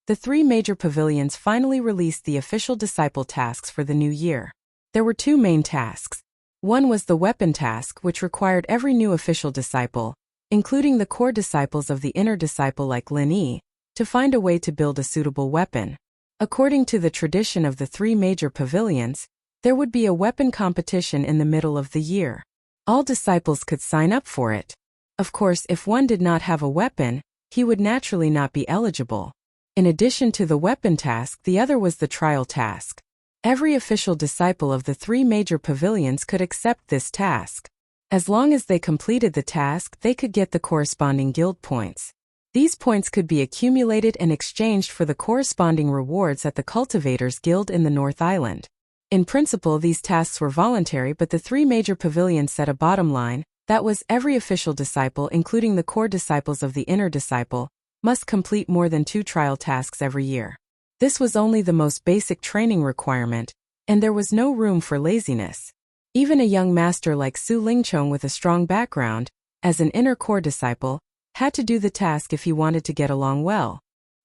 the three major pavilions finally released the official disciple tasks for the new year. There were 2 main tasks. One was the weapon task, which required every new official disciple, including the core disciples of the inner disciple like Lin Yi, to find a way to build a suitable weapon. According to the tradition of the three major pavilions, there would be a weapon competition in the middle of the year. All disciples could sign up for it. Of course, if one did not have a weapon, he would naturally not be eligible. In addition to the weapon task, the other was the trial task. Every official disciple of the three major pavilions could accept this task. As long as they completed the task, they could get the corresponding guild points. These points could be accumulated and exchanged for the corresponding rewards at the Cultivators Guild in the North Island. In principle, these tasks were voluntary, but the three major pavilions set a bottom line, that was, every official disciple, including the core disciples of the inner disciple, must complete more than 2 trial tasks every year. This was only the most basic training requirement, and there was no room for laziness. Even a young master like Su Lingchong with a strong background, as an inner core disciple, had to do the task if he wanted to get along well.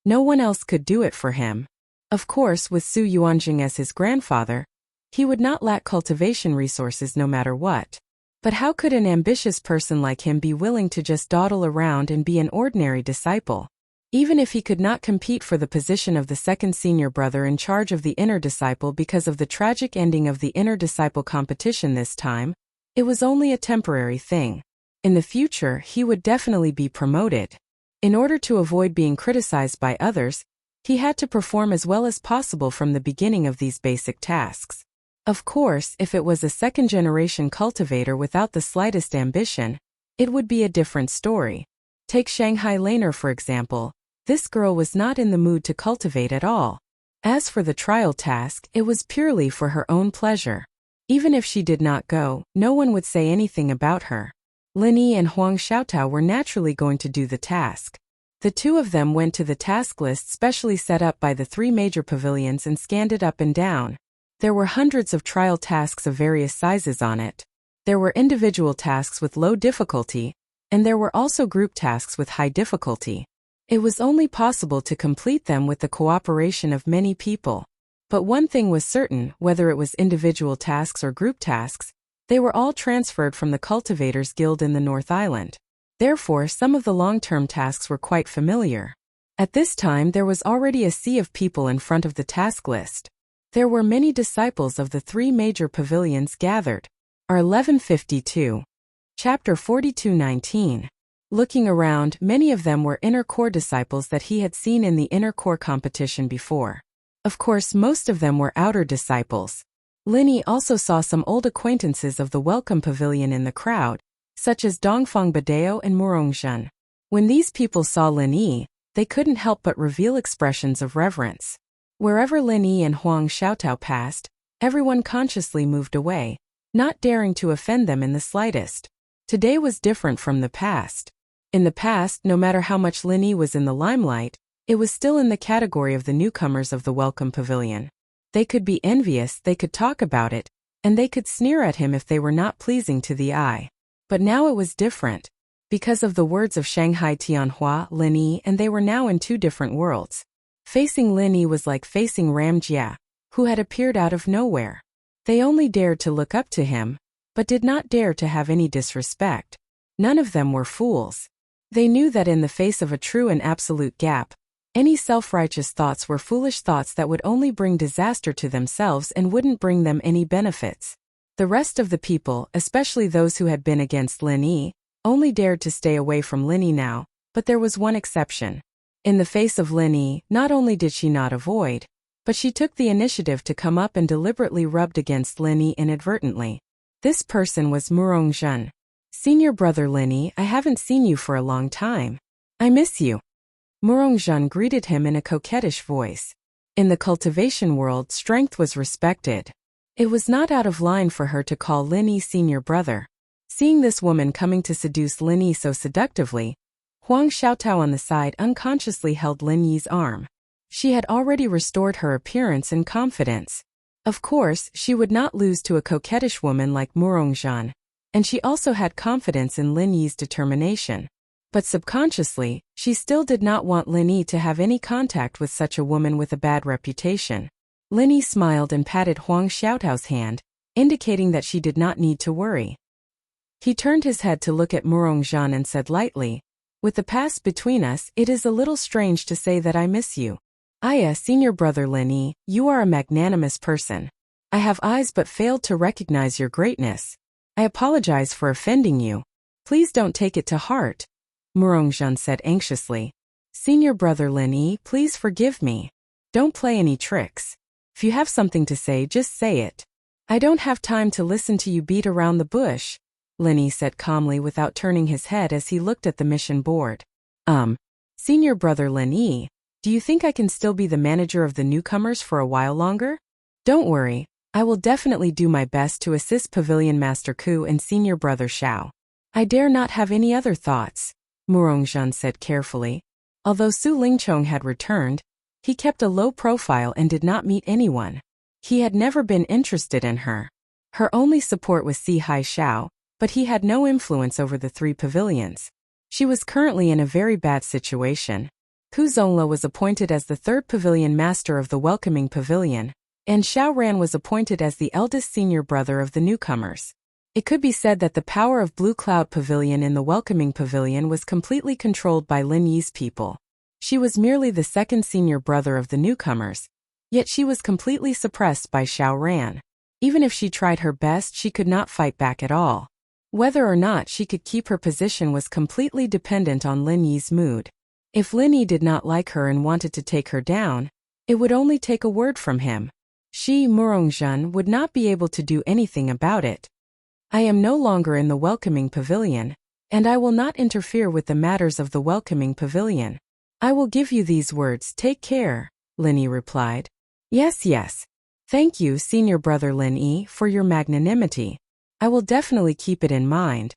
No one else could do it for him. Of course, with Su Yuanjing as his grandfather, he would not lack cultivation resources no matter what. But how could an ambitious person like him be willing to just dawdle around and be an ordinary disciple? Even if he could not compete for the position of the second senior brother in charge of the inner disciple because of the tragic ending of the inner disciple competition this time, it was only a temporary thing. In the future, he would definitely be promoted. In order to avoid being criticized by others, he had to perform as well as possible from the beginning of these basic tasks. Of course, if it was a second-generation cultivator without the slightest ambition, it would be a different story. Take Shanghai Laner for example. This girl was not in the mood to cultivate at all. As for the trial task, it was purely for her own pleasure. Even if she did not go, no one would say anything about her. Lin Yi and Huang Xiaotao were naturally going to do the task. The two of them went to the task list specially set up by the three major pavilions and scanned it up and down. There were hundreds of trial tasks of various sizes on it. There were individual tasks with low difficulty, and there were also group tasks with high difficulty. It was only possible to complete them with the cooperation of many people. But one thing was certain, whether it was individual tasks or group tasks, they were all transferred from the Cultivators Guild in the North Island. Therefore, some of the long-term tasks were quite familiar. At this time, there was already a sea of people in front of the task list. There were many disciples of the three major pavilions gathered. R 1152. Chapter 42:19. Looking around, many of them were inner core disciples that he had seen in the inner core competition before. Of course, most of them were outer disciples. Lin Yi also saw some old acquaintances of the Welcome Pavilion in the crowd, such as Dongfang Badeo and Murongzhen. When these people saw Lin Yi, they couldn't help but reveal expressions of reverence. Wherever Lin Yi and Huang Xiaotao passed, everyone consciously moved away, not daring to offend them in the slightest. Today was different from the past. In the past, no matter how much Lin Yi was in the limelight, it was still in the category of the newcomers of the Welcome Pavilion. They could be envious, they could talk about it, and they could sneer at him if they were not pleasing to the eye. But now it was different. Because of the words of Shanghai Tianhua, Lin Yi and they were now in two different worlds. Facing Lin Yi was like facing Ram Jia, who had appeared out of nowhere. They only dared to look up to him, but did not dare to have any disrespect. None of them were fools. They knew that in the face of a true and absolute gap, any self-righteous thoughts were foolish thoughts that would only bring disaster to themselves and wouldn't bring them any benefits. The rest of the people, especially those who had been against Lin Yi, only dared to stay away from Lin Yi now, but there was one exception. In the face of Lin Yi, not only did she not avoid, but she took the initiative to come up and deliberately rubbed against Lin Yi inadvertently. This person was Murongzhen. Senior brother Lin Yi, I haven't seen you for a long time. I miss you. Murongzhen greeted him in a coquettish voice. In the cultivation world, strength was respected. It was not out of line for her to call Lin Yi senior brother. Seeing this woman coming to seduce Lin Yi so seductively, Huang Xiaotao on the side unconsciously held Lin Yi's arm. She had already restored her appearance and confidence. Of course, she would not lose to a coquettish woman like Murongzhen, and she also had confidence in Lin Yi's determination. But subconsciously, she still did not want Lin Yi to have any contact with such a woman with a bad reputation. Lin Yi smiled and patted Huang Xiaotao's hand, indicating that she did not need to worry. He turned his head to look at Murongzhan and said lightly, "With the past between us, it is a little strange to say that I miss you. Aya, senior brother Lin Yi, you are a magnanimous person. I have eyes but failed to recognize your greatness. I apologize for offending you. Please don't take it to heart," Murongzhan said anxiously. "Senior brother Lin Yi, please forgive me. Don't play any tricks. If you have something to say, just say it. I don't have time to listen to you beat around the bush," Lin Yi said calmly without turning his head as he looked at the mission board. Senior brother Lin Yi, do you think I can still be the manager of the newcomers for a while longer? Don't worry, I will definitely do my best to assist Pavilion Master Ku and senior brother Xiao. I dare not have any other thoughts," Murongzhan said carefully. Although Su Lingchong had returned, he kept a low profile and did not meet anyone. He had never been interested in her. Her only support was Si Hai Xiao, but he had no influence over the 3 pavilions. She was currently in a very bad situation. Ku Zongla was appointed as the 3rd pavilion master of the welcoming pavilion, and Xiao Ran was appointed as the eldest senior brother of the newcomers. It could be said that the power of Blue Cloud Pavilion in the welcoming pavilion was completely controlled by Lin Yi's people. She was merely the 2nd senior brother of the newcomers, yet she was completely suppressed by Xiao Ran. Even if she tried her best, she could not fight back at all. Whether or not she could keep her position was completely dependent on Lin Yi's mood. If Lin Yi did not like her and wanted to take her down, it would only take a word from him. She, Murongzhan, would not be able to do anything about it. "I am no longer in the welcoming pavilion, and I will not interfere with the matters of the welcoming pavilion. I will give you these words, take care," Lin Yi replied. Yes. Thank you, senior brother Lin Yi, for your magnanimity. I will definitely keep it in mind."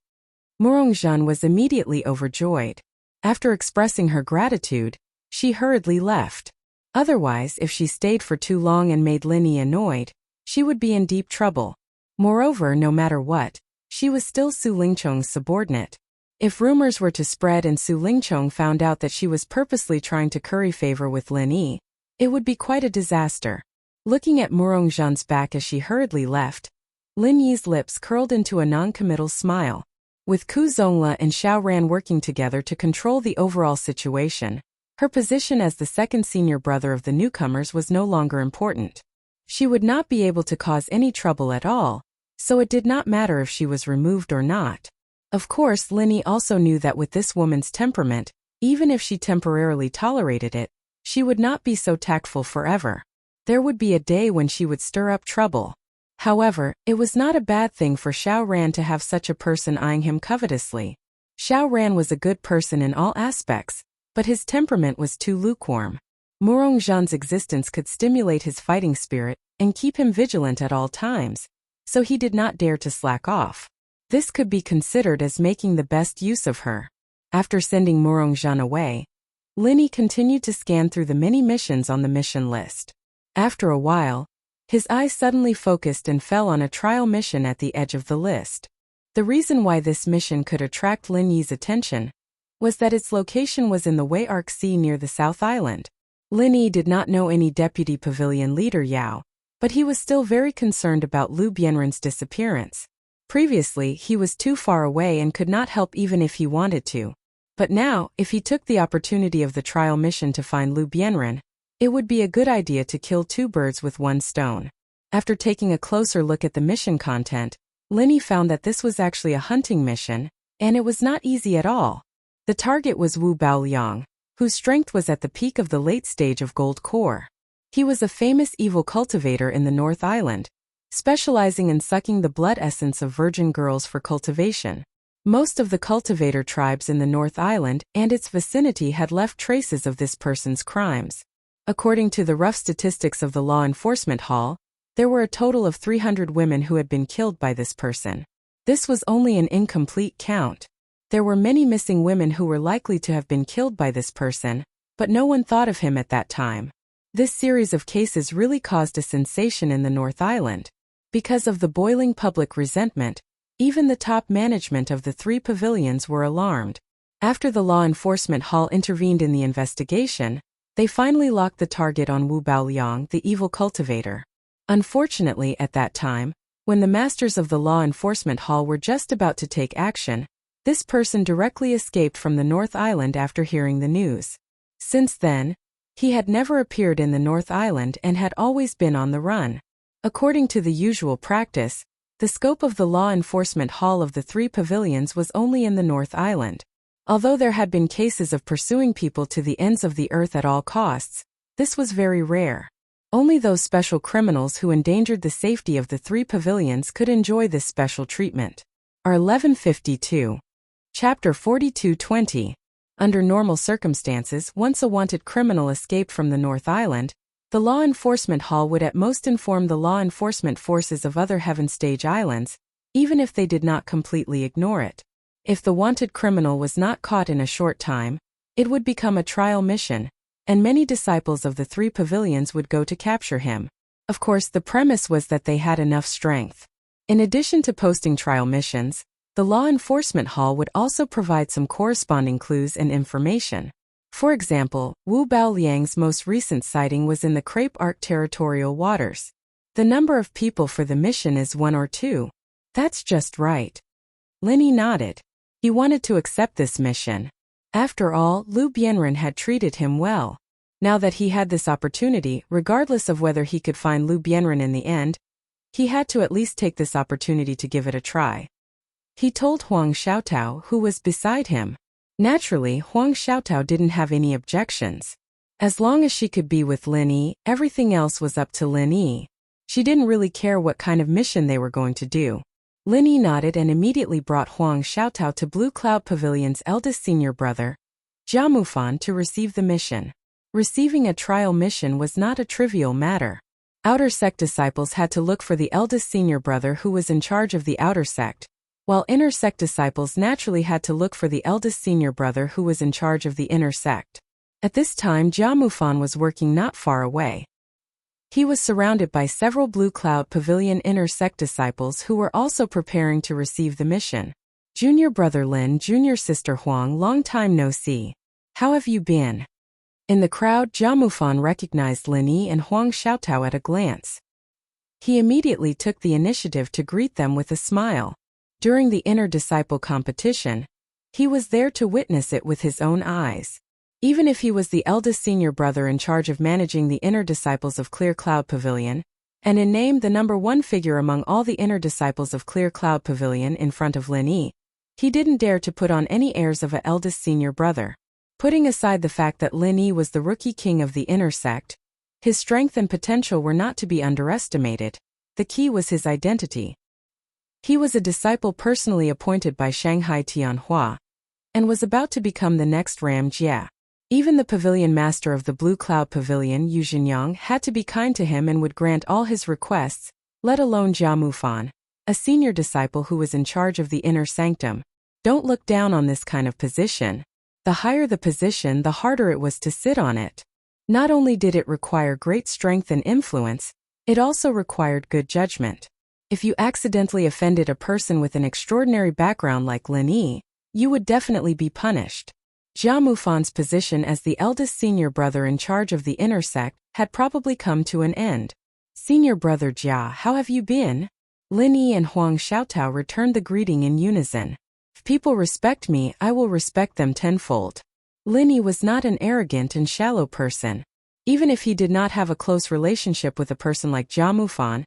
Murongzhan was immediately overjoyed. After expressing her gratitude, she hurriedly left. Otherwise, if she stayed for too long and made Lin Yi annoyed, she would be in deep trouble. Moreover, no matter what, she was still Su Lingchong's subordinate. If rumors were to spread and Su Lingchong found out that she was purposely trying to curry favor with Lin Yi, it would be quite a disaster. Looking at Murongzhan's back as she hurriedly left, Lin Yi's lips curled into a non-committal smile. With Ku Zongla and Xiao Ran working together to control the overall situation, her position as the 2nd senior brother of the newcomers was no longer important. She would not be able to cause any trouble at all, so it did not matter if she was removed or not. Of course, Lin Yi also knew that with this woman's temperament, even if she temporarily tolerated it, she would not be so tactful forever. There would be a day when she would stir up trouble. However, it was not a bad thing for Xiao Ran to have such a person eyeing him covetously. Xiao Ran was a good person in all aspects, but his temperament was too lukewarm. Murongzhan's existence could stimulate his fighting spirit and keep him vigilant at all times, so he did not dare to slack off. This could be considered as making the best use of her. After sending Murongzhan away, Lin Yi continued to scan through the many missions on the mission list. After a while, his eyes suddenly focused and fell on a trial mission at the edge of the list. The reason why this mission could attract Lin Yi's attention was that its location was in the Wei-Arc Sea near the South Island. Lin Yi did not know any deputy pavilion leader Yao, but he was still very concerned about Lu Bianren's disappearance. Previously, he was too far away and could not help even if he wanted to. But now, if he took the opportunity of the trial mission to find Lu Bianren, it would be a good idea to kill 2 birds with 1 stone. After taking a closer look at the mission content, Lin Yi found that this was actually a hunting mission, and it was not easy at all. The target was Wu Baoliang, whose strength was at the peak of the late stage of Gold Core. He was a famous evil cultivator in the North Island, specializing in sucking the blood essence of virgin girls for cultivation. Most of the cultivator tribes in the North Island and its vicinity had left traces of this person's crimes. According to the rough statistics of the Law Enforcement Hall, there were a total of 300 women who had been killed by this person. This was only an incomplete count. There were many missing women who were likely to have been killed by this person, but no one thought of him at that time. This series of cases really caused a sensation in the North Island. Because of the boiling public resentment, even the top management of the 3 pavilions were alarmed. After the Law Enforcement Hall intervened in the investigation, they finally locked the target on Wu Baoliang, the evil cultivator. Unfortunately, at that time, When the masters of the law enforcement hall were just about to take action, this person directly escaped from the North Island after hearing the news. Since then, he had never appeared in the North Island and had always been on the run. According to the usual practice, the scope of the law enforcement hall of the three pavilions was only in the North Island. Although there had been cases of pursuing people to the ends of the earth at all costs, this was very rare. Only those special criminals who endangered the safety of the three pavilions could enjoy this special treatment. R 1152. Chapter 4220. Under normal circumstances, once a wanted criminal escaped from the North Island, the law enforcement hall would at most inform the law enforcement forces of other Heaven Stage islands, even if they did not completely ignore it. If the wanted criminal was not caught in a short time, it would become a trial mission, and many disciples of the three pavilions would go to capture him. Of course, the premise was that they had enough strength. In addition to posting trial missions, the law enforcement hall would also provide some corresponding clues and information. For example, Wu Baoliang's most recent sighting was in the Crepe Arc territorial waters. The number of people for the mission is 1 or 2. That's just right. Linny nodded. He wanted to accept this mission. After all, Lu Bianren had treated him well. Now that he had this opportunity, regardless of whether he could find Lu Bianren in the end, he had to at least take this opportunity to give it a try. He told Huang Xiaotao, who was beside him. Naturally, Huang Xiaotao didn't have any objections. As long as she could be with Lin Yi, everything else was up to Lin Yi. She didn't really care what kind of mission they were going to do. Lin Yi nodded and immediately brought Huang Xiaotao to Blue Cloud Pavilion's eldest senior brother, Jia Mufan, to receive the mission. Receiving a trial mission was not a trivial matter. Outer sect disciples had to look for the eldest senior brother who was in charge of the outer sect, while inner sect disciples naturally had to look for the eldest senior brother who was in charge of the inner sect. At this time, Jia Mufan was working not far away. He was surrounded by several Blue Cloud Pavilion inner sect disciples who were also preparing to receive the mission. Junior brother Lin, junior sister Huang, long time no see. How have you been? In the crowd, Jia Mufan recognized Lin Yi and Huang Xiaotao at a glance. He immediately took the initiative to greet them with a smile. During the inner disciple competition, he was there to witness it with his own eyes. Even if he was the eldest senior brother in charge of managing the inner disciples of Clear Cloud Pavilion, and in name the number one figure among all the inner disciples of Clear Cloud Pavilion in front of Lin Yi, he didn't dare to put on any airs of a eldest senior brother. Putting aside the fact that Lin Yi was the rookie king of the inner sect, his strength and potential were not to be underestimated. The key was his identity. He was a disciple personally appointed by Shanghai Tianhua, and was about to become the next Ram Jia. Even the pavilion master of the Blue Cloud Pavilion, Yu Zhenyang, had to be kind to him and would grant all his requests, let alone Jia Mufan, a senior disciple who was in charge of the inner sanctum. Don't look down on this kind of position. The higher the position, the harder it was to sit on it. Not only did it require great strength and influence, it also required good judgment. If you accidentally offended a person with an extraordinary background like Lin Yi, you would definitely be punished. Jia Mufan's position as the eldest senior brother in charge of the inner sect had probably come to an end. Senior brother Jia, how have you been? Lin Yi and Huang Xiaotao returned the greeting in unison. If people respect me, I will respect them tenfold. Lin Yi was not an arrogant and shallow person. Even if he did not have a close relationship with a person like Jia Mufan,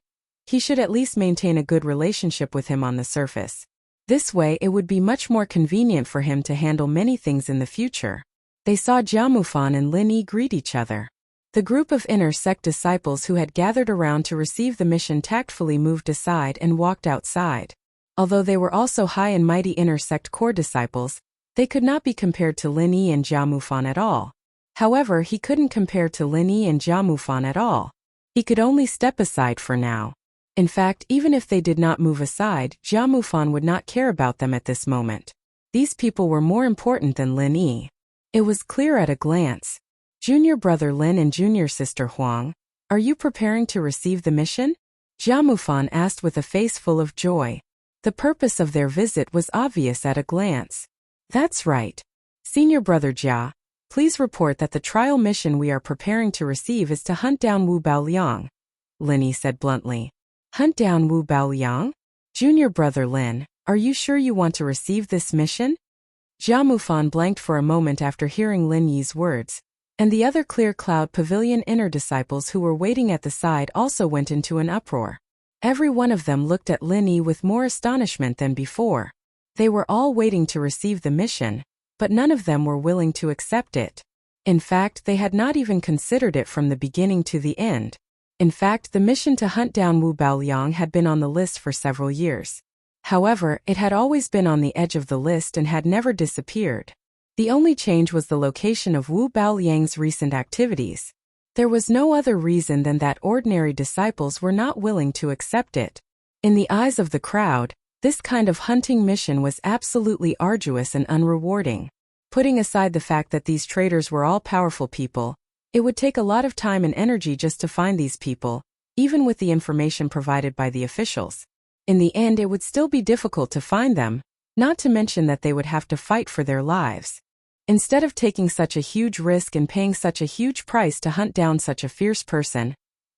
he should at least maintain a good relationship with him on the surface. This way it would be much more convenient for him to handle many things in the future. They saw Jia Mufan and Lin Yi greet each other. The group of inner sect disciples who had gathered around to receive the mission tactfully moved aside and walked outside. Although they were also high and mighty inner sect core disciples, they could not be compared to Lin Yi and Jia Mufan at all. However, he couldn't compare to Lin Yi and Jia Mufan at all. He could only step aside for now. In fact, even if they did not move aside, Jia Mufan would not care about them at this moment. These people were more important than Lin Yi. It was clear at a glance. Junior brother Lin and junior sister Huang, are you preparing to receive the mission? Jia Mufan asked with a face full of joy. The purpose of their visit was obvious at a glance. That's right. Senior brother Jia, please report that the trial mission we are preparing to receive is to hunt down Wu Baoliang. Lin Yi said bluntly. Hunt down Wu Baoliang? Junior brother Lin, are you sure you want to receive this mission? Jia Mufan blanked for a moment after hearing Lin Yi's words, and the other Clear Cloud Pavilion inner disciples who were waiting at the side also went into an uproar. Every one of them looked at Lin Yi with more astonishment than before. They were all waiting to receive the mission, but none of them were willing to accept it. In fact, they had not even considered it from the beginning to the end. In fact, the mission to hunt down Wu Baoliang had been on the list for several years. However, it had always been on the edge of the list and had never disappeared. The only change was the location of Wu Baoliang's recent activities. There was no other reason than that ordinary disciples were not willing to accept it. In the eyes of the crowd, this kind of hunting mission was absolutely arduous and unrewarding. Putting aside the fact that these traders were all powerful people, it would take a lot of time and energy just to find these people, even with the information provided by the officials. In the end, it would still be difficult to find them, not to mention that they would have to fight for their lives. Instead of taking such a huge risk and paying such a huge price to hunt down such a fierce person,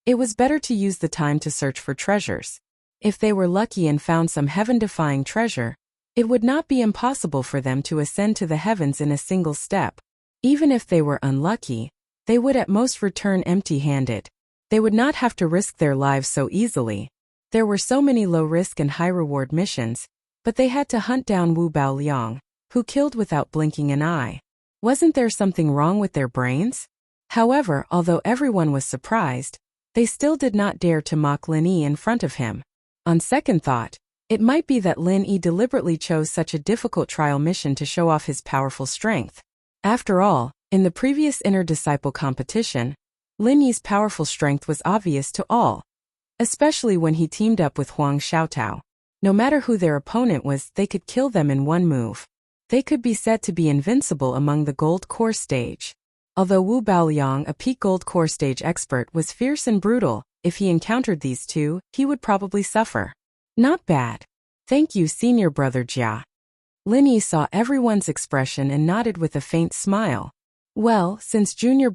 it was better to use the time to search for treasures. If they were lucky and found some heaven-defying treasure, it would not be impossible for them to ascend to the heavens in a single step. Even if they were unlucky, they would at most return empty-handed. They would not have to risk their lives so easily. There were so many low-risk and high-reward missions, but they had to hunt down Wu Baoliang, who killed without blinking an eye. Wasn't there something wrong with their brains? However, although everyone was surprised, they still did not dare to mock Lin Yi in front of him. On second thought, it might be that Lin Yi deliberately chose such a difficult trial mission to show off his powerful strength. After all, in the previous inner disciple competition, Lin Yi's powerful strength was obvious to all, especially when he teamed up with Huang Xiaotao. No matter who their opponent was, they could kill them in one move. They could be said to be invincible among the Gold Core stage. Although Wu Baoliang, a peak Gold Core stage expert, was fierce and brutal, if he encountered these two, he would probably suffer. Not bad. Thank you, senior brother Jia. Lin Yi saw everyone's expression and nodded with a faint smile. Well, since junior